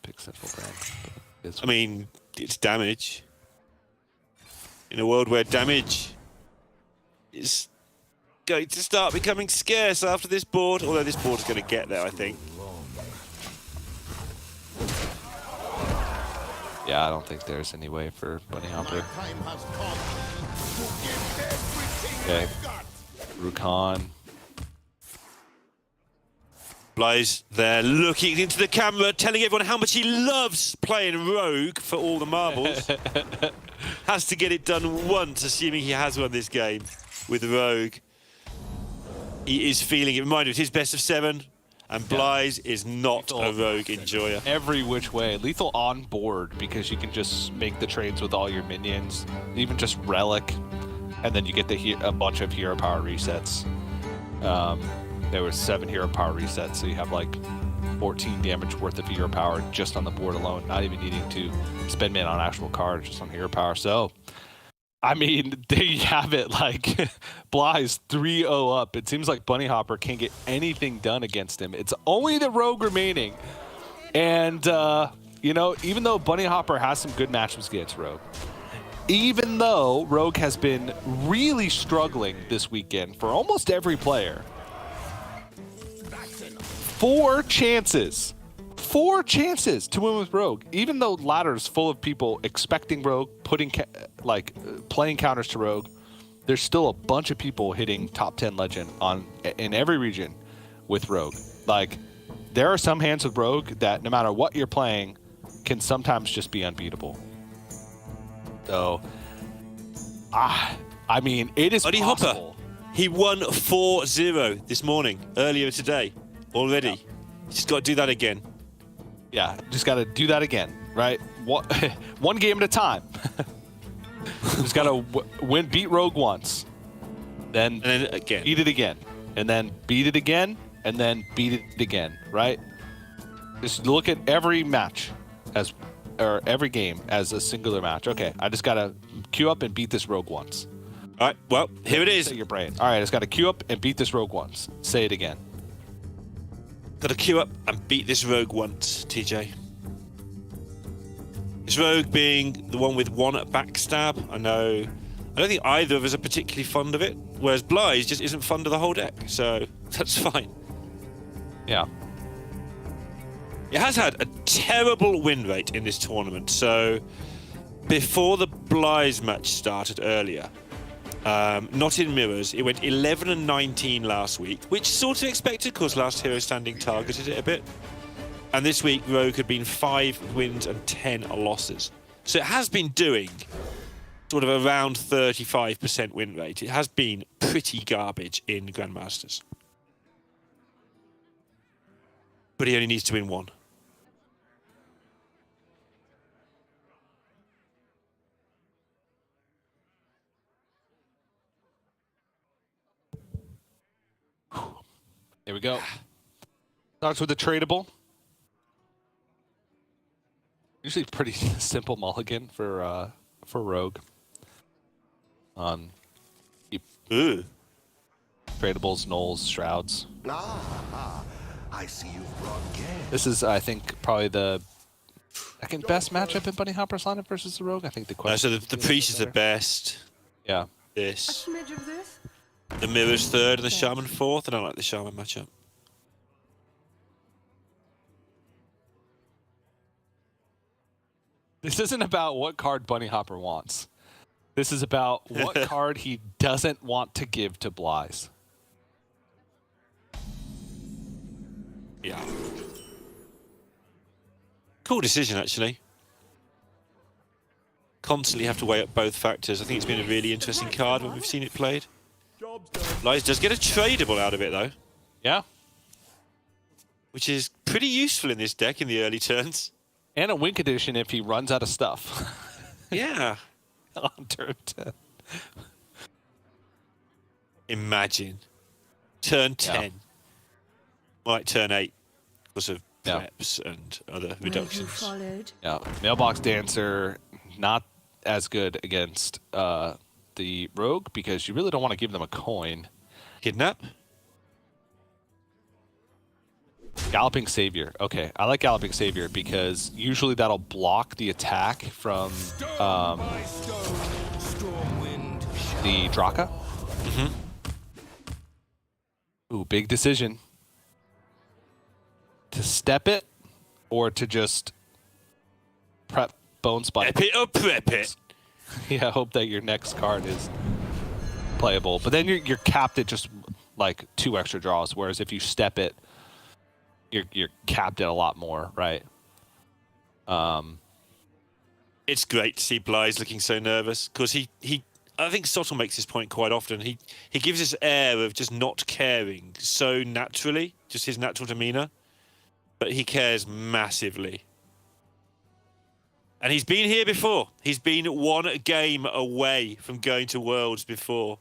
pick Sinful Brand. I mean, it's damage. In a world where damage is going to start becoming scarce after this board, although this board is going to get there, I think. Yeah, I don't think there's any way for Bunny Hopper. Okay. Rukhan. Blaze there looking into the camera, telling everyone how much he loves playing Rogue for all the marbles. Has to get it done once, assuming he has won this game with Rogue. He is feeling it. Reminder, it's his best of 7, and Blaze is not a Rogue enjoyer. Every which way. Lethal on board because you can just make the trades with all your minions, even just Relic, and then you get a bunch of hero power resets. There was 7 hero power resets, so you have like 14 damage worth of hero power just on the board alone, not even needing to spend mana on actual cards, just on hero power. So, I mean, there you have it. Like, Blaze 3-0 up. It seems like Bunny Hopper can't get anything done against him. It's only the Rogue remaining. And, you know, even though Bunny Hopper has some good matchups against Rogue, even though Rogue has been really struggling this weekend for almost every player, 4 chances to win with Rogue. Even though ladder's full of people expecting Rogue, putting playing counters to Rogue, there's still a bunch of people hitting top 10 legend in every region with Rogue. Like, there are some hands with Rogue that no matter what you're playing can sometimes just be unbeatable. So, I mean, it is Bunny possible. Hopper, he won 4-0 this morning, earlier today. Already. Yeah. Just got to do that again. Yeah, just got to do that again, right? One game at a time. Just got to beat Rogue once. And then again. Beat it again. And then beat it again. And then beat it again, right? Just look at every match or every game as a singular match. Okay, I just got to queue up and beat this Rogue once. All right, well, here it is. Say your brain. All right, I just got to queue up and beat this Rogue once. Say it again. Got to queue up and beat this Rogue once, TJ. This Rogue being the one with 1 backstab. I don't think either of us are particularly fond of it, whereas Blaze just isn't fond of the whole deck, so that's fine. Yeah. It has had a terrible win rate in this tournament, so before the Blaze match started earlier, not in mirrors, it went 11-19 last week, which sort of expected because last Hero Standing targeted it a bit. And this week, Rogue had been 5 wins and 10 losses. So it has been doing sort of around 35% win rate. It has been pretty garbage in Grandmasters. But he only needs to win 1. There we go. Starts with a tradable. Usually pretty simple mulligan for Rogue. Ooh. Tradables, Knolls, Shrouds. I see you've brought gas. This is, I think, probably the second best matchup in Bunny Hopper's lineup versus the Rogue. I think So the Priest is the best. Yeah. This. A smidge of this. The Mirror's 3rd and the Shaman 4th. I don't like the Shaman matchup. This isn't about what card Bunny Hopper wants. This is about what card he doesn't want to give to Blaze. Yeah. Cool decision, actually. Constantly have to weigh up both factors. I think it's been a really interesting card when we've seen it played. Lies does get a tradable out of it, though. Yeah. Which is pretty useful in this deck in the early turns. And a win condition if he runs out of stuff. Yeah. On turn 10. Imagine. Turn 10. Like turn 8 because of preps and other reductions. Followed. Yeah. Mailbox Dancer, not as good against the Rogue because you really don't want to give them a coin. Kidnap? Galloping Savior. Okay, I like Galloping Savior because usually that'll block the attack from the Draka. Mm-hmm. Ooh, big decision. To step it or to just prep Bone Spike. Prep it or prep it. Yeah, hope that your next card is playable. But then you're capped at just like 2 extra draws, whereas if you step it, you're capped at a lot more, right? It's great to see Blythe looking so nervous because I think Sottle makes this point quite often. He gives this air of just not caring so naturally, just his natural demeanor, but he cares massively. And he's been here before. He's been 1 game away from going to Worlds before.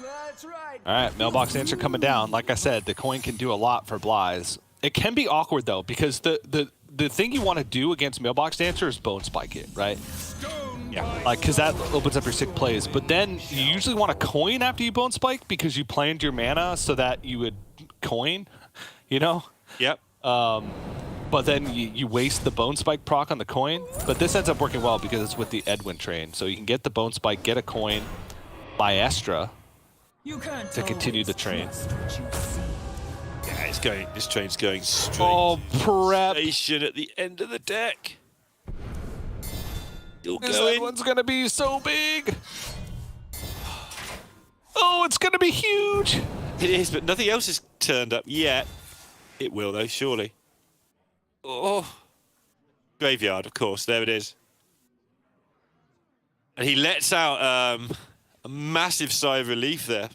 That's right. All right, Mailbox Answer coming down. Like I said, the coin can do a lot for Blythe. It can be awkward, though, because the thing you want to do against Mailbox Dancer is Bone Spike it, right? Yeah, like, because that opens up your sick plays. But then you usually want to coin after you Bone Spike because you planned your mana so that you would coin, you know? Yep. But then you waste the Bone Spike proc on the coin. But this ends up working well because it's with the Edwin train. So you can get the Bone Spike, get a coin, buy Estra to continue the train. Yeah, it's going. This train's going straight. Oh, prep. Station at the end of the deck. Still This going. one's gonna be so big. Oh, it's gonna be huge. It is, but nothing else has turned up yet. It will, though, surely. Oh. Graveyard, of course. There it is. And he lets out a massive sigh of relief there.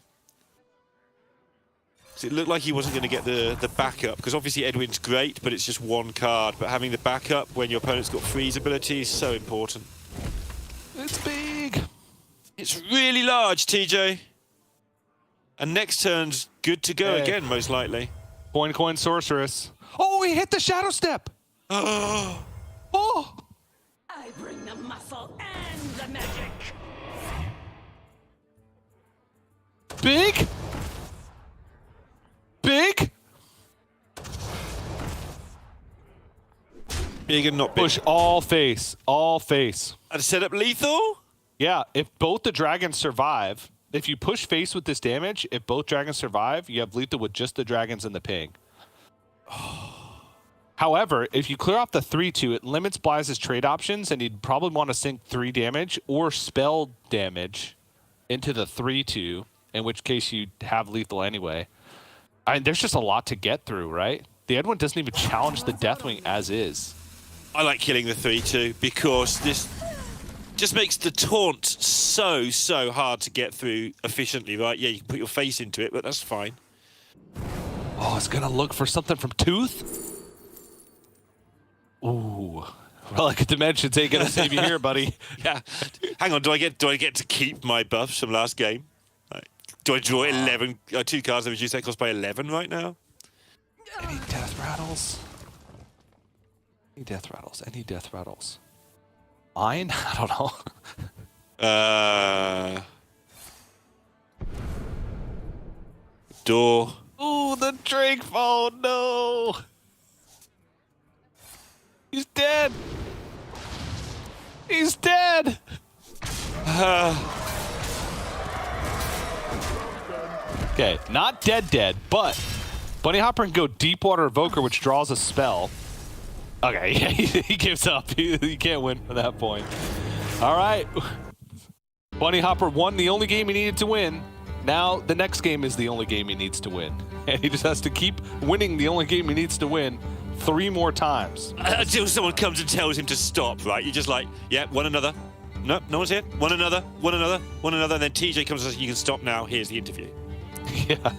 So it looked like he wasn't going to get the backup, because obviously Edwin's great, but it's just 1 card. But having the backup when your opponent's got freeze ability is so important. It's big. It's really large, TJ. And next turn's good to go again, most likely. Coin, Sorceress. Oh, he hit the Shadow Step. Oh. I bring the muscle and the magic. Big. Big. Big and not big. Push all face. All face. And set up lethal? Yeah, if both the dragons survive, if you push face with this damage, if both dragons survive, you have lethal with just the dragons and the ping. However, if you clear off the 3-2, it limits Blythe's trade options, and you'd probably want to sink 3 damage or spell damage into the 3-2, in which case you have lethal anyway. I mean, there's just a lot to get through, right? The Edwin doesn't even challenge the Deathwing as is. I like killing the 3-2 because this just makes the taunt so hard to get through efficiently, right? Yeah, you can put your face into it, but that's fine. Oh, it's going to look for something from Tooth? Ooh. Relic of Dimensions ain't going to save you here, buddy. Yeah. Hang on, do I get to keep my buffs from last game? Like, do I draw 11, 2 cards that reduce that cost by 11 right now? Any death rattles? Any death rattles? Any death rattles? Mine? I don't know. Door. Ooh, the Drake phone, no! He's dead! He's dead! Okay, not dead, but Bunny Hopper can go Deepwater Evoker, which draws a spell. Okay, yeah, he gives up. He can't win from that point. All right. Bunny Hopper won the only game he needed to win. Now the next game is the only game he needs to win, and he just has to keep winning the only game he needs to win 3 more times. Until someone comes and tells him to stop, right? You're just like, yeah, one another. No, no one's here. One another, one another, one another. And then TJ comes and says, you can stop now. Here's the interview. Yeah.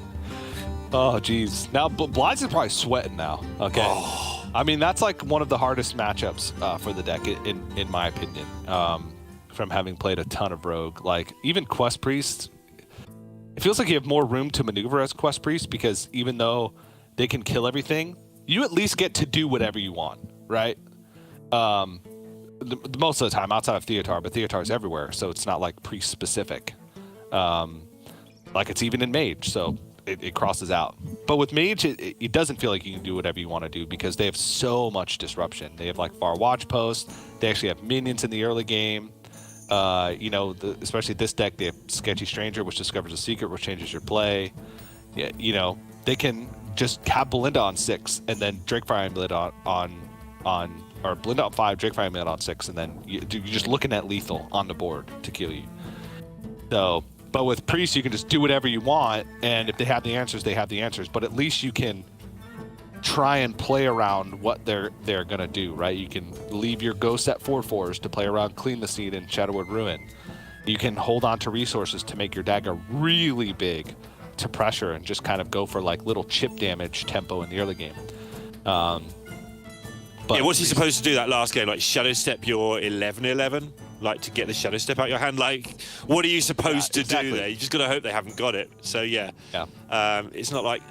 Oh, geez. Now, Blythe is probably sweating now. Okay. Oh. I mean, that's like one of the hardest matchups for the deck, in my opinion, from having played a ton of Rogue. Like, even Quest Priest, it feels like you have more room to maneuver as Quest Priest because even though they can kill everything, you at least get to do whatever you want, right? Most of the time outside of Theotar, but Theotar's everywhere, so it's not like Priest specific. Like it's even in Mage, so it crosses out. But with Mage, it doesn't feel like you can do whatever you want to do because they have so much disruption. They have like far watch posts. They actually have minions in the early game. You know, especially this deck, they have Sketchy Stranger, which discovers a secret, which changes your play. Yeah, you know, they can just have Belinda on 6 and then Drakefire Amulet on or Belinda on 5, Drakefire Amulet on 6, and then you're just looking at lethal on the board to kill you. So, but with Priest, you can just do whatever you want, and if they have the answers, they have the answers. But at least you can try and play around what they're gonna do, right? You can leave your Ghost at 4/4s to play around Clean the Seed and Shadowwood Ruin. You can hold on to resources to make your dagger really big to pressure and just kind of go for like little chip damage tempo in the early game. But yeah, what's he supposed to do that last game? Like shadow step your 11/11, like to get the shadow step out your hand. Like, what are you supposed to do there? You just gotta hope they haven't got it. So yeah. It's not like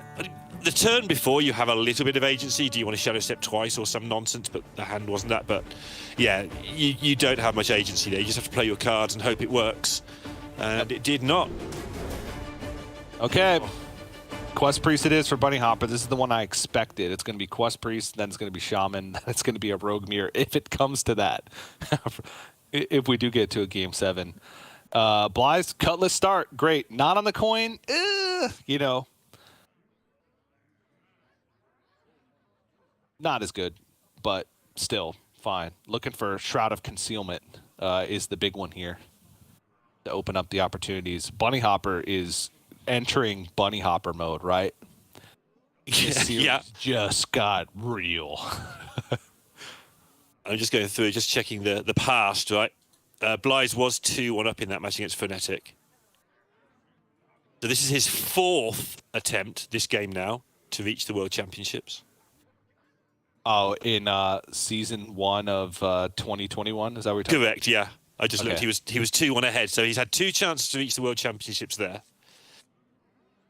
the turn before you have a little bit of agency. Do you want to shadow step twice or some nonsense? But the hand wasn't that. But yeah, you don't have much agency there. You just have to play your cards and hope it works. And it did not. Okay. Quest Priest it is for Bunny Hopper. This is the one I expected. It's going to be Quest Priest, then it's going to be Shaman, then it's going to be a Rogue Mirror, if it comes to that. If we do get to a Game 7. Blythe's Cutlass start, great. Not on the coin, you know. Not as good, but still fine. Looking for Shroud of Concealment is the big one here to open up the opportunities. Bunny Hopper is entering Bunny Hopper mode, right? Yeah. Just got real. I'm just going through, just checking the past, right? Blythe was 2-1 up in that match against Fnatic. So this is his 4th attempt this game now to reach the World Championships. Oh, in season 1 of 2021, is that what you're talking about? Correct, yeah. I just looked. He was 2-1 ahead, so he's had 2 chances to reach the World Championships there.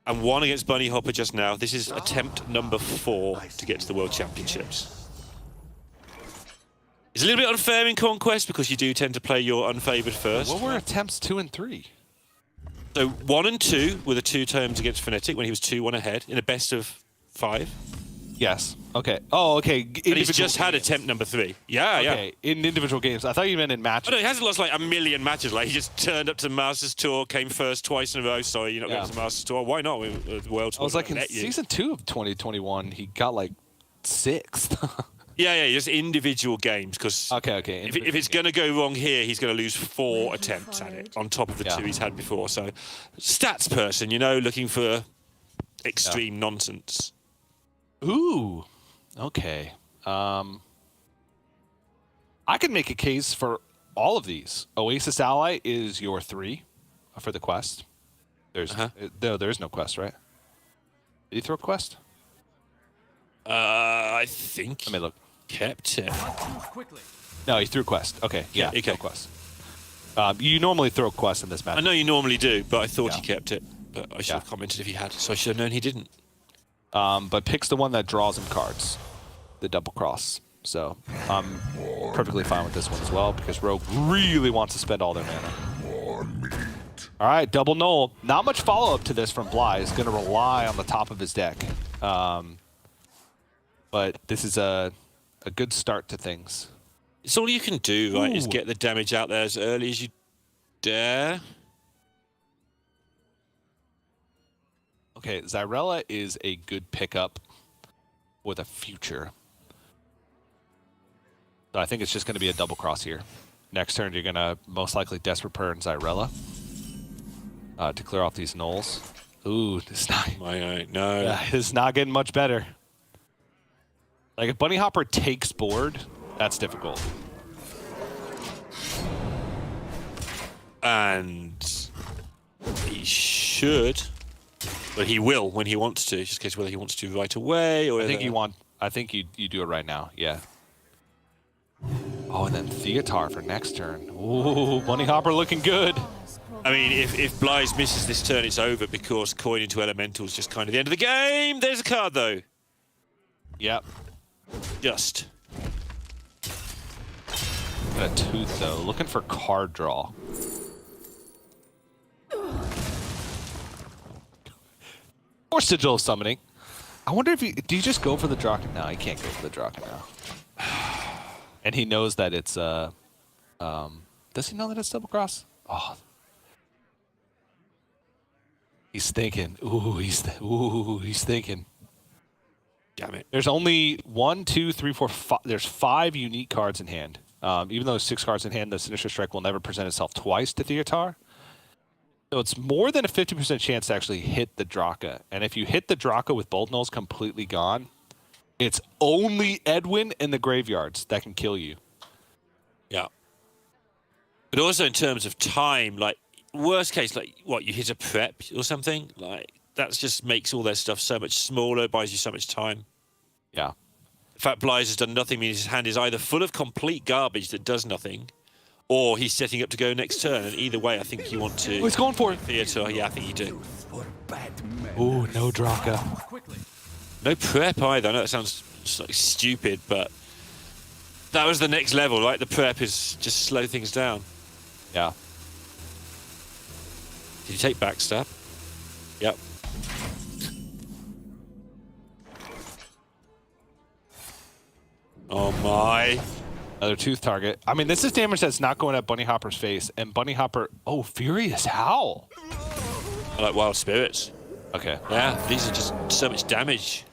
And 1 against Bunny Hopper just now. This is attempt number 4 to get to the World Championships. It's a little bit unfair in Conquest because you do tend to play your unfavored first. What were attempts 2 and 3? So 1 and 2 were the 2 terms against Fnatic when he was 2-1 ahead in a best of 5. Yes. Okay. Oh, okay. And he's just had attempt number 3. Yeah, okay. In individual games. I thought you meant in matches. Oh, no, he hasn't lost like a million matches. Like he just turned up to the Masters Tour, came first twice in a row. Sorry, you're not going to the Masters Tour. Why not? The World Tour. I was like, in season 2 of 2021, he got like 6th. Yeah, just individual games. Because okay. If it's going to go wrong here, he's going to lose 4 attempts at it on top of the 2 he's had before. So, stats person, you know, looking for extreme nonsense. Ooh. Okay. I could make a case for all of these. Oasis Ally is your 3 for the quest. There's there's no quest, right? Did you throw a quest? I think. Let me look. Kept it. No, he threw a quest. Okay, yeah, okay. Throw quest. You normally throw a quest in this match. I know you normally do, but I thought he kept it. But I should have commented if he had, so I should have known he didn't. But picks the one that draws him cards, the double cross. So I'm perfectly fine with this one as well because Rogue really wants to spend all their mana. All right, double null. Not much follow-up to this from Blythe. He's going to rely on the top of his deck. But this is a good start to things. It's all you can do, right, is get the damage out there as early as you dare. Okay, Xyrella is a good pickup with a future. So I think it's just going to be a double cross here. Next turn, you're going to most likely Desperate Purr and Xyrella. to clear off these nulls. Ooh, it's not. No. Yeah, it's not getting much better. Like if Bunny Hopper takes board, that's difficult. And he should, but he will when he wants to. It's just a case of whether he wants to right away or. I think you do it right now. Yeah. Oh, and then Theotar for next turn. Ooh, Bunny Hopper looking good. I mean, if Blyes misses this turn, it's over because coin into elemental is just kind of the end of the game. There's a card though. Yep. Just. Got a tooth though. Looking for card draw. Or sigil summoning. I wonder if do you just go for the Draken? No, he can't go for the Draken now. And he knows that it's does he know that it's double cross? Oh. He's thinking. Ooh, he's thinking. Damn it. There's only 1, 2, 3, 4, 5. There's 5 unique cards in hand. Even though there's 6 cards in hand, the Sinister Strike will never present itself twice to Theotar. So it's more than a 50% chance to actually hit the Draka. And if you hit the Draka with both nulls completely gone, it's only Edwin and the graveyards that can kill you. Yeah. But also in terms of time, like worst case, like what, you hit a prep or something? Like that just makes all their stuff so much smaller, buys you so much time. Yeah. The fact Blyes has done nothing means his hand is either full of complete garbage that does nothing, or he's setting up to go next turn. And either way, I think you want to. Oh, he's going for it. Theater, yeah, I think you do. Ooh, no Draka. No prep either. I know that sounds like stupid, but that was the next level, right? The prep is just slow things down. Yeah. Did you take backstab? Yep. Oh my. Another tooth target. I mean, this is damage that's not going at Bunny Hopper's face. And Bunny Hopper, oh, Furious Howl. I like Wild Spirits. Okay. Yeah, these are just so much damage.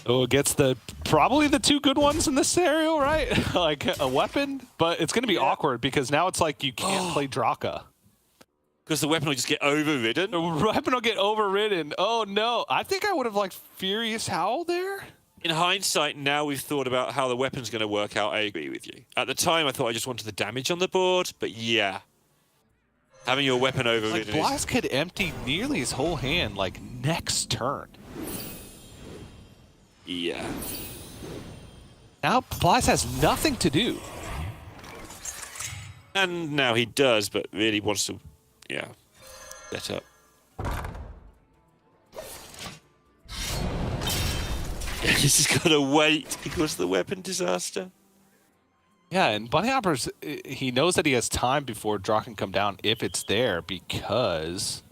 Oh, it gets probably the 2 good ones in this scenario, right? Like a weapon, but it's going to be awkward because now it's like you can't play Draka. Because the weapon will just get overridden. The weapon will get overridden. Oh no, I think I would have liked Furious Howl there. In hindsight, now we've thought about how the weapon's going to work out, I agree with you. At the time, I thought I just wanted the damage on the board, but yeah. Having your weapon overridden like, Blyes could empty nearly his whole hand, like, next turn. Yeah. Now Blyes has nothing to do. And now he does, but really wants to, yeah, set up. He's just got to wait because of the weapon disaster. Yeah, and Bunny Hopper's, he knows that he has time before Draw can come down if it's there because,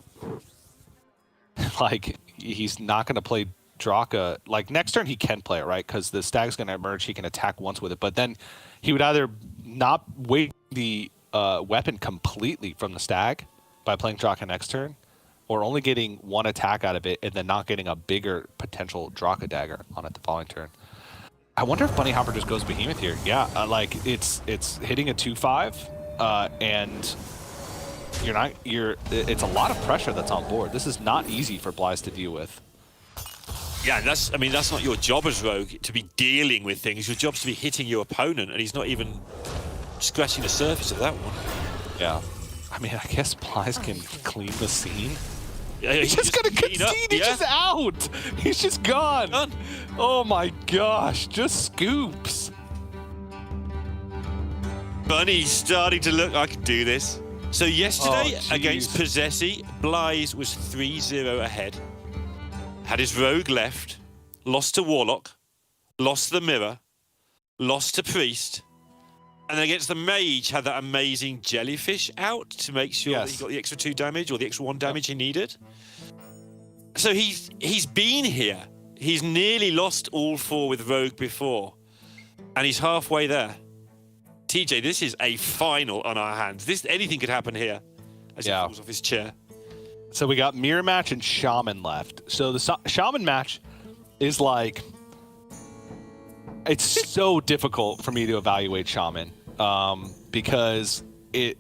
like, he's not going to play Draka. Like, next turn he can play it, right? Because the stag's going to emerge, he can attack once with it. But then he would either not wait the weapon completely from the stag by playing Draka next turn, or only getting 1 attack out of it and then not getting a bigger potential Draka dagger on it the following turn. I wonder if Bunny Hopper just goes Behemoth here. Yeah, like it's hitting a 2/5, and it's a lot of pressure that's on board. This is not easy for Blyes to deal with. Yeah, that's not your job as Rogue to be dealing with things. Your job's to be hitting your opponent, and he's not even scratching the surface of that one. Yeah, I mean, I guess Blyes can clean the scene. Yeah, he's just gonna concede. He's just out. He's just gone. Done. Oh my gosh, just scoops. Bunny's starting to look, I can do this. So yesterday Oh, against jeez. Possessi, Blyes was 3-0 ahead. Had his Rogue left, lost to Warlock, lost the Mirror, lost to Priest, and then against the Mage had that amazing Jellyfish out to make sure that he got the extra 2 damage or the extra 1 damage he needed. So he's been here. He's nearly lost all 4 with Rogue before, and he's halfway there. TJ, this is a final on our hands. Anything could happen here as he falls off his chair. So we got Mirror Match and Shaman left. So the Shaman match is like, it's so difficult for me to evaluate Shaman because it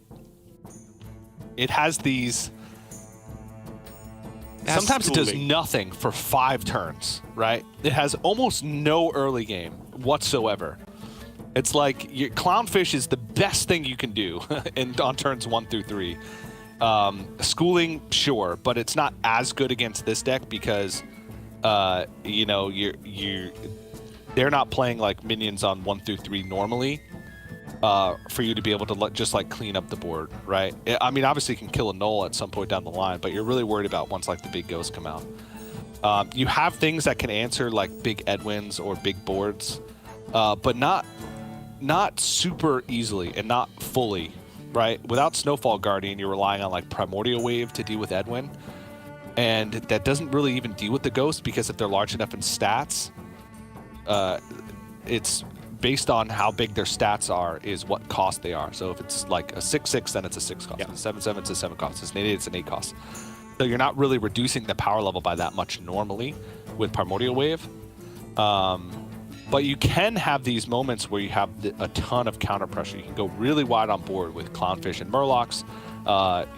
has these That's sometimes it does schooling. nothing for 5 turns, right? It has almost no early game whatsoever. It's like your Clownfish is the best thing you can do on turns 1 through 3. Schooling, sure, but it's not as good against this deck because, you know, they're not playing like minions on 1 through 3 normally. For you to be able to just like clean up the board, right? I mean, obviously you can kill a null at some point down the line, but you're really worried about once like the big ghosts come out. You have things that can answer like big Edwins or big boards, but not super easily and not fully, right? Without Snowfall Guardian, you're relying on like Primordial Wave to deal with Edwin, and that doesn't really even deal with the ghost because if they're large enough in stats, it's based on how big their stats are is what cost they are. So if it's like a 6/6, then it's a 6 cost. Yeah. A 7/7, it's a 7 cost. It's an 8/8, it's an 8 cost. So you're not really reducing the power level by that much normally with Primordial Wave. But you can have these moments where you have a ton of counter pressure. You can go really wide on board with Clownfish and Murlocs.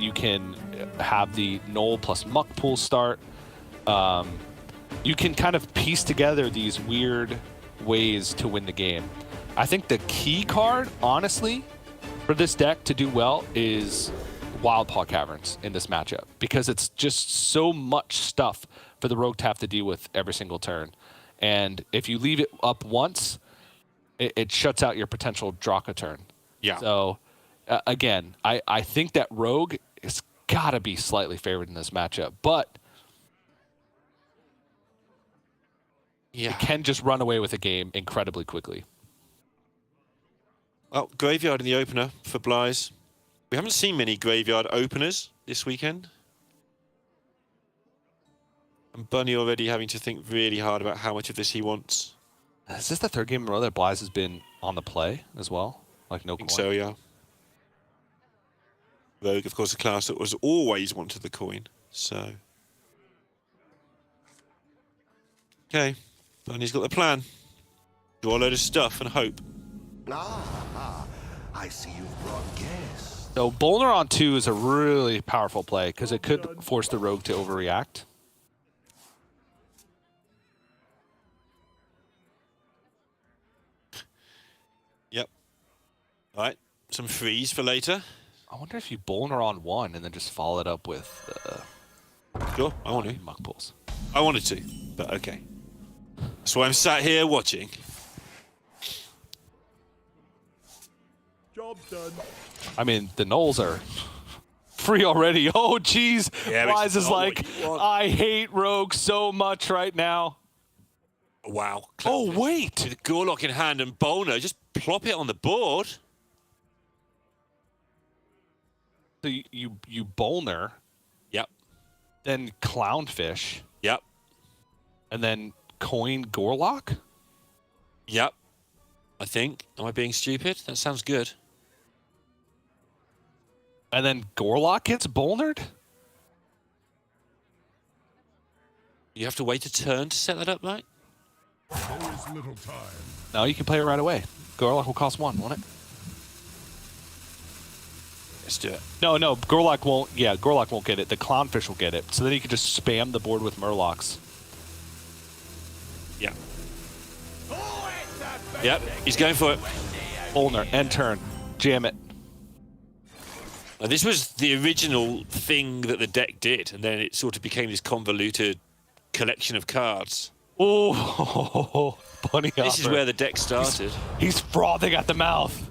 You can have the Null plus Muck pool start. You can kind of piece together these weird ways to win the game. I think the key card, honestly, for this deck to do well is Wildpaw Caverns in this matchup because it's just so much stuff for the Rogue to have to deal with every single turn. And if you leave it up once, it shuts out your potential Draka turn. Yeah. So, again, I think that Rogue has got to be slightly favored in this matchup, but Yeah. it can just run away with a game incredibly quickly. Well, Graveyard in the opener for Blythe. We haven't seen many Graveyard openers this weekend. And Bunny already having to think really hard about how much of this he wants. Is this the 3rd game in a row that Blythe has been on the play as well? Like no I think coin? so, yeah. Rogue, of course, a class that was always wanted the coin, so... Okay, Bunny's got the plan. Draw a load of stuff and hope. I see you've brought guests. So Bolner on 2 is a really powerful play because it could force the Rogue to overreact. Yep. All right, some freeze for later. I wonder if you Bolner on 1 and then just follow it up with Sure, I want to. Muck Pulls. I wanted to, but okay. That's why I'm sat here watching. Job done. I mean, the Knolls are free already. Oh, jeez. Yeah, but Blythe it's is not like, what you want. I hate Rogue so much right now. Wow. Oh, wait. With Gorlock in hand and Bolner, just plop it on the board. So you Bolner, Yep. then Clownfish, Yep. and then coin Gorlock? Yep. I think. Am I being stupid? That sounds good. And then Gorlock gets Bolnered? You have to wait a turn to set that up, right? There is little time. No, you can play it right away. Gorlock will cost 1, won't it? Let's do it. No, Gorlock won't. Yeah, Gorlock won't get it. The Clownfish will get it. So then you can just spam the board with Murlocs. Yeah. Yep, he's going for it. Bolner, end turn. Jam it. Now, this was the original thing that the deck did, and then it sort of became this convoluted collection of cards. Oh, Bunny This is Hopper. where the deck started. He's frothing at the mouth.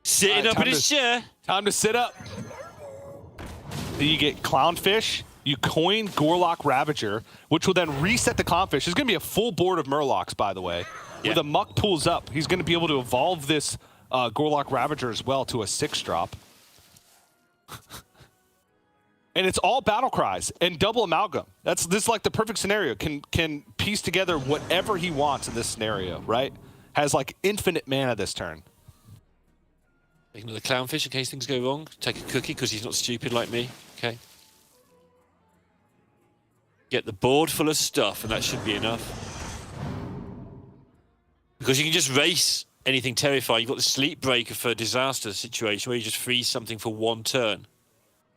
Sitting up in his chair. Time to sit up. Then you get Clownfish. You coin Gorlock Ravager, which will then reset the Clownfish. There's going to be a full board of Murlocs, by the way. Yeah. With a Muck pulls up, he's going to be able to evolve this Gorlock Ravager as well to a 6-drop. And it's all battle cries and double amalgam. This is like the perfect scenario. Can piece together whatever he wants in this scenario, right? Has like infinite mana this turn. Take another Clownfish in case things go wrong. Take a cookie because he's not stupid like me. Okay. Get the board full of stuff, and that should be enough. Because you can just race anything terrifying. You've got the Sleep Breaker for a disaster situation where you just freeze something for 1 turn.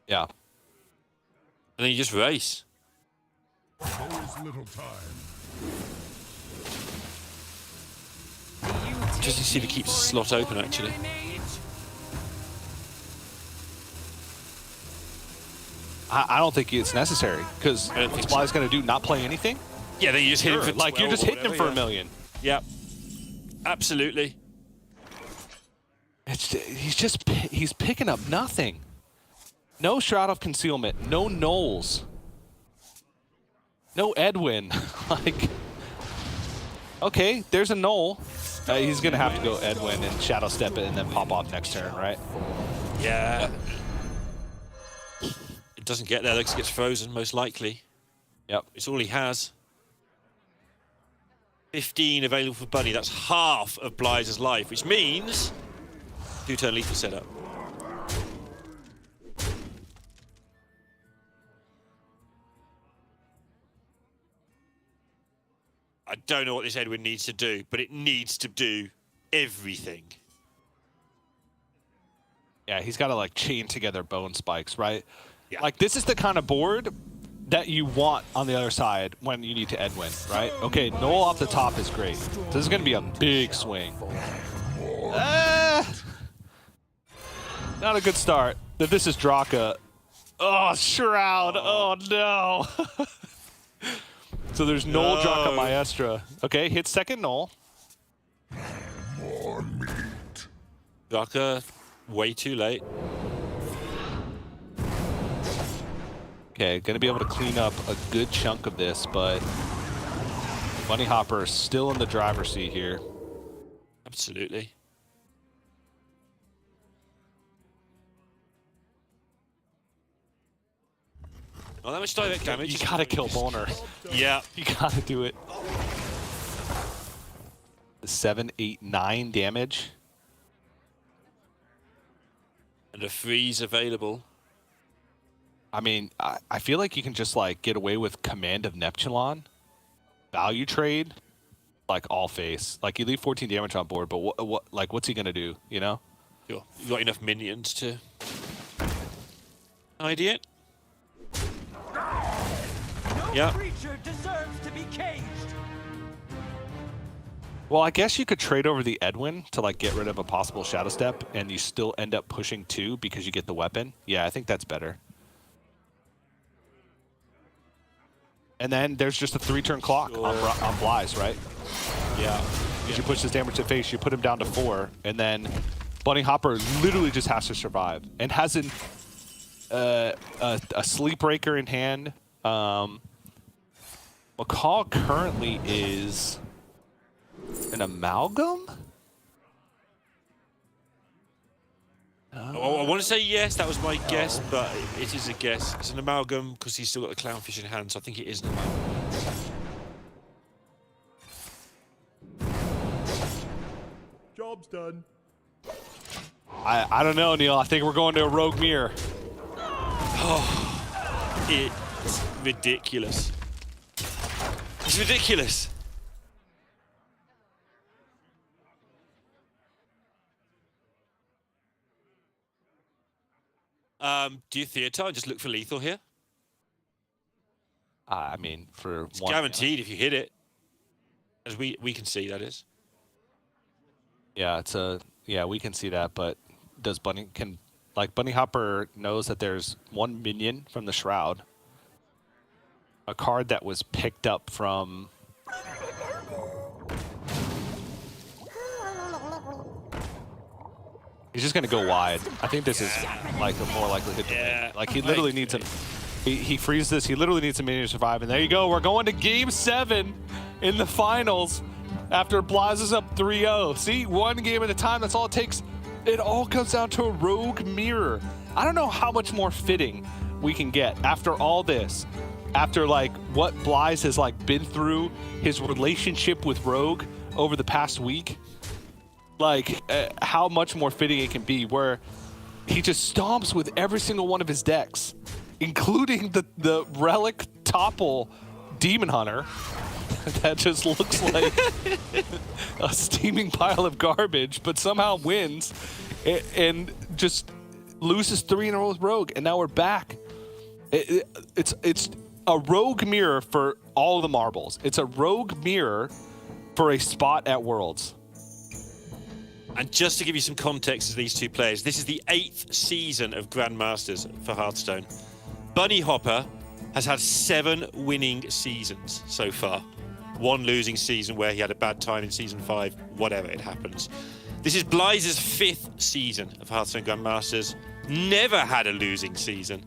Yeah. And then you just race. Always little time. Just to see if he keeps the slot open, actually. I don't think it's necessary, because what's Bly's going to do? Not play anything? Yeah, then you just hit him for Like, you're 12 just or hitting him whatever, for yeah. $1 million. Yep. Absolutely. He's picking up nothing. No Shroud of Concealment. No Knowles. No Edwin. Like, okay, there's a Knoll. He's going to have to go Edwin and Shadow Step it and then pop off next turn, right? Yeah. It doesn't get there, it gets frozen, most likely. Yep. It's all he has. 15 available for Bunny. That's half of Bly's life, which means 2-turn lethal setup. I don't know what this Edwin needs to do, but it needs to do everything. Yeah, he's got to, like, chain together bone spikes, right? Yeah. Like, this is the kind of board that you want on the other side when you need to Edwin, right? Okay, Knoll off the top is great. This is going to be a big swing. Not a good start. If this is Draka. Oh, Shroud. Oh, no. So there's Knoll, Draka, Maestra. Okay, hit second Knoll. More meat. Draka, way too late. Okay, gonna be able to clean up a good chunk of this, but Bunny Hopper is still in the driver's seat here. Absolutely. Not that much direct damage. You gotta kill Boner. Yeah. You gotta do it. 7, 8, 9 damage. And a freeze available. I mean, I feel like you can just, like, get away with Command of Neptulon, value trade, like, all face. Like, you leave 14 damage on board, but what's he gonna do, you know? Sure. You got enough minions to ID it? Yeah. Creature deserves to be caged. Well, I guess you could trade over the Edwin to, like, get rid of a possible Shadow Step, and you still end up pushing 2 because you get the weapon. Yeah, I think that's better. And then there's just a 3-turn clock on Bly's, right? Yeah. As you push his damage to face, you put him down to 4, and then Bunny Hopper literally just has to survive and has a Sleep Breaker in hand. Macaw currently is an Amalgam? Oh, I want to say yes, that was my guess, but it is a guess. It's an amalgam because he's still got the clownfish in hand, so I think it is an amalgam. Job's done. I don't know, Neil. I think we're going to a Rogue Mirror. Oh, it's ridiculous. It's ridiculous. Do you Theater? Just look for lethal here. I mean, for It's one, guaranteed if you hit it, as we can see. That is. Yeah, we can see that. But does Bunny Bunny Hopper knows that there's one minion from the Shroud, a card that was picked up from. He's just gonna go wide. I think this is like a more likely hit to win. Like he literally needs him. He frees this. He literally needs a minion to survive. And there you go. We're going to Game 7 in the finals after Blaz is up 3-0. See, one game at a time. That's all it takes. It all comes down to a Rogue Mirror. I don't know how much more fitting we can get after all this. After like what Blaz has like been through, his relationship with Rogue over the past week. Like how much more fitting it can be where he just stomps with every single one of his decks, including the Relic Topple Demon Hunter that just looks like a steaming pile of garbage, but somehow wins and just loses 3 in a row with Rogue, and now we're back. It's a Rogue mirror for all the marbles. It's a Rogue mirror for a spot at Worlds. And just to give you some context to these two players, this is the 8th season of Grandmasters for Hearthstone. Bunny Hopper has had 7 winning seasons so far. 1 losing season where he had a bad time in season 5, whatever, it happens. This is Blyze's 5th season of Hearthstone Grandmasters. Never had a losing season.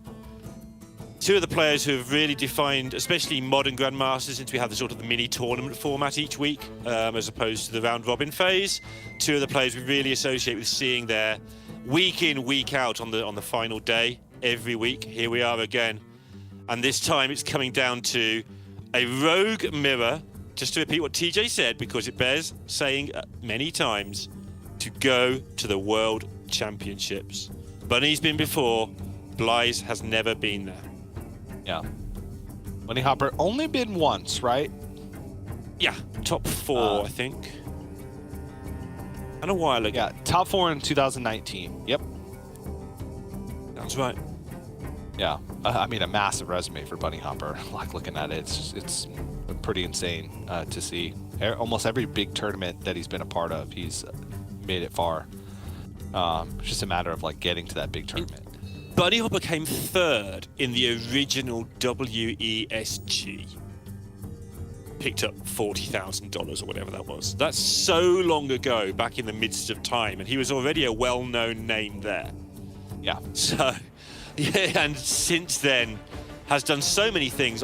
2 of the players who have really defined, especially modern Grandmasters, since we have the sort of the mini tournament format each week, as opposed to the round robin phase. 2 of the players we really associate with seeing there week in, week out on the final day, every week. Here we are again. And this time it's coming down to a Rogue mirror, just to repeat what TJ said, because it bears saying many times, to go to the World Championships. Bunny's been before, Blyze has never been there. Yeah. Bunny Hopper only been once, right? Yeah, top 4, I think. And a while ago. Yeah, top 4 in 2019. Yep. That's right. Yeah, I mean, a massive resume for Bunny Hopper. Like, looking at it, it's pretty insane to see. Almost every big tournament that he's been a part of, he's made it far. It's just a matter of like getting to that big tournament. Bunny Hopper came 3rd in the original WESG. Picked up $40,000 or whatever that was. That's so long ago, back in the midst of time, and he was already a well-known name there. Yeah. So, yeah, and since then has done so many things.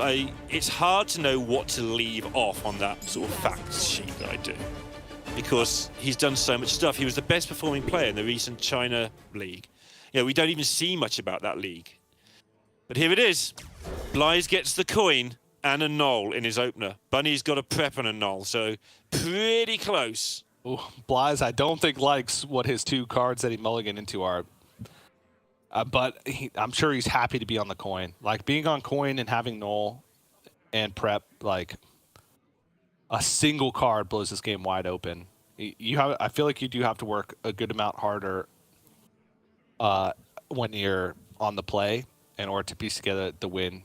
It's hard to know what to leave off on that sort of fact sheet that I do, because he's done so much stuff. He was the best performing player in the recent China League. You know, we don't even see much about that league. But here it is. Blyze gets the coin and a null in his opener. Bunny's got a prep and a null, so pretty close. Ooh, Blyze, I don't think likes what his 2 cards that he mulliganed into are. But I'm sure he's happy to be on the coin. Like, being on coin and having null and prep, like, a single card blows this game wide open. I feel like you do have to work a good amount harder when you're on the play in order to piece together the win.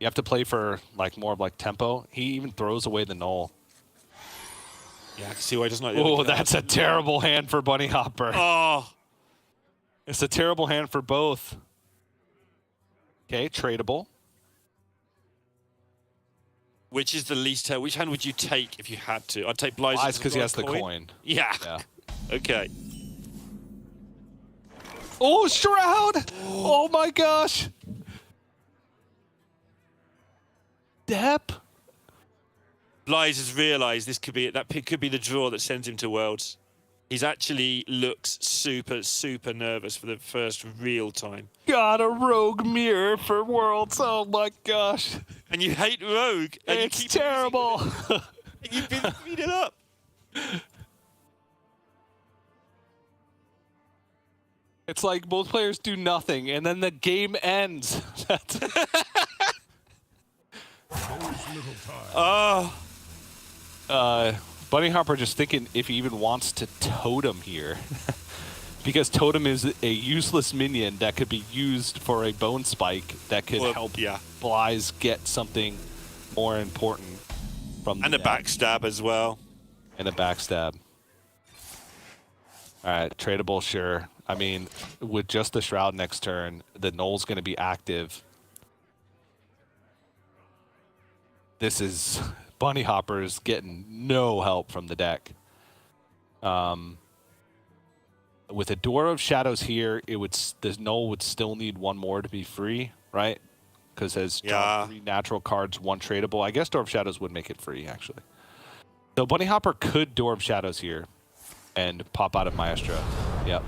You have to play for like more of like tempo. He even throws away the null. Yeah, I can see why he doesn't like the Oh, that's a terrible hand for Bunny Hopper. Oh, It's a terrible hand for both. Okay, tradable. which is the least? Which hand would you take if you had to? I'd take Blyze. Blyze because he has the coin. Yeah. Okay. Oh, Shroud! Oh my gosh! Dep? Blyze has realised this could be the draw that sends him to Worlds. He's actually looks super, super nervous for the first real time. Got a Rogue mirror for Worlds. Oh my gosh. And you hate Rogue. And It's you keep terrible. and you've been beaten up. It's like both players do nothing, and then the game ends. Oh. Bunny Hopper just thinking if he even wants to totem here. Because totem is a useless minion that could be used for a bone spike that could help Blyze get something more important from and a backstab as well. And a backstab. All right, tradable, sure. I mean, with just the Shroud next turn, the Null's going to be active. This is Bunny Hopper's getting no help from the deck. With a Door of Shadows here, the Null would still need one more to be free, right? Because has drawn 3 natural cards, 1 tradable. I guess Door of Shadows would make it free, actually. So Bunny Hopper could Door of Shadows here and pop out of Maestro. Yep.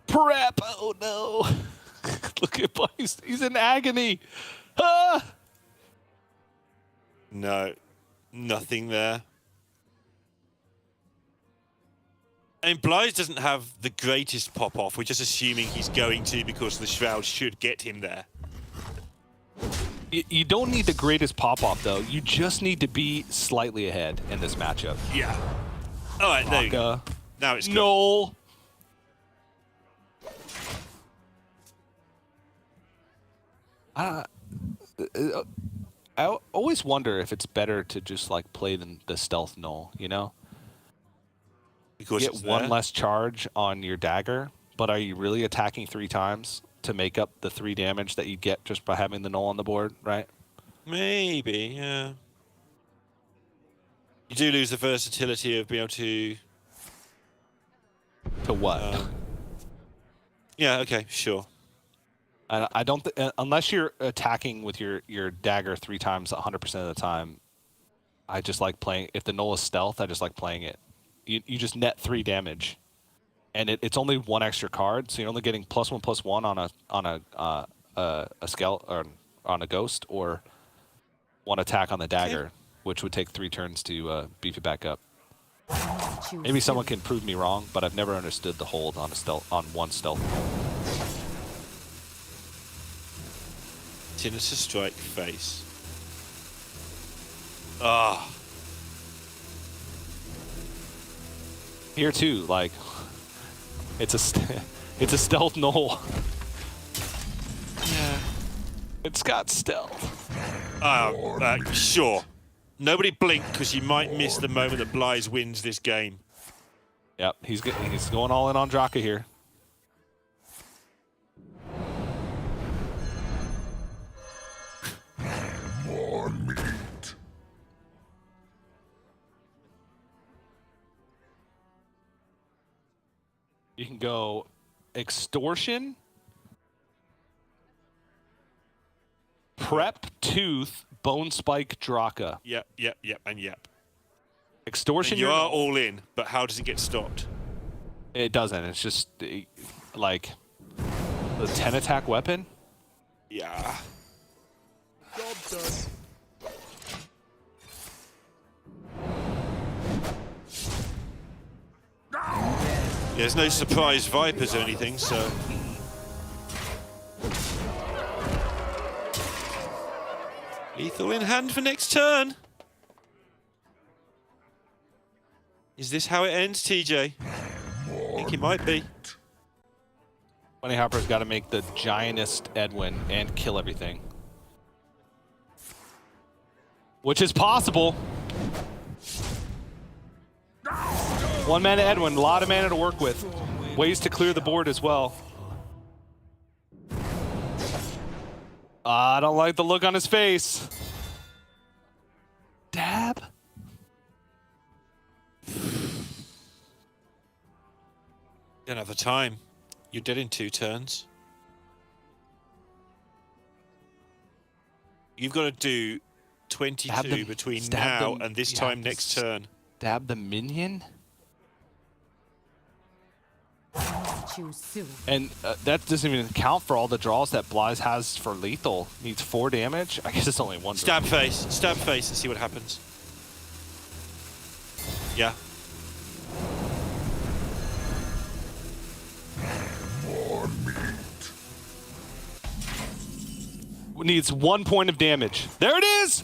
Prep! Oh no! Look at Bunny, he's in agony! Ah! No, nothing there. And Blyze doesn't have the greatest pop-off. We're just assuming he's going to because the Shroud should get him there. You don't need the greatest pop-off, though. You just need to be slightly ahead in this matchup. Yeah. All right, there you go. Now it's good. No. I always wonder if it's better to just like play the stealth null, you know? Because You get it's one there. less charge on your dagger, but are you really attacking 3 times to make up the 3 damage that you get just by having the null on the board, right? Maybe, yeah. You do lose the versatility of being able to. To what? Yeah. Okay. Sure. I don't unless you're attacking with your dagger 3 times 100% of the time. I just like playing. If the null is stealth, I just like playing it. You just net 3 damage, and it's only 1 extra card, so you're only getting +1/+1 on a scale or on a ghost, or 1 attack on the dagger, which would take 3 turns to beef it back up. Maybe someone can prove me wrong, but I've never understood the hold on one stealth. Sinister Strike face. Ah. Here too, like it's a stealth null. Yeah. It's got stealth. Sure. Nobody blink because you might miss the moment that Blyze wins this game. Yep, he's going all in on Draka here. More meat. You can go Extortion, Prep, Tooth, Bone Spike, Draka. Yep, and yep. Extortion, And you are all in, but how does it get stopped? It doesn't. It's just like the 10 attack weapon. Yeah. Job done. There's no surprise Vipers or anything, so. Lethal in hand for next turn. Is this how it ends, TJ? I think it might be. Bunny Hopper's got to make the giantest Edwin and kill everything. Which is possible. 1 mana Edwin, a lot of mana to work with. Ways to clear the board as well. I don't like the look on his face. Dab? Don't have the time. You're dead in 2 turns. You've got to do 22 between now and this time next turn. Dab the minion? Choose soon. And that doesn't even count for all the draws that Blyze has for lethal. Needs 4 damage. I guess it's only 1 Stab face and see what happens. Yeah. More meat. Needs 1 point of damage. There it is!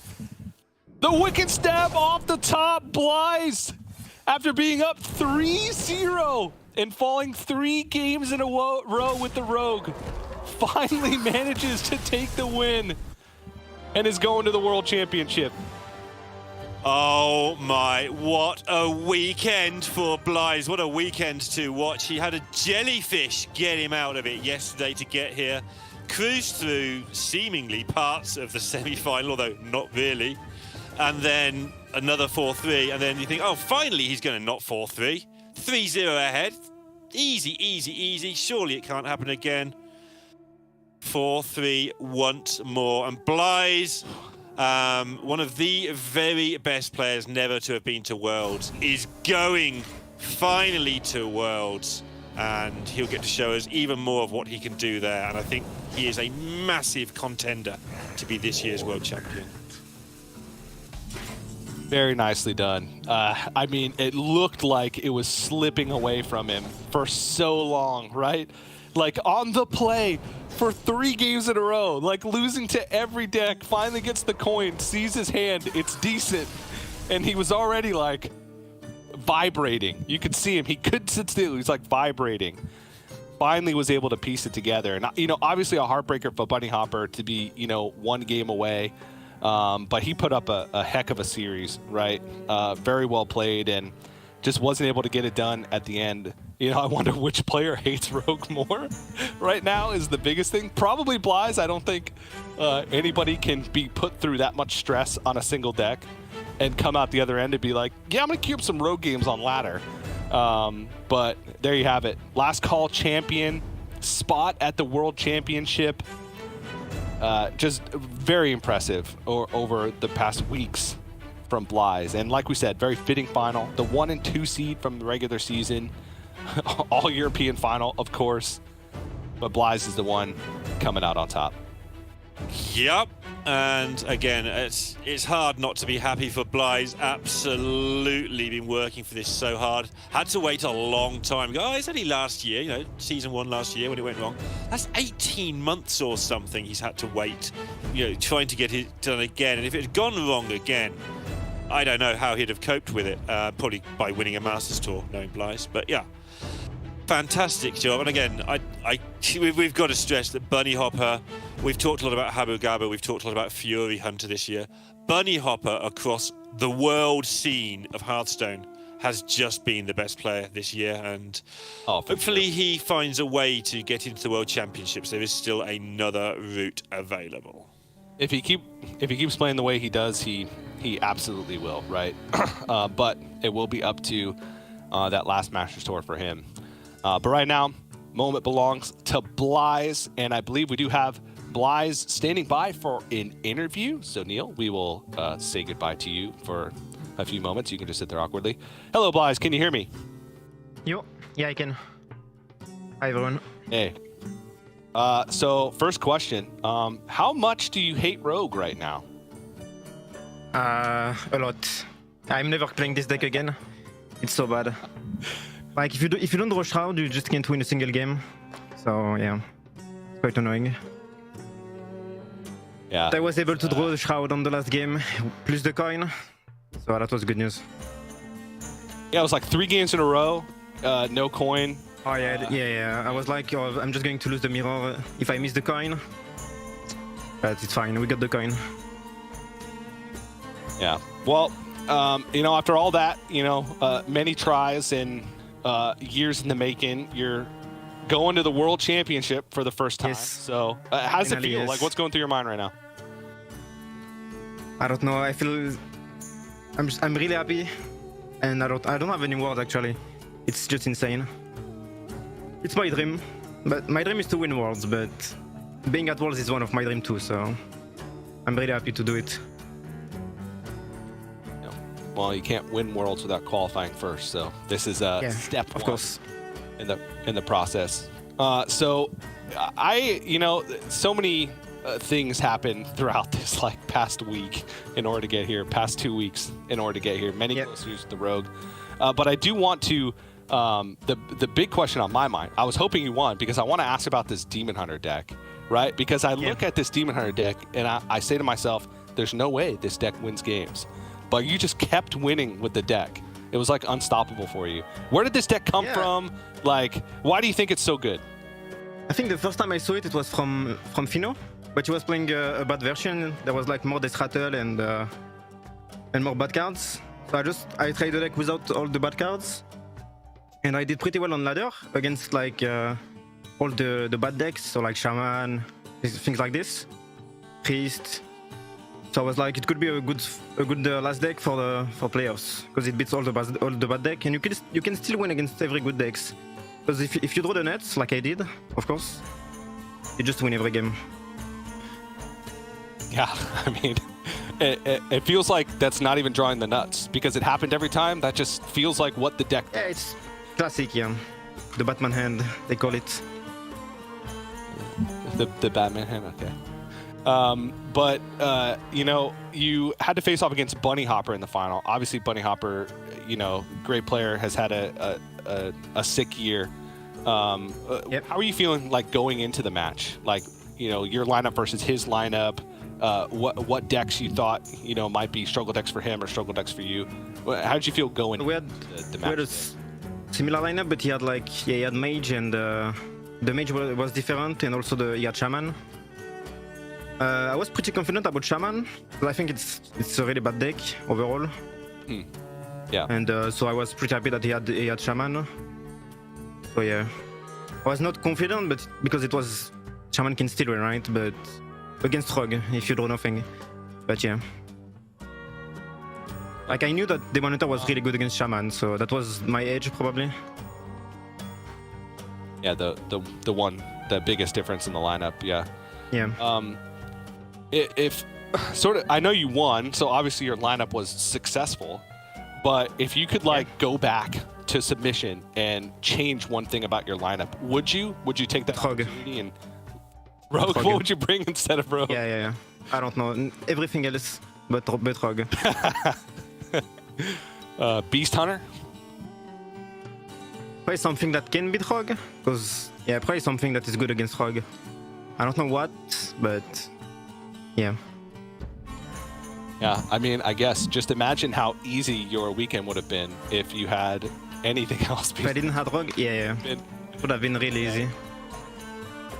The wicked stab off the top, Blyze! After being up 3-0 and falling 3 games in a row with the Rogue, finally manages to take the win and is going to the World Championship. Oh my, what a weekend for Blyze. What a weekend to watch. He had a jellyfish get him out of it yesterday to get here. Cruised through seemingly parts of the semi-final, although not really. And then another 4-3, and then you think, oh, finally he's going to not 4-3. 3-0 ahead. Easy, easy, easy. Surely it can't happen again. 4-3 once more. And Blyze, one of the very best players never to have been to Worlds, is going finally to Worlds. And he'll get to show us even more of what he can do there. And I think he is a massive contender to be this year's world champion. Very nicely done. I mean, it looked like it was slipping away from him for so long, right? Like on the play for 3 games in a row, like losing to every deck, finally gets the coin, sees his hand, it's decent. And he was already like vibrating. You could see him, he couldn't sit still, he's like vibrating finally was able to piece it together. And, you know, obviously a heartbreaker for Bunny Hopper to be, you know, one game away. But he put up a heck of a series, right? Very well played and just wasn't able to get it done at the end. You know, I wonder which player hates Rogue more right now is the biggest thing. Probably Blaiz. I don't think anybody can be put through that much stress on a single deck and come out the other end and be like, yeah, I'm going to queue up some Rogue games on ladder. But there you have it. Last call champion, spot at the World Championship. Just very impressive over the past weeks from Blaiz. And like we said, very fitting final. The 1 and 2 seed from the regular season. All European final, of course. But Blaiz is the one coming out on top. Yep. And again, it's hard not to be happy for Blaiz. Absolutely been working for this so hard. Had to wait a long time. Guys, only last year, you know, season 1 last year when it went wrong. That's 18 months or something he's had to wait, you know, trying to get it done again. And if it had gone wrong again, I don't know how he'd have coped with it. Probably by winning a Masters Tour, knowing Blaiz. But yeah, fantastic job. And again, we've got to stress that Bunny Hopper, we've talked a lot about Habu Gaba, we've talked a lot about Fury Hunter this year. Bunny Hopper across the world scene of Hearthstone has just been the best player this year, and hopefully he finds a way to get into the World Championships. There is still another route available. If he keeps playing the way he does, he absolutely will, right? But it will be up to that last Masters Tour for him. But right now, moment belongs to Blaiz, and I believe we do have Blaiz standing by for an interview. So Neil, we will say goodbye to you for a few moments. You can just sit there awkwardly. Hello, Blaiz. Can you hear me? Yo, yeah, I can. Hi, everyone. Hey. So first question, how much do you hate Rogue right now? A lot. I'm never playing this deck again. It's so bad. Like, if you don't draw Shroud, you just can't win a single game. So yeah, it's quite annoying. Yeah. But I was able to draw the Shroud on the last game, plus the coin. So that was good news. Yeah, it was like 3 games in a row, no coin. Oh yeah. I was like, oh, I'm just going to lose the mirror if I miss the coin. But it's fine, we got the coin. Yeah. Well, you know, after all that, you know, many tries and years in the making, you're going to the World Championship for the first time. Yes. So how does it feel? Yes. Like, what's going through your mind right now? I don't know. I feel I'm really happy, and I don't have any words actually. It's just insane. It's my dream, but my dream is to win Worlds. But being at Worlds is one of my dreams too. So I'm really happy to do it. Well, you can't win Worlds without qualifying first, so this is step one, of course, in the process. So you know, so many things happen throughout this like past week in order to get here, past 2 weeks in order to get here. Many close to the Rogue, but I do want to. The big question on my mind, I was hoping you won because I want to ask about this Demon Hunter deck, right? Because I look at this Demon Hunter deck and I say to myself, there's no way this deck wins games. But you just kept winning with the deck. It was like unstoppable for you. Where did this deck come from? Like, why do you think it's so good? I think the first time I saw it, it was from Fino, but he was playing a bad version. There was like more Death Rattle and more bad cards. So I tried the deck without all the bad cards, and I did pretty well on ladder against like all the bad decks, so like Shaman, things like this, Priest. So I was like, it could be a good last deck for playoffs because it beats all the bad deck, and you can still win against every good decks. Because if you draw the nets like I did, of course, you just win every game. Yeah, I mean, it feels like that's not even drawing the nuts because it happened every time. That just feels like what the deck does. Yeah, it's classic, yeah. The Batman hand, they call it. The Batman hand, okay. But you know, you had to face off against Bunny Hopper in the final. Obviously, Bunny Hopper, you know, great player, has had a sick year. How are you feeling like going into the match? Like, you know, your lineup versus his lineup. What decks you thought, you know, might be struggle decks for him or struggle decks for you? How did you feel going into the match? We had a similar lineup, but he had like he had Mage and the mage was different, and also he had shaman. I was pretty confident about shaman, but I think it's a really bad deck overall. Yeah. And so I was pretty happy that he had shaman. So yeah, I was not confident, but because it was shaman can still win, right? But against rogue if you draw nothing. But yeah. Like I knew that Demon Hunter was really good against shaman, so that was my edge probably. Yeah, the biggest difference in the lineup. Yeah. Yeah. If sort of, I know you won, so obviously your lineup was successful. But if you could like go back to submission and change one thing about your lineup, would you? Would you take that Rogue. opportunity and Rogue? Rogue. What would you bring instead of Rogue? Yeah. I don't know everything else, but rogue. Beast Hunter. Probably something that can beat rogue, because yeah, probably something that is good against rogue. I don't know what, but yeah. Yeah, I mean, I guess just imagine how easy your weekend would have been if you had anything else. If I didn't have rogue, yeah. It would have been really easy.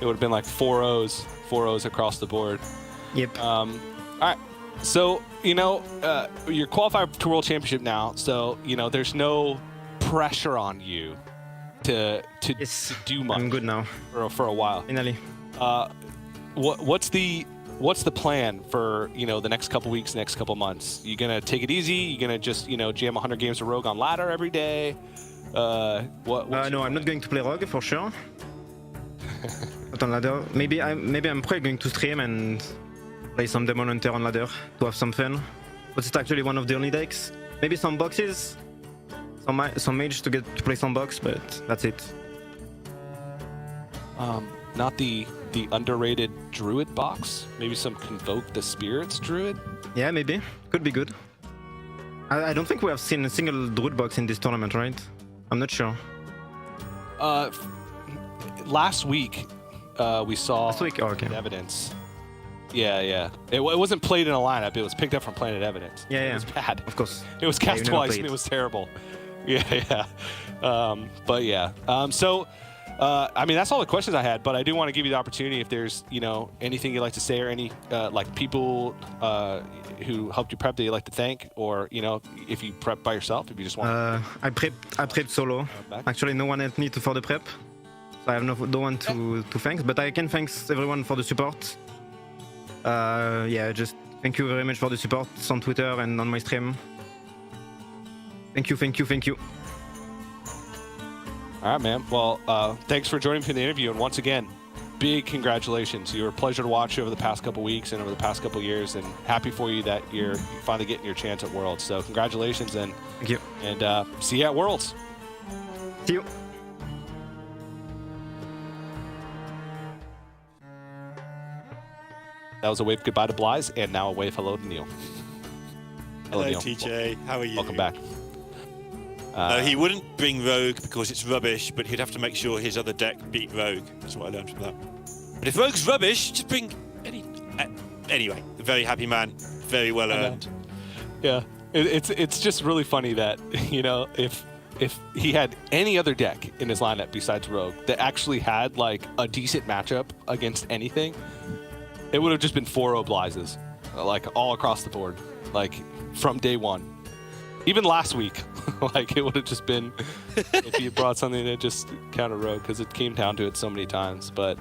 It would have been like 4-0s across the board. Yep. All right. So, you're qualified to World Championship now. So, there's no pressure on you to do much. I'm good now. For a while. Finally. What's the plan for, the next couple weeks, next couple months? You gonna take it easy? You gonna just, jam 100 games of Rogue on ladder every day? No, I'm not going to play Rogue for sure. Not on ladder. Maybe I'm probably going to stream and play some Demon Hunter on ladder to have some fun. But it's actually one of the only decks. Maybe some boxes, some mage to get to play some box, but that's it. Not the underrated Druid box? Maybe some Convoke the Spirits Druid? Yeah, maybe. Could be good. I don't think we have seen a single Druid box in this tournament, right? I'm not sure. Last week, we saw Evidence. Yeah. It wasn't played in a lineup. It was picked up from Planet Evidence. Yeah. It was bad. Of course. It was cast twice, and it was terrible. Yeah. But yeah. I mean, that's all the questions I had, but I do want to give you the opportunity if there's, anything you'd like to say or any, people who helped you prep that you'd like to thank, or, if you prep by yourself, if you just want I prepped solo. Actually, no one helped me for the prep. So I have no one to thank, but I can thank everyone for the support. Just thank you very much for the support on Twitter and on my stream. Thank you. All right, man. Well, thanks for joining me for the interview. And once again, big congratulations. You were a pleasure to watch over the past couple weeks and over the past couple years. And happy for you that you're finally getting your chance at Worlds. So congratulations. And thank you. And see you at Worlds. See you. That was a wave goodbye to Blyze, and now a wave hello to Neil. Hello Neil. TJ. How are you? Welcome back. He wouldn't bring Rogue because it's rubbish, but he'd have to make sure his other deck beat Rogue. That's what I learned from that. But if Rogue's rubbish, just bring any. Anyway, a very happy man, very well earned. Yeah, it's just really funny that if he had any other deck in his lineup besides Rogue that actually had like a decent matchup against anything, it would have just been 4-0 Blyzes, like all across the board, like from day one. Even last week, like it would have just been if he had brought something that just counter Rogue, because it came down to it so many times. But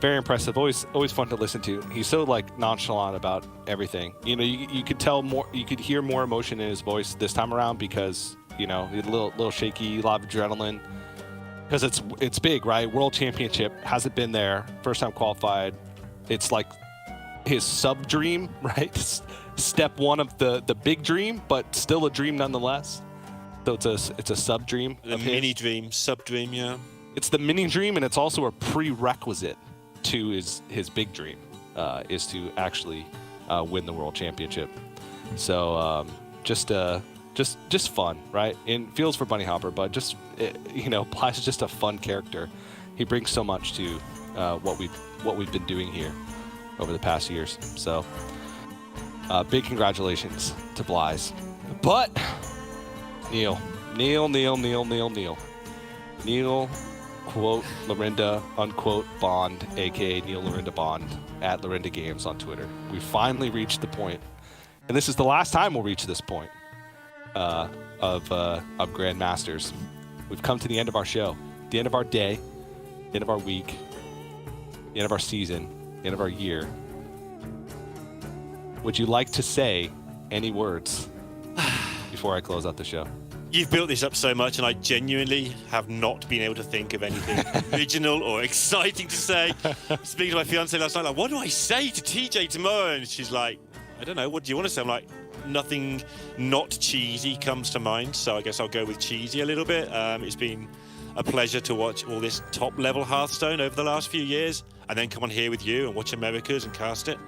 very impressive. Always fun to listen to. He's so like nonchalant about everything. You could tell more. You could hear more emotion in his voice this time around because he's a little shaky, a lot of adrenaline. Because it's big, right? World Championship, hasn't been there. First time qualified. It's like his sub dream, right? Step one of the big dream, but still a dream nonetheless. So it's a sub dream. The mini dream, sub dream, yeah. It's the mini dream, and it's also a prerequisite to his big dream, is to actually win the World Championship. So just fun, right? And feels for Bunny Hopper, but just Blyze is just a fun character. He brings so much to what we've been doing here over the past years. So big congratulations to Blyze. But Neil quote Lorinda, unquote Bond, aka Neil Lorinda Bond, at Lorinda Games on Twitter. We finally reached the point, and this is the last time we'll reach this point of Grandmasters. We've come to the end of our show, the end of our day, the end of our week, the end of our season, the end of our year. Would you like to say any words before I close out the show? You've built this up so much, and I genuinely have not been able to think of anything original or exciting to say. Speaking to my fiance last night, like, what do I say to TJ tomorrow? And she's like, I don't know, what do you want to say? I'm like, nothing not cheesy comes to mind, so I guess I'll go with cheesy a little bit. It's been a pleasure to watch all this top-level Hearthstone over the last few years, and then come on here with you and watch Americas and cast it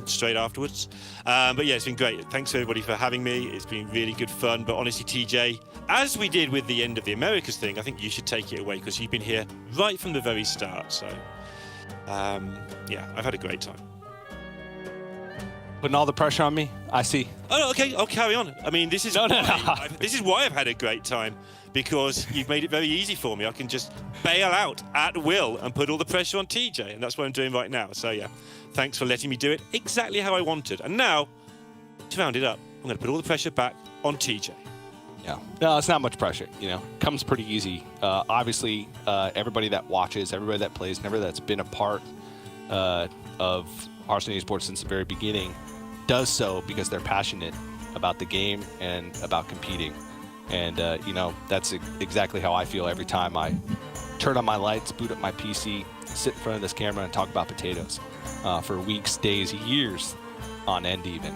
straight afterwards. But yeah, it's been great. Thanks everybody for having me. It's been really good fun. But honestly, TJ, as we did with the end of the Americas thing, I think you should take it away because you've been here right from the very start. So yeah, I've had a great time. Putting all the pressure on me, I see. Oh, okay, I'll carry on. I mean, this is this is why I've had a great time, because you've made it very easy for me. I can just bail out at will and put all the pressure on TJ, and that's what I'm doing right now. So yeah, thanks for letting me do it exactly how I wanted. And now, to round it up, I'm going to put all the pressure back on TJ. Yeah, no, it's not much pressure. You know, comes pretty easy. Obviously, everybody that watches, everybody that plays, and everybody that's been a part of Hearthstone Esports since the very beginning does so because they're passionate about the game and about competing. And, you know, that's exactly how I feel every time I turn on my lights, boot up my PC, sit in front of this camera and talk about potatoes for weeks, days, years on end even.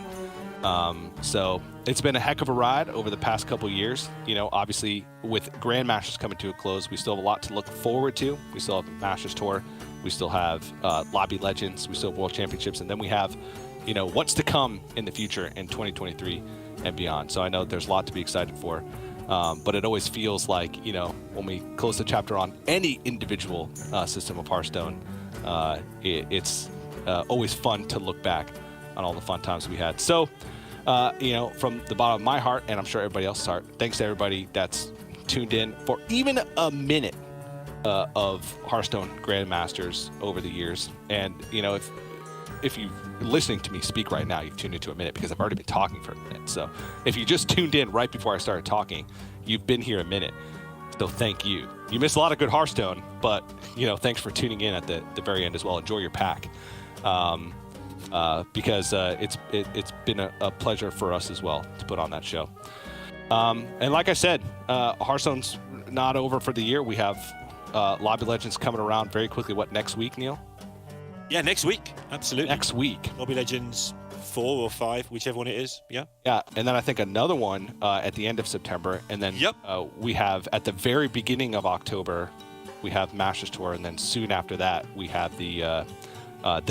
So it's been a heck of a ride over the past couple years. You know, obviously with Grandmasters coming to a close, we still have a lot to look forward to. We still have the Masters Tour. We still have Lobby Legends. We still have World Championships. And then we have, you know, what's to come in the future in 2023 and beyond. So I know there's a lot to be excited for. But it always feels like, you know, when we close the chapter on any individual system of Hearthstone, it's always fun to look back on all the fun times we had. So, you know, from the bottom of my heart, and I'm sure everybody else's heart, thanks to everybody that's tuned in for even a minute of Hearthstone Grandmasters over the years. And, you know, if you're listening to me speak right now, you've tuned into a minute because I've already been talking for a minute. So if you just tuned in right before I started talking, you've been here a minute. So thank you. You missed a lot of good Hearthstone, but, you know, thanks for tuning in at the very end as well. Enjoy your pack. Because it's been a pleasure for us as well to put on that show. And like I said, Hearthstone's not over for the year. We have Lobby Legends coming around very quickly. What, next week, Neil? Yeah, next week. Absolutely. Next week. Lobby Legends 4 or 5, whichever one it is. Yeah. Yeah, and then I think another one at the end of September. And then we have at the very beginning of October, we have Masters Tour. And then soon after that, we have the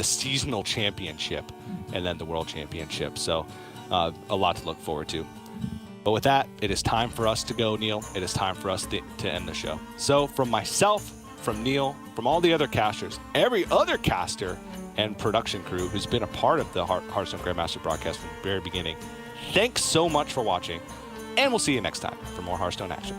seasonal championship and then the world championship. So a lot to look forward to. But with that, it is time for us to go, Neil. It is time for us to end the show. So from myself, from Neil, from all the other casters, every other caster and production crew who's been a part of the Hearthstone Grandmaster broadcast from the very beginning, thanks so much for watching, and we'll see you next time for more Hearthstone action.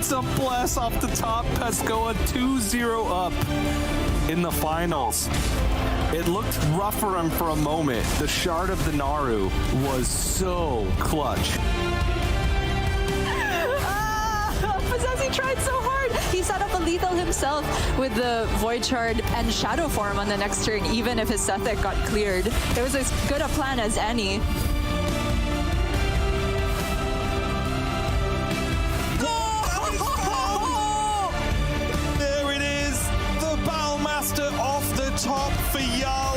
It's a bless off the top. Pescoa 2-0 up in the finals. It looked rough for him for a moment. The shard of the Naru was so clutch. Possessy tried so hard. He set up a lethal himself with the Void Shard and Shadow Form on the next turn, even if his Sethek got cleared. It was as good a plan as any. There it is, the Battlemaster off the top for Jarl.